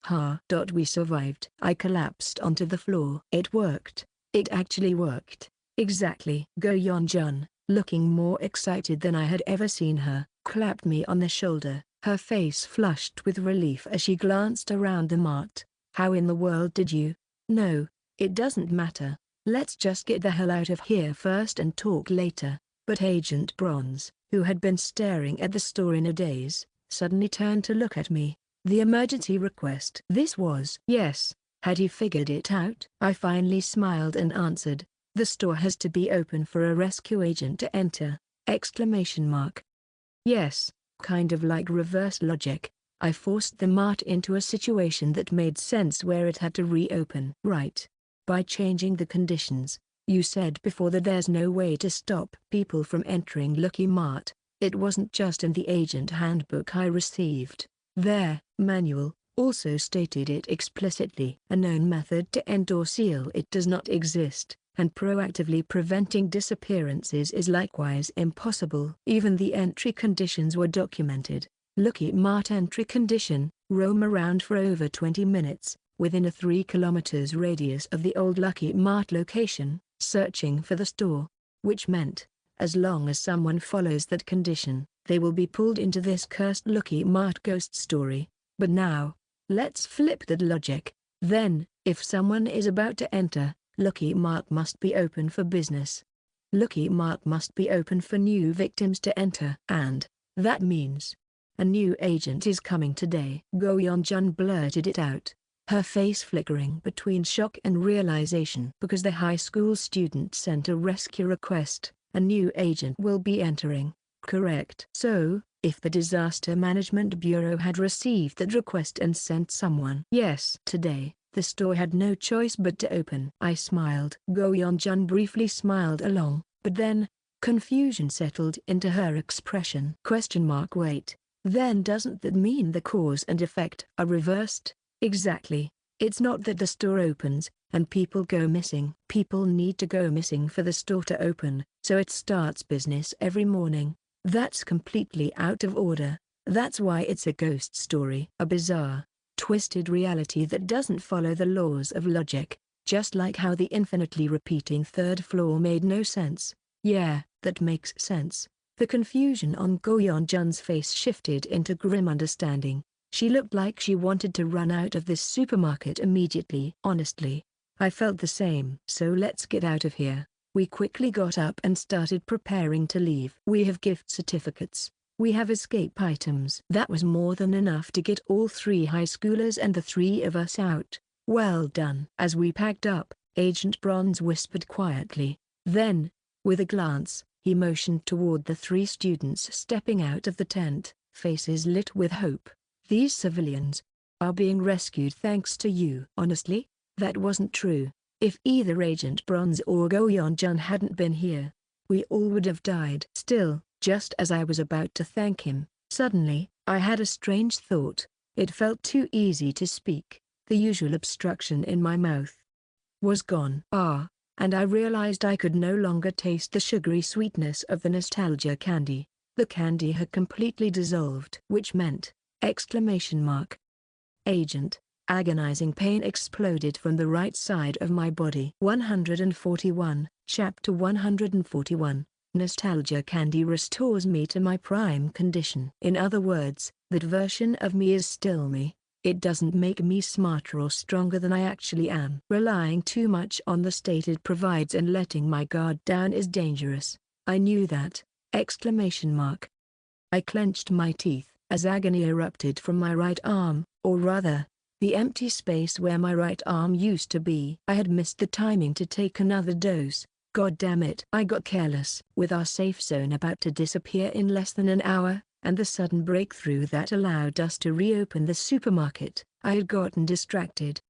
We survived. I collapsed onto the floor. It worked. It actually worked. Exactly. Go Yeon-jun, looking more excited than I had ever seen her, clapped me on the shoulder. Her face flushed with relief as she glanced around the mart. How in the world did you? No, it doesn't matter. Let's just get the hell out of here first and talk later. But Agent Bronze, who had been staring at the store in a daze, suddenly turned to look at me. The emergency request. This was. Yes. Had he figured it out? I finally smiled and answered. The store has to be open for a rescue agent to enter! Exclamation mark. Yes, kind of like reverse logic. I forced the mart into a situation that made sense where it had to reopen. Right. By changing the conditions. You said before that there's no way to stop people from entering Lucky Mart. It wasn't just in the agent handbook I received. Their manual also stated it explicitly. A known method to end or seal it does not exist, and proactively preventing disappearances is likewise impossible. Even the entry conditions were documented. Lucky Mart entry condition: roam around for over 20 minutes, within a 3 kilometers radius of the old Lucky Mart location, searching for the store. Which meant, as long as someone follows that condition, they will be pulled into this cursed Lucky Mart ghost story. But now, let's flip that logic. Then, if someone is about to enter, Lucky Mart must be open for business. Lucky Mart must be open for new victims to enter. And that means a new agent is coming today. Go Yeon-jun blurted it out, her face flickering between shock and realization. Because the high school student sent a rescue request, a new agent will be entering. Correct. So, if the Disaster Management Bureau had received that request and sent someone. Yes. Today, the store had no choice but to open. I smiled. Go Yeon-jun briefly smiled along, but then, confusion settled into her expression. Wait. Then doesn't that mean the cause and effect are reversed? Exactly. It's not that the store opens, and people go missing. People need to go missing for the store to open, so it starts business every morning. That's completely out of order. That's why it's a ghost story. A bizarre, twisted reality that doesn't follow the laws of logic, just like how the infinitely repeating third floor made no sense. Yeah, that makes sense. The confusion on Go Yeon-jun's face shifted into grim understanding. She looked like she wanted to run out of this supermarket immediately. Honestly, I felt the same. So let's get out of here. We quickly got up and started preparing to leave. We have gift certificates. We have escape items. That was more than enough to get all 3 high schoolers and the 3 of us out. Well done. As we packed up, Agent Bronze whispered quietly. Then, with a glance, he motioned toward the 3 students stepping out of the tent, faces lit with hope. These civilians are being rescued thanks to you. Honestly, that wasn't true. If either Agent Bronze or Go Yeon-jun hadn't been here, we all would have died. Still, just as I was about to thank him, suddenly, I had a strange thought. It felt too easy to speak. The usual obstruction in my mouth was gone. And I realized I could no longer taste the sugary sweetness of the nostalgia candy. The candy had completely dissolved. Which meant, Agent, agonizing pain exploded from the right side of my body. 141, Chapter 141, Nostalgia candy restores me to my prime condition. In other words, that version of me is still me. It doesn't make me smarter or stronger than I actually am. Relying too much on the state it provides and letting my guard down is dangerous. I knew that. I clenched my teeth as agony erupted from my right arm, or rather, The empty space where my right arm used to be. I had missed the timing to take another dose. God damn it. I got careless. With our safe zone about to disappear in less than an hour, and the sudden breakthrough that allowed us to reopen the supermarket, I had gotten distracted.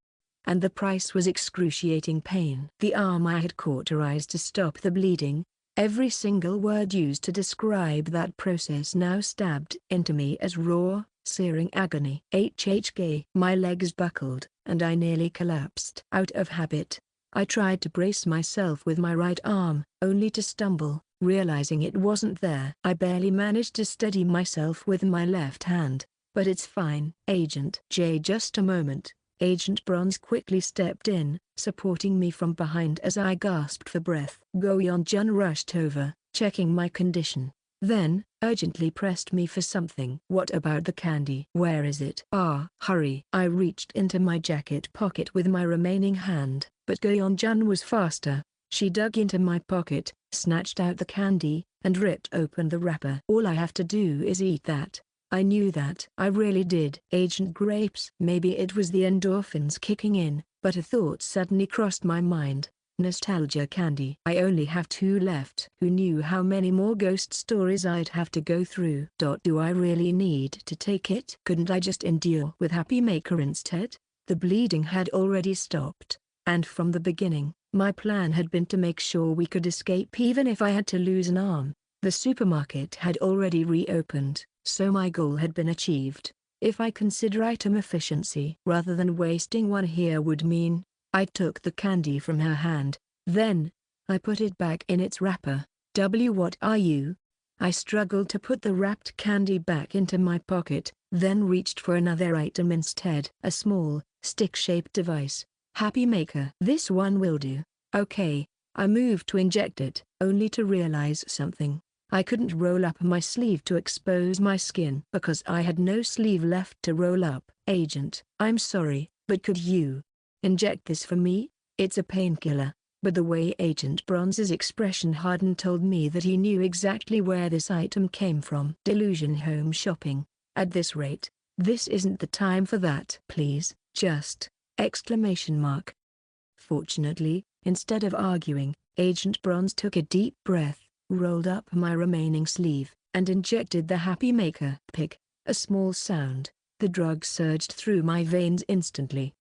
And the price was excruciating pain. The arm I had cauterized to stop the bleeding, every single word used to describe that process now stabbed into me as raw, searing agony. HHK. My legs buckled, and I nearly collapsed. Out of habit, I tried to brace myself with my right arm, only to stumble, realizing it wasn't there. I barely managed to steady myself with my left hand, but it's fine. Agent J. Just a moment. Agent Bronze quickly stepped in, supporting me from behind as I gasped for breath. Go Yeon-jun rushed over, checking my condition. Then, urgently pressed me for something. What about the candy? Where is it? Hurry. I reached into my jacket pocket with my remaining hand, but Go Yeon-jun was faster. She dug into my pocket, snatched out the candy, and ripped open the wrapper. All I have to do is eat that. I knew that. I really did. Agent Grapes. Maybe it was the endorphins kicking in, but a thought suddenly crossed my mind. Nostalgia candy. I only have 2 left. Who knew how many more ghost stories I'd have to go through? Do I really need to take it? Couldn't I just endure with Happy Maker instead? The bleeding had already stopped, and from the beginning, my plan had been to make sure we could escape even if I had to lose an arm. The supermarket had already reopened, so my goal had been achieved. If I consider item efficiency rather than wasting one here would mean, I took the candy from her hand. Then, I put it back in its wrapper. What are you? I struggled to put the wrapped candy back into my pocket, then reached for another item instead. A small, stick-shaped device. Happy Maker. This one will do. Okay. I moved to inject it, only to realize something. I couldn't roll up my sleeve to expose my skin because I had no sleeve left to roll up. Agent, I'm sorry, but could you inject this for me? It's a painkiller. But the way Agent Bronze's expression hardened told me that he knew exactly where this item came from. Delusion home shopping. At this rate, this isn't the time for that. Please, just, ! Fortunately, instead of arguing, Agent Bronze took a deep breath, rolled up my remaining sleeve, and injected the Happy Maker. Pig. A small sound. The drug surged through my veins instantly.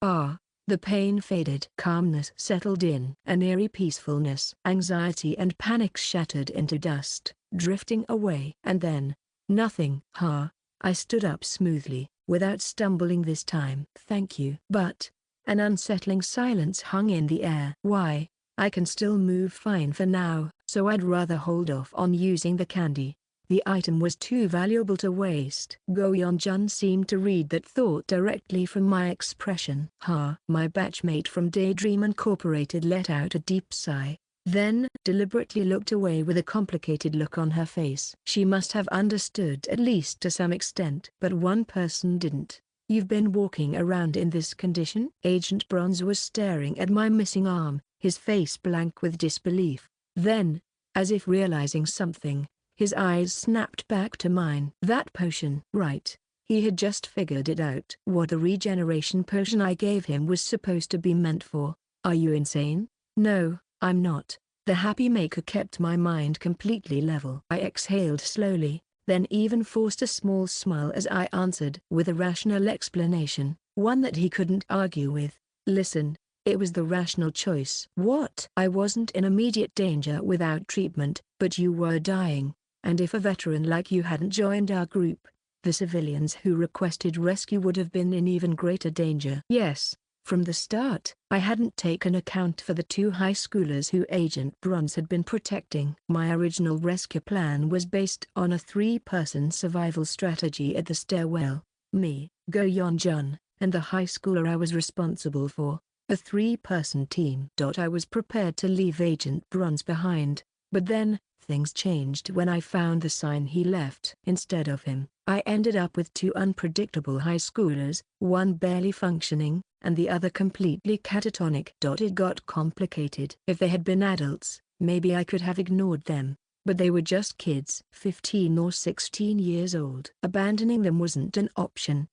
The pain faded. Calmness settled in. An eerie peacefulness. Anxiety and panic shattered into dust, drifting away. And then, nothing. I stood up smoothly, without stumbling this time. Thank you. But, an unsettling silence hung in the air. Why? I can still move fine for now, so I'd rather hold off on using the candy. The item was too valuable to waste. Go Yeon-jun seemed to read that thought directly from my expression. My batchmate from Daydream Incorporated let out a deep sigh, then deliberately looked away with a complicated look on her face. She must have understood at least to some extent. But one person didn't. You've been walking around in this condition? Agent Bronze was staring at my missing arm, his face blank with disbelief. Then, as if realizing something, his eyes snapped back to mine. That potion. Right. He had just figured it out. What the regeneration potion I gave him was supposed to be meant for. Are you insane? No, I'm not. The Happy Maker kept my mind completely level. I exhaled slowly, then even forced a small smile as I answered with a rational explanation, one that he couldn't argue with. Listen, it was the rational choice. What? I wasn't in immediate danger without treatment, but you were dying, and if a veteran like you hadn't joined our group, the civilians who requested rescue would have been in even greater danger. Yes, from the start, I hadn't taken account for the 2 high schoolers who Agent Bronze had been protecting. My original rescue plan was based on a 3-person survival strategy at the stairwell. Me, Go Yeon-jun, and the high schooler I was responsible for. A 3-person team. I was prepared to leave Agent Bronze behind, but then, things changed when I found the sign he left. Instead of him, I ended up with 2 unpredictable high schoolers, one barely functioning, and the other completely catatonic. It got complicated. If they had been adults, maybe I could have ignored them, but they were just kids, 15 or 16 years old. Abandoning them wasn't an option.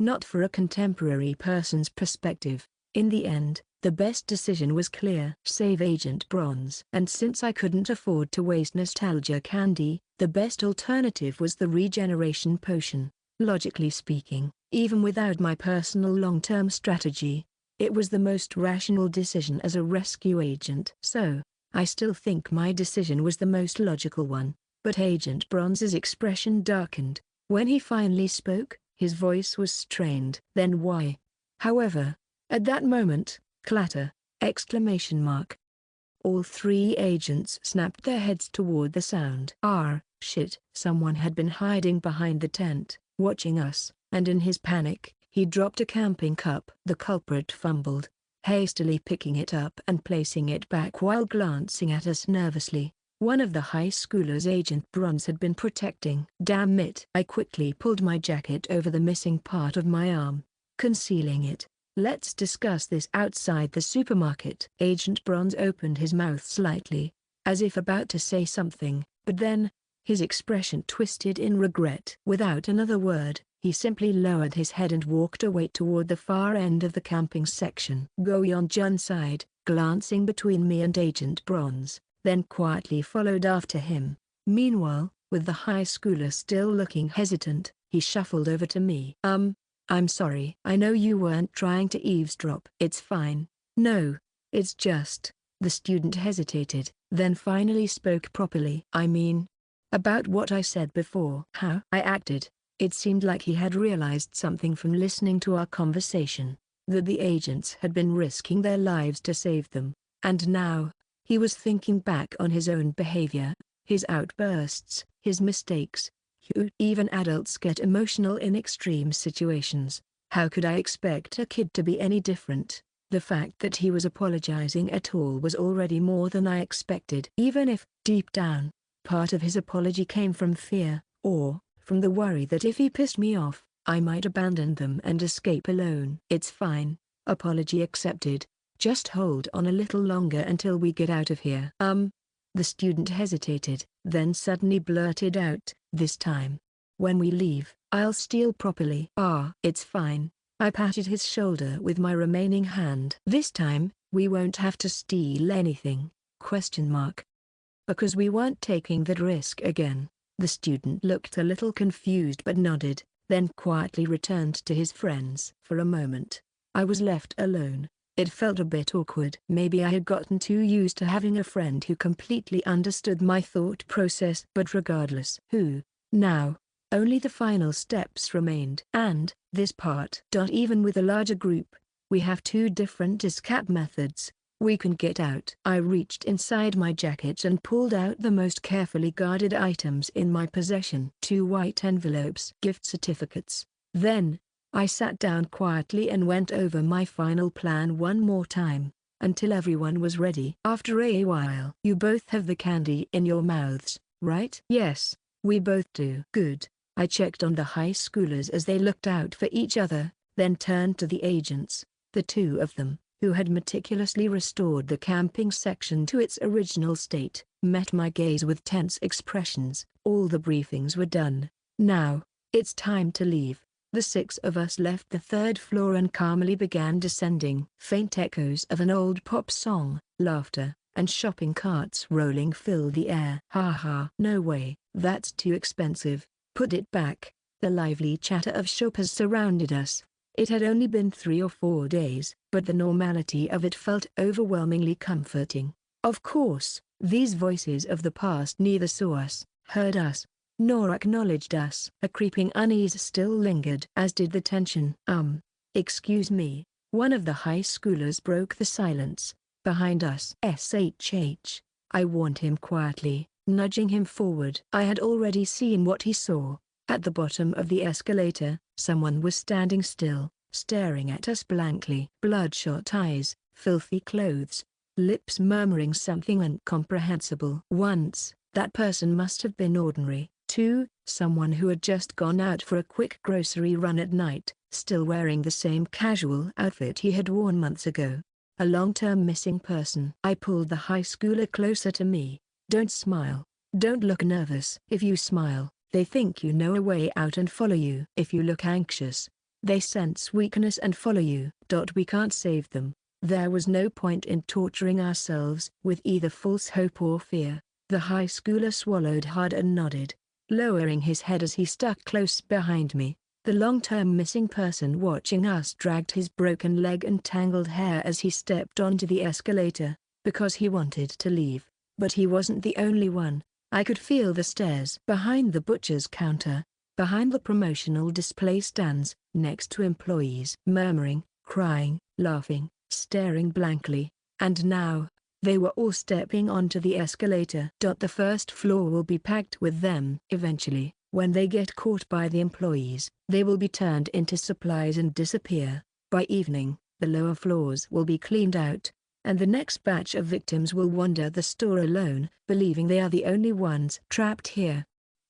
not for a contemporary person's perspective. In the end, the best decision was clear: save Agent Bronze. And since I couldn't afford to waste nostalgia candy, the best alternative was the regeneration potion. Logically speaking, even without my personal long-term strategy, it was the most rational decision as a rescue agent. So, I still think my decision was the most logical one. But Agent Bronze's expression darkened. When he finally spoke, his voice was strained. Then why? However, at that moment, clatter! Exclamation mark. All three agents snapped their heads toward the sound. Shit! Someone had been hiding behind the tent, watching us, and in his panic, he dropped a camping cup. The culprit fumbled, hastily picking it up and placing it back while glancing at us nervously. One of the high schoolers Agent Bronze had been protecting. Damn it! I quickly pulled my jacket over the missing part of my arm, concealing it. Let's discuss this outside the supermarket. Agent Bronze opened his mouth slightly, as if about to say something, but then, his expression twisted in regret. Without another word, he simply lowered his head and walked away toward the far end of the camping section. Go-Yeon-jun sighed, glancing between me and Agent Bronze, then quietly followed after him. Meanwhile, with the high schooler still looking hesitant, he shuffled over to me. I'm sorry. I know you weren't trying to eavesdrop. It's fine. No, it's just... The student hesitated, then finally spoke properly. I mean, about what I said before. How I acted. It seemed like he had realized something from listening to our conversation, that the agents had been risking their lives to save them, and now, he was thinking back on his own behavior, his outbursts, his mistakes. Even adults get emotional in extreme situations. How could I expect a kid to be any different? The fact that he was apologizing at all was already more than I expected. Even if, deep down, part of his apology came from fear, or from the worry that if he pissed me off, I might abandon them and escape alone. It's fine. Apology accepted. Just hold on a little longer until we get out of here. The student hesitated, then suddenly blurted out, this time. When we leave, I'll steal properly. It's fine. I patted his shoulder with my remaining hand. This time, we won't have to steal anything? Because we weren't taking that risk again. The student looked a little confused but nodded, then quietly returned to his friends. For a moment, I was left alone. It felt a bit awkward. Maybe I had gotten too used to having a friend who completely understood my thought process. But regardless, now, only the final steps remained. And, this part. Even with a larger group, we have two different escape methods. We can get out. I reached inside my jacket and pulled out the most carefully guarded items in my possession. 2 white envelopes. Gift certificates. Then, I sat down quietly and went over my final plan one more time, until everyone was ready. After a while. You both have the candy in your mouths, right? Yes, we both do. Good. I checked on the high schoolers as they looked out for each other, then turned to the agents, the two of them, who had meticulously restored the camping section to its original state, met my gaze with tense expressions. All the briefings were done. Now, it's time to leave. The 6 of us left the 3rd floor and calmly began descending. Faint echoes of an old pop song, laughter, and shopping carts rolling filled the air. No way, that's too expensive. Put it back. The lively chatter of shoppers surrounded us. It had only been 3 or 4 days, but the normality of it felt overwhelmingly comforting. Of course, these voices of the past neither saw us, heard us, nor acknowledged us. A creeping unease still lingered, as did the tension. Excuse me, one of the high schoolers broke the silence. Behind us. I warned him quietly, nudging him forward. I had already seen what he saw. At the bottom of the escalator, someone was standing still, staring at us blankly. Bloodshot eyes, filthy clothes, lips murmuring something incomprehensible. Once, that person must have been ordinary. 2, someone who had just gone out for a quick grocery run at night, still wearing the same casual outfit he had worn months ago. A long-term missing person. I pulled the high schooler closer to me. Don't smile. Don't look nervous. If you smile, they think you know a way out and follow you. If you look anxious, They sense weakness and follow you. We can't save them. There was no point in torturing ourselves with either false hope or fear. The high schooler swallowed hard and nodded, lowering his head as he stuck close behind me. The long-term missing person watching us dragged his broken leg and tangled hair as he stepped onto the escalator, because he wanted to leave. But he wasn't the only one. I could feel the stares behind the butcher's counter, behind the promotional display stands, next to employees murmuring, crying, laughing, staring blankly. And now, they were all stepping onto the escalator. The first floor will be packed with them. Eventually, when they get caught by the employees, they will be turned into supplies and disappear. By evening, the lower floors will be cleaned out, and the next batch of victims will wander the store alone, believing they are the only ones trapped here.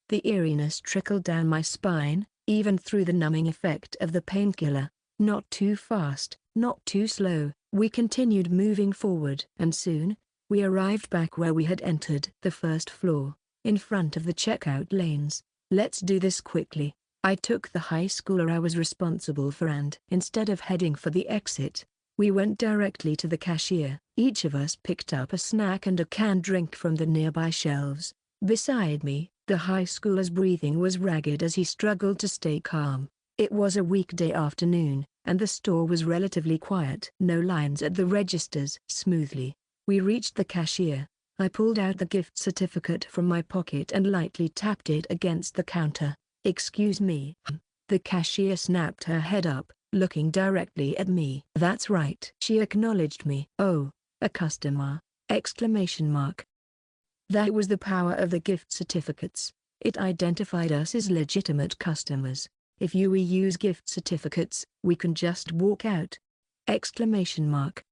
The eeriness trickled down my spine, even through the numbing effect of the painkiller. Not too fast, not too slow. We continued moving forward, and soon, we arrived back where we had entered the first floor, in front of the checkout lanes. Let's do this quickly. I took the high schooler I was responsible for and, instead of heading for the exit, we went directly to the cashier. Each of us picked up a snack and a canned drink from the nearby shelves. Beside me, the high schooler's breathing was ragged as he struggled to stay calm. It was a weekday afternoon, and the store was relatively quiet. No lines at the registers. Smoothly, we reached the cashier. I pulled out the gift certificate from my pocket and lightly tapped it against the counter. "Excuse me." The cashier snapped her head up, looking directly at me. "That's right." She acknowledged me. "Oh, a customer!" Exclamation mark. That was the power of the gift certificates. It identified us as legitimate customers. If you reuse gift certificates, we can just walk out. Exclamation mark.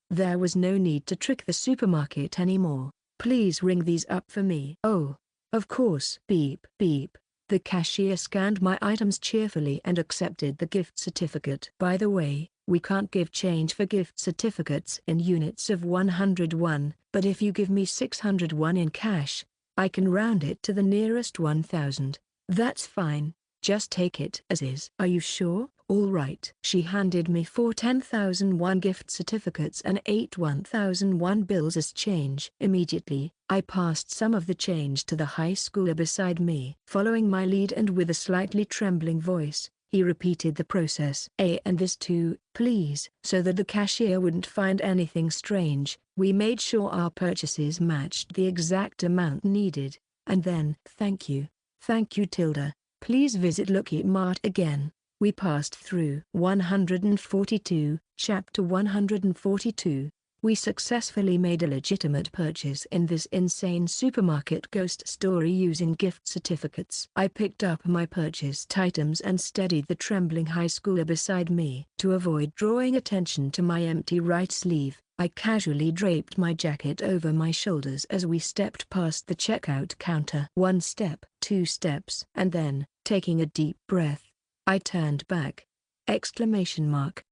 There was no need to trick the supermarket anymore. "Please ring these up for me." "Oh, of course." Beep beep. The cashier scanned my items cheerfully and accepted the gift certificate. "By the way, we can't give change for gift certificates in units of 101, but if you give me 601 in cash, I can round it to the nearest 1000. "That's fine. Just take it as is." "Are you sure?" "All right." She handed me 4 10,001 gift certificates and 8 1001 bills as change. Immediately, I passed some of the change to the high schooler beside me. Following my lead and with a slightly trembling voice, he repeated the process. "And this too, please." So that the cashier wouldn't find anything strange, we made sure our purchases matched the exact amount needed. And then, "Thank you. Thank you Tilda. Please visit Lucky Mart again." We passed through 142, Chapter 142. We successfully made a legitimate purchase in this insane supermarket ghost story using gift certificates. I picked up my purchased items and steadied the trembling high schooler beside me. To avoid drawing attention to my empty right sleeve, I casually draped my jacket over my shoulders as we stepped past the checkout counter. 1 step, 2 steps, and then, taking a deep breath, I turned back. Exclamation mark.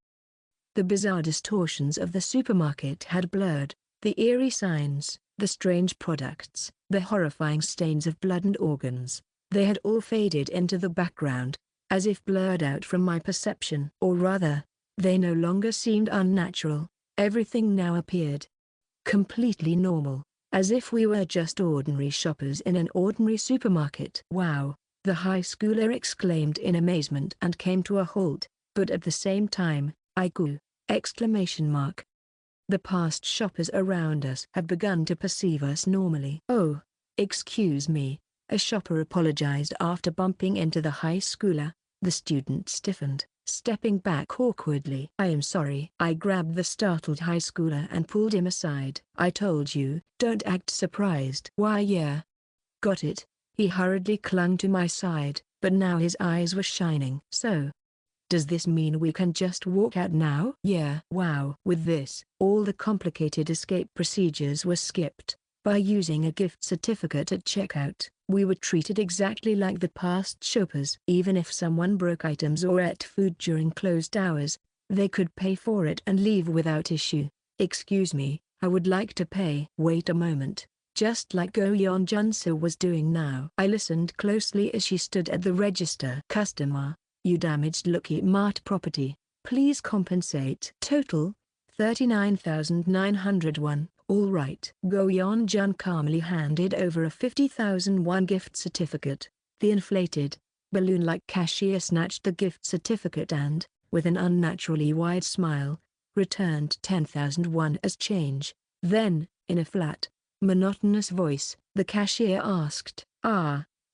The bizarre distortions of the supermarket had blurred. The eerie signs, the strange products, the horrifying stains of blood and organs. They had all faded into the background, as if blurred out from my perception. Or rather, they no longer seemed unnatural. Everything now appeared completely normal, as if we were just ordinary shoppers in an ordinary supermarket. "Wow!" the high schooler exclaimed in amazement and came to a halt, but at the same time, I grew! Exclamation mark. The past shoppers around us had begun to perceive us normally. "Oh, excuse me," a shopper apologized after bumping into the high schooler. The student stiffened, stepping back awkwardly. "I am sorry." I grabbed the startled high schooler and pulled him aside. "I told you, don't act surprised." "Why yeah. Got it." He hurriedly clung to my side, but now his eyes were shining. "So, does this mean we can just walk out now?" "Yeah." "Wow." With this, all the complicated escape procedures were skipped. By using a gift certificate at checkout, we were treated exactly like the past shoppers. Even if someone broke items or ate food during closed hours, they could pay for it and leave without issue. "Excuse me, I would like to pay." "Wait a moment." Just like Go Yeon Junso was doing now. I listened closely as she stood at the register. "Customer, You damaged Lucky Mart property. Please compensate. Total, 39,901. All right. Go Yeon Jun calmly handed over a 50,001 gift certificate. The inflated, balloon-like cashier snatched the gift certificate and, with an unnaturally wide smile, returned 10,001 as change. Then, in a flat, monotonous voice, the cashier asked,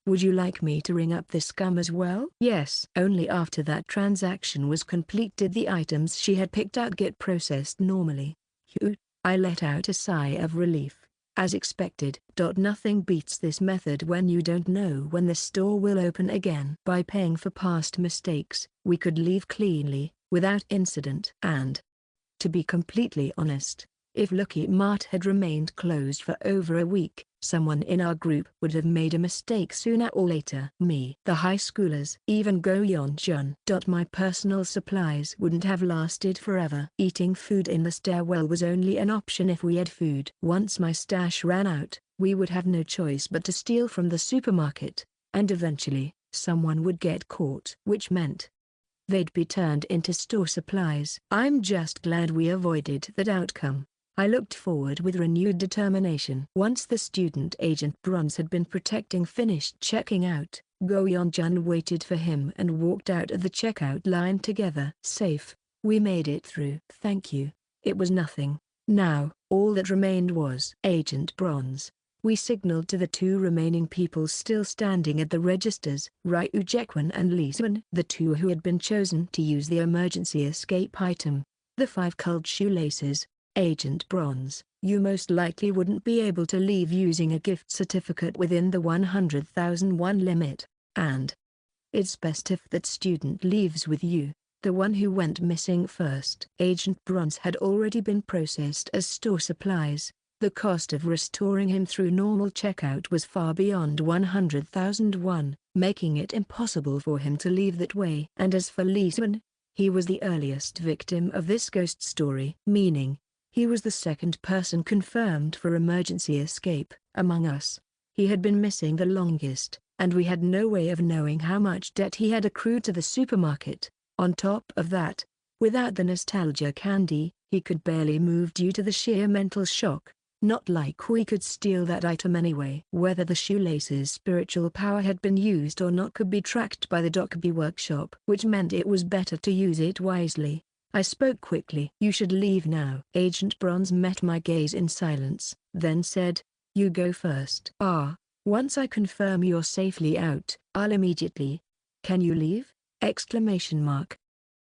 would you like me to ring up this scum as well? Yes. Only after that transaction was complete did the items she had picked out get processed normally. Phew. I let out a sigh of relief. As expected. Nothing beats this method when you don't know when the store will open again. By paying for past mistakes, we could leave cleanly, without incident. And, to be completely honest, if Lucky Mart had remained closed for over a week, someone in our group would have made a mistake sooner or later. Me. The high schoolers. Even Go Yeon Jun. My personal supplies wouldn't have lasted forever. Eating food in the stairwell was only an option if we had food. Once my stash ran out, we would have no choice but to steal from the supermarket, and eventually, someone would get caught. Which meant they'd be turned into store supplies. I'm just glad we avoided that outcome. I looked forward with renewed determination. Once the student agent Bronze had been protecting finished checking out, Go Yeon Jun waited for him and walked out of the checkout line together. Safe. We made it through. Thank you. It was nothing. Now, all that remained was Agent Bronze. We signaled to the two remaining people still standing at the registers, Ryu Jaekwon and Lee Seon, the two who had been chosen to use the emergency escape item, the 5 culled shoelaces. Agent Bronze, you most likely wouldn't be able to leave using a gift certificate within the 100,001 limit, and it's best if that student leaves with you, the one who went missing first. Agent Bronze had already been processed as store supplies. The cost of restoring him through normal checkout was far beyond 100,001, making it impossible for him to leave that way. And as for Lee Seon, he was the earliest victim of this ghost story, meaning he was the second person confirmed for emergency escape. Among us, he had been missing the longest, and we had no way of knowing how much debt he had accrued to the supermarket. On top of that, without the nostalgia candy, he could barely move due to the sheer mental shock. Not like we could steal that item anyway. Whether the shoelaces' spiritual power had been used or not could be tracked by the Dokkaebi workshop, which meant it was better to use it wisely. I spoke quickly. You should leave now. Agent Bronze met my gaze in silence, then said, you go first. Once I confirm you're safely out, I'll immediately. Can you leave? Exclamation mark.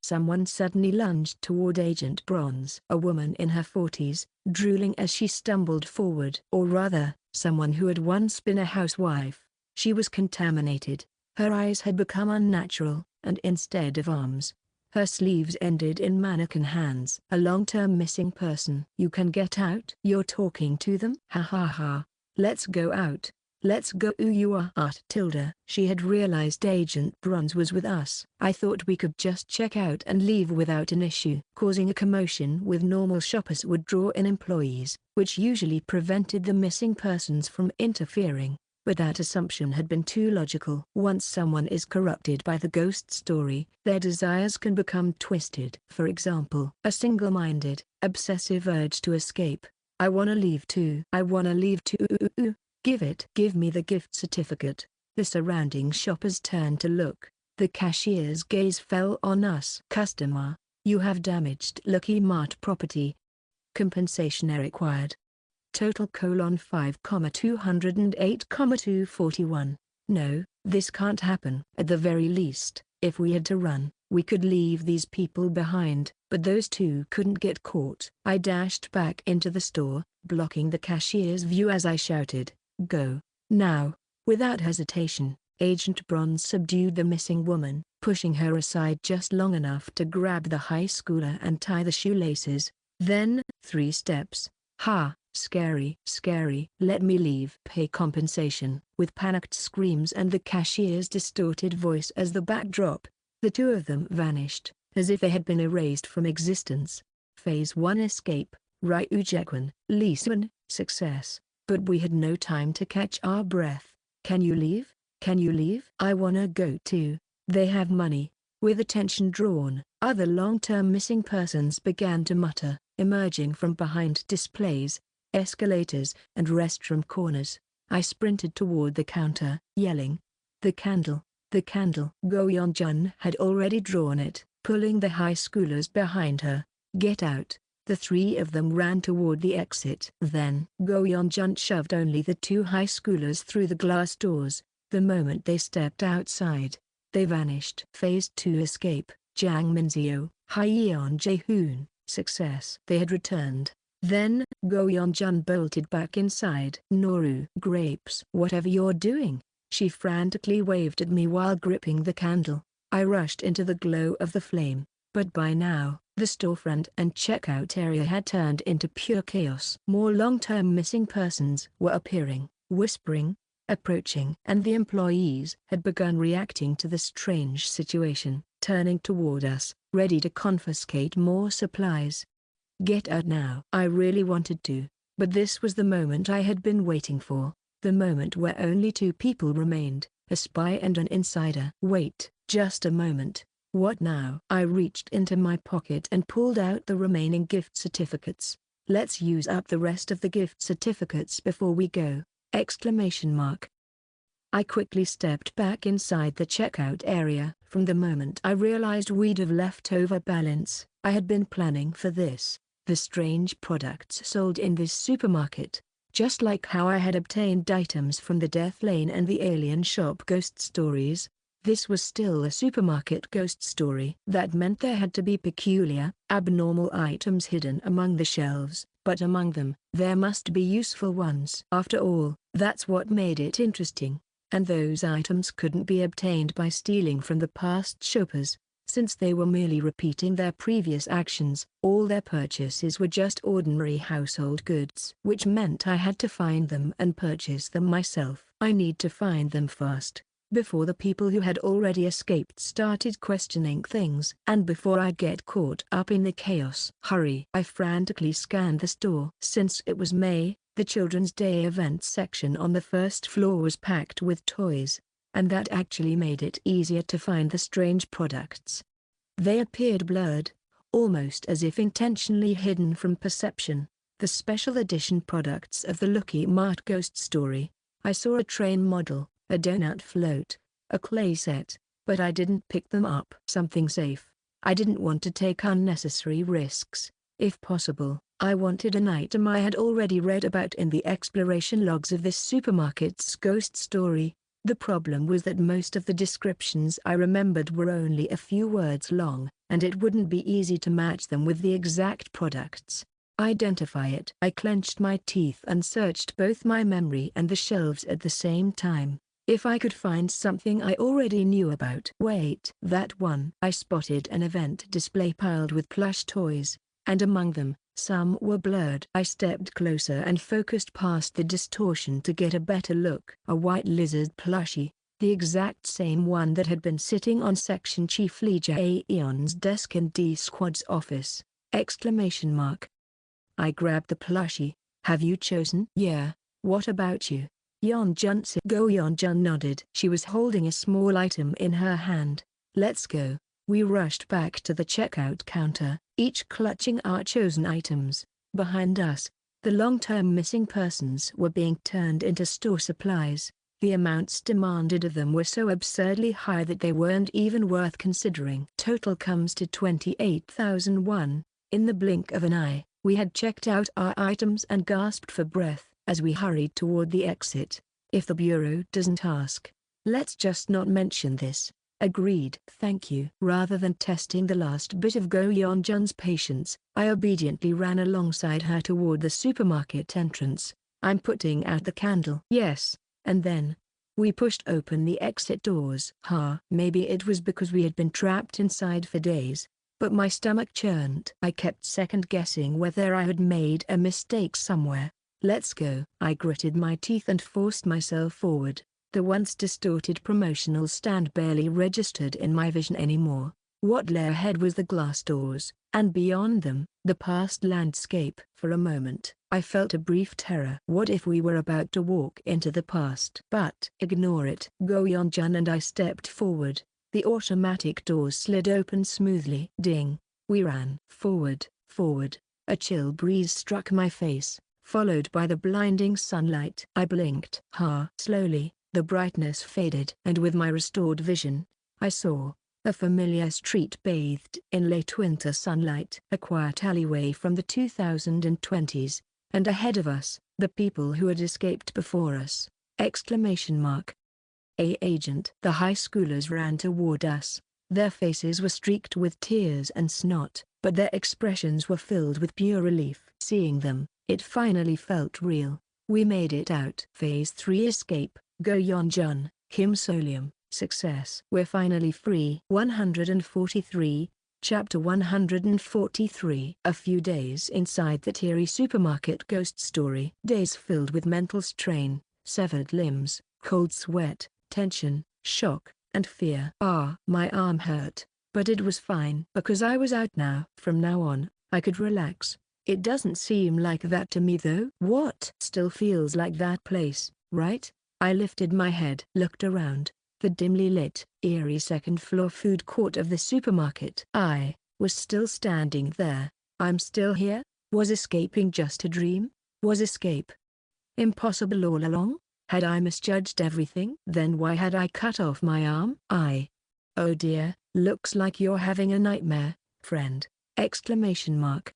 Someone suddenly lunged toward Agent Bronze. A woman in her 40s, drooling as she stumbled forward. Or rather, someone who had once been a housewife. She was contaminated. Her eyes had become unnatural, and instead of arms, her sleeves ended in mannequin hands. A long-term missing person. You can get out? You're talking to them? Ha ha ha. Let's go out. Let's go. You are Art Tilda. She had realized Agent Bronze was with us. I thought we could just check out and leave without an issue. Causing a commotion with normal shoppers would draw in employees, which usually prevented the missing persons from interfering. But that assumption had been too logical. Once someone is corrupted by the ghost story, their desires can become twisted. For example, a single-minded, obsessive urge to escape. I wanna leave too. I wanna leave too. Give me the gift certificate. The surrounding shoppers turned to look. The cashier's gaze fell on us. Customer, you have damaged Lucky Mart property. Compensation required. Total: 5,208,241. No, this can't happen. At the very least, if we had to run, we could leave these people behind, but those two couldn't get caught. I dashed back into the store, blocking the cashier's view as I shouted, "Go, now!" Without hesitation, Agent Bronze subdued the missing woman, pushing her aside just long enough to grab the high schooler and tie the shoelaces. Then, 3 steps. Ha! Scary. Let me leave. Pay compensation. With panicked screams and the cashier's distorted voice as the backdrop, the two of them vanished, as if they had been erased from existence. Phase 1 escape. Ryu Jaekwon, Lee Seon, success. But we had no time to catch our breath. Can you leave? I wanna go too. They have money. With attention drawn, other long-term missing persons began to mutter, emerging from behind displays, escalators, and restroom corners. I sprinted toward the counter, yelling, "The candle! The candle!" Go Yeon-jun had already drawn it, pulling the high schoolers behind her. "Get out!" The three of them ran toward the exit. Then Go Yeon-jun shoved only the two high schoolers through the glass doors. The moment they stepped outside, they vanished. Phase 2 escape. Jang Minzio, Hyeon Jae-hoon, success. They had returned. Then, Go Yeon-jun bolted back inside. "Noru." "Grapes." "Whatever you're doing." She frantically waved at me while gripping the candle. I rushed into the glow of the flame, but by now, the storefront and checkout area had turned into pure chaos. More long-term missing persons were appearing, whispering, approaching, and the employees had begun reacting to the strange situation, turning toward us, ready to confiscate more supplies. Get out now. I really wanted to, but this was the moment I had been waiting for, the moment where only two people remained, a spy and an insider. Wait, just a moment. What now? I reached into my pocket and pulled out the remaining gift certificates. Let's use up the rest of the gift certificates before we go! Exclamation mark. I quickly stepped back inside the checkout area. From the moment I realized we'd have leftover balance, I had been planning for this. The strange products sold in this supermarket, just like how I had obtained items from the Death Lane and the Alien Shop ghost stories. This was still a supermarket ghost story. That meant there had to be peculiar, abnormal items hidden among the shelves, but among them, there must be useful ones. After all, that's what made it interesting. And those items couldn't be obtained by stealing from the past shoppers, since they were merely repeating their previous actions. All their purchases were just ordinary household goods, which meant I had to find them and purchase them myself. I need to find them fast, before the people who had already escaped started questioning things, and before I get caught up in the chaos. Hurry! I frantically scanned the store. Since it was May, the Children's Day event section on the first floor was packed with toys, and that actually made it easier to find the strange products. They appeared blurred, almost as if intentionally hidden from perception. The special edition products of the Lucky Mart ghost story. I saw a train model, a donut float, a clay set, but I didn't pick them up. Something safe. I didn't want to take unnecessary risks. If possible, I wanted an item I had already read about in the exploration logs of this supermarket's ghost story. The problem was that most of the descriptions I remembered were only a few words long, and it wouldn't be easy to match them with the exact products. Identify it. I clenched my teeth and searched both my memory and the shelves at the same time. If I could find something I already knew about. Wait. That one. I spotted an event display piled with plush toys, and among them, some were blurred. I stepped closer and focused past the distortion to get a better look. A white lizard plushie, the exact same one that had been sitting on Section Chief Lee Jae-yeon's desk in D-Squad's office. Exclamation mark. I grabbed the plushie. Have you chosen? Yeah. What about you? Yeon-jun said. Go Yeon-jun nodded. She was holding a small item in her hand. Let's go. We rushed back to the checkout counter, each clutching our chosen items. Behind us, the long-term missing persons were being turned into store supplies. The amounts demanded of them were so absurdly high that they weren't even worth considering. Total comes to 28,001. In the blink of an eye, we had checked out our items and gasped for breath as we hurried toward the exit. If the bureau doesn't ask, let's just not mention this. Agreed. Thank you. Rather than testing the last bit of Go Yeon-jun's patience, I obediently ran alongside her toward the supermarket entrance. I'm putting out the candle. Yes. And then, we pushed open the exit doors. Maybe it was because we had been trapped inside for days, but my stomach churned. I kept second-guessing whether I had made a mistake somewhere. Let's go. I gritted my teeth and forced myself forward. The once distorted promotional stand barely registered in my vision anymore. What lay ahead was the glass doors, and beyond them, the past landscape. For a moment, I felt a brief terror. What if we were about to walk into the past? But ignore it. Go Yeon-jun and I stepped forward, The automatic doors slid open smoothly. Ding. We ran. Forward, forward. A chill breeze struck my face, followed by the blinding sunlight. I blinked. Slowly, the brightness faded. And with my restored vision, I saw a familiar street bathed in late winter sunlight. A quiet alleyway from the 2020s, and ahead of us, the people who had escaped before us! Exclamation mark. Agent. The high schoolers ran toward us. Their faces were streaked with tears and snot, but their expressions were filled with pure relief. Seeing them, it finally felt real. We made it out. Phase 3 escape. Go Yeonjun, Kim Solium. Success. We're finally free. 143, Chapter 143. A few days inside the teary supermarket ghost story. Days filled with mental strain, severed limbs, cold sweat, tension, shock, and fear. My arm hurt, but it was fine because I was out now. From now on, I could relax. It doesn't seem like that to me though. What? Still feels like that place, right? I lifted my head, looked around. The dimly lit, eerie second-floor food court of the supermarket. I was still standing there. I'm still here? Was escaping just a dream? Was escape impossible all along? Had I misjudged everything? Then why had I cut off my arm? Oh dear, looks like you're having a nightmare, friend! Exclamation mark.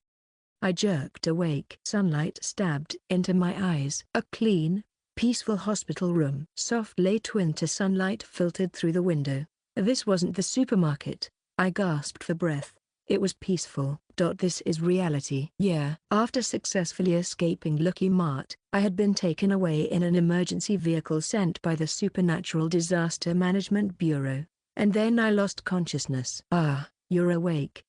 I jerked awake. Sunlight stabbed into my eyes. A clean, peaceful hospital room. Soft late winter sunlight filtered through the window. This wasn't the supermarket. I gasped for breath. It was peaceful. This is reality. Yeah. After successfully escaping Lucky Mart, I had been taken away in an emergency vehicle sent by the Supernatural Disaster Management Bureau. And then I lost consciousness. You're awake? ?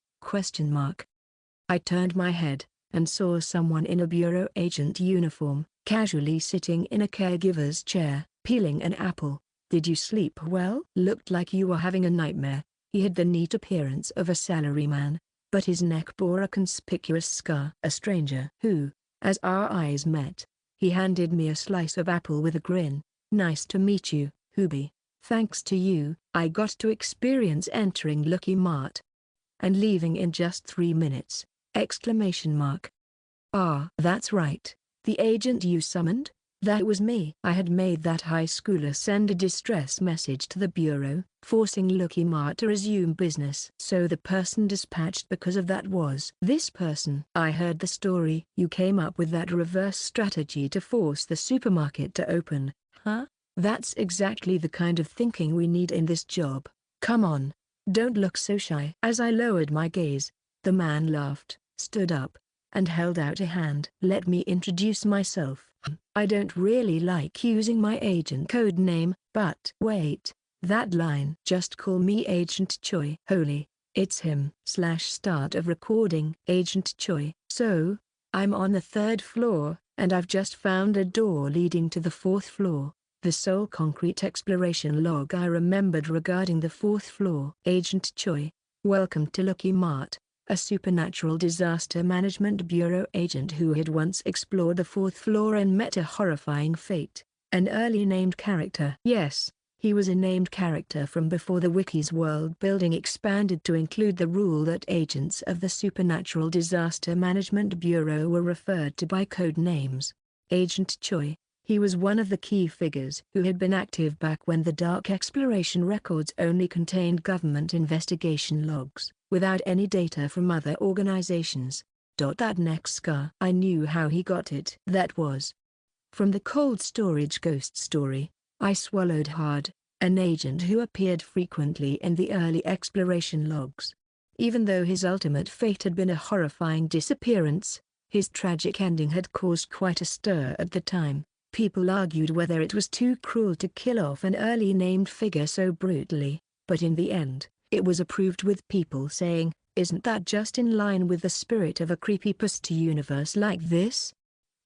I turned my head, and saw someone in a bureau agent uniform, casually sitting in a caregiver's chair, peeling an apple. Did you sleep well? Looked like you were having a nightmare. He had the neat appearance of a salaryman, but his neck bore a conspicuous scar. A stranger who, as our eyes met, he handed me a slice of apple with a grin. Nice to meet you, Hubie. Thanks to you, I got to experience entering Lucky Mart and leaving in just 3 minutes! Exclamation mark. That's right. The agent you summoned? That was me. I had made that high schooler send a distress message to the bureau, forcing Lucky Mart to resume business. So the person dispatched because of that was this person. I heard the story. You came up with that reverse strategy to force the supermarket to open, huh? That's exactly the kind of thinking we need in this job. Come on. Don't look so shy. As I lowered my gaze, the man laughed, stood up, and held out a hand. Let me introduce myself. I don't really like using my agent code name, but wait, that line. Just call me Agent Choi. Holy, it's him. Start of recording. Agent Choi. So, I'm on the 3rd floor, and I've just found a door leading to the 4th floor. The sole concrete exploration log I remembered regarding the 4th floor. Agent Choi, welcome to Lucky Mart, a Supernatural Disaster Management Bureau agent who had once explored the 4th floor and met a horrifying fate. An early named character. Yes, he was a named character from before the Wiki's world building expanded to include the rule that agents of the Supernatural Disaster Management Bureau were referred to by code names. Agent Choi. He was one of the key figures who had been active back when the Dark Exploration records only contained government investigation logs, without any data from other organizations. That next scar. I knew how he got it. That was from the cold storage ghost story. I swallowed hard. An agent who appeared frequently in the early exploration logs. Even though his ultimate fate had been a horrifying disappearance, his tragic ending had caused quite a stir at the time. People argued whether it was too cruel to kill off an early named figure so brutally, but in the end, it was approved with people saying, isn't that just in line with the spirit of a creepypasta universe like this?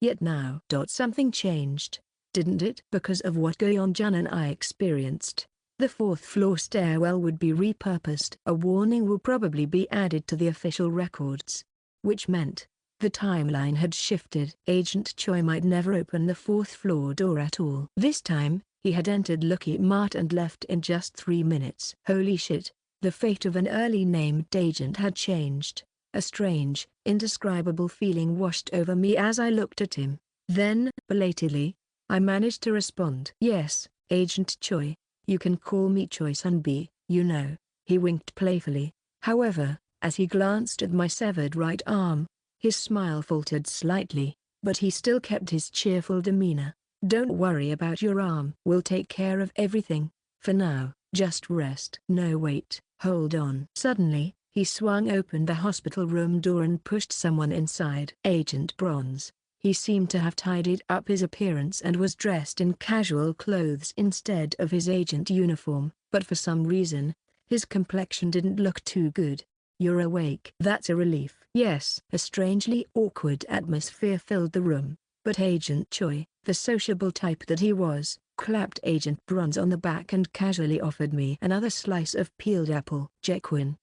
Yet now, something changed, didn't it? Because of what Go-yeon-jun and I experienced. The 4th floor stairwell would be repurposed. A warning will probably be added to the official records. Which meant, the timeline had shifted. Agent Choi might never open the 4th floor door at all. This time, He had entered Lockheed Mart and left in just 3 minutes. Holy shit, the fate of an early named agent had changed. A strange, indescribable feeling washed over me as I looked at him. Then, belatedly, I managed to respond. Yes, Agent Choi. You can call me Choi-san B, you know. He winked playfully. However, as he glanced at my severed right arm, his smile faltered slightly, but he still kept his cheerful demeanor. Don't worry about your arm. We'll take care of everything. For now, just rest. No wait, hold on. Suddenly, he swung open the hospital room door and pushed someone inside. Agent Bronze. He seemed to have tidied up his appearance and was dressed in casual clothes instead of his agent uniform, but for some reason, his complexion didn't look too good. You're awake. That's a relief. Yes. A strangely awkward atmosphere filled the room, but Agent Choi, the sociable type that he was, clapped Agent Bronze on the back and casually offered me another slice of peeled apple. Jekwin,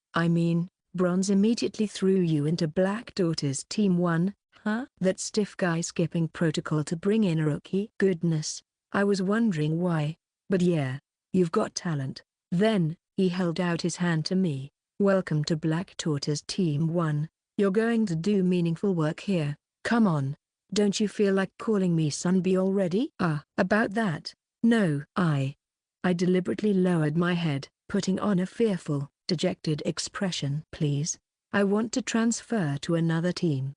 Bronze immediately threw you into Black Daughter's Team 1, huh? That stiff guy skipping protocol to bring in a rookie? Goodness, I was wondering why, but yeah, you've got talent. Then, he held out his hand to me. Welcome to Black Daughter's Team 1, you're going to do meaningful work here. Come on. Don't you feel like calling me Sunby already? About that, no. I deliberately lowered my head, putting on a fearful, dejected expression. Please, I want to transfer to another team.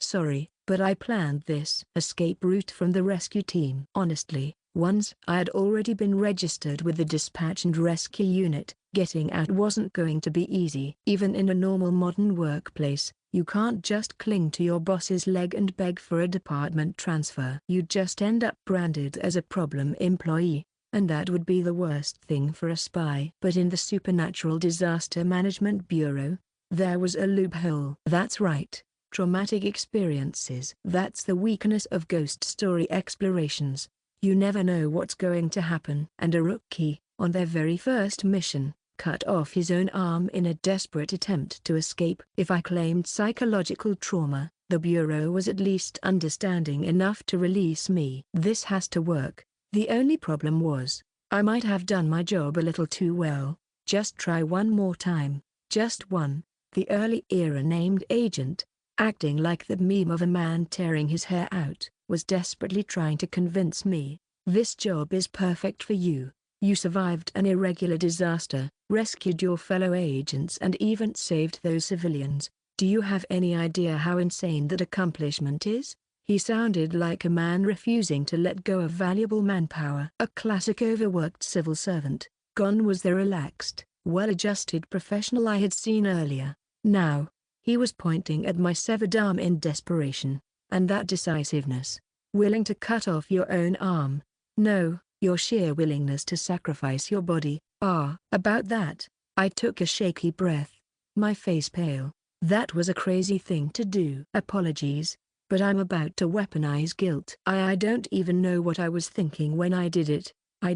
Sorry, but I planned this escape route from the rescue team. Honestly, once I had already been registered with the dispatch and rescue unit, getting out wasn't going to be easy. Even in a normal modern workplace, you can't just cling to your boss's leg and beg for a department transfer. You'd just end up branded as a problem employee, and that would be the worst thing for a spy. But in the Supernatural Disaster Management Bureau, there was a loophole. That's right. Traumatic experiences. That's the weakness of ghost story explorations. You never know what's going to happen. And a rookie, on their very first mission, cut off his own arm in a desperate attempt to escape. If I claimed psychological trauma, the Bureau was at least understanding enough to release me. This has to work. The only problem was, I might have done my job a little too well. Just try one more time. Just one. The early era named agent, acting like the meme of a man tearing his hair out, was desperately trying to convince me, this job is perfect for you. You survived an irregular disaster, rescued your fellow agents and even saved those civilians. Do you have any idea how insane that accomplishment is? He sounded like a man refusing to let go of valuable manpower. A classic overworked civil servant. Gone was the relaxed, well-adjusted professional I had seen earlier. Now, he was pointing at my severed arm in desperation, and that decisiveness. Willing to cut off your own arm? No, your sheer willingness to sacrifice your body. About that, I took a shaky breath, my face pale. That was a crazy thing to do. Apologies, but I'm about to weaponize guilt. I don't even know what I was thinking when I did it. I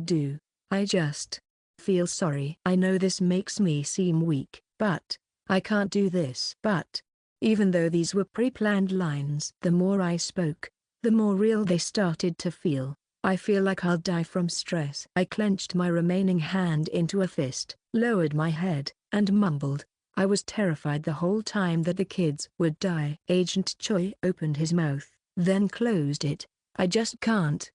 just feel sorry. I know this makes me seem weak, but I can't do this. But even though these were pre-planned lines, the more I spoke, the more real they started to feel. I feel like I'll die from stress. I clenched my remaining hand into a fist, lowered my head, and mumbled, I was terrified the whole time that the kids would die. Agent Choi opened his mouth, then closed it. I just can't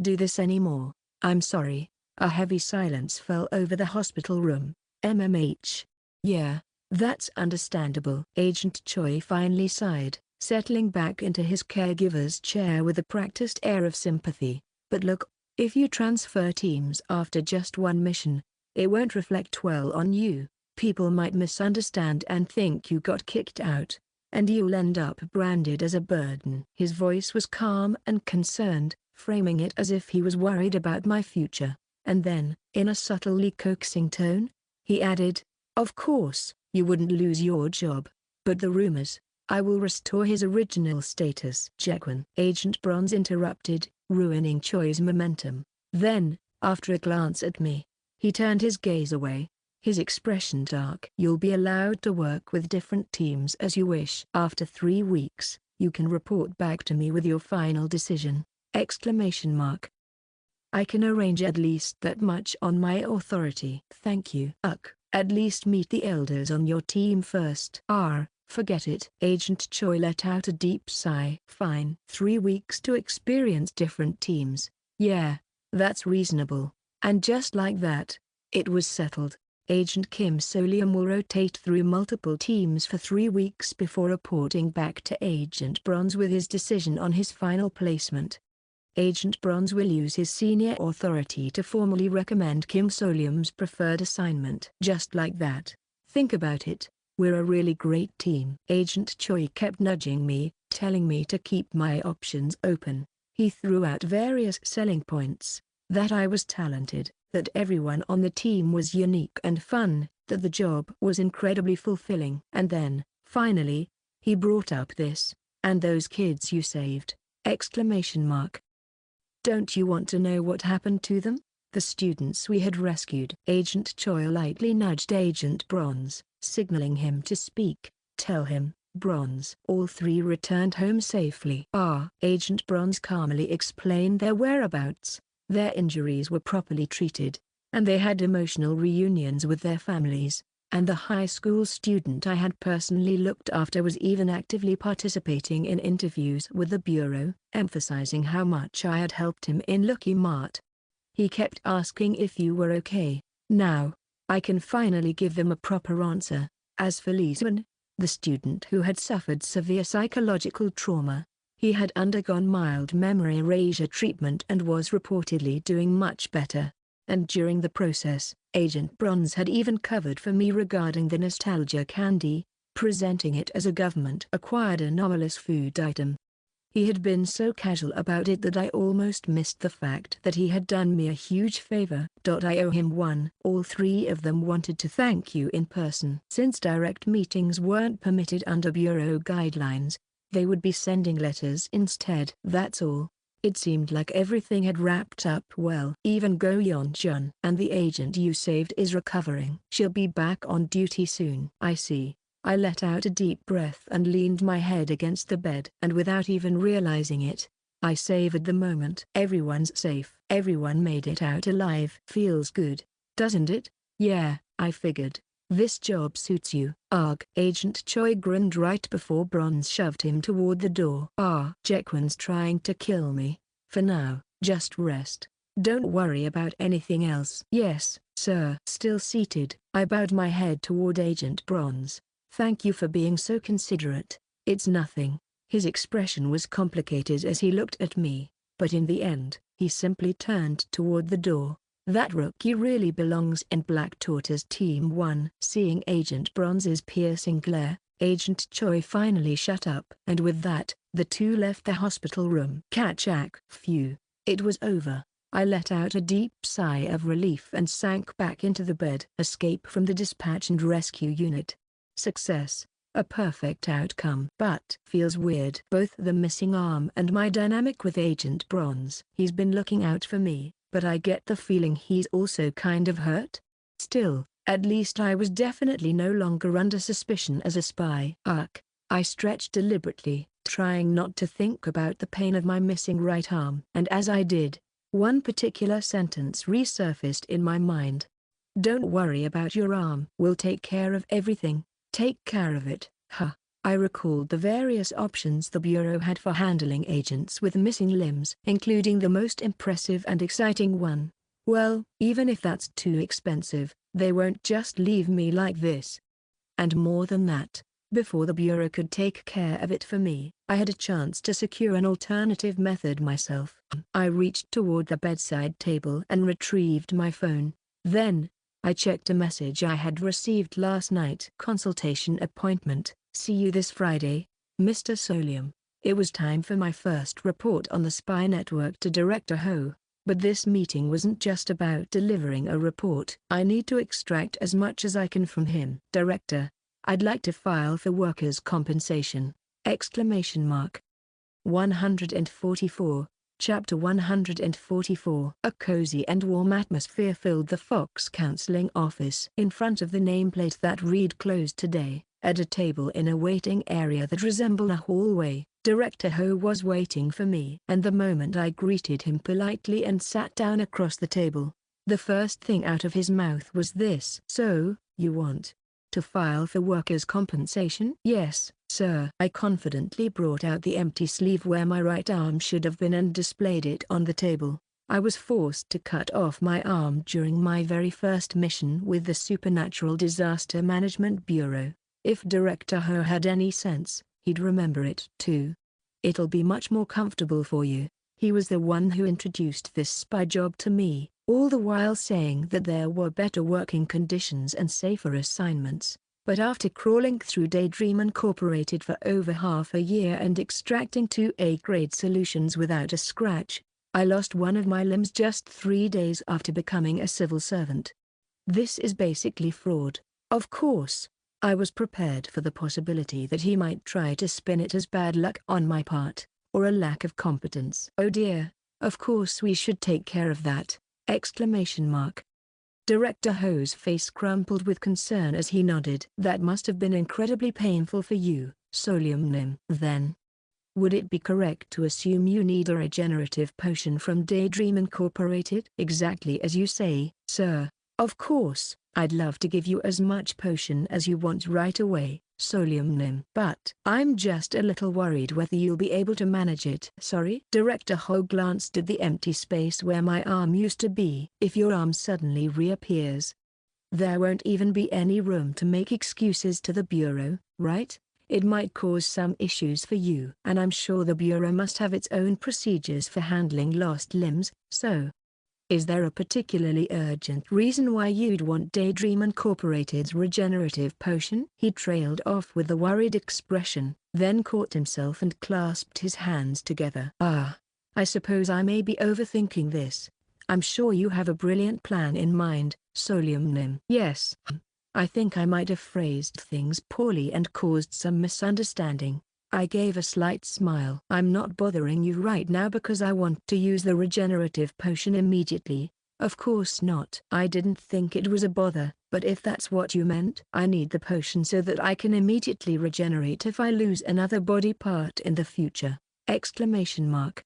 do this anymore. I'm sorry. A heavy silence fell over the hospital room. MMH. Yeah, that's understandable. Agent Choi finally sighed, settling back into his caregiver's chair with a practiced air of sympathy. But look, if you transfer teams after just one mission, it won't reflect well on you. People might misunderstand and think you got kicked out, and you'll end up branded as a burden. His voice was calm and concerned, framing it as if he was worried about my future. And then, in a subtly coaxing tone, he added, of course, you wouldn't lose your job, but the rumors, I will restore his original status. Jekwin. Agent Bronze interrupted, ruining Choi's momentum. Then, after a glance at me, he turned his gaze away, his expression dark. You'll be allowed to work with different teams as you wish. After 3 weeks, you can report back to me with your final decision. I can arrange at least that much on my authority. Thank you. At least meet the elders on your team first. Forget it. Agent Choi let out a deep sigh. Fine. 3 weeks to experience different teams. Yeah, that's reasonable. And just like that, it was settled. Agent Kim Solium will rotate through multiple teams for 3 weeks before reporting back to Agent Bronze with his decision on his final placement. Agent Bronze will use his senior authority to formally recommend Kim Solium's preferred assignment. Just like that. Think about it. We're a really great team. Agent Choi kept nudging me, telling me to keep my options open. He threw out various selling points. That I was talented, that everyone on the team was unique and fun, that the job was incredibly fulfilling. And then, finally, he brought up this, and those kids you saved! Exclamation mark. Don't you want to know what happened to them? The students we had rescued. Agent Choi lightly nudged Agent Bronze, signaling him to speak. Tell him, Bronze. All 3 returned home safely. Agent Bronze calmly explained their whereabouts. Their injuries were properly treated, and they had emotional reunions with their families, and the high school student I had personally looked after was even actively participating in interviews with the Bureau, emphasizing how much I had helped him in looking smart. He kept asking if you were okay. Now, I can finally give them a proper answer. As for Leeson, the student who had suffered severe psychological trauma, he had undergone mild memory erasure treatment and was reportedly doing much better. And during the process, Agent Bronze had even covered for me regarding the nostalgia candy, presenting it as a government-acquired anomalous food item. He had been so casual about it that I almost missed the fact that he had done me a huge favor. I owe him one. All 3 of them wanted to thank you in person. Since direct meetings weren't permitted under Bureau guidelines, they would be sending letters instead. That's all. It seemed like everything had wrapped up well. Even Go Yeon-jun and the agent you saved is recovering. She'll be back on duty soon. I see. I let out a deep breath and leaned my head against the bed. And without even realizing it, I savored the moment. Everyone's safe. Everyone made it out alive. Feels good, doesn't it? Yeah, I figured. This job suits you. Agent Choi grinned right before Bronze shoved him toward the door. Jaekwon's trying to kill me. For now, just rest. Don't worry about anything else. Yes, sir. Still seated, I bowed my head toward Agent Bronze. Thank you for being so considerate. It's nothing. His expression was complicated as he looked at me, but in the end, he simply turned toward the door. That rookie really belongs in Black Tortoise Team 1. Seeing Agent Bronze's piercing glare, Agent Choi finally shut up. And with that, the 2 left the hospital room. Kachak. Phew. It was over. I let out a deep sigh of relief and sank back into the bed. Escape from the dispatch and rescue unit. Success. A perfect outcome. But feels weird. Both the missing arm and my dynamic with Agent Bronze. He's been looking out for me, but I get the feeling he's also kind of hurt. Still, at least I was definitely no longer under suspicion as a spy. I stretched deliberately, trying not to think about the pain of my missing right arm. And as I did, one particular sentence resurfaced in my mind. Don't worry about your arm. We'll take care of everything. Take care of it. I recalled the various options the Bureau had for handling agents with missing limbs, including the most impressive and exciting one. Well, even if that's too expensive, they won't just leave me like this. And more than that, before the Bureau could take care of it for me, I had a chance to secure an alternative method myself. I reached toward the bedside table and retrieved my phone. Then, I checked a message I had received last night. Consultation appointment. See you this Friday, Mr. Solium. It was time for my first report on the spy network to Director Ho. But this meeting wasn't just about delivering a report. I need to extract as much as I can from him. Director, I'd like to file for workers' compensation! Exclamation mark. 144. Chapter 144. A cozy and warm atmosphere filled the Fox Counseling office. In front of the nameplate that read "Closed today," at a table in a waiting area that resembled a hallway, Director Ho was waiting for me, and the moment I greeted him politely and sat down across the table, the first thing out of his mouth was this. "So, you want to file for workers' compensation?" "Yes, sir." I confidently brought out the empty sleeve where my right arm should have been and displayed it on the table. I was forced to cut off my arm during my very first mission with the Supernatural Disaster Management Bureau. If Director Ho had any sense, he'd remember it too. "It'll be much more comfortable for you." He was the one who introduced this spy job to me, all the while saying that there were better working conditions and safer assignments. But after crawling through Daydream Incorporated for over half a year and extracting 2A-grade solutions without a scratch, I lost one of my limbs just 3 days after becoming a civil servant. This is basically fraud. Of course, I was prepared for the possibility that he might try to spin it as bad luck on my part, or a lack of competence. "Oh dear, of course we should take care of that!" Exclamation mark. Director Ho's face crumpled with concern as he nodded. "That must have been incredibly painful for you, Solium Nim. Then, would it be correct to assume you need a regenerative potion from Daydream Incorporated?" "Exactly as you say, sir. Of course, I'd love to give you as much potion as you want right away, Solium Nim. But I'm just a little worried whether you'll be able to manage it." "Sorry?" Director Ho glanced at the empty space where my arm used to be. "If your arm suddenly reappears, there won't even be any room to make excuses to the Bureau, right? It might cause some issues for you. And I'm sure the Bureau must have its own procedures for handling lost limbs, so is there a particularly urgent reason why you'd want Daydream Incorporated's regenerative potion?" He trailed off with a worried expression, then caught himself and clasped his hands together. I suppose I may be overthinking this. I'm sure you have a brilliant plan in mind, Solium Nim." "Yes. I think I might have phrased things poorly and caused some misunderstanding." I gave a slight smile. "I'm not bothering you right now because I want to use the regenerative potion immediately. Of course not." I didn't think it was a bother, but if that's what you meant. "I need the potion so that I can immediately regenerate if I lose another body part in the future." Exclamation mark.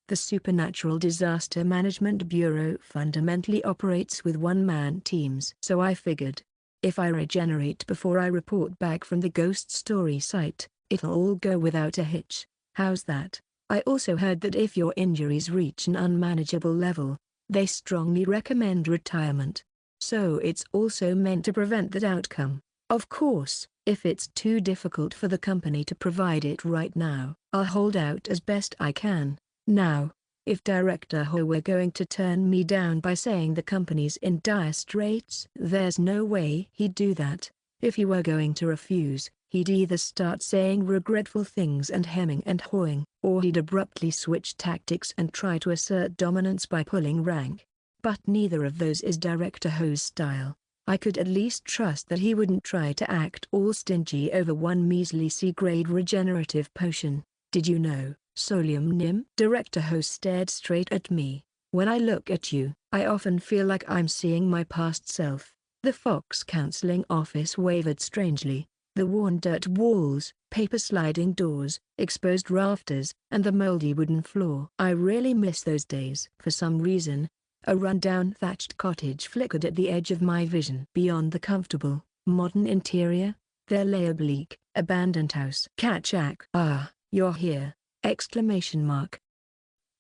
The Supernatural Disaster Management Bureau fundamentally operates with one-man teams. So I figured, if I regenerate before I report back from the ghost story site, it'll all go without a hitch. How's that? I also heard that if your injuries reach an unmanageable level, they strongly recommend retirement. So it's also meant to prevent that outcome. Of course, if it's too difficult for the company to provide it right now, I'll hold out as best I can. Now, if Director Ho were going to turn me down by saying the company's in dire straits, there's no way he'd do that. If he were going to refuse, he'd either start saying regretful things and hemming and hawing, or he'd abruptly switch tactics and try to assert dominance by pulling rank. But neither of those is Director Ho's style. I could at least trust that he wouldn't try to act all stingy over one measly C-grade regenerative potion. "Did you know, Solium Nim?" Director Ho stared straight at me. "When I look at you, I often feel like I'm seeing my past self." The Fox Counseling Office wavered strangely. The worn dirt walls, paper sliding doors, exposed rafters, and the moldy wooden floor. I really miss those days. For some reason, a run-down thatched cottage flickered at the edge of my vision. Beyond the comfortable, modern interior, there lay a bleak, abandoned house. "Chap. Ah, you're here!" Exclamation mark.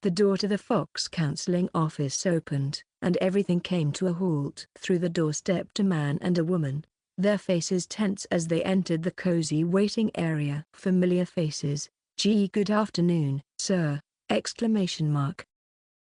The door to the Fox Counseling Office opened, and everything came to a halt. Through the door stepped a man and a woman, their faces tense as they entered the cozy waiting area. Familiar faces. "Gee, good afternoon, sir!" Exclamation mark.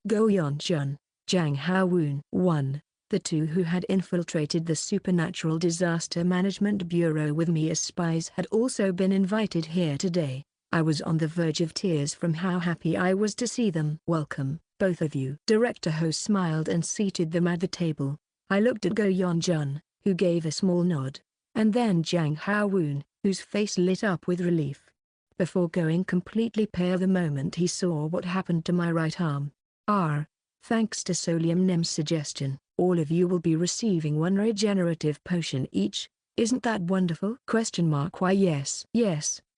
Go Yon Jun, Jang Hao-woon. 1. The two who had infiltrated the Supernatural Disaster Management Bureau with me as spies had also been invited here today. I was on the verge of tears from how happy I was to see them. "Welcome, both of you." Director Ho smiled and seated them at the table. I looked at Go Yon Jun, who gave a small nod, and then Jang Hao-woon, whose face lit up with relief, before going completely pale the moment he saw what happened to my right arm. Thanks to Solium Nim's suggestion, all of you will be receiving one regenerative potion each. Isn't that wonderful? Why yes,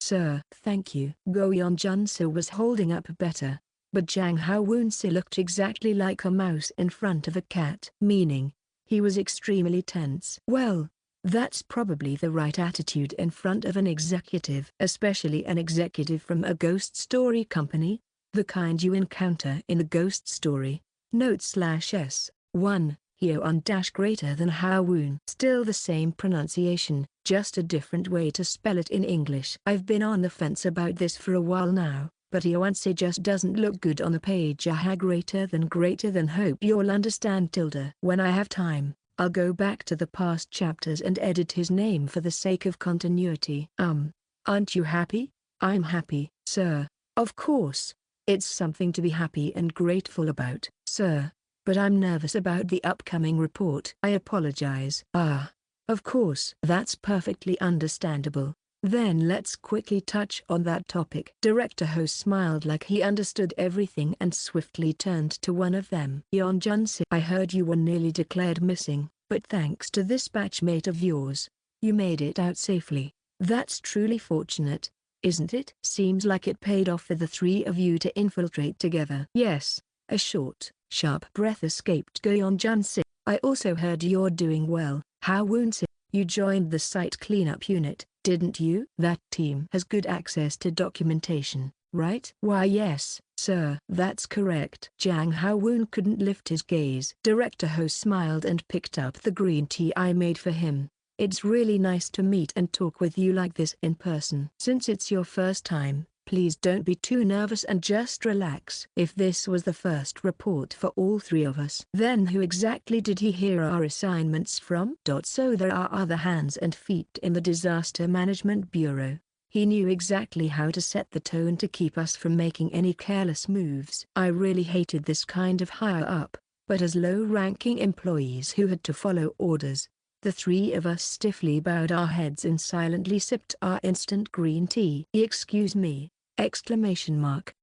sir. Thank you. Go Yeon Jun-se was holding up better, but Jang Ha-woon-se looked exactly like a mouse in front of a cat. Meaning, he was extremely tense. Well, that's probably the right attitude in front of an executive. Especially an executive from a ghost story company, the kind you encounter in a ghost story. Note/S. 1. Yeon greater than Ha-woon. Still the same pronunciation, just a different way to spell it in English. I've been on the fence about this for a while now, but Yeon-se just doesn't look good on the page. Greater than hope you'll understand. When I have time, I'll go back to the past chapters and edit his name for the sake of continuity. Aren't you happy? I'm happy, sir. Of course. It's something to be happy and grateful about, sir. But I'm nervous about the upcoming report. I apologize. Of course. That's perfectly understandable. Then let's quickly touch on that topic. Director Ho smiled like he understood everything and swiftly turned to one of them. Yeon Jun-se, I heard you were nearly declared missing, but thanks to this batchmate of yours, you made it out safely. That's truly fortunate, isn't it? Seems like it paid off for the three of you to infiltrate together. Yes. A short, sharp breath escaped Yeon Jun-se. I also heard you're doing well, Ha-woon-se. You joined the site cleanup unit, didn't you? That team has good access to documentation, right? Why yes, sir. That's correct. Jang Ha-woon couldn't lift his gaze. Director Ho smiled and picked up the green tea I made for him. It's really nice to meet and talk with you like this in person. Since it's your first time, please don't be too nervous and just relax. If this was the first report for all three of us, then who exactly did he hear our assignments from? So there are other hands and feet in the Disaster Management Bureau. He knew exactly how to set the tone to keep us from making any careless moves. I really hated this kind of higher up, but as low-ranking employees who had to follow orders, the three of us stiffly bowed our heads and silently sipped our instant green tea. Excuse me! Exclamation mark.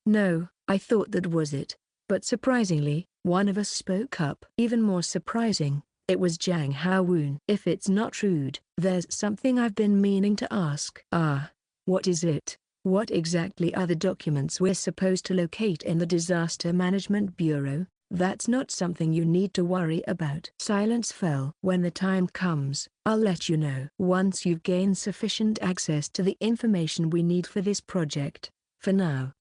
No, I thought that was it, but surprisingly, one of us spoke up. Even more surprising, it was Jang Ha-woon. If it's not rude, there's something I've been meaning to ask. What is it? What exactly are the documents we're supposed to locate in the Disaster Management Bureau? That's not something you need to worry about. Silence fell. When the time comes, I'll let you know. Once you've gained sufficient access to the information we need for this project. For now,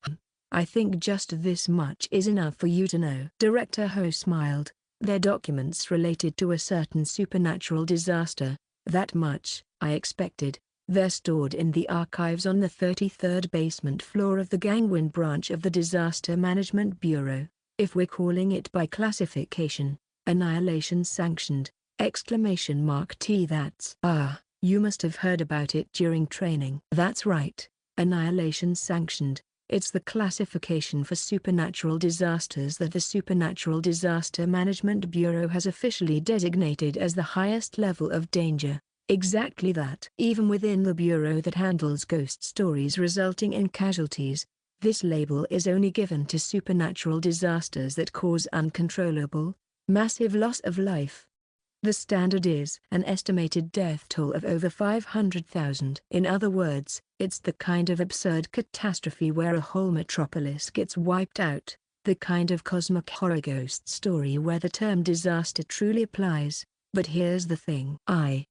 I think just this much is enough for you to know. Director Ho smiled. They're documents related to a certain supernatural disaster. That much, I expected. They're stored in the archives on the 33rd basement floor of the Gangwon branch of the Disaster Management Bureau. If we're calling it by classification, annihilation sanctioned, exclamation mark T. That's you must have heard about it during training. That's right, annihilation sanctioned. It's the classification for supernatural disasters that the Supernatural Disaster Management Bureau has officially designated as the highest level of danger. Exactly that. Even within the bureau that handles ghost stories resulting in casualties, this label is only given to supernatural disasters that cause uncontrollable, massive loss of life. The standard is an estimated death toll of over 500,000. In other words, it's the kind of absurd catastrophe where a whole metropolis gets wiped out, the kind of cosmic horror ghost story where the term disaster truly applies. But here's the thing. I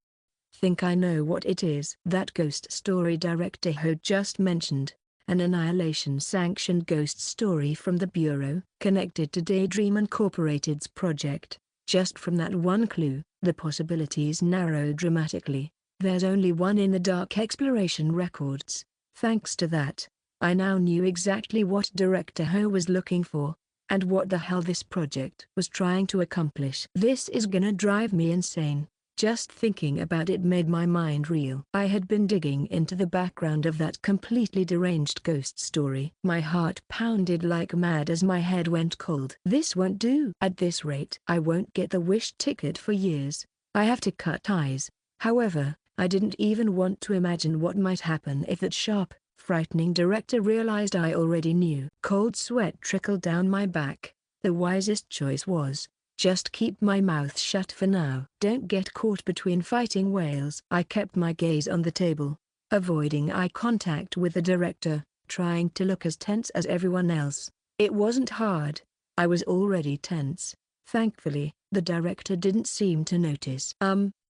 think I know what it is. That ghost story Director Ho just mentioned. An annihilation-sanctioned ghost story from the Bureau, connected to Daydream Incorporated's project. Just from that one clue, the possibilities narrow dramatically. There's only one in the dark exploration records. Thanks to that, I now knew exactly what Director Ho was looking for, and what the hell this project was trying to accomplish. This is gonna drive me insane. Just thinking about it made my mind reel. I had been digging into the background of that completely deranged ghost story. My heart pounded like mad as my head went cold. This won't do. At this rate, I won't get the wish ticket for years. I have to cut ties. However, I didn't even want to imagine what might happen if that sharp, frightening director realized I already knew. Cold sweat trickled down my back. The wisest choice was, just keep my mouth shut for now. Don't get caught between fighting whales. I kept my gaze on the table. avoiding eye contact with the director, trying to look as tense as everyone else. It wasn't hard. I was already tense. Thankfully, the director didn't seem to notice.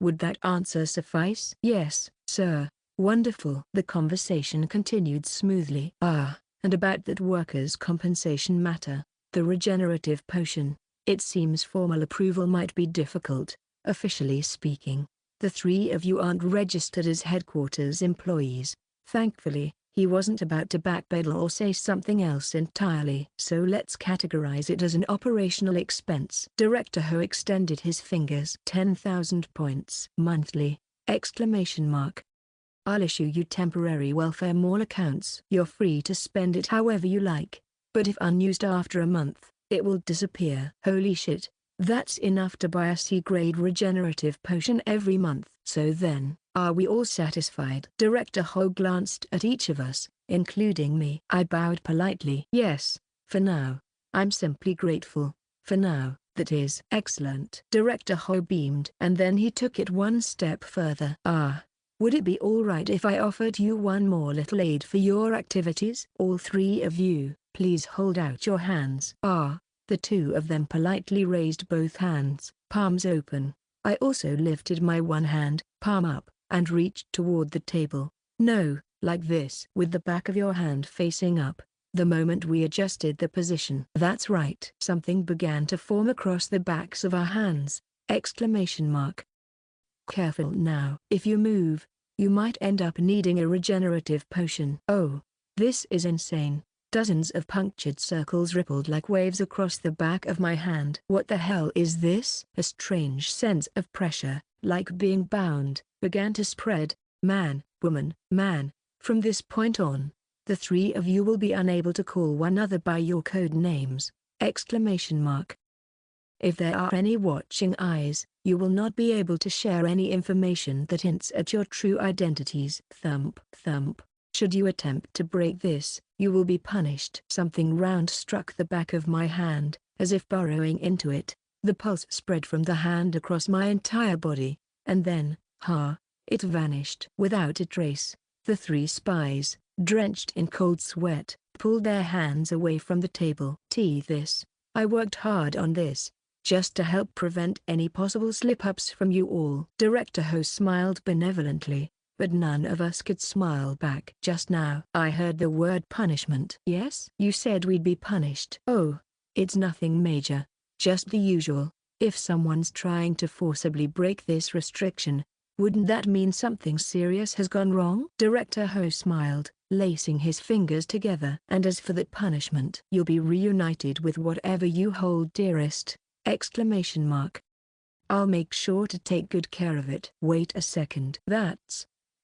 Would that answer suffice? Yes, sir. Wonderful. The conversation continued smoothly. And about that workers' compensation matter, the regenerative potion. It seems formal approval might be difficult. Officially speaking, the three of you aren't registered as headquarters employees. Thankfully, he wasn't about to backpedal or say something else entirely. So let's categorize it as an operational expense. Director Ho extended his fingers. 10,000 points. Monthly! Exclamation mark. I'll issue you temporary welfare mall accounts. You're free to spend it however you like, but if unused after a month, it will disappear. Holy shit, that's enough to buy a C-grade regenerative potion every month. So then, are we all satisfied? Director Ho glanced at each of us, including me. I bowed politely. Yes, for now. I'm simply grateful. For now, that is. Excellent. Director Ho beamed. And then he took it one step further. Would it be alright if I offered you one more little aid for your activities? All three of you, please hold out your hands. The two of them politely raised both hands, palms open. I also lifted my one hand, palm up, and reached toward the table. No, like this. With the back of your hand facing up. The moment we adjusted the position. That's right. Something began to form across the backs of our hands. Exclamation mark. Careful now. If you move, you might end up needing a regenerative potion. Oh, this is insane. Dozens of punctured circles rippled like waves across the back of my hand. What the hell is this? A strange sense of pressure, like being bound, began to spread. Man, woman, man. From this point on, the three of you will be unable to call one another by your code names. Exclamation mark. If there are any watching eyes, you will not be able to share any information that hints at your true identities. Thump, thump. Should you attempt to break this, you will be punished. Something round struck the back of my hand, as if burrowing into it. The pulse spread from the hand across my entire body, and then, it vanished. Without a trace, the three spies, drenched in cold sweat, pulled their hands away from the table. I worked hard on this, just to help prevent any possible slip-ups from you all. Director Ho smiled benevolently, but none of us could smile back. Just now I heard the word punishment. Yes? You said we'd be punished. Oh, it's nothing major, just the usual. If someone's trying to forcibly break this restriction, wouldn't that mean something serious has gone wrong? Director Ho smiled, lacing his fingers together. And as for that punishment, you'll be reunited with whatever you hold dearest. Exclamation mark. I'll make sure to take good care of it. Wait a second.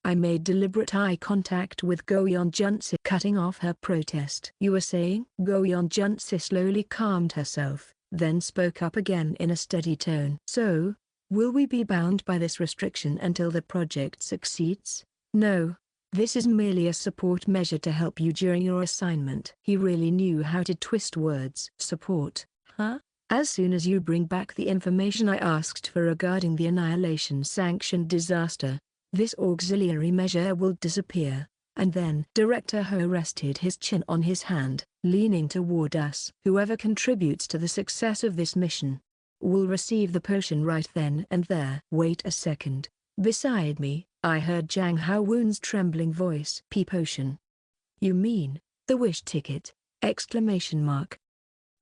I made deliberate eye contact with Go-yeon Junsi, cutting off her protest. You were saying? Go-yeon Junsi slowly calmed herself, then spoke up again in a steady tone. So, will we be bound by this restriction until the project succeeds? No. This is merely a support measure to help you during your assignment. He really knew how to twist words. Support, huh? As soon as you bring back the information I asked for regarding the Annihilation-sanctioned disaster, this auxiliary measure will disappear, and then Director Ho rested his chin on his hand, leaning toward us. Whoever contributes to the success of this mission will receive the potion right then and there. Wait a second. Beside me, I heard Jang Ha-woon's trembling voice. P-potion. You mean, the wish ticket? Exclamation mark.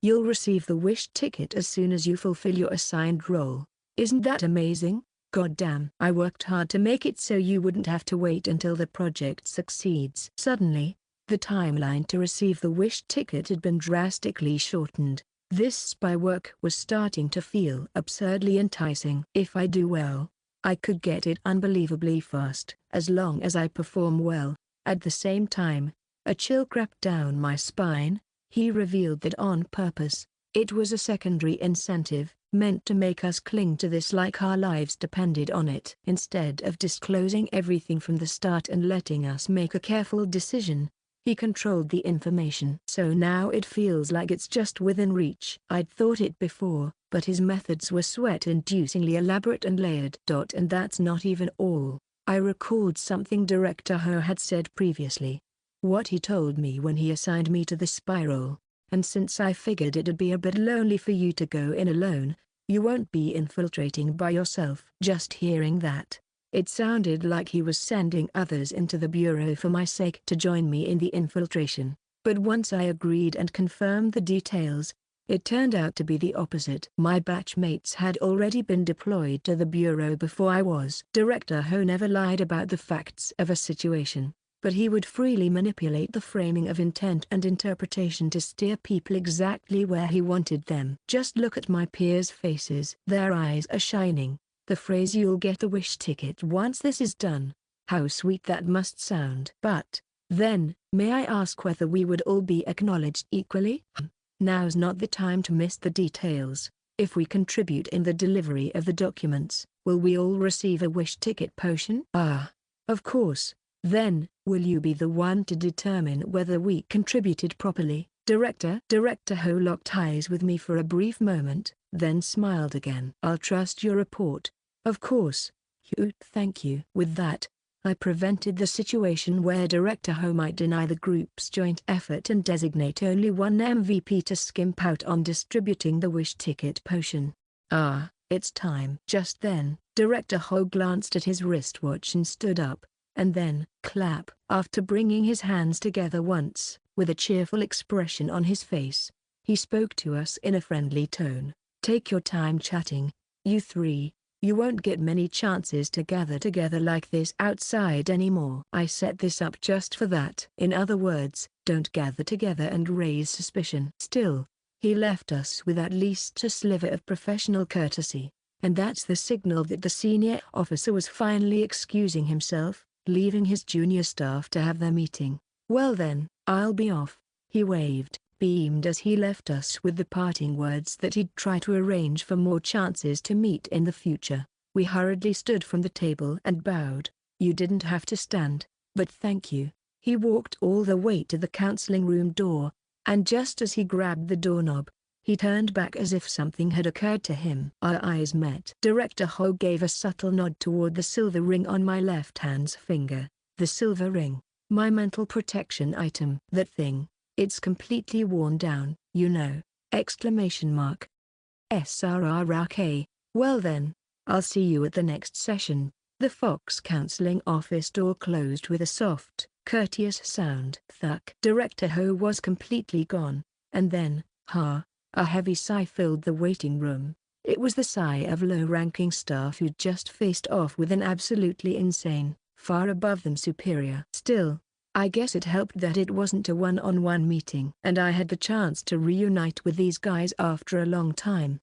You'll receive the wish ticket as soon as you fulfill your assigned role. Isn't that amazing? Goddamn. I worked hard to make it so you wouldn't have to wait until the project succeeds. Suddenly, the timeline to receive the wish ticket had been drastically shortened. This spy work was starting to feel absurdly enticing. If I do well, I could get it unbelievably fast. As long as I perform well. At the same time, a chill crept down my spine. He revealed that on purpose. It was a secondary incentive, meant to make us cling to this like our lives depended on it. Instead of disclosing everything from the start and letting us make a careful decision, he controlled the information. So now it feels like it's just within reach. I'd thought it before, but his methods were sweat-inducingly elaborate and layered. And that's not even all. I recalled something Director Ho had said previously. What he told me when he assigned me to the spiral. And since I figured it'd be a bit lonely for you to go in alone, you won't be infiltrating by yourself. Just hearing that, it sounded like he was sending others into the bureau for my sake to join me in the infiltration. But once I agreed and confirmed the details, it turned out to be the opposite. My batchmates had already been deployed to the bureau before I was. Director Ho never lied about the facts of a situation, but he would freely manipulate the framing of intent and interpretation to steer people exactly where he wanted them. Just look at my peers' faces. Their eyes are shining. The phrase "you'll get the wish ticket once this is done." How sweet that must sound. But, then, may I ask whether we would all be acknowledged equally? Now's not the time to miss the details. If we contribute in the delivery of the documents, will we all receive a wish ticket potion? Ah, of course. Then, will you be the one to determine whether we contributed properly? Director Ho locked eyes with me for a brief moment, then smiled again. I'll trust your report. Of course. Thank you. With that, I prevented the situation where Director Ho might deny the group's joint effort and designate only one MVP to skimp out on distributing the wish ticket potion. Ah, it's time. Just then, Director Ho glanced at his wristwatch and stood up, and then, clap. After bringing his hands together once, with a cheerful expression on his face, he spoke to us in a friendly tone. Take your time chatting, you three. You won't get many chances to gather together like this outside anymore. I set this up just for that. In other words, don't gather together and raise suspicion. Still, he left us with at least a sliver of professional courtesy, and that's the signal that the senior officer was finally excusing himself, leaving his junior staff to have their meeting. Well then, I'll be off. He waved, beamed as he left us with the parting words that he'd try to arrange for more chances to meet in the future. We hurriedly stood from the table and bowed. You didn't have to stand, but thank you. He walked all the way to the counseling room door, and just as he grabbed the doorknob, he turned back as if something had occurred to him. Our eyes met. Director Ho gave a subtle nod toward the silver ring on my left hand's finger. The silver ring, my mental protection item. That thing. It's completely worn down, you know. Exclamation mark. SRRK. Well then, I'll see you at the next session. The Fox counseling office door closed with a soft, courteous sound. Thunk. Director Ho was completely gone, and then, a heavy sigh filled the waiting room. It was the sigh of low-ranking staff who'd just faced off with an absolutely insane, far above them superior. Still, I guess it helped that it wasn't a one-on-one meeting. And I had the chance to reunite with these guys after a long time.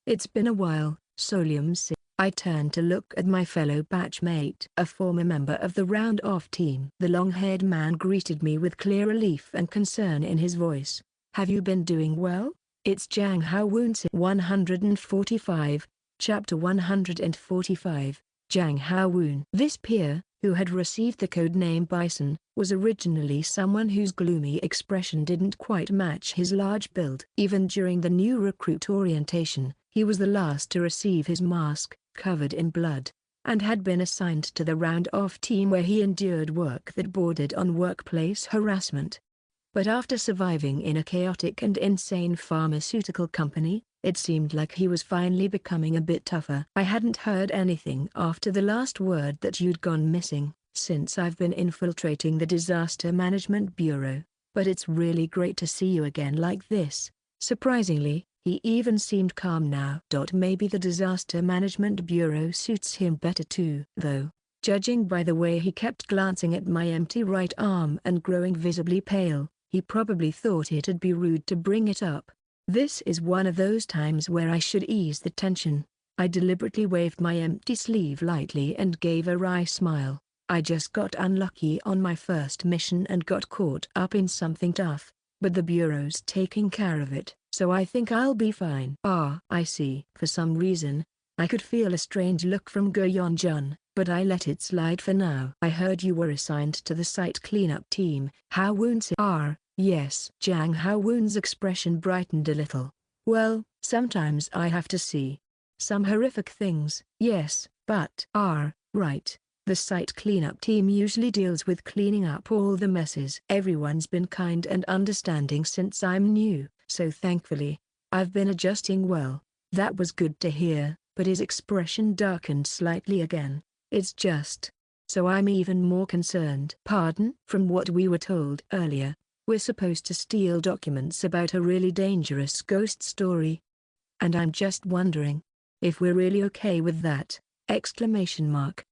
It's been a while, Solium said. I turned to look at my fellow batchmate, a former member of the round-off team. The long-haired man greeted me with clear relief and concern in his voice. Have you been doing well? It's Jang Hao-woon. 145, Chapter 145, Jang Hao-woon. This peer, who had received the code name Bison, was originally someone whose gloomy expression didn't quite match his large build. Even during the new recruit orientation, he was the last to receive his mask, covered in blood, and had been assigned to the round-off team where he endured work that bordered on workplace harassment. But after surviving in a chaotic and insane pharmaceutical company, it seemed like he was finally becoming a bit tougher. I hadn't heard anything after the last word that you'd gone missing, since I've been infiltrating the Disaster Management Bureau, but it's really great to see you again like this. Surprisingly, he even seemed calm now. Maybe the Disaster Management Bureau suits him better too. Though, judging by the way he kept glancing at my empty right arm and growing visibly pale, he probably thought it'd be rude to bring it up. This is one of those times where I should ease the tension. I deliberately waved my empty sleeve lightly and gave a wry smile. I just got unlucky on my first mission and got caught up in something tough, but the Bureau's taking care of it, so I think I'll be fine. Ah, I see. For some reason, I could feel a strange look from Go-yeon-jun, but I let it slide for now. I heard you were assigned to the site cleanup team. Hao-woon said. Yes. Jang Hao-woon's expression brightened a little. Well, sometimes I have to see some horrific things. Yes, but right. The site cleanup team usually deals with cleaning up all the messes. Everyone's been kind and understanding since I'm new, so thankfully, I've been adjusting well." That was good to hear, but his expression darkened slightly again. "It's just. So I'm even more concerned." "Pardon?" "From what we were told earlier, we're supposed to steal documents about a really dangerous ghost story. And I'm just wondering if we're really okay with that!" Exclamation mark.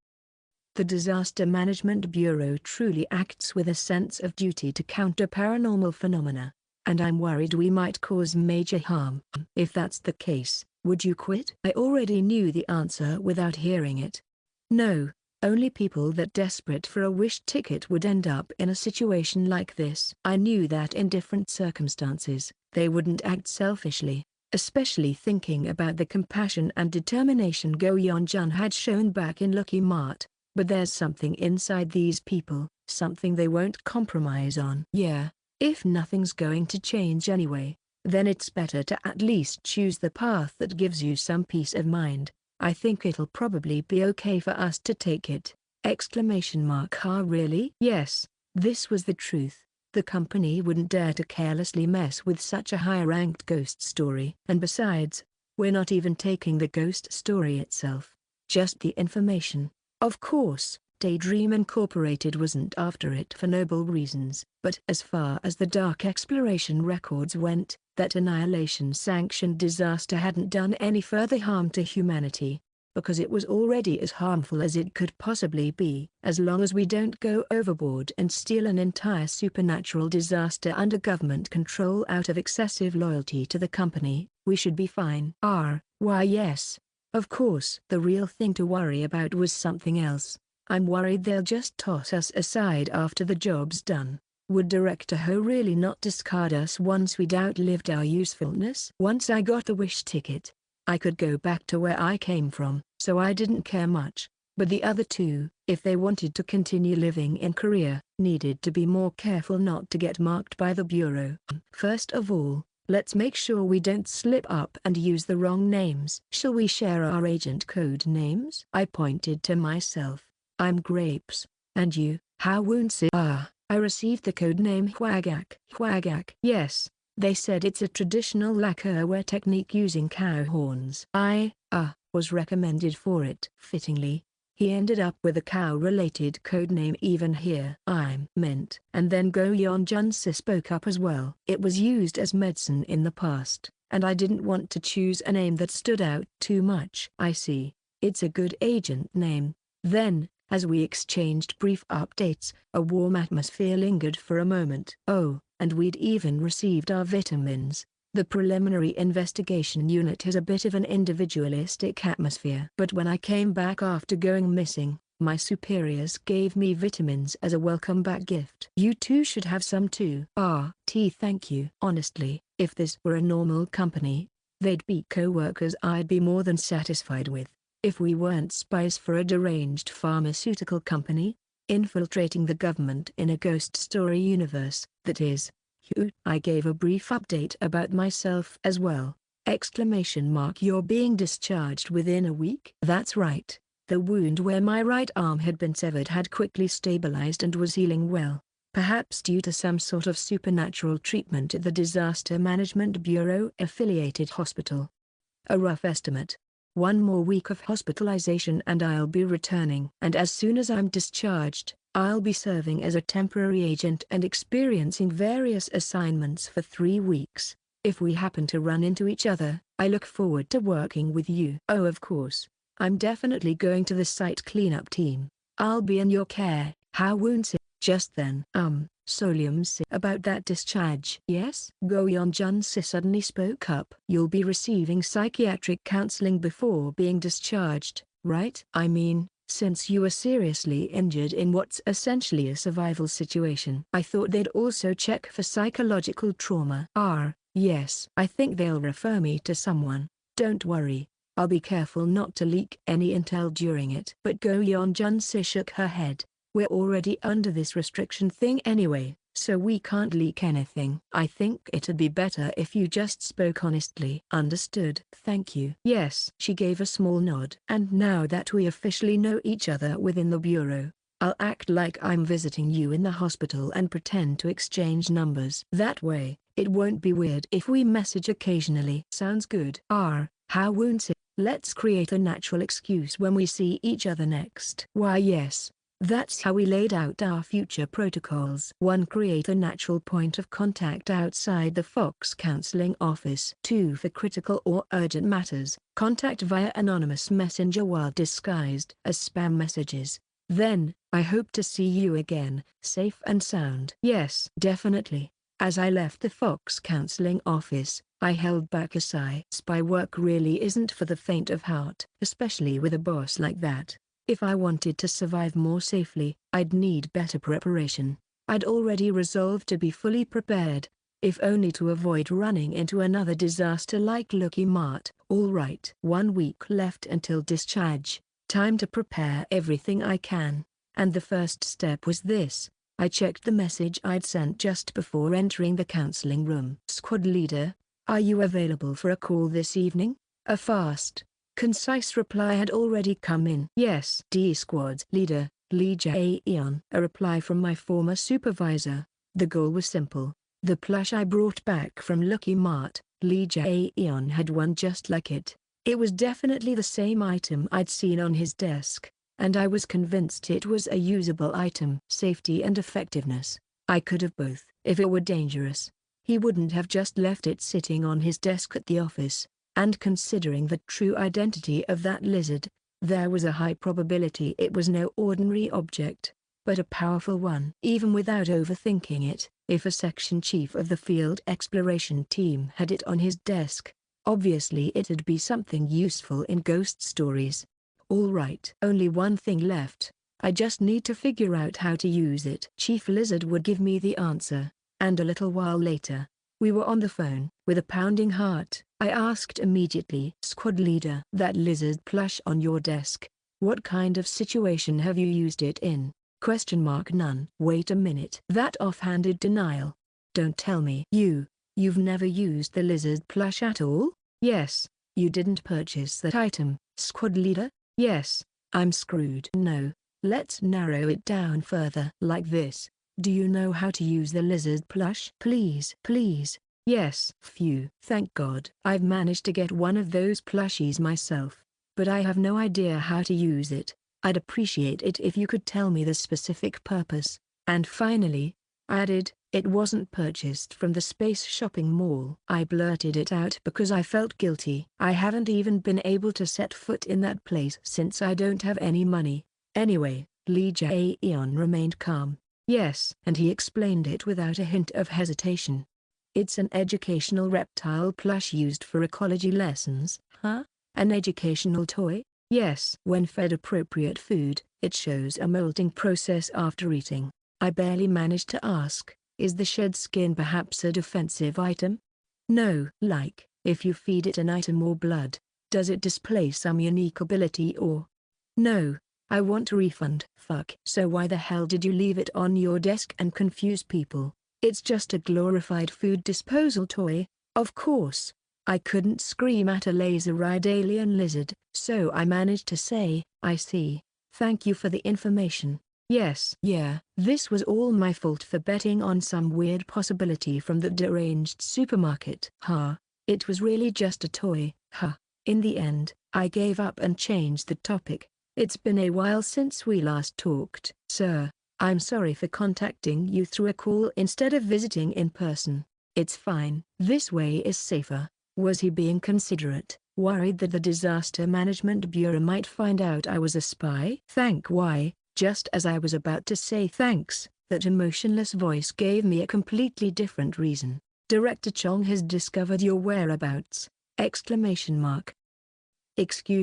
The Disaster Management Bureau truly acts with a sense of duty to counter paranormal phenomena, and I'm worried we might cause major harm. If that's the case, would you quit? I already knew the answer without hearing it. No, only people that desperate for a wish ticket would end up in a situation like this. I knew that in different circumstances, they wouldn't act selfishly, especially thinking about the compassion and determination Go Yeon-jun had shown back in Lucky Mart. But there's something inside these people, something they won't compromise on. Yeah, if nothing's going to change anyway, then it's better to at least choose the path that gives you some peace of mind. I think it'll probably be okay for us to take it! Exclamation mark. Ah, really? Yes, this was the truth. The company wouldn't dare to carelessly mess with such a high-ranked ghost story. And besides, we're not even taking the ghost story itself, just the information. Of course, Daydream Incorporated wasn't after it for noble reasons, but as far as the Dark Exploration records went, that Annihilation-sanctioned disaster hadn't done any further harm to humanity, because it was already as harmful as it could possibly be. As long as we don't go overboard and steal an entire supernatural disaster under government control out of excessive loyalty to the company, we should be fine. Why yes. Of course. The real thing to worry about was something else. I'm worried they'll just toss us aside after the job's done. Would Director Ho really not discard us once we'd outlived our usefulness? Once I got the wish ticket, I could go back to where I came from, so I didn't care much. But the other two, if they wanted to continue living in Korea, needed to be more careful not to get marked by the Bureau. First of all, let's make sure we don't slip up and use the wrong names. Shall we share our agent code names? I pointed to myself. I'm Grapes. And you, Ha-woon-si? I received the code name Hwagak. Hwagak. Yes, they said it's a traditional lacquerware technique using cow horns. I, was recommended for it. Fittingly, he ended up with a cow-related codename even here. I'm Mint. And then Go Yeon-jun-si spoke up as well. It was used as medicine in the past, and I didn't want to choose a name that stood out too much. I see. It's a good agent name. Then, as we exchanged brief updates, a warm atmosphere lingered for a moment. Oh, and we'd even received our vitamins. The preliminary investigation unit has a bit of an individualistic atmosphere. But when I came back after going missing, my superiors gave me vitamins as a welcome back gift. You two should have some too. Thank you. Honestly, if this were a normal company, they'd be co-workers I'd be more than satisfied with. If we weren't spies for a deranged pharmaceutical company, infiltrating the government in a ghost story universe, that is. I gave a brief update about myself as well. Exclamation mark. You're being discharged within a week? That's right. The wound where my right arm had been severed had quickly stabilized and was healing well, perhaps due to some sort of supernatural treatment at the Disaster Management Bureau affiliated hospital. A rough estimate. 1 more week of hospitalization and I'll be returning. And as soon as I'm discharged, I'll be serving as a temporary agent and experiencing various assignments for 3 weeks. If we happen to run into each other, I look forward to working with you. Oh, of course. I'm definitely going to the site cleanup team. I'll be in your care. Ha-woon-si. Just then, Solium-si. About that discharge. Yes? Go Yeon-jun-si suddenly spoke up. You'll be receiving psychiatric counseling before being discharged, right? I mean, since you were seriously injured in what's essentially a survival situation. I thought they'd also check for psychological trauma. Yes. I think they'll refer me to someone. Don't worry. I'll be careful not to leak any intel during it. But Go Yeon-jun-si shook her head. We're already under this restriction thing anyway, so we can't leak anything. I think it'd be better if you just spoke honestly. Understood. Thank you. Yes. She gave a small nod. And now that we officially know each other within the bureau, I'll act like I'm visiting you in the hospital and pretend to exchange numbers. That way, it won't be weird if we message occasionally. Sounds good. How won't it? Let's create a natural excuse when we see each other next. Why yes. That's how we laid out our future protocols. 1. Create a natural point of contact outside the Fox counseling office. 2. For critical or urgent matters, contact via anonymous messenger while disguised as spam messages. Then, I hope to see you again, safe and sound. Yes, definitely. As I left the Fox counseling office, I held back a sigh. Spy work really isn't for the faint of heart, especially with a boss like that. If I wanted to survive more safely, I'd need better preparation. I'd already resolved to be fully prepared, if only to avoid running into another disaster like Lucky Mart. All right. 1 week left until discharge. Time to prepare everything I can. And the first step was this. I checked the message I'd sent just before entering the counseling room. Squad leader, are you available for a call this evening? A fast, concise reply had already come in. Yes. D Squad leader, Lee Jae-yeon. A reply from my former supervisor. The goal was simple. The plush I brought back from Lucky Mart, Lee Jae-yeon had one just like it. It was definitely the same item I'd seen on his desk, and I was convinced it was a usable item. Safety and effectiveness. I could have both. If it were dangerous, he wouldn't have just left it sitting on his desk at the office, and considering the true identity of that lizard, there was a high probability it was no ordinary object, but a powerful one. Even without overthinking it, if a section chief of the field exploration team had it on his desk, obviously it'd be something useful in ghost stories. All right. Only one thing left. I just need to figure out how to use it. Chief Lizard would give me the answer, and a little while later, we were on the phone. With a pounding heart, I asked immediately. Squad leader. That lizard plush on your desk, what kind of situation have you used it in? None. Wait a minute. That offhanded denial. Don't tell me. You've never used the lizard plush at all? Yes. You didn't purchase that item, squad leader? Yes. I'm screwed. No. Let's narrow it down further. Like this. Do you know how to use the lizard plush? Please. Yes. Phew. Thank God. I've managed to get one of those plushies myself, but I have no idea how to use it. I'd appreciate it if you could tell me the specific purpose. And finally, I added, it wasn't purchased from the Space Shopping Mall. I blurted it out because I felt guilty. I haven't even been able to set foot in that place since I don't have any money. Anyway, Lee Jae-yeon remained calm. Yes. And he explained it without a hint of hesitation. It's an educational reptile plush used for ecology lessons. Huh? An educational toy? Yes. When fed appropriate food, it shows a molting process after eating. I barely managed to ask, is the shed skin perhaps a defensive item? No. Like, if you feed it an item or blood, does it display some unique ability or? No. I want a refund. Fuck. So why the hell did you leave it on your desk and confuse people? It's just a glorified food disposal toy, of course. I couldn't scream at a laser-eyed alien lizard, so I managed to say, I see. Thank you for the information. Yes. Yeah. This was all my fault for betting on some weird possibility from the deranged supermarket. It was really just a toy. In the end, I gave up and changed the topic. It's been a while since we last talked. Sir, I'm sorry for contacting you through a call instead of visiting in person. It's fine. This way is safer. Was he being considerate, worried that the Disaster Management Bureau might find out I was a spy? Why? Just as I was about to say thanks, that emotionless voice gave me a completely different reason. Director Chong has discovered your whereabouts! ! Excuse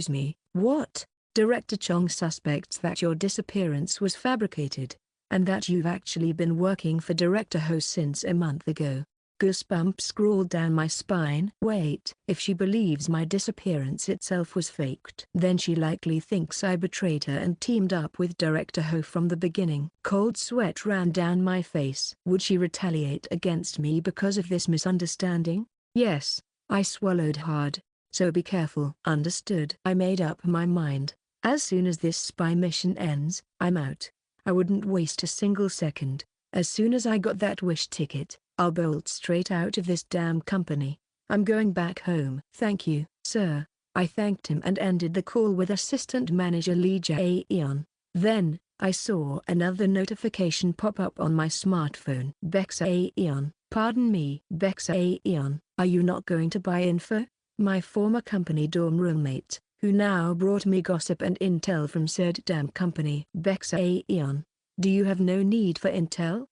me, what? Director Chong suspects that your disappearance was fabricated, and that you've actually been working for Director Ho since a month ago. Goosebumps crawled down my spine. Wait, if she believes my disappearance itself was faked, then she likely thinks I betrayed her and teamed up with Director Ho from the beginning. Cold sweat ran down my face. Would she retaliate against me because of this misunderstanding? Yes. I swallowed hard. So be careful. Understood. I made up my mind. As soon as this spy mission ends, I'm out. I wouldn't waste a single second. As soon as I got that wish ticket, I'll bolt straight out of this damn company. I'm going back home. Thank you, sir. I thanked him and ended the call with Assistant Manager Lee Jae-yeon. Then, I saw another notification pop up on my smartphone. Jae-yeon. Pardon me. Jae-yeon, are you not going to buy info? My former company dorm roommate, who now brought me gossip and intel from said damn company. Jae-yeon, do you have no need for intel?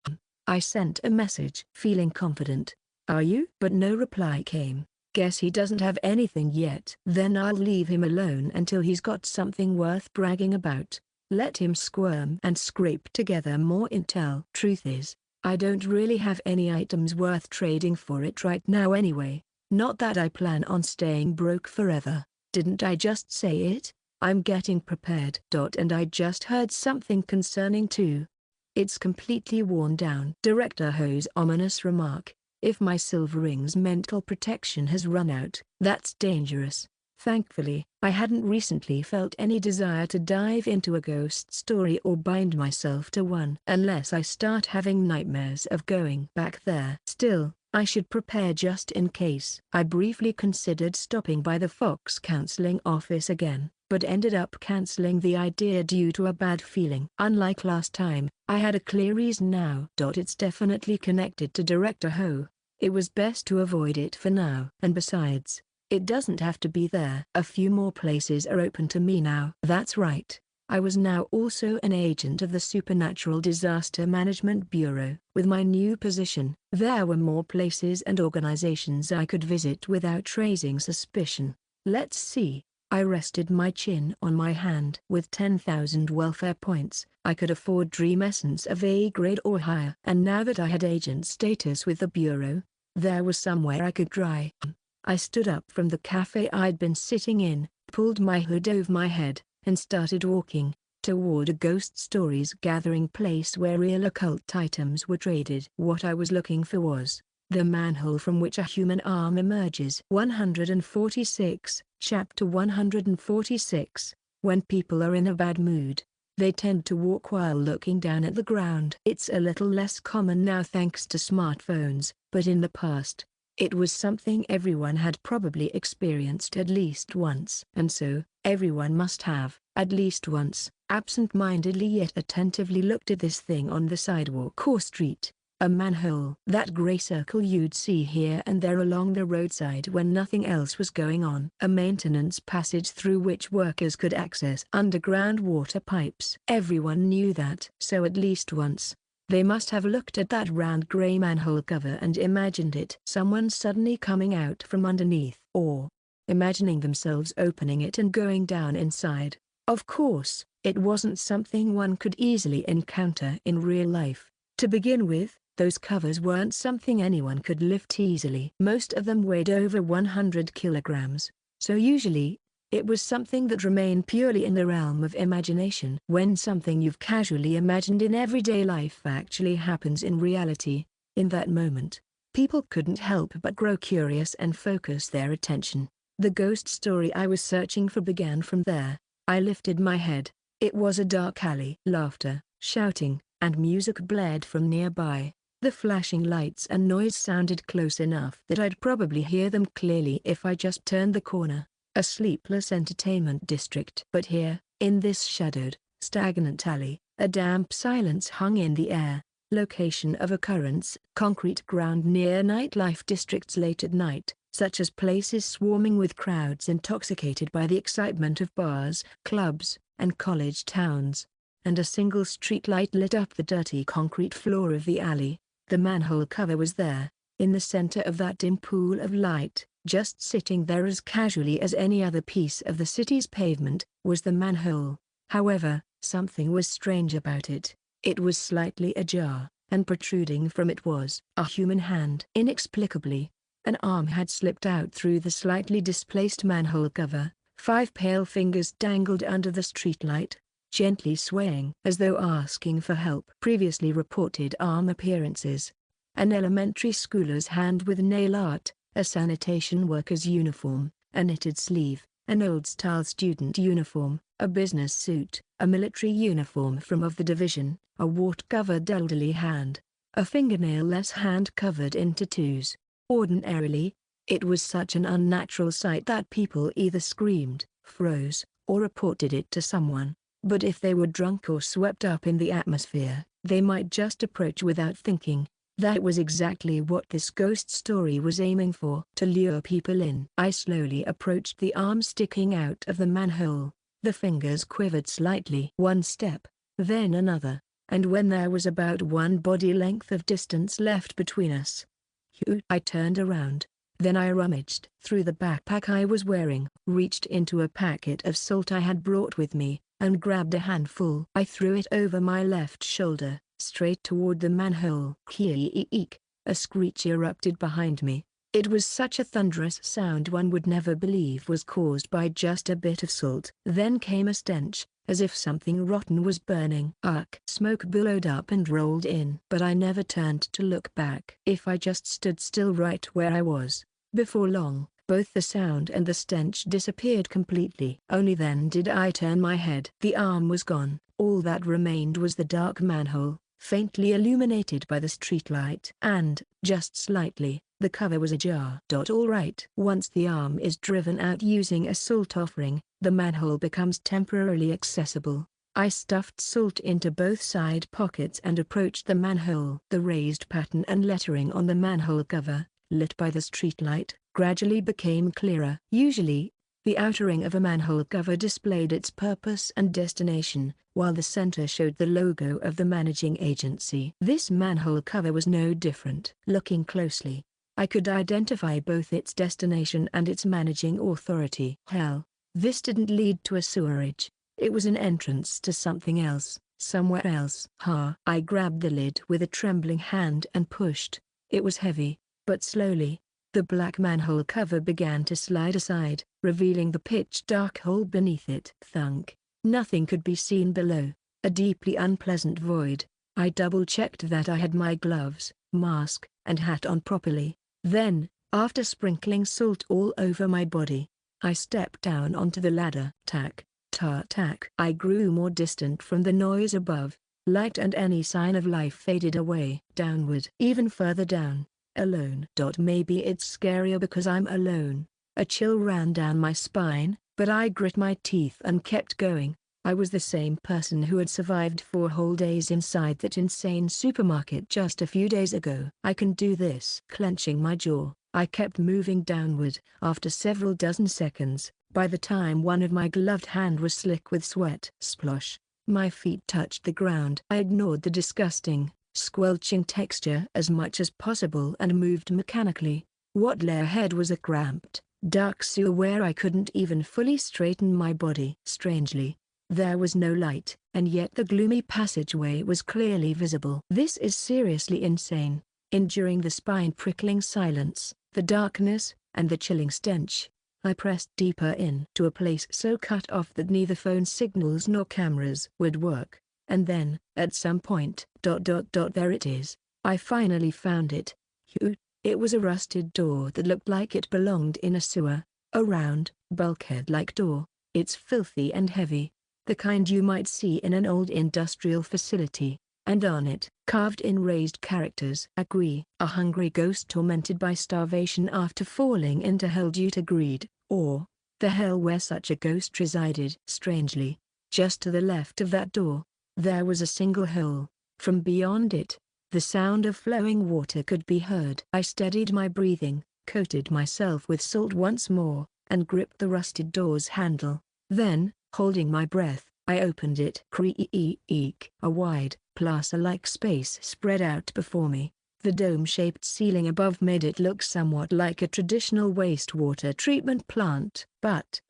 I sent a message. Feeling confident. Are you? But no reply came. Guess he doesn't have anything yet. Then I'll leave him alone until he's got something worth bragging about. Let him squirm and scrape together more intel. Truth is, I don't really have any items worth trading for it right now anyway. Not that I plan on staying broke forever. Didn't I just say it? I'm getting prepared. And I just heard something concerning too. It's completely worn down. Director Ho's ominous remark. If my silver ring's mental protection has run out, that's dangerous. Thankfully, I hadn't recently felt any desire to dive into a ghost story or bind myself to one unless I start having nightmares of going back there. Still, I should prepare just in case. I briefly considered stopping by the Fox counseling office again, but ended up canceling the idea due to a bad feeling. Unlike last time, I had a clear reason now. It's definitely connected to Director Ho. It was best to avoid it for now. And besides, it doesn't have to be there. A few more places are open to me now. That's right. I was now also an agent of the Supernatural Disaster Management Bureau. With my new position, there were more places and organizations I could visit without raising suspicion. Let's see. I rested my chin on my hand. With 10,000 welfare points, I could afford Dream Essence of A grade or higher. And now that I had agent status with the Bureau, there was somewhere I could dry. I stood up from the cafe I'd been sitting in, pulled my hood over my head, and started walking toward a ghost stories gathering place where real occult items were traded. What I was looking for was the manhole from which a human arm emerges. 146, Chapter 146. When people are in a bad mood, they tend to walk while looking down at the ground. It's a little less common now thanks to smartphones, but in the past, it was something everyone had probably experienced at least once. And so, everyone must have, at least once, absent-mindedly yet attentively looked at this thing on the sidewalk or street. A manhole. That grey circle you'd see here and there along the roadside when nothing else was going on. A maintenance passage through which workers could access underground water pipes. Everyone knew that. So at least once, they must have looked at that round grey manhole cover and imagined it. Someone suddenly coming out from underneath. Or, imagining themselves opening it and going down inside. Of course, it wasn't something one could easily encounter in real life. To begin with, those covers weren't something anyone could lift easily. Most of them weighed over 100 kilograms, so usually, it was something that remained purely in the realm of imagination. When something you've casually imagined in everyday life actually happens in reality, in that moment, people couldn't help but grow curious and focus their attention. The ghost story I was searching for began from there. I lifted my head. It was a dark alley. Laughter, shouting, and music blared from nearby. The flashing lights and noise sounded close enough that I'd probably hear them clearly if I just turned the corner. A sleepless entertainment district. But here, in this shadowed, stagnant alley, a damp silence hung in the air. Location of occurrence: concrete ground near nightlife districts late at night, such as places swarming with crowds intoxicated by the excitement of bars, clubs, and college towns. And a single streetlight lit up the dirty concrete floor of the alley. The manhole cover was there, in the center of that dim pool of light, just sitting there as casually as any other piece of the city's pavement, was the manhole. However, something was strange about it. It was slightly ajar, and protruding from it was a human hand. Inexplicably, an arm had slipped out through the slightly displaced manhole cover. 5 pale fingers dangled under the streetlight, gently swaying as though asking for help. Previously reported arm appearances: an elementary schooler's hand with nail art, a sanitation worker's uniform, a knitted sleeve, an old-style student uniform, a business suit, a military uniform from of the division, a wart-covered elderly hand, a fingernail-less hand covered in tattoos. Ordinarily, it was such an unnatural sight that people either screamed, froze, or reported it to someone. But if they were drunk or swept up in the atmosphere, they might just approach without thinking. That was exactly what this ghost story was aiming for, to lure people in. I slowly approached the arm sticking out of the manhole. The fingers quivered slightly. One step, then another, and when there was about 1 body length of distance left between us, I turned around. Then I rummaged through the backpack I was wearing, reached into a packet of salt I had brought with me, and grabbed a handful. I threw it over my left shoulder, straight toward the manhole. Eek! A screech erupted behind me. It was such a thunderous sound one would never believe was caused by just a bit of salt. Then came a stench, as if something rotten was burning. Smoke billowed up and rolled in. But I never turned to look back. If I just stood still right where I was, before long, both the sound and the stench disappeared completely. Only then did I turn my head. The arm was gone. All that remained was the dark manhole, faintly illuminated by the streetlight. And, just slightly, the cover was ajar. All right. Once the arm is driven out using a salt offering, the manhole becomes temporarily accessible. I stuffed salt into both side pockets and approached the manhole. The raised pattern and lettering on the manhole cover, lit by the streetlight, gradually became clearer. Usually, the outer ring of a manhole cover displayed its purpose and destination, while the center showed the logo of the managing agency. This manhole cover was no different. Looking closely, I could identify both its destination and its managing authority. Hell, this didn't lead to a sewerage. It was an entrance to something else, somewhere else. I grabbed the lid with a trembling hand and pushed. It was heavy, but slowly, the black manhole cover began to slide aside, revealing the pitch-dark hole beneath it. Thunk. Nothing could be seen below. A deeply unpleasant void. I double-checked that I had my gloves, mask, and hat on properly. Then, after sprinkling salt all over my body, I stepped down onto the ladder. Tack, tack. I grew more distant from the noise above. Light and any sign of life faded away. Downward. Even further down. Alone. Maybe it's scarier because I'm alone. A chill ran down my spine, but I grit my teeth and kept going. I was the same person who had survived 4 whole days inside that insane supermarket just a few days ago. I can do this. Clenching my jaw, I kept moving downward. After several dozen seconds, by the time one of my gloved hand was slick with sweat, splosh, my feet touched the ground. I ignored the disgusting, squelching texture as much as possible and moved mechanically. What lay ahead was a cramped, dark sewer where I couldn't even fully straighten my body. Strangely, there was no light, and yet the gloomy passageway was clearly visible. This is seriously insane. Enduring the spine-prickling silence, the darkness, and the chilling stench, I pressed deeper in to a place so cut off that neither phone signals nor cameras would work. And then, at some point, there it is. I finally found it. It was a rusted door that looked like it belonged in a sewer. A round, bulkhead-like door. It's filthy and heavy. The kind you might see in an old industrial facility. And on it, carved in raised characters, agree, a hungry ghost tormented by starvation after falling into hell due to greed, or, the hell where such a ghost resided. Strangely, just to the left of that door, there was a single hole. From beyond it, the sound of flowing water could be heard. I steadied my breathing, coated myself with salt once more, and gripped the rusted door's handle. Then, holding my breath, I opened it. Creak. A wide, plaza-like space spread out before me. The dome-shaped ceiling above made it look somewhat like a traditional wastewater treatment plant. But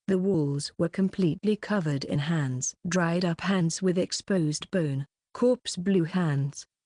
the walls were completely covered in hands. Dried up hands with exposed bone, corpse blue hands,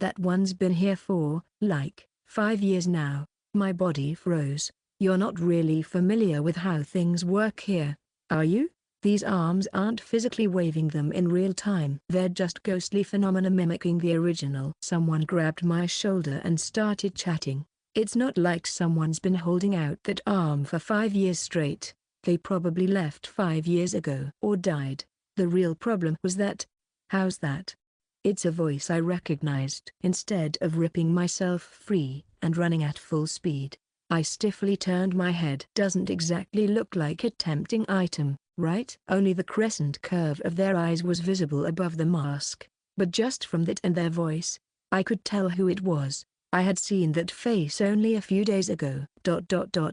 That one's been here for, like, 5 years now. My body froze. You're not really familiar with how things work here, are you? These arms aren't physically waving them in real time. They're just ghostly phenomena mimicking the original. Someone grabbed my shoulder and started chatting. It's not like someone's been holding out that arm for 5 years straight. They probably left 5 years ago or died. The real problem was that. How's that? It's a voice I recognized. Instead of ripping myself free and running at full speed, I stiffly turned my head. Doesn't exactly look like a tempting item, right? Only the crescent curve of their eyes was visible above the mask, but just from that and their voice, I could tell who it was. I had seen that face only a few days ago.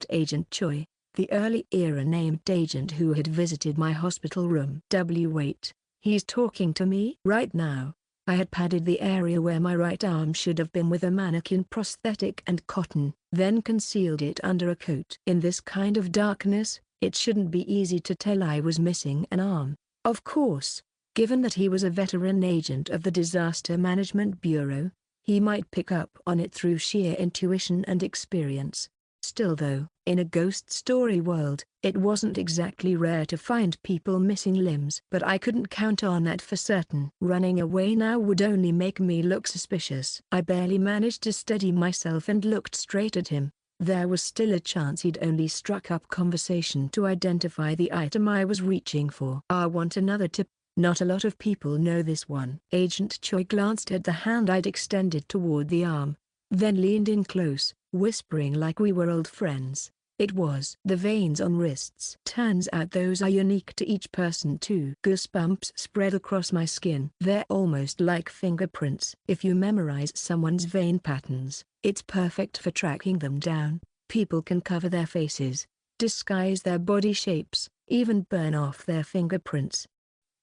Agent Choi, the early-era named agent who had visited my hospital room. Wait, he's talking to me? Right now. I had padded the area where my right arm should have been with a mannequin prosthetic and cotton, then concealed it under a coat. In this kind of darkness, it shouldn't be easy to tell I was missing an arm. Of course, given that he was a veteran agent of the Disaster Management Bureau, he might pick up on it through sheer intuition and experience. Still though, in a ghost story world, it wasn't exactly rare to find people missing limbs. But I couldn't count on that for certain. Running away now would only make me look suspicious. I barely managed to steady myself and looked straight at him. There was still a chance he'd only struck up conversation to identify the item I was reaching for. I want another tip. Not a lot of people know this one. Agent Choi glanced at the hand I'd extended toward the arm, then leaned in close, whispering like we were old friends. It was the veins on wrists. Turns out those are unique to each person too. Goosebumps spread across my skin. They're almost like fingerprints. If you memorize someone's vein patterns, it's perfect for tracking them down. People can cover their faces, disguise their body shapes, even burn off their fingerprints.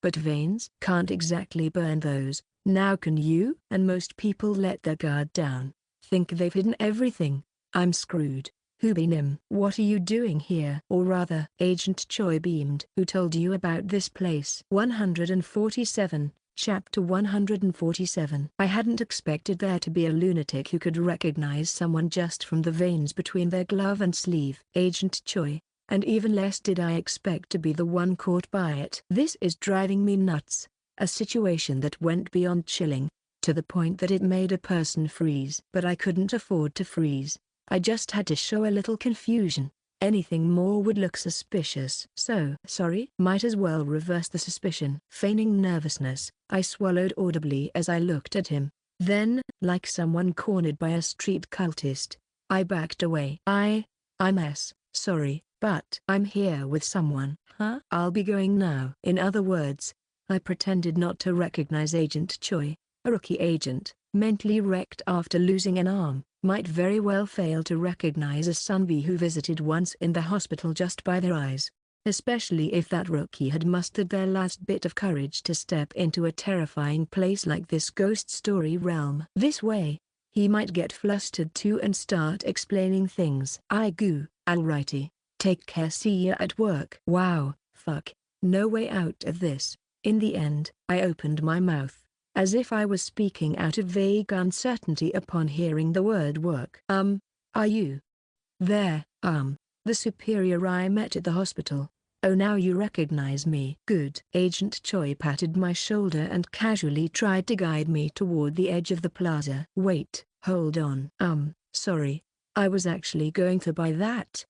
But veins can't exactly burn those, now can you? And most people let their guard down, think they've hidden everything. I'm screwed. Who been him? What are you doing here? Or rather, Agent Choi beamed. Who told you about this place? 147, Chapter 147. I hadn't expected there to be a lunatic who could recognize someone just from the veins between their glove and sleeve. Agent Choi. And even less did I expect to be the one caught by it. This is driving me nuts. A situation that went beyond chilling, to the point that it made a person freeze. But I couldn't afford to freeze. I just had to show a little confusion. Anything more would look suspicious. So, sorry? Might as well reverse the suspicion. Feigning nervousness, I swallowed audibly as I looked at him. Then, like someone cornered by a street cultist, I backed away. I'm sorry, but I'm here with someone. Huh? I'll be going now. In other words, I pretended not to recognize Agent Choi. A rookie agent, mentally wrecked after losing an arm, might very well fail to recognize a sunbee who visited once in the hospital just by their eyes. Especially if that rookie had mustered their last bit of courage to step into a terrifying place like this ghost story realm. This way, he might get flustered too and start explaining things. Alrighty. Take care, see ya at work. Wow, fuck, no way out of this. In the end, I opened my mouth, as if I was speaking out of vague uncertainty upon hearing the word work. Are you there, the superior I met at the hospital? Oh, now you recognize me. Good. Agent Choi patted my shoulder and casually tried to guide me toward the edge of the plaza. Wait, hold on. Sorry. I was actually going to buy that.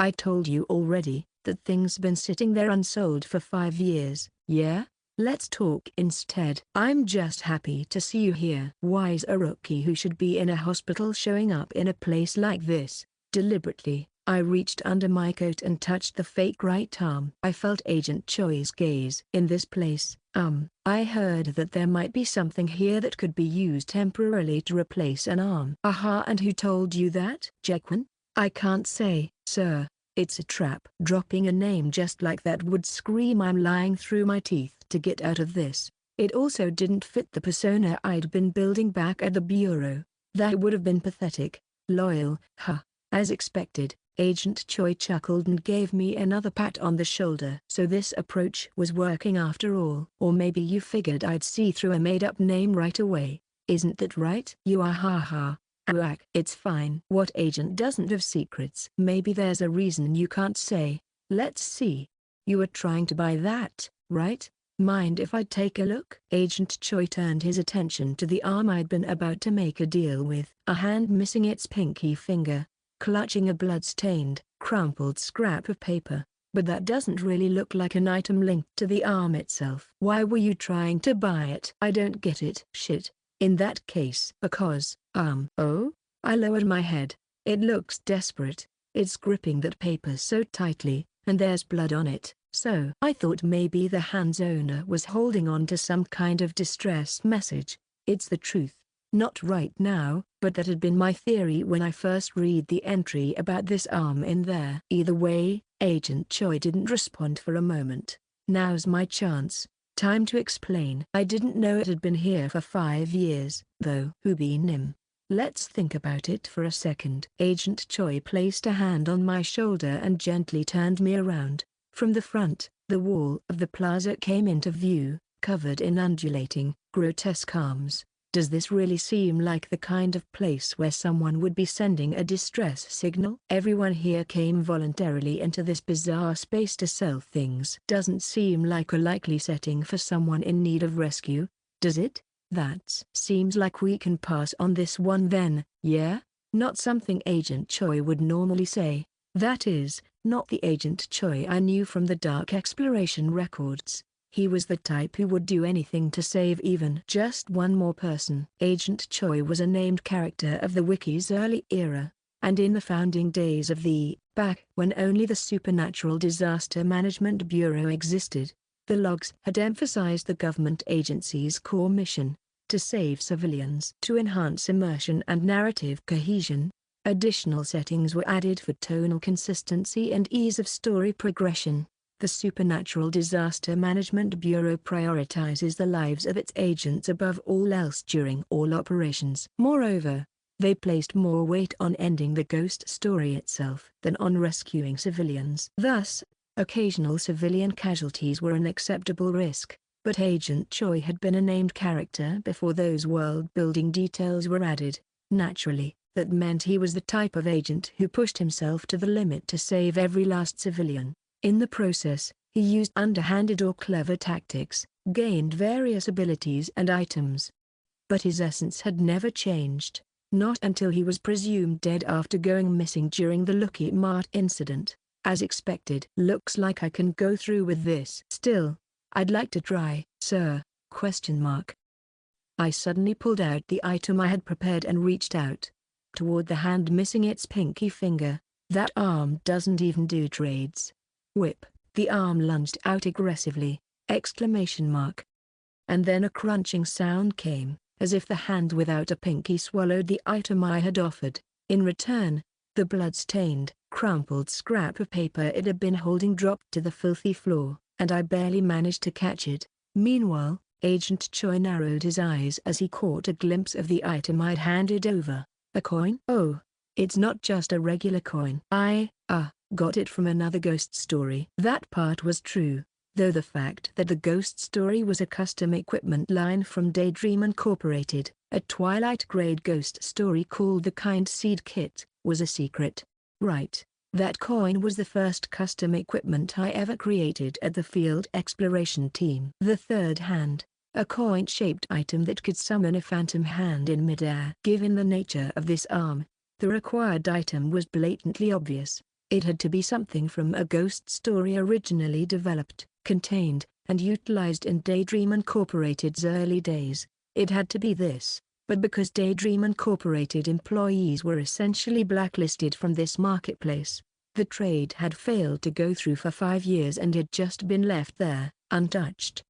I told you already, that thing's been sitting there unsold for 5 years, yeah? Let's talk instead. I'm just happy to see you here. Why's a rookie who should be in a hospital showing up in a place like this? Deliberately, I reached under my coat and touched the fake right arm. I felt Agent Choi's gaze. In this place, I heard that there might be something here that could be used temporarily to replace an arm. Aha, and who told you that? Jekwon? I can't say, sir. It's a trap. Dropping a name just like that would scream I'm lying through my teeth to get out of this. It also didn't fit the persona I'd been building back at the bureau. That would have been pathetic. Loyal, huh? As expected, Agent Choi chuckled and gave me another pat on the shoulder. So this approach was working after all. Or maybe you figured I'd see through a made-up name right away. Isn't that right? You are ha. Whack. It's fine. What agent doesn't have secrets? Maybe there's a reason you can't say. Let's see. You were trying to buy that, right? Mind if I take a look? Agent Choi turned his attention to the arm I'd been about to make a deal with. A hand missing its pinky finger, clutching a blood-stained, crumpled scrap of paper. But that doesn't really look like an item linked to the arm itself. Why were you trying to buy it? I don't get it. Shit. In that case. Because, oh? I lowered my head. It looks desperate. It's gripping that paper so tightly, and there's blood on it. So I thought maybe the hand's owner was holding on to some kind of distress message. It's the truth. Not right now, but that had been my theory when I first read the entry about this arm in there. Either way, Agent Choi didn't respond for a moment. Now's my chance. Time to explain. I didn't know it had been here for 5 years, though. Who been him? Let's think about it for a second. Agent Choi placed a hand on my shoulder and gently turned me around. From the front, the wall of the plaza came into view, covered in undulating, grotesque arms. Does this really seem like the kind of place where someone would be sending a distress signal? Everyone here came voluntarily into this bizarre space to sell things. Doesn't seem like a likely setting for someone in need of rescue, does it? That seems like we can pass on this one then, yeah? Not something Agent Choi would normally say. That is, not the Agent Choi I knew from the Dark Exploration records. He was the type who would do anything to save even just one more person. Agent Choi was a named character of the Wiki's early era, and in the founding days of back when only the Supernatural Disaster Management Bureau existed, the logs had emphasized the government agency's core mission, to save civilians. To enhance immersion and narrative cohesion, additional settings were added for tonal consistency and ease of story progression. The Supernatural Disaster Management Bureau prioritizes the lives of its agents above all else during all operations. Moreover, they placed more weight on ending the ghost story itself than on rescuing civilians. Thus, occasional civilian casualties were an acceptable risk, but Agent Choi had been a named character before those world-building details were added. Naturally, that meant he was the type of agent who pushed himself to the limit to save every last civilian. In the process, he used underhanded or clever tactics, gained various abilities and items. But his essence had never changed, not until he was presumed dead after going missing during the Lucky Mart incident. As expected. Looks like I can go through with this. Still, I'd like to try, sir, ? I suddenly pulled out the item I had prepared and reached out toward the hand missing its pinky finger. That arm doesn't even do trades. Whip. The arm lunged out aggressively, ! And then a crunching sound came, as if the hand without a pinky swallowed the item I had offered. In return, the blood-stained, crumpled scrap of paper it had been holding dropped to the filthy floor, and I barely managed to catch it. Meanwhile, Agent Choi narrowed his eyes as he caught a glimpse of the item I'd handed over. A coin? Oh, it's not just a regular coin. I got it from another ghost story. That part was true, though the fact that the ghost story was a custom equipment line from Daydream Incorporated, a Twilight-grade ghost story called the Kind Seed Kit, was a secret. Right, that coin was the first custom equipment I ever created at the field exploration team. The third hand, a coin-shaped item that could summon a phantom hand in midair. Given the nature of this arm, the required item was blatantly obvious. It had to be something from a ghost story originally developed, contained, and utilized in Daydream Incorporated's early days. It had to be this, but because Daydream Incorporated employees were essentially blacklisted from this marketplace, the trade had failed to go through for 5 years and had just been left there, untouched.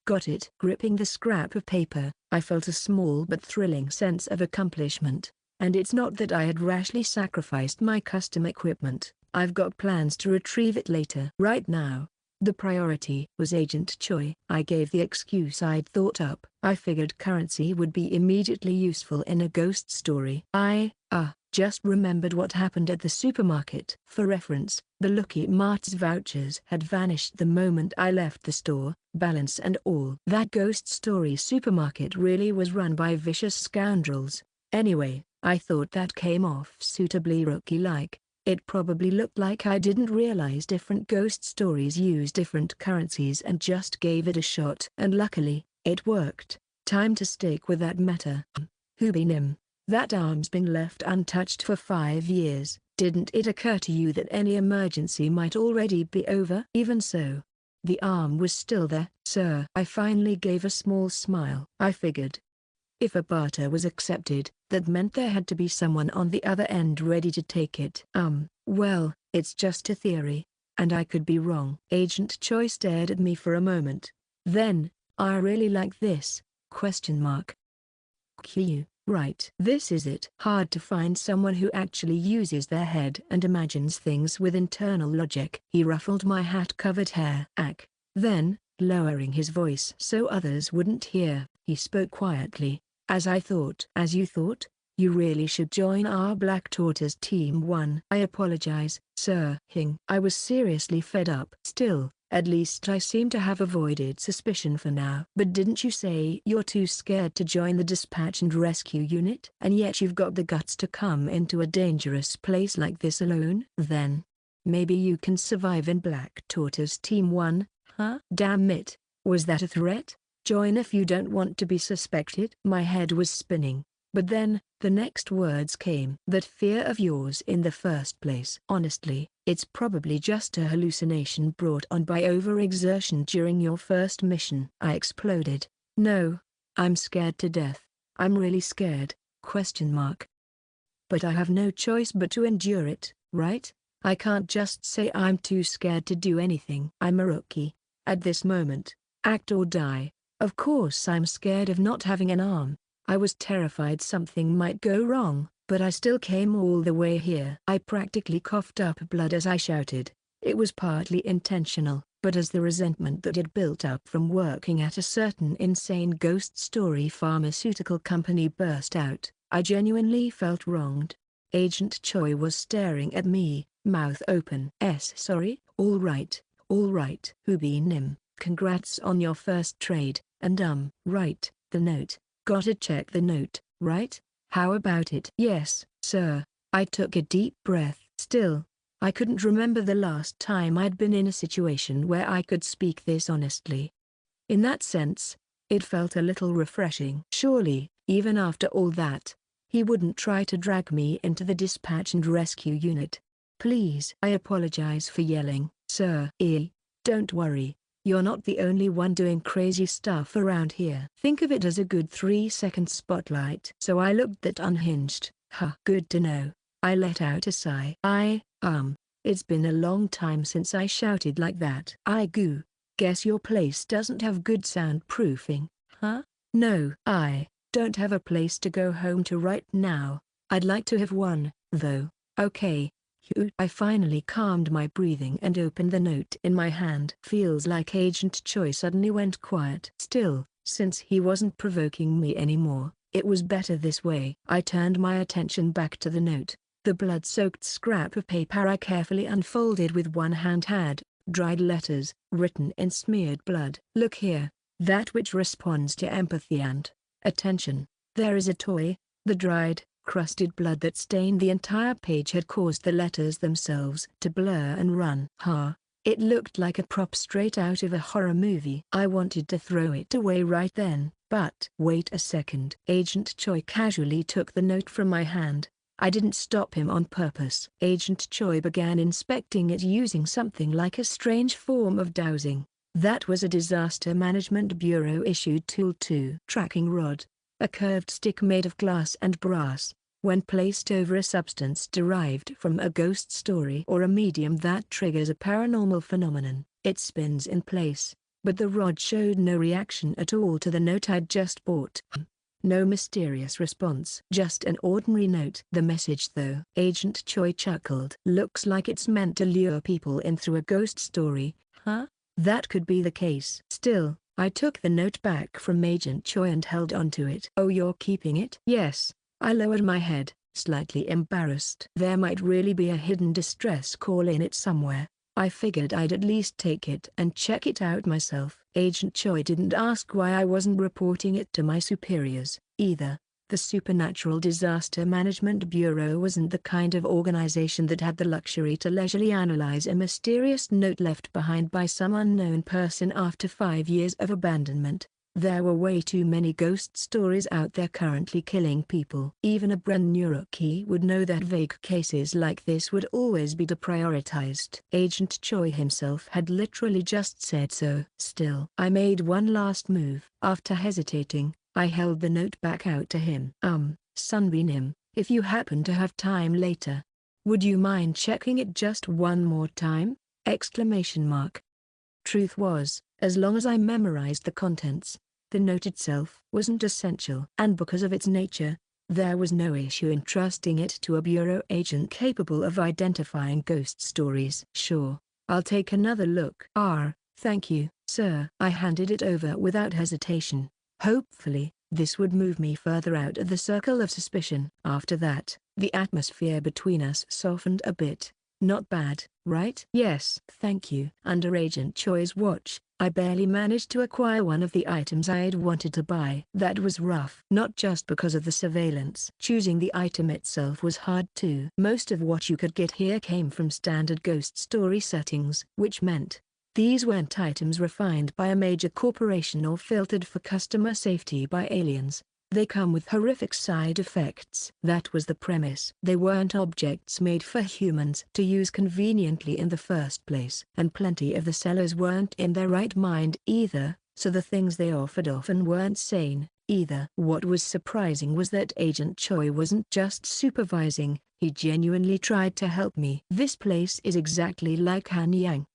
Got it. Gripping the scrap of paper, I felt a small but thrilling sense of accomplishment. And it's not that I had rashly sacrificed my custom equipment. I've got plans to retrieve it later. Right now, the priority was Agent Choi. I gave the excuse I'd thought up. I figured currency would be immediately useful in a ghost story. Just remembered what happened at the supermarket. For reference, the Lucky Mart's vouchers had vanished the moment I left the store, balance and all. That ghost story supermarket really was run by vicious scoundrels. Anyway, I thought that came off suitably rookie-like. It probably looked like I didn't realize different ghost stories use different currencies and just gave it a shot. And luckily, it worked. Time to stick with that meta. Hoobinim. That arm's been left untouched for 5 years. Didn't it occur to you that any emergency might already be over? Even so, the arm was still there, sir. I finally gave a small smile. I figured, if a barter was accepted, that meant there had to be someone on the other end ready to take it. Well, it's just a theory, and I could be wrong. Agent Choi stared at me for a moment. Then, I really like this, ? Q. Right. This is it. Hard to find someone who actually uses their head and imagines things with internal logic. He ruffled my hat-covered hair. Then, lowering his voice so others wouldn't hear, he spoke quietly. As I thought. As you thought? You really should join our Black Tortoise Team 1. I apologize, sir. I was seriously fed up. Still, at least I seem to have avoided suspicion for now. But didn't you say you're too scared to join the dispatch and rescue unit? And yet you've got the guts to come into a dangerous place like this alone? Then, maybe you can survive in Black Tortoise Team 1, huh? Damn it, was that a threat? Join if you don't want to be suspected? My head was spinning. But then, the next words came. That fear of yours in the first place. Honestly, it's probably just a hallucination brought on by overexertion during your first mission. I exploded. No, I'm scared to death. I'm really scared, ? But I have no choice but to endure it, right? I can't just say I'm too scared to do anything. I'm a rookie. At this moment, act or die. Of course I'm scared of not having an arm. I was terrified something might go wrong, but I still came all the way here. I practically coughed up blood as I shouted. It was partly intentional, but as the resentment that had built up from working at a certain insane ghost story pharmaceutical company burst out, I genuinely felt wronged. Agent Choi was staring at me, mouth open. Sorry? All right. Hoobi Nim, congrats on your first trade, and right, the note. Gotta check the note, right? How about it? Yes, sir. I took a deep breath. Still, I couldn't remember the last time I'd been in a situation where I could speak this honestly. In that sense, it felt a little refreshing. Surely, even after all that, he wouldn't try to drag me into the dispatch and rescue unit. Please. I apologize for yelling, sir. Don't worry. You're not the only one doing crazy stuff around here. Think of it as a good 3-second spotlight. So I looked that unhinged. Good to know. I let out a sigh. It's been a long time since I shouted like that. Guess your place doesn't have good soundproofing, huh? No. I don't have a place to go home to right now. I'd like to have one, though. Okay. I finally calmed my breathing and opened the note in my hand. Feels like Agent Choi suddenly went quiet. Still, since he wasn't provoking me anymore, it was better this way. I turned my attention back to the note. The blood-soaked scrap of paper I carefully unfolded with one hand had dried letters, written in smeared blood. Look here, that which responds to empathy and attention. There is a toy. The dried, crusted blood that stained the entire page had caused the letters themselves to blur and run. It looked like a prop straight out of a horror movie. I wanted to throw it away right then, but wait a second. Agent Choi casually took the note from my hand. I didn't stop him on purpose. Agent Choi began inspecting it using something like a strange form of dowsing. That was a Disaster Management Bureau-issued tool 2 tracking rod. A curved stick made of glass and brass. When placed over a substance derived from a ghost story or a medium that triggers a paranormal phenomenon, it spins in place. But the rod showed no reaction at all to the note I'd just bought. No mysterious response. Just an ordinary note. The message though. Agent Choi chuckled. Looks like it's meant to lure people in through a ghost story, huh? That could be the case. Still, I took the note back from Agent Choi and held onto it. Oh, you're keeping it? Yes. I lowered my head. slightly embarrassed. There might really be a hidden distress call in it somewhere. I figured I'd at least take it and check it out myself. Agent Choi didn't ask why I wasn't reporting it to my superiors, either. The Supernatural Disaster Management Bureau wasn't the kind of organization that had the luxury to leisurely analyze a mysterious note left behind by some unknown person after 5 years of abandonment. There were way too many ghost stories out there currently killing people. Even a brand new rookie would know that vague cases like this would always be deprioritized. Agent Choi himself had literally just said so. Still, I made one last move. After hesitating, I held the note back out to him. Sunbeam, if you happen to have time later, would you mind checking it just one more time? Exclamation mark. Truth was, as long as I memorized the contents, the note itself wasn't essential. And because of its nature, there was no issue in trusting it to a bureau agent capable of identifying ghost stories. Sure, I'll take another look. Thank you, sir. I handed it over without hesitation. Hopefully, this would move me further out of the circle of suspicion. After that, the atmosphere between us softened a bit. Not bad, right? Yes, thank you. Under Agent Choi's watch, I barely managed to acquire one of the items I'd wanted to buy. That was rough. Not just because of the surveillance. Choosing the item itself was hard too. Most of what you could get here came from standard ghost story settings, which meant these weren't items refined by a major corporation or filtered for customer safety by aliens. They come with horrific side effects. That was the premise. They weren't objects made for humans to use conveniently in the first place. And plenty of the sellers weren't in their right mind either, so the things they offered often weren't sane, either. What was surprising was that Agent Choi wasn't just supervising, he genuinely tried to help me. This place is exactly like Hanyang.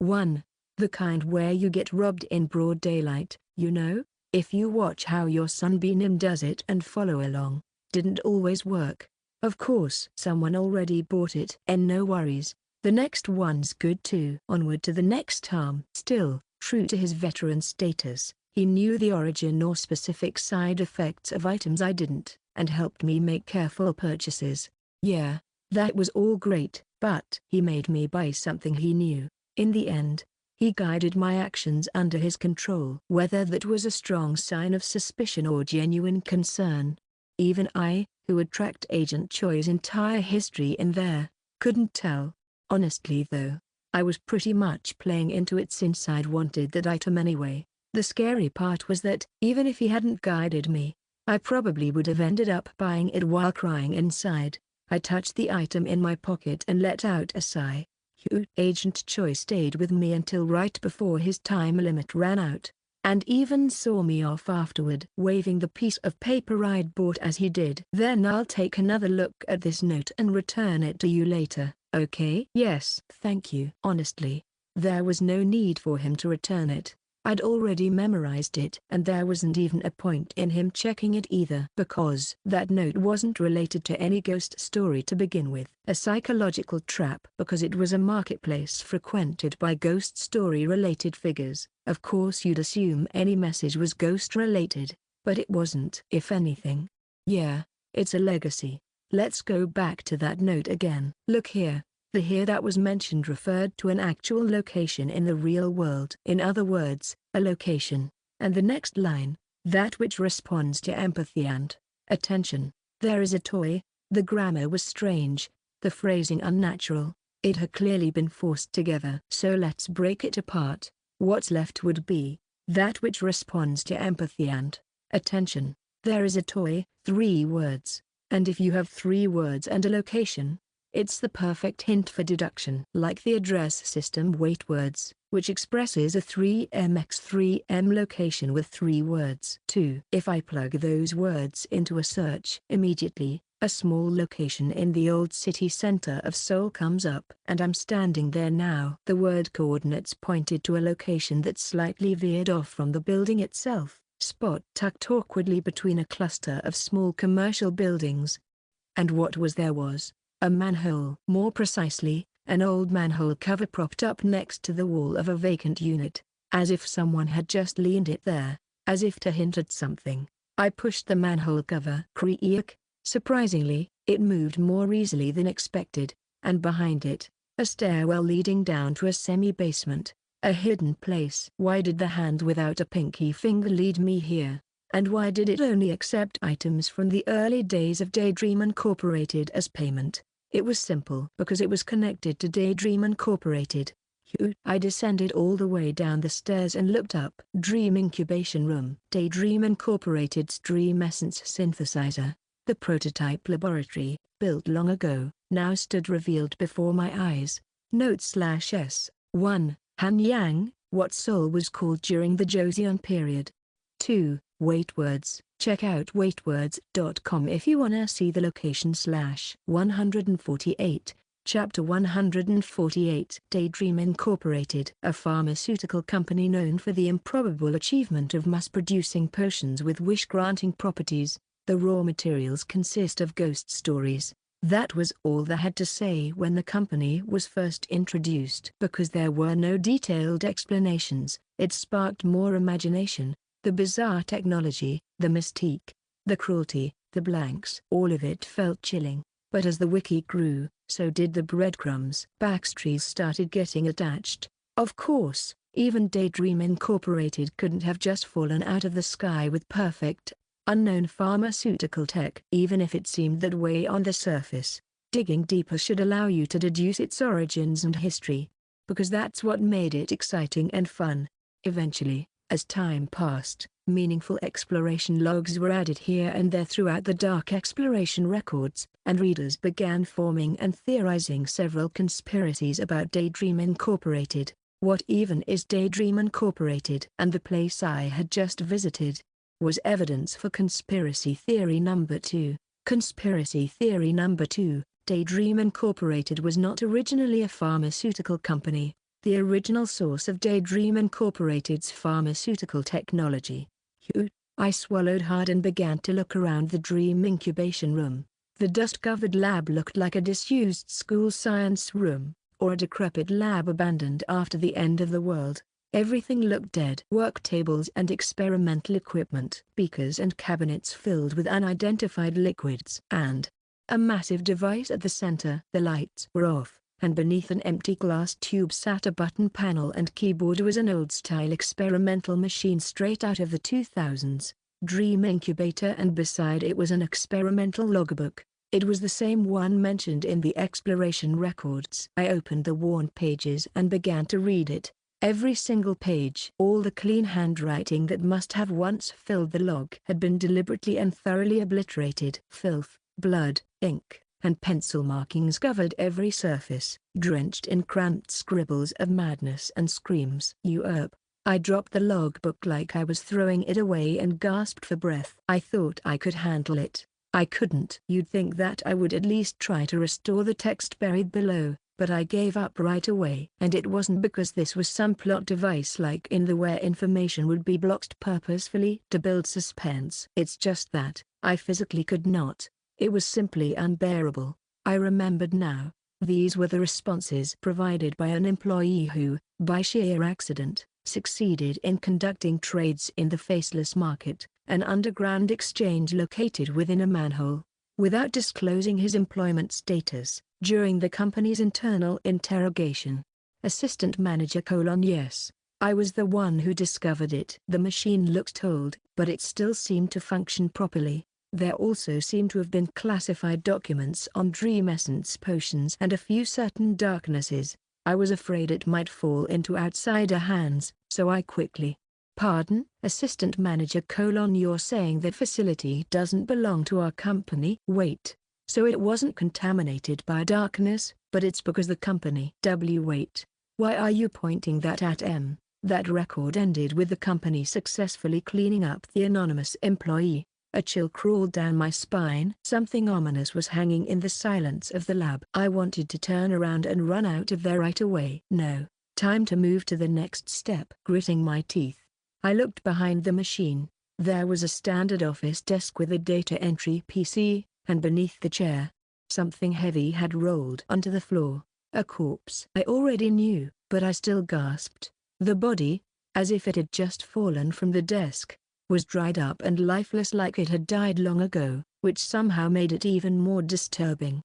The kind where you get robbed in broad daylight, you know? If you watch how your Sunbeam does it and follow along. Didn't always work. Of course. Someone already bought it. And no worries. The next one's good too. Onward to the next harm. Still, true to his veteran status, he knew the origin or specific side effects of items I didn't, and helped me make careful purchases. Yeah, that was all great, but he made me buy something he knew. In the end, he guided my actions under his control. Whether that was a strong sign of suspicion or genuine concern, even I, who had tracked Agent Choi's entire history in there, couldn't tell. Honestly though, I was pretty much playing into it since I'd wanted that item anyway. The scary part was that, even if he hadn't guided me, I probably would have ended up buying it while crying inside. I touched the item in my pocket and let out a sigh. Agent Choi stayed with me until right before his time limit ran out, and even saw me off afterward, waving the piece of paper I'd bought as he did. Then I'll take another look at this note and return it to you later, okay? Yes, thank you. Honestly, there was no need for him to return it. I'd already memorized it, and there wasn't even a point in him checking it either, because that note wasn't related to any ghost story to begin with. A psychological trap because it was a marketplace frequented by ghost story related figures. Of course you'd assume any message was ghost related, but it wasn't. If anything, yeah, it's a legacy. Let's go back to that note again. Look here. The here that was mentioned referred to an actual location in the real world. In other words, a location. And the next line, that which responds to empathy and attention. There is a toy. The grammar was strange, the phrasing unnatural. It had clearly been forced together. So let's break it apart. What's left would be, that which responds to empathy and attention. There is a toy, 3 words. And if you have 3 words and a location, it's the perfect hint for deduction. Like the address system wait words, which expresses a 3mx3m location with 3 words. 2. If I plug those words into a search, immediately, a small location in the old city center of Seoul comes up. And I'm standing there now. The word coordinates pointed to a location that slightly veered off from the building itself, spot tucked awkwardly between a cluster of small commercial buildings. And what was there was a manhole. More precisely, an old manhole cover propped up next to the wall of a vacant unit, as if someone had just leaned it there, as if to hint at something. I pushed the manhole cover. Creak. Surprisingly, it moved more easily than expected, and behind it, a stairwell leading down to a semi-basement, a hidden place. Why did the hand without a pinky finger lead me here? And why did it only accept items from the early days of Daydream Incorporated as payment? It was simple. Because it was connected to Daydream Incorporated. I descended all the way down the stairs and looked up. Dream Incubation Room. Daydream Incorporated's Dream Essence Synthesizer, the prototype laboratory, built long ago, now stood revealed before my eyes. Note/S. 1. Han Yang, what Seoul was called during the Joseon period. 2. Wait words. Check out waitwords.com if you wanna see the location. 148. Chapter 148. Daydream Incorporated. A pharmaceutical company known for the improbable achievement of mass-producing potions with wish-granting properties. The raw materials consist of ghost stories. That was all they had to say when the company was first introduced. Because there were no detailed explanations, it sparked more imagination. The bizarre technology, the mystique, the cruelty, the blanks. All of it felt chilling. But as the wiki grew, so did the breadcrumbs. Backstreets started getting attached. Of course, even Daydream Incorporated couldn't have just fallen out of the sky with perfect, unknown pharmaceutical tech. Even if it seemed that way on the surface, digging deeper should allow you to deduce its origins and history. Because that's what made it exciting and fun. Eventually, as time passed, meaningful exploration logs were added here and there throughout the dark exploration records, and readers began forming and theorizing several conspiracies about Daydream Incorporated. What even is Daydream Incorporated? And the place I had just visited was evidence for conspiracy theory number 2. Conspiracy theory number 2, Daydream Incorporated was not originally a pharmaceutical company. The original source of Daydream Incorporated's pharmaceutical technology. I swallowed hard and began to look around the Dream Incubation Room. The dust-covered lab looked like a disused school science room, or a decrepit lab abandoned after the end of the world. Everything looked dead. Work tables and experimental equipment, beakers and cabinets filled with unidentified liquids, and a massive device at the center. The lights were off, and beneath an empty glass tube sat a button panel and keyboard. Was an old-style experimental machine straight out of the 2000s, Dream Incubator, and beside it was an experimental logbook. It was the same one mentioned in the exploration records. I opened the worn pages and began to read it. Every single page. All the clean handwriting that must have once filled the log had been deliberately and thoroughly obliterated. Filth, blood, ink, and pencil markings covered every surface, drenched in cramped scribbles of madness and screams. I dropped the logbook like I was throwing it away and gasped for breath. I thought I could handle it. I couldn't. You'd think that I would at least try to restore the text buried below, but I gave up right away. And it wasn't because this was some plot device like in the where information would be blocked purposefully to build suspense. It's just that I physically could not. It was simply unbearable. I remembered now. These were the responses provided by an employee who, by sheer accident, succeeded in conducting trades in the Faceless Market, an underground exchange located within a manhole, without disclosing his employment status. During the company's internal interrogation, Assistant Manager: Yes, I was the one who discovered it. The machine looked old, but it still seemed to function properly. There also seemed to have been classified documents on Dream Essence potions and a few certain darknesses. I was afraid it might fall into outsider hands, so I quickly. Pardon, Assistant Manager: You're saying that facility doesn't belong to our company? Wait. So it wasn't contaminated by darkness, but it's because the company. Wait. Why are you pointing that at M? That record ended with the company successfully cleaning up the anonymous employee. A chill crawled down my spine. Something ominous was hanging in the silence of the lab. I wanted to turn around and run out of there right away. No, time to move to the next step. Gritting my teeth, I looked behind the machine. There was a standard office desk with a data entry PC, and beneath the chair, something heavy had rolled onto the floor. A corpse. I already knew, but I still gasped. The body, as if it had just fallen from the desk, was dried up and lifeless like it had died long ago. which somehow made it even more disturbing.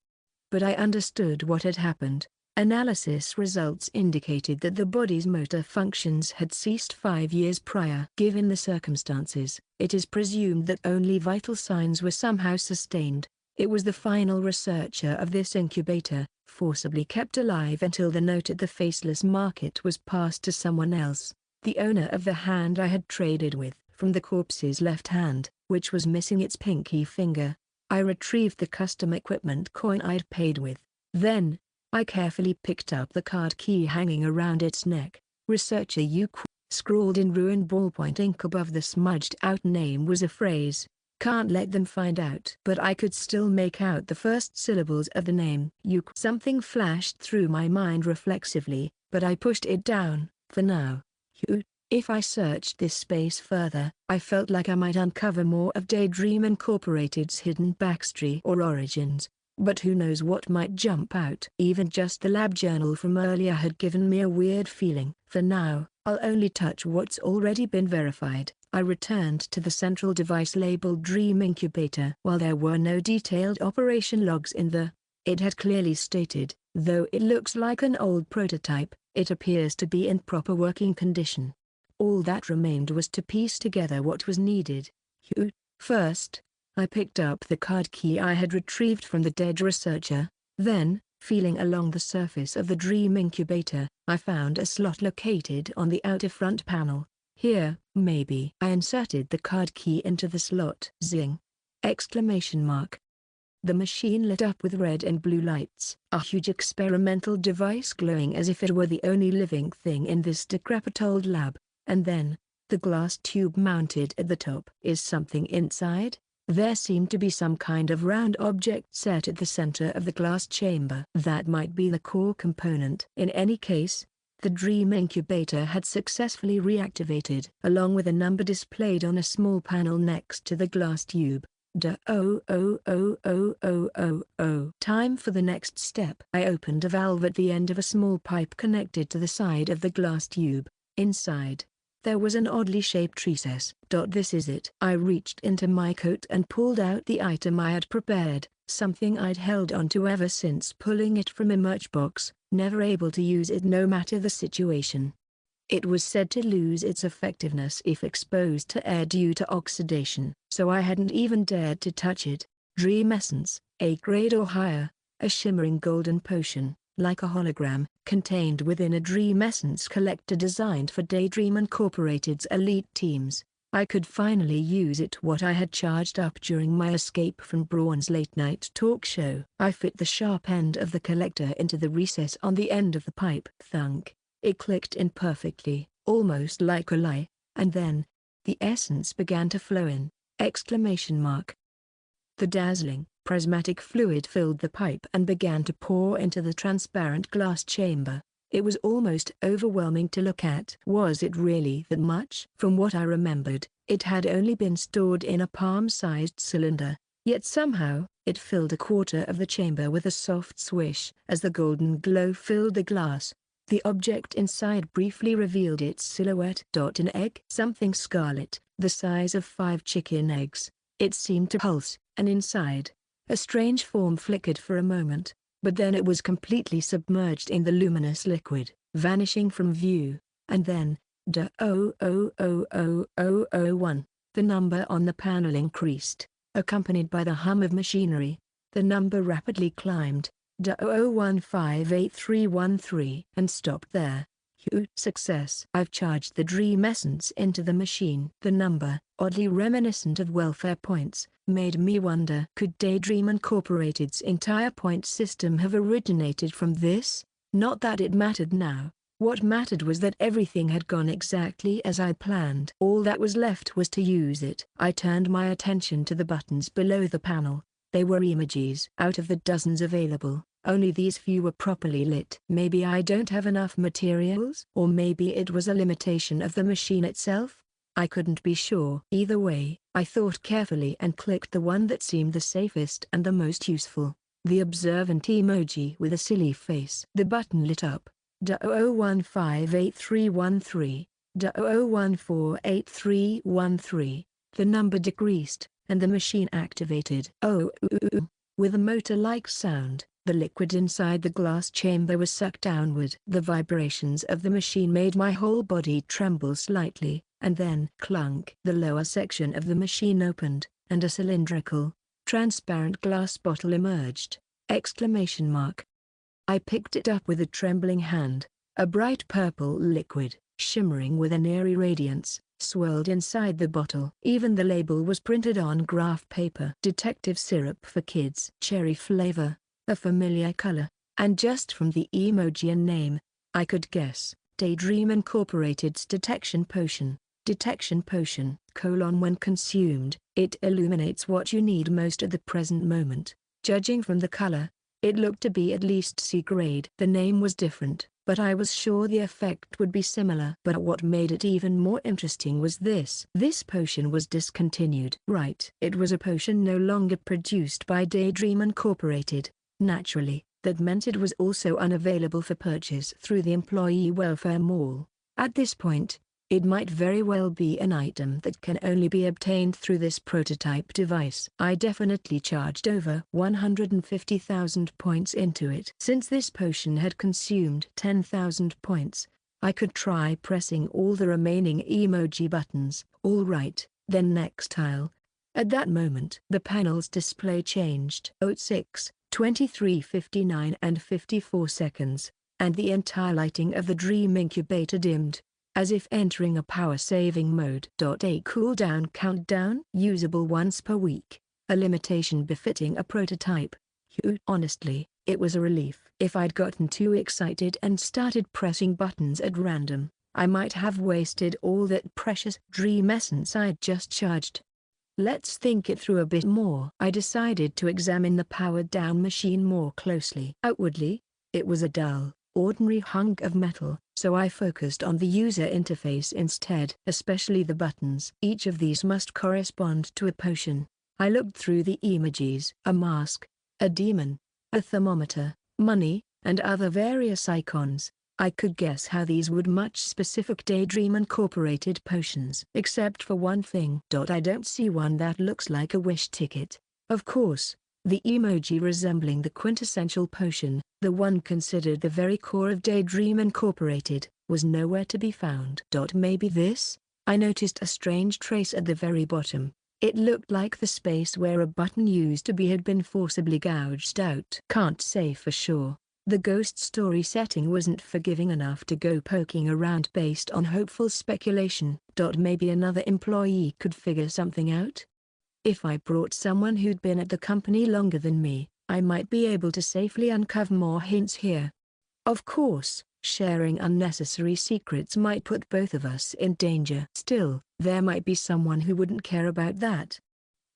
But I understood what had happened. Analysis results indicated that the body's motor functions had ceased 5 years prior. Given the circumstances, it is presumed that only vital signs were somehow sustained. It was the final researcher of this incubator, forcibly kept alive until the note at the faceless market was passed to someone else. The owner of the hand I had traded with, from the corpse's left hand, which was missing its pinky finger. I retrieved the custom equipment coin I'd paid with. Then, I carefully picked up the card key hanging around its neck. Researcher Yuku, scrawled in ruined ballpoint ink above the smudged-out name was a phrase. Can't let them find out. But I could still make out the first syllables of the name. Yuku. Something flashed through my mind reflexively, but I pushed it down, for now. If I searched this space further, I felt like I might uncover more of Daydream Incorporated's hidden backstory or origins. But who knows what might jump out. Even just the lab journal from earlier had given me a weird feeling. For now, I'll only touch what's already been verified. I returned to the central device labeled Dream Incubator. While there were no detailed operation logs in it had clearly stated, though it looks like an old prototype, it appears to be in proper working condition. All that remained was to piece together what was needed. First, I picked up the card key I had retrieved from the dead researcher. Then, feeling along the surface of the Dream Incubator, I found a slot located on the outer front panel. Here, maybe. I inserted the card key into the slot. Zing! Exclamation mark. The machine lit up with red and blue lights. A huge experimental device glowing as if it were the only living thing in this decrepit old lab. And then, the glass tube mounted at the top. Is something inside? There seemed to be some kind of round object set at the center of the glass chamber. That might be the core component. In any case, the Dream Incubator had successfully reactivated, along with a number displayed on a small panel next to the glass tube. Time for the next step. I opened a valve at the end of a small pipe connected to the side of the glass tube. Inside, there was an oddly shaped recess. This is it. I reached into my coat and pulled out the item I had prepared, something I'd held onto ever since pulling it from a merch box, never able to use it no matter the situation. It was said to lose its effectiveness if exposed to air due to oxidation, so I hadn't even dared to touch it. Dream Essence, A grade or higher, a shimmering golden potion, like a hologram, contained within a Dream Essence collector designed for Daydream Incorporated's elite teams. I could finally use it what I had charged up during my escape from Braun's late-night talk show. I fit the sharp end of the collector into the recess on the end of the pipe. Thunk. It clicked in perfectly, almost like a lie, and then, the essence began to flow in! Exclamation mark. The dazzling, prismatic fluid filled the pipe and began to pour into the transparent glass chamber. It was almost overwhelming to look at. Was it really that much? From what I remembered, it had only been stored in a palm-sized cylinder, yet somehow, it filled a quarter of the chamber with a soft swish. As the golden glow filled the glass, the object inside briefly revealed its silhouette. An egg? Something scarlet, the size of 5 chicken eggs. It seemed to pulse, and inside, a strange form flickered for a moment, but then it was completely submerged in the luminous liquid, vanishing from view, and then, 0000001, the number on the panel increased, accompanied by the hum of machinery. The number rapidly climbed, 0015813, and stopped there. Success. I've charged the Dream Essence into the machine. The number, oddly reminiscent of welfare points, made me wonder, could Daydream Incorporated's entire point system have originated from this? Not that it mattered now. What mattered was that everything had gone exactly as I planned. All that was left was to use it. I turned my attention to the buttons below the panel. They were emojis. Out of the dozens available, only these few were properly lit. Maybe I don't have enough materials? Or maybe it was a limitation of the machine itself? I couldn't be sure. Either way, I thought carefully and clicked the one that seemed the safest and the most useful. The observant emoji with a silly face. The button lit up. 0015813, 0014813. The number decreased, and the machine activated. Oh, with a motor-like sound, the liquid inside the glass chamber was sucked downward. The vibrations of the machine made my whole body tremble slightly, and then clunk. The lower section of the machine opened, and a cylindrical, transparent glass bottle emerged. Exclamation mark. I picked it up with a trembling hand. A bright purple liquid, shimmering with an eerie radiance, swirled inside the bottle. Even the label was printed on graph paper. Detective syrup for kids. Cherry flavor, a familiar color, and just from the emoji and name, I could guess. Daydream Incorporated's detection potion. Detection potion, when consumed, it illuminates what you need most at the present moment. Judging from the color, it looked to be at least C grade. The name was different, but I was sure the effect would be similar. But what made it even more interesting was this. This potion was discontinued. Right. It was a potion no longer produced by Daydream Incorporated. Naturally, that meant it was also unavailable for purchase through the Employee Welfare Mall. At this point, it might very well be an item that can only be obtained through this prototype device. I definitely charged over 150,000 points into it. Since this potion had consumed 10,000 points, I could try pressing all the remaining emoji buttons. All right, then next tile. At that moment, the panel's display changed. 06, 23:59 and 54 seconds, and the entire lighting of the Dream Incubator dimmed, as if entering a power-saving mode. A cooldown countdown, usable once per week, a limitation befitting a prototype. Honestly, it was a relief. If I'd gotten too excited and started pressing buttons at random, I might have wasted all that precious Dream Essence I'd just charged. Let's think it through a bit more. I decided to examine the powered-down machine more closely. Outwardly, it was a dull, ordinary hunk of metal, so I focused on the user interface instead. Especially the buttons. Each of these must correspond to a potion. I looked through the emojis. A mask, a demon, a thermometer, money, and other various icons. I could guess how these would match specific Daydream Incorporated potions. Except for one thing. I don't see one that looks like a wish ticket. Of course, the emoji resembling the quintessential potion, the one considered the very core of Daydream Incorporated, was nowhere to be found. Maybe this? I noticed a strange trace at the very bottom. It looked like the space where a button used to be had been forcibly gouged out. Can't say for sure. The ghost story setting wasn't forgiving enough to go poking around based on hopeful speculation. Maybe another employee could figure something out? If I brought someone who'd been at the company longer than me, I might be able to safely uncover more hints here. Of course, sharing unnecessary secrets might put both of us in danger. Still, there might be someone who wouldn't care about that.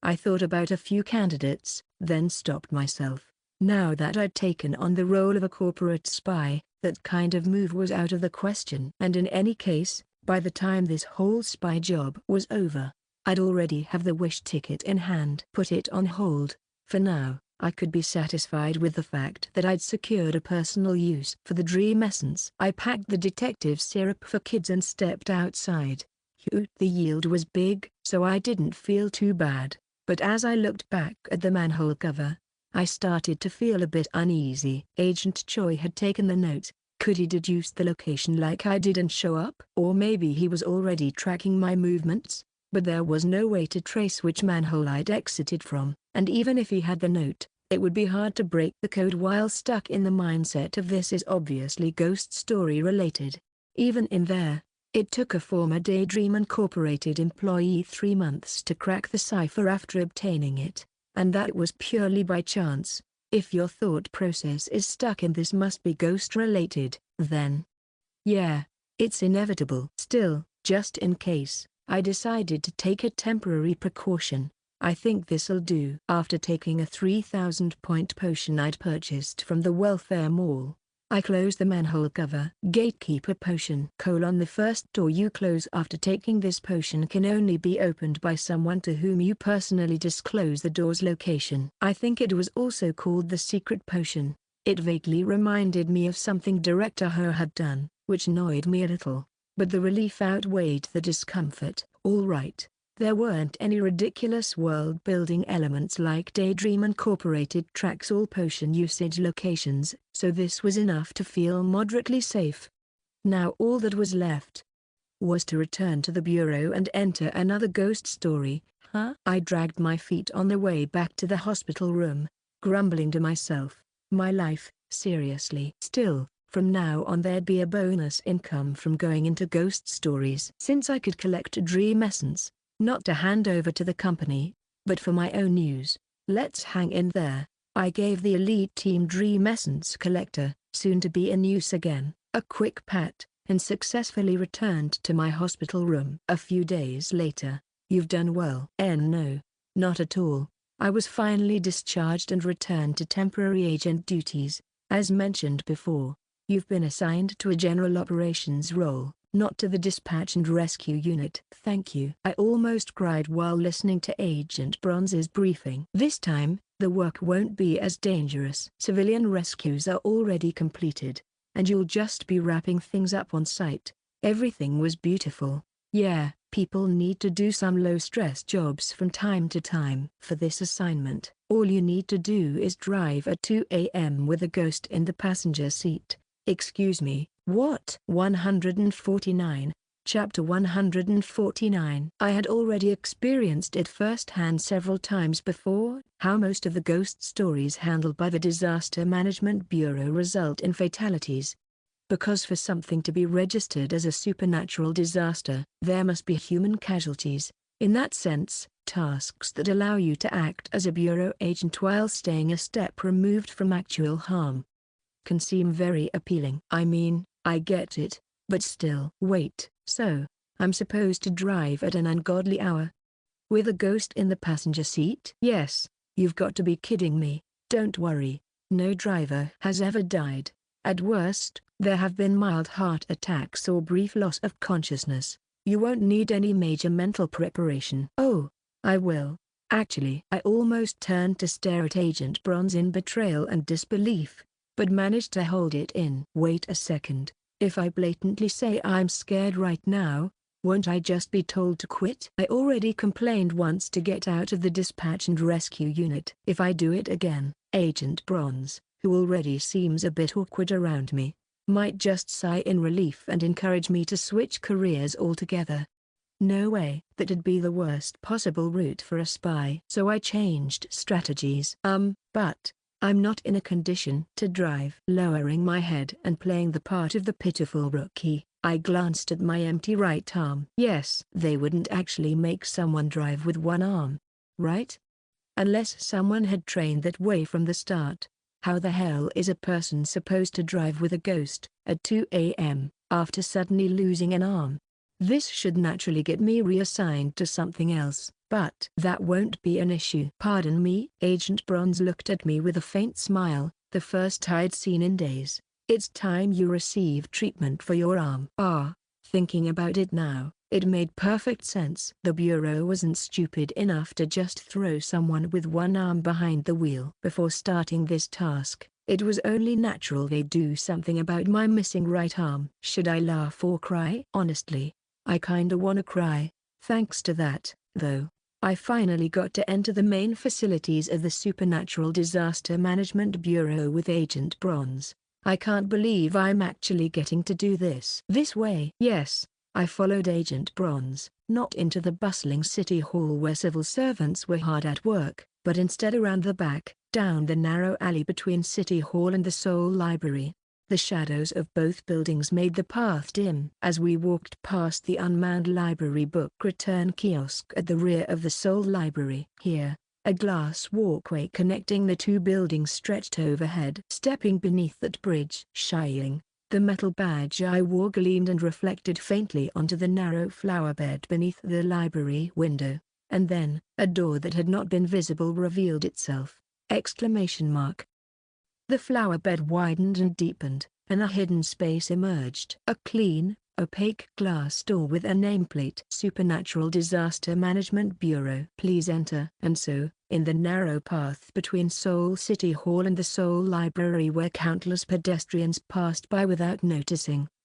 I thought about a few candidates, then stopped myself. Now that I'd taken on the role of a corporate spy, that kind of move was out of the question. And in any case, by the time this whole spy job was over, I'd already have the wish ticket in hand. Put it on hold. For now, I could be satisfied with the fact that I'd secured a personal use for the Dream Essence. I packed the detective syrup for kids and stepped outside. The yield was big, so I didn't feel too bad, but as I looked back at the manhole cover, I started to feel a bit uneasy. Agent Choi had taken the notes. Could he deduce the location like I did and show up? Or maybe he was already tracking my movements? But there was no way to trace which manhole I'd exited from, and even if he had the note, it would be hard to break the code while stuck in the mindset of this is obviously ghost story related. Even in there, it took a former Daydream Incorporated employee 3 months to crack the cipher after obtaining it, and that was purely by chance. If your thought process is stuck in this must be ghost related, then yeah, it's inevitable. Still, just in case, I decided to take a temporary precaution. I think this'll do. After taking a 3,000-point potion I'd purchased from the welfare mall, I closed the manhole cover. Gatekeeper potion: the first door you close after taking this potion can only be opened by someone to whom you personally disclose the door's location. I think it was also called the secret potion. It vaguely reminded me of something Director Ho had done, which annoyed me a little, but the relief outweighed the discomfort. All right, There weren't any ridiculous world-building elements like Daydream-incorporated tracks or potion usage locations, so this was enough to feel moderately safe. Now all that was left was to return to the bureau and enter another ghost story. I dragged my feet on the way back to the hospital room, grumbling to myself, my life, seriously. Still, from now on there'd be a bonus income from going into ghost stories. Since I could collect dream essence, not to hand over to the company, but for my own use, let's hang in there. I gave the elite team dream essence collector, soon to be in use again, a quick pat, and successfully returned to my hospital room. A few days later, "You've done well." No, not at all. I was finally discharged and returned to temporary agent duties. As mentioned before, you've been assigned to a general operations role, not to the dispatch and rescue unit. Thank you. I almost cried while listening to Agent Bronze's briefing. This time, the work won't be as dangerous. Civilian rescues are already completed, and you'll just be wrapping things up on site. Everything was beautiful. Yeah, people need to do some low-stress jobs from time to time. For this assignment, all you need to do is drive at 2 a.m. with a ghost in the passenger seat. Excuse me, what? 149, Chapter 149. I had already experienced it firsthand several times before, how most of the ghost stories handled by the Disaster Management Bureau result in fatalities. Because for something to be registered as a supernatural disaster, there must be human casualties. In that sense, tasks that allow you to act as a bureau agent while staying a step removed from actual harm can seem very appealing. I mean, I get it, but still. Wait, so, I'm supposed to drive at an ungodly hour? With a ghost in the passenger seat? Yes, you've got to be kidding me. Don't worry, no driver has ever died. At worst, there have been mild heart attacks or brief loss of consciousness. You won't need any major mental preparation. Oh, I will. Actually, I almost turned to stare at Agent Bronze in betrayal and disbelief, but managed to hold it in. Wait a second, if I blatantly say I'm scared right now, won't I just be told to quit? I already complained once to get out of the dispatch and rescue unit. If I do it again, Agent Bronze, who already seems a bit awkward around me, might just sigh in relief and encourage me to switch careers altogether. No way. That'd be the worst possible route for a spy. So I changed strategies. But I'm not in a condition to drive. Lowering my head and playing the part of the pitiful rookie, I glanced at my empty right arm. Yes, they wouldn't actually make someone drive with one arm, right? Unless someone had trained that way from the start. How the hell is a person supposed to drive with a ghost at 2 a.m. after suddenly losing an arm? This should naturally get me reassigned to something else, but that won't be an issue. Pardon me? Agent Bronze looked at me with a faint smile, the first I'd seen in days. It's time you receive treatment for your arm. Thinking about it now, it made perfect sense. The Bureau wasn't stupid enough to just throw someone with one arm behind the wheel. Before starting this task, it was only natural they'd do something about my missing right arm. Should I laugh or cry? Honestly, I kinda wanna cry. Thanks to that, though, I finally got to enter the main facilities of the Supernatural Disaster Management Bureau with Agent Bronze. I can't believe I'm actually getting to do this. This way. Yes, I followed Agent Bronze, not into the bustling city hall where civil servants were hard at work, but instead around the back, down the narrow alley between City Hall and the Soul Library. The shadows of both buildings made the path dim. As we walked past the unmanned library book return kiosk at the rear of the Soul Library. Here, a glass walkway connecting the two buildings stretched overhead. Stepping beneath that bridge, shining, the metal badge I wore gleamed and reflected faintly onto the narrow flower bed beneath the library window. And then, a door that had not been visible revealed itself! Exclamation mark. The flower bed widened and deepened, and a hidden space emerged. A clean, opaque glass door with a nameplate. Supernatural Disaster Management Bureau. Please enter. And so, in the narrow path between Soul City Hall and the Soul Library where countless pedestrians passed by without noticing,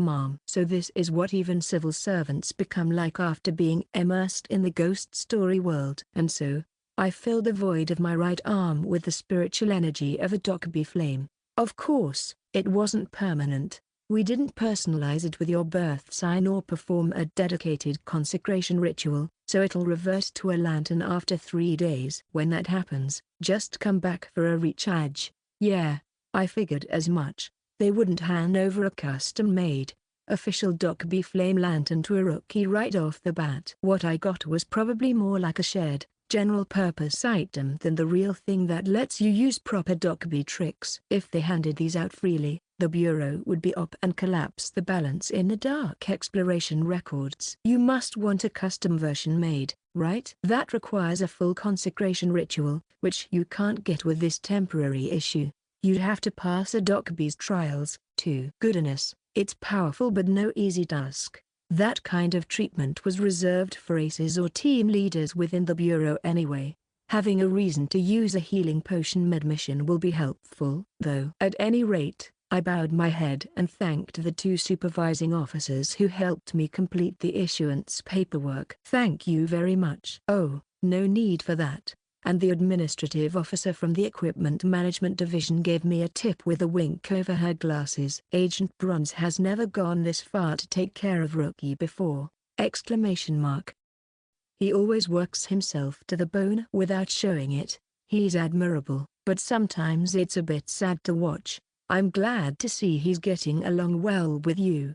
Mom. So this is what even civil servants become like after being immersed in the ghost story world. And so, I filled the void of my right arm with the spiritual energy of a Docby flame. Of course, it wasn't permanent. We didn't personalize it with your birth sign or perform a dedicated consecration ritual, so it'll revert to a lantern after 3 days. When that happens, just come back for a recharge. Yeah, I figured as much. They wouldn't hand over a custom-made, official Docby flame lantern to a rookie right off the bat. What I got was probably more like a shared, general-purpose item than the real thing that lets you use proper Docby tricks. If they handed these out freely, the Bureau would be up and collapse the balance in the dark exploration records. You must want a custom version made, right? That requires a full consecration ritual, which you can't get with this temporary issue. You'd have to pass a Docby's trials, too. Goodness, it's powerful but no easy task. That kind of treatment was reserved for aces or team leaders within the Bureau anyway. Having a reason to use a healing potion mid-mission will be helpful, though. At any rate, I bowed my head and thanked the 2 supervising officers who helped me complete the issuance paperwork. Thank you very much. Oh, no need for that. And the administrative officer from the Equipment Management Division gave me a tip with a wink over her glasses. Agent Bronze has never gone this far to take care of Rookie before! Exclamation mark. He always works himself to the bone without showing it. He's admirable, but sometimes it's a bit sad to watch. I'm glad to see he's getting along well with you.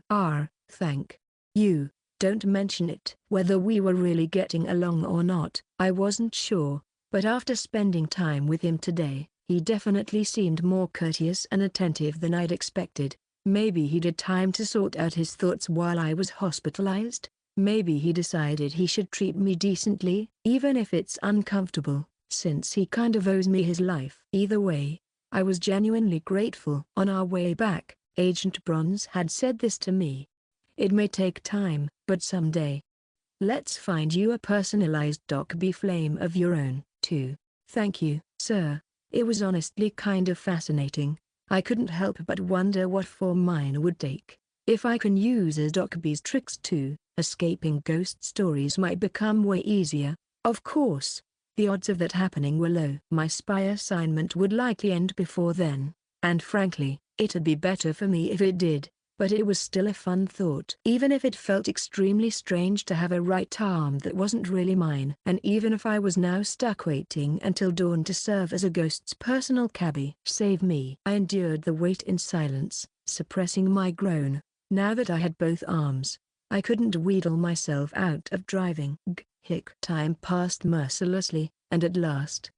Thank you. Don't mention it. Whether we were really getting along or not, I wasn't sure, but after spending time with him today, he definitely seemed more courteous and attentive than I'd expected. Maybe he had time to sort out his thoughts while I was hospitalized. Maybe he decided he should treat me decently, even if it's uncomfortable, since he kind of owes me his life. Either way, I was genuinely grateful. On our way back, Agent Bronze had said this to me. It may take time, but someday. Let's find you a personalized Docby flame of your own, too. Thank you, sir. It was honestly kind of fascinating. I couldn't help but wonder what form mine would take. If I can use a Docby's tricks too, escaping ghost stories might become way easier. Of course, the odds of that happening were low. My spy assignment would likely end before then, and frankly, it'd be better for me if it did, but it was still a fun thought. Even if it felt extremely strange to have a right arm that wasn't really mine, and even if I was now stuck waiting until dawn to serve as a ghost's personal cabbie. Save me. I endured the wait in silence, suppressing my groan. Now that I had both arms, I couldn't wheedle myself out of driving. Time passed mercilessly, and at last,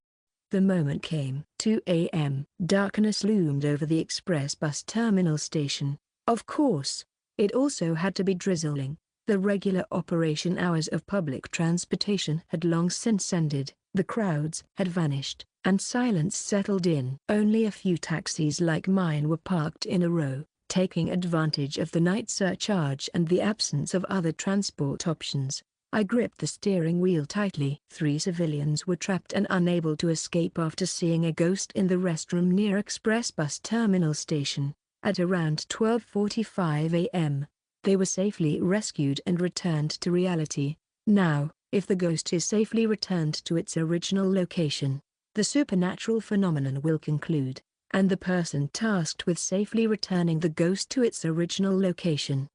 the moment came. 2 a.m. Darkness loomed over the express bus terminal station. Of course, it also had to be drizzling. The regular operation hours of public transportation had long since ended, the crowds had vanished, and silence settled in. Only a few taxis like mine were parked in a row, taking advantage of the night surcharge and the absence of other transport options. I gripped the steering wheel tightly. 3 civilians were trapped and unable to escape after seeing a ghost in the restroom near Express Bus Terminal Station. At around 12:45 a.m., they were safely rescued and returned to reality. Now, if the ghost is safely returned to its original location, the supernatural phenomenon will conclude, and the person tasked with safely returning the ghost to its original location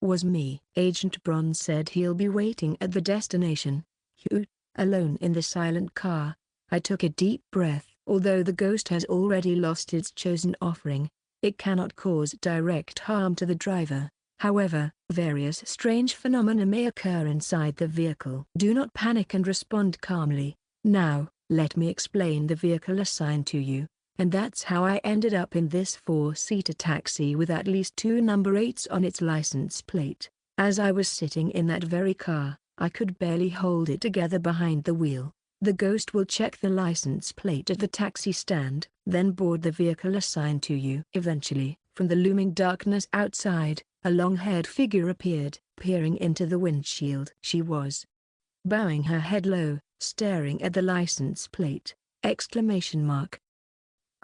was me. Agent Bronze said he'll be waiting at the destination. Alone in the silent car, I took a deep breath. Although the ghost has already lost its chosen offering, it cannot cause direct harm to the driver. However, various strange phenomena may occur inside the vehicle. Do not panic and respond calmly. Now, let me explain the vehicle assigned to you. And that's how I ended up in this 4-seater taxi with at least 2 number 8s on its license plate. As I was sitting in that very car, I could barely hold it together behind the wheel. The ghost will check the license plate at the taxi stand, then board the vehicle assigned to you. Eventually, from the looming darkness outside, a long-haired figure appeared, peering into the windshield. She was bowing her head low, staring at the license plate. Exclamation mark.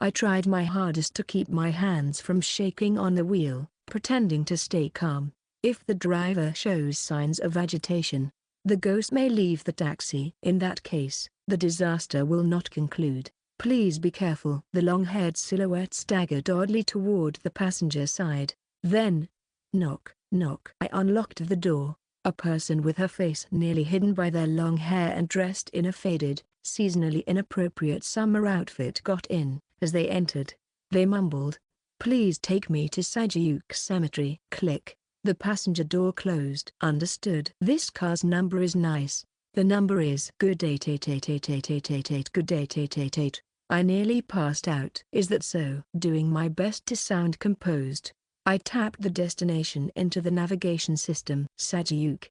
I tried my hardest to keep my hands from shaking on the wheel, pretending to stay calm. If the driver shows signs of agitation, the ghost may leave the taxi. In that case, the disaster will not conclude. Please be careful. The long-haired silhouette staggered oddly toward the passenger side. Then, knock, knock. I unlocked the door. A person with her face nearly hidden by their long hair and dressed in a faded, seasonally inappropriate summer outfit got in. As they entered, they mumbled, "Please take me to Sajiuk Cemetery." Click. The passenger door closed. Understood. This car's number is nice. The number is good 8888888 good 8888. I nearly passed out. Is that so? Doing my best to sound composed, I tapped the destination into the navigation system. Sajiuk.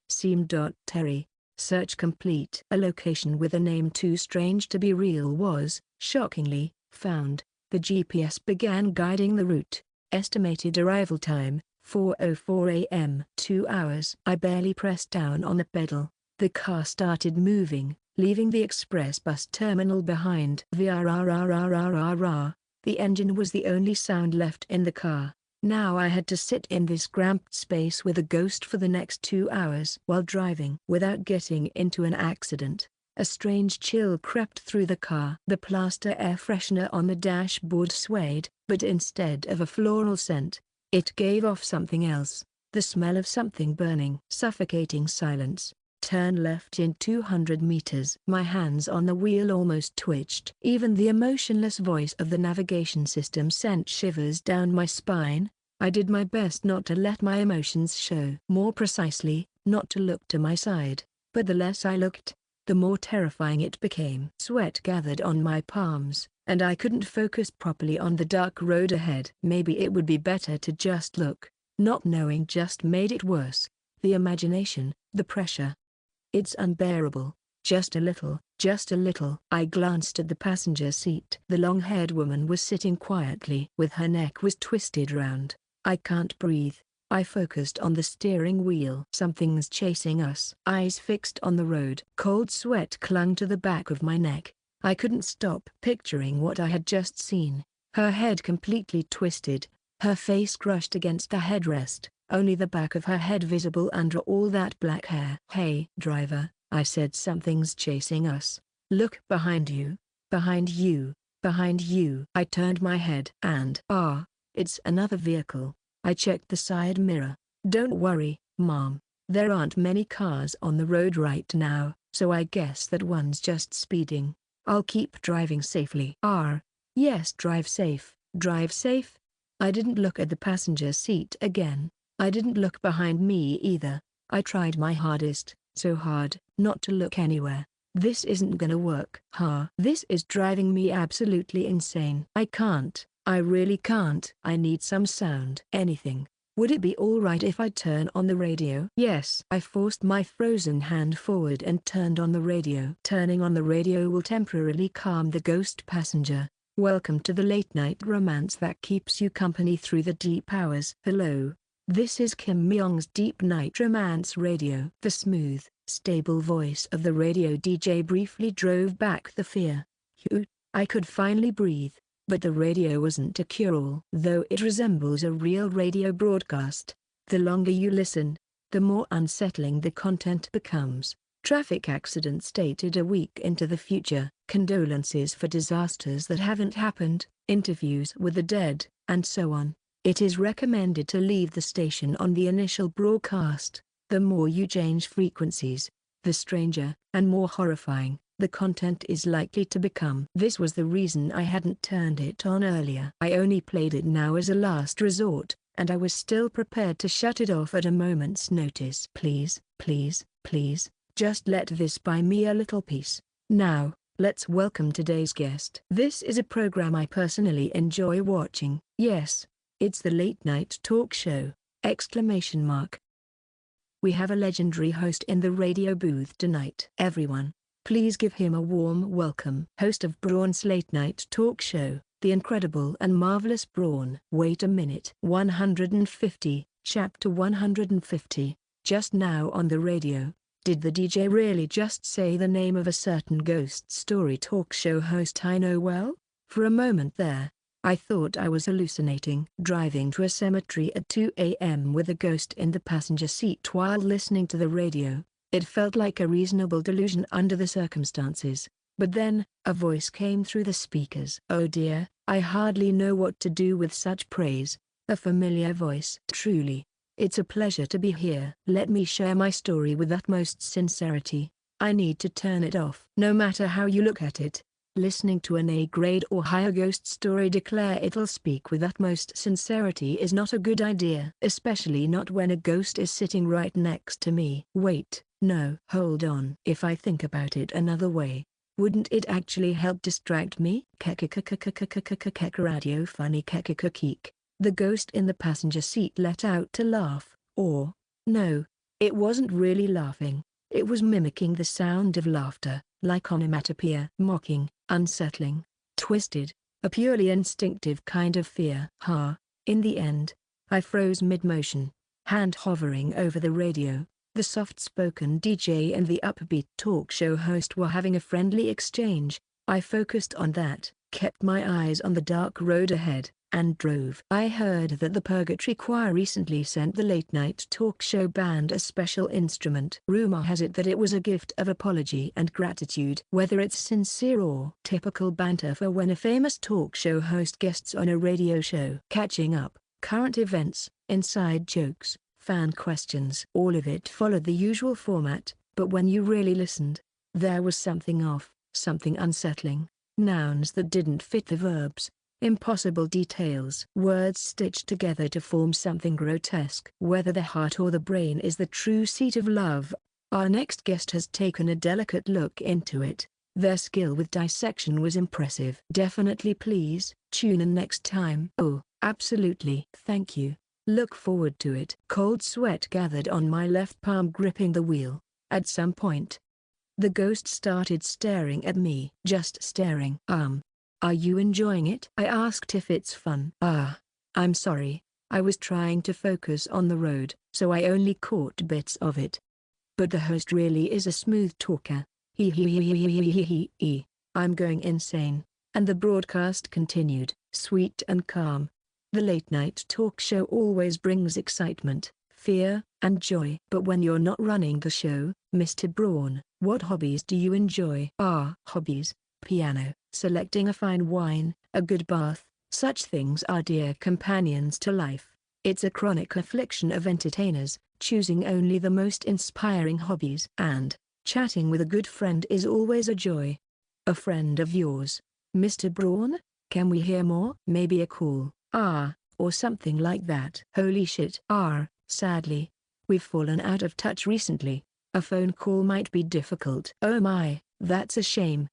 Terry. Search complete. A location with a name too strange to be real was, shockingly, found. The GPS began guiding the route. Estimated arrival time, 4:04 a.m. 2 hours. I barely pressed down on the pedal. The car started moving, leaving the express bus terminal behind. The engine was the only sound left in the car. Now I had to sit in this cramped space with a ghost for the next 2 hours. While driving without getting into an accident, a strange chill crept through the car. The plaster air freshener on the dashboard swayed, but instead of a floral scent, it gave off something else, the smell of something burning. Suffocating silence. Turn left in 200 meters. My hands on the wheel almost twitched. Even the emotionless voice of the navigation system sent shivers down my spine. I did my best not to let my emotions show. More precisely, not to look to my side. But the less I looked, the more terrifying it became. Sweat gathered on my palms, and I couldn't focus properly on the dark road ahead. Maybe it would be better to just look. Not knowing just made it worse. The imagination, the pressure. It's unbearable. Just a little, just a little. I glanced at the passenger seat. The long-haired woman was sitting quietly. With her neck was twisted round. I can't breathe. I focused on the steering wheel. Something's chasing us. Eyes fixed on the road. Cold sweat clung to the back of my neck. I couldn't stop picturing what I had just seen. Her head completely twisted, her face crushed against the headrest, only the back of her head visible under all that black hair. "Hey, driver," I said, "something's chasing us. Look behind you, behind you, behind you." I turned my head and it's another vehicle. I checked the side mirror. "Don't worry, Mom. There aren't many cars on the road right now, so I guess that one's just speeding. I'll keep driving safely." Yes, drive safe, drive safe." I didn't look at the passenger seat again. I didn't look behind me either. I tried my hardest, so hard, not to look anywhere. This isn't gonna work. This is driving me absolutely insane. I really can't. I need some sound. Anything. Would it be alright if I turn on the radio? Yes. I forced my frozen hand forward and turned on the radio. Turning on the radio will temporarily calm the ghost passenger. Welcome to the late-night romance that keeps you company through the deep hours. Hello. This is Kim Myung's Deep Night Romance Radio. The smooth, stable voice of the radio DJ briefly drove back the fear. I could finally breathe. But the radio wasn't a cure-all. Though it resembles a real radio broadcast, the longer you listen, the more unsettling the content becomes. Traffic accident stated a week into the future, condolences for disasters that haven't happened, interviews with the dead, and so on. It is recommended to leave the station on the initial broadcast. The more you change frequencies, the stranger, and more horrifying, the content is likely to become. This was the reason I hadn't turned it on earlier. I only played it now as a last resort, and I was still prepared to shut it off at a moment's notice. Please, please, please, just let this buy me a little peace. Now, let's welcome today's guest. This is a program I personally enjoy watching. Yes, it's the Late Night Talk Show! We have a legendary host in the radio booth tonight. Everyone, please give him a warm welcome. Host of Braun's Late Night Talk Show, the incredible and marvelous Braun. Wait a minute. 150, Chapter 150, just now on the radio. Did the DJ really just say the name of a certain ghost story talk show host I know well? For a moment there, I thought I was hallucinating. Driving to a cemetery at 2 a.m. with a ghost in the passenger seat while listening to the radio, it felt like a reasonable delusion under the circumstances. But then, a voice came through the speakers. "Oh dear, I hardly know what to do with such praise." A familiar voice. "Truly, it's a pleasure to be here. Let me share my story with utmost sincerity. I need to turn it off." No matter how you look at it, listening to an A-grade or higher ghost story declare it'll speak with utmost sincerity is not a good idea. Especially not when a ghost is sitting right next to me. Wait, no. Hold on. If I think about it another way, wouldn't it actually help distract me? Radio funny keek. The ghost in the passenger seat let out a laugh. Or, no, it wasn't really laughing. It was mimicking the sound of laughter, like onomatopoeia. Mocking, unsettling, twisted, a purely instinctive kind of fear. In the end, I froze mid-motion, hand hovering over the radio. The soft-spoken DJ and the upbeat talk show host were having a friendly exchange. I focused on that, kept my eyes on the dark road ahead, and drove. I heard that the Purgatory Choir recently sent the late-night talk show band a special instrument. Rumor has it that it was a gift of apology and gratitude. Whether it's sincere or typical banter for when a famous talk show host guests on a radio show. Catching up, current events, inside jokes, fan questions. All of it followed the usual format, but when you really listened, there was something off, something unsettling. Nouns that didn't fit the verbs. Impossible details. Words stitched together to form something grotesque. Whether the heart or the brain is the true seat of love, our next guest has taken a delicate look into it. Their skill with dissection was impressive. Definitely please, tune in next time. Oh, absolutely. Thank you. Look forward to it. Cold sweat gathered on my left palm gripping the wheel. At some point, the ghost started staring at me. Just staring. Are you enjoying it? I asked if it's fun. I'm sorry. I was trying to focus on the road, so I only caught bits of it. But the host really is a smooth talker. I'm going insane. And the broadcast continued, sweet and calm. The late-night talk show always brings excitement, fear, and joy. But when you're not running the show, Mr. Braun, what hobbies do you enjoy? Hobbies, piano, selecting a fine wine, a good bath, such things are dear companions to life. It's a chronic affliction of entertainers, choosing only the most inspiring hobbies. And chatting with a good friend is always a joy. A friend of yours, Mr. Braun? Can we hear more? Maybe a call, or something like that. Holy shit. Sadly, we've fallen out of touch recently. A phone call might be difficult. Oh my, that's a shame.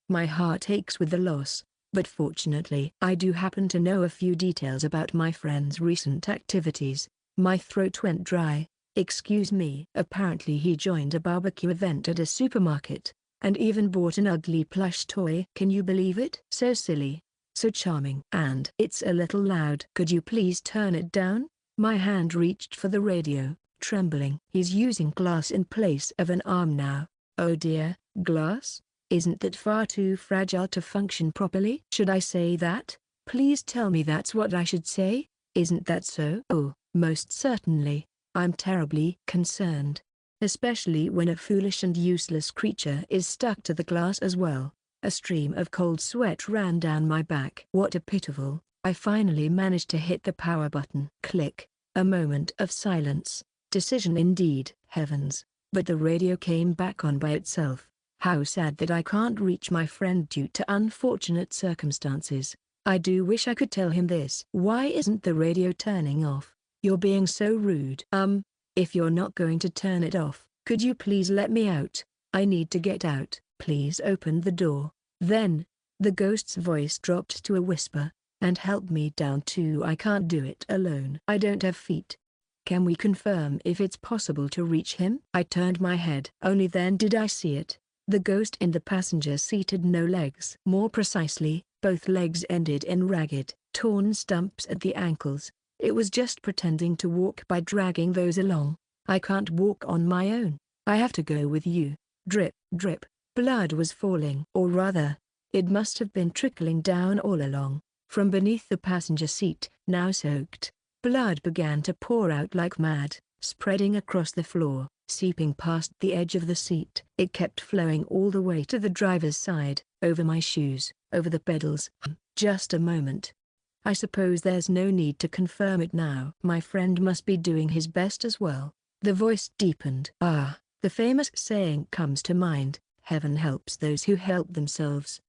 My heart aches with the loss, but fortunately I do happen to know a few details about my friend's recent activities. My throat went dry. Excuse me. Apparently he joined a barbecue event at a supermarket, and even bought an ugly plush toy. Can you believe it? So silly. So charming. And it's a little loud. Could you please turn it down? My hand reached for the radio, trembling. He's using glass in place of an arm now. Oh dear, glass? Isn't that far too fragile to function properly? Should I say that? Please tell me that's what I should say. Isn't that so? Oh, most certainly. I'm terribly concerned. Especially when a foolish and useless creature is stuck to the glass as well. A stream of cold sweat ran down my back. What a pitiful. I finally managed to hit the power button. Click. A moment of silence. Decision indeed. Heavens. But the radio came back on by itself. How sad that I can't reach my friend due to unfortunate circumstances. I do wish I could tell him this. Why isn't the radio turning off? You're being so rude. If you're not going to turn it off, could you please let me out? I need to get out. Please open the door. Then, the ghost's voice dropped to a whisper. And help me down too. I can't do it alone. I don't have feet. Can we confirm if it's possible to reach him? I turned my head. Only then did I see it. The ghost in the passenger seat had no legs. More precisely, both legs ended in ragged, torn stumps at the ankles. It was just pretending to walk by dragging those along. I can't walk on my own. I have to go with you. Drip, drip. Blood was falling. Or rather, it must have been trickling down all along. From beneath the passenger seat, now soaked, blood began to pour out like mad, spreading across the floor, seeping past the edge of the seat. It kept flowing all the way to the driver's side, over my shoes, over the pedals. Just a moment. I suppose there's no need to confirm it now. My friend must be doing his best as well. The voice deepened. Ah, the famous saying comes to mind, heaven helps those who help themselves.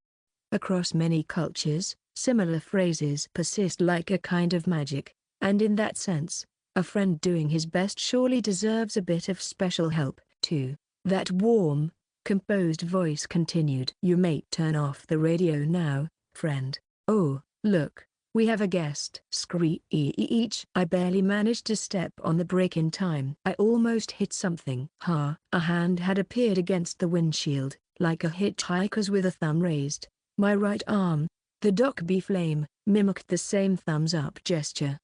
Across many cultures, similar phrases persist like a kind of magic, and in that sense, a friend doing his best surely deserves a bit of special help, too. That warm, composed voice continued. You may turn off the radio now, friend. Oh, look, we have a guest. Screech. I barely managed to step on the brake in time. I almost hit something. A hand had appeared against the windshield, like a hitchhiker's with a thumb raised. My right arm, the Doc B flame, mimicked the same thumbs-up gesture.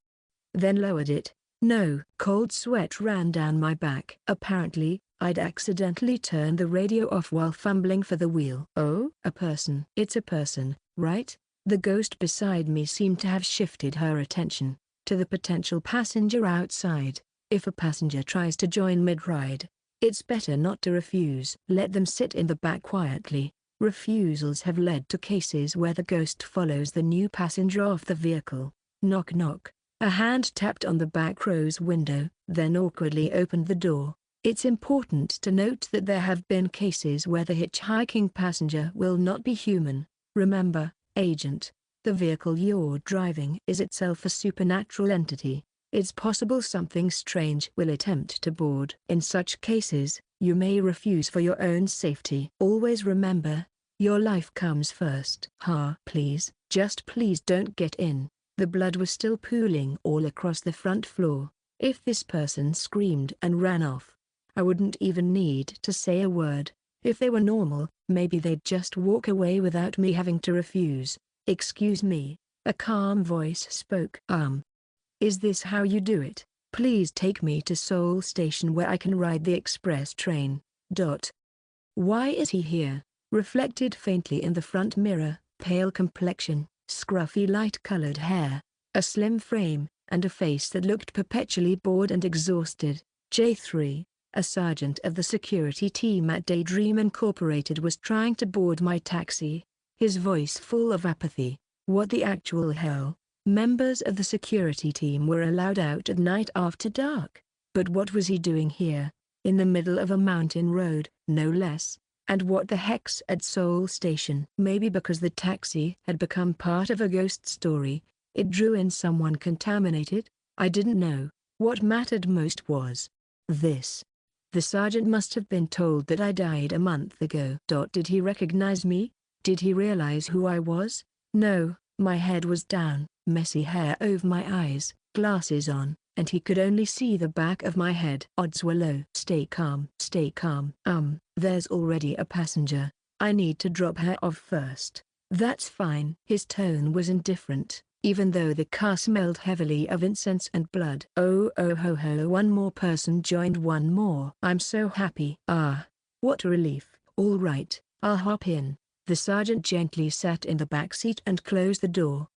Then lowered it. No. Cold sweat ran down my back. Apparently, I'd accidentally turned the radio off while fumbling for the wheel. Oh? A person. It's a person, right? The ghost beside me seemed to have shifted her attention to the potential passenger outside. If a passenger tries to join mid-ride, it's better not to refuse. Let them sit in the back quietly. Refusals have led to cases where the ghost follows the new passenger off the vehicle. Knock knock. A hand tapped on the back row's window, then awkwardly opened the door. It's important to note that there have been cases where the hitchhiking passenger will not be human. Remember, Agent, the vehicle you're driving is itself a supernatural entity. It's possible something strange will attempt to board. In such cases, you may refuse for your own safety. Always remember, your life comes first. Please, just please don't get in. The blood was still pooling all across the front floor. If this person screamed and ran off, I wouldn't even need to say a word. If they were normal, maybe they'd just walk away without me having to refuse. Excuse me, a calm voice spoke. Is this how you do it? Please take me to Seoul Station where I can ride the express train. Why is he here? Reflected faintly in the front mirror, pale complexion, scruffy light-colored hair, a slim frame, and a face that looked perpetually bored and exhausted. J3, a sergeant of the security team at Daydream Incorporated, was trying to board my taxi, his voice full of apathy. What the actual hell? Members of the security team were allowed out at night after dark. But what was he doing here, in the middle of a mountain road, no less? And what the heck's at Seoul Station? Maybe because the taxi had become part of a ghost story, it drew in someone contaminated? I didn't know. What mattered most was this. The sergeant must have been told that I died a month ago. Did he recognize me? Did he realize who I was? No, my head was down, messy hair over my eyes, glasses on, and he could only see the back of my head. Odds were low. Stay calm. Stay calm. There's already a passenger. I need to drop her off first. That's fine. His tone was indifferent, even though the car smelled heavily of incense and blood. Oh ho ho, one more person joined, one more. I'm so happy. What a relief. All right, I'll hop in. The sergeant gently sat in the back seat and closed the door.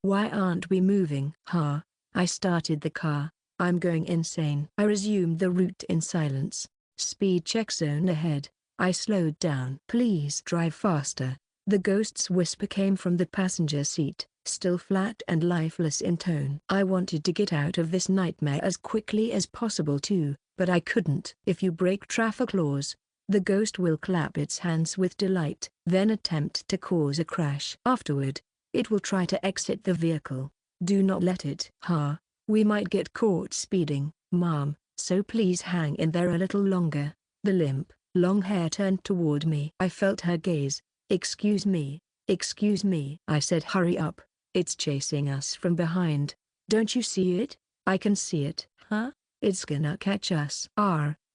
Why aren't we moving? I started the car. I'm going insane. I resumed the route in silence. Speed check zone ahead. I slowed down. Please drive faster. The ghost's whisper came from the passenger seat, still flat and lifeless in tone. I wanted to get out of this nightmare as quickly as possible too, but I couldn't. If you break traffic laws, the ghost will clap its hands with delight, then attempt to cause a crash. Afterward, it will try to exit the vehicle. Do not let it. We might get caught speeding, Mom, so please hang in there a little longer. The limp, long hair turned toward me. I felt her gaze. Excuse me, I said. Hurry up, it's chasing us from behind. Don't you see it? I can see it. It's gonna catch us.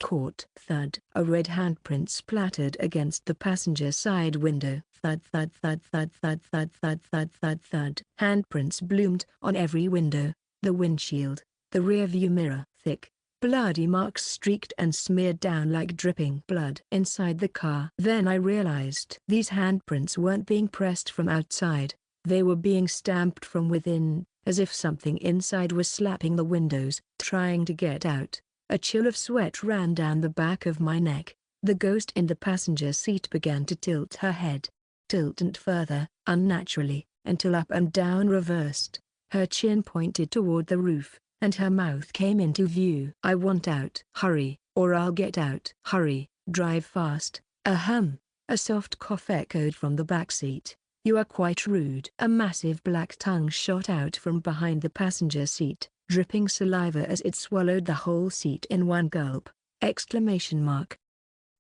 Caught. Thud. A red handprint splattered against the passenger side window. Thud thud thud thud thud thud thud thud thud thud. Handprints bloomed on every window, the windshield, the rearview mirror. Thick, bloody marks streaked and smeared down like dripping blood inside the car. Then I realized these handprints weren't being pressed from outside. They were being stamped from within, as if something inside was slapping the windows, trying to get out. A chill of sweat ran down the back of my neck. The ghost in the passenger seat began to tilt her head. Tilt and further, unnaturally, until up and down reversed. Her chin pointed toward the roof, and her mouth came into view. "I want out." "Hurry, or I'll get out." "Hurry, drive fast." Ahem. A soft cough echoed from the back seat. "You are quite rude." A massive black tongue shot out from behind the passenger seat, dripping saliva as it swallowed the whole seat in one gulp. Exclamation mark.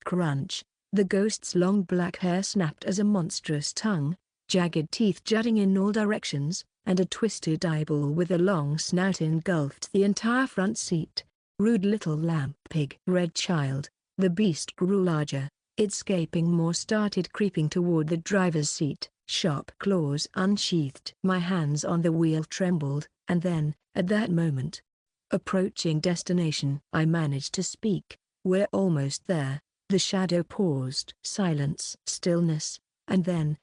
Crunch. The ghost's long black hair snapped as a monstrous tongue, jagged teeth jutting in all directions, and a twisted eyeball with a long snout engulfed the entire front seat. "Rude little lamp pig." "Red child." The beast grew larger. Its gaping maw started creeping toward the driver's seat. Sharp claws unsheathed. My hands on the wheel trembled, and then, at that moment, approaching destination, I managed to speak. "We're almost there." The shadow paused. Silence. Stillness. And then,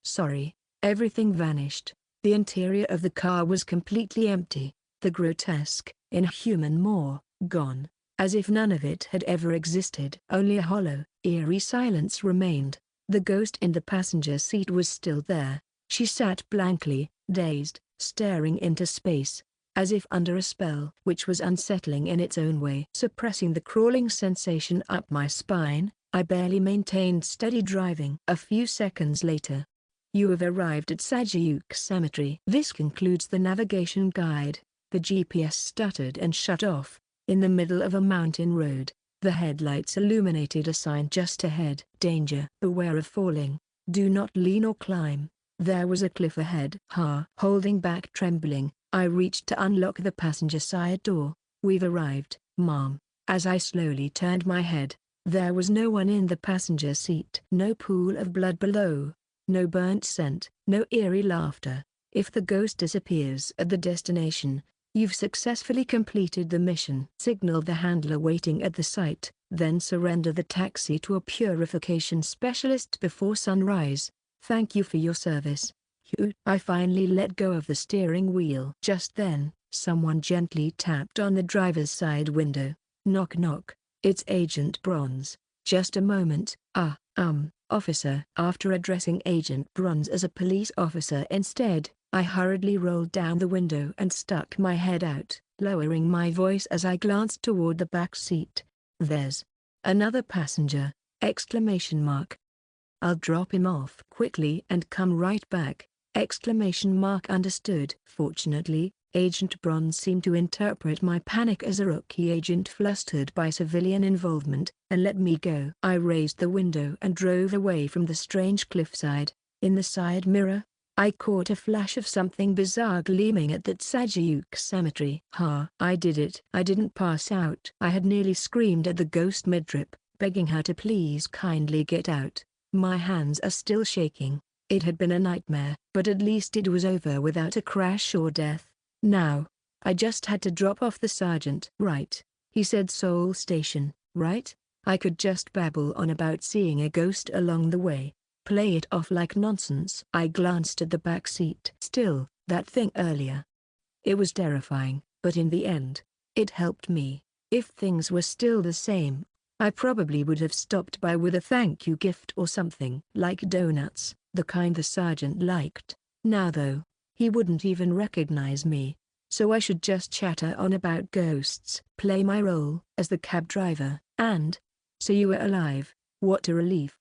sorry. Everything vanished. The interior of the car was completely empty. The grotesque, inhuman maw, gone. As if none of it had ever existed. Only a hollow, eerie silence remained. The ghost in the passenger seat was still there. She sat blankly, dazed, staring into space, as if under a spell, which was unsettling in its own way. Suppressing the crawling sensation up my spine, I barely maintained steady driving. A few seconds later, "You have arrived at Sagyuk Cemetery." This concludes the navigation guide. The GPS stuttered and shut off, in the middle of a mountain road. The headlights illuminated a sign just ahead. "Danger. Beware of falling. Do not lean or climb." There was a cliff ahead. Holding back trembling, I reached to unlock the passenger side door. "We've arrived, Mom." As I slowly turned my head, there was no one in the passenger seat. No pool of blood below. No burnt scent. No eerie laughter. If the ghost disappears at the destination, you've successfully completed the mission. Signal the handler waiting at the site, then surrender the taxi to a purification specialist before sunrise. Thank you for your service. I finally let go of the steering wheel. Just then, someone gently tapped on the driver's side window. Knock knock. "It's Agent Bronze." "Just a moment." Officer." After addressing Agent Bronze as a police officer instead, I hurriedly rolled down the window and stuck my head out, lowering my voice as I glanced toward the back seat. "There's another passenger!" Exclamation mark. "I'll drop him off quickly and come right back." Exclamation mark. Understood. Fortunately, Agent Bronze seemed to interpret my panic as a rookie agent flustered by civilian involvement, and let me go. I raised the window and drove away from the strange cliffside. In the side mirror, I caught a flash of something bizarre gleaming at that Sagyuk Cemetery. I did it. I didn't pass out. I had nearly screamed at the ghost mid-trip, begging her to please kindly get out. My hands are still shaking. It had been a nightmare, but at least it was over without a crash or death. Now, I just had to drop off the sergeant. "Right," he said. "Soul Station, right?" I could just babble on about seeing a ghost along the way. Play it off like nonsense. I glanced at the back seat. Still, that thing earlier. It was terrifying, but in the end, it helped me. If things were still the same, I probably would have stopped by with a thank you gift or something. Like donuts, the kind the sergeant liked. Now though, he wouldn't even recognize me. So I should just chatter on about ghosts. Play my role as the cab driver. And, so you were alive. What a relief.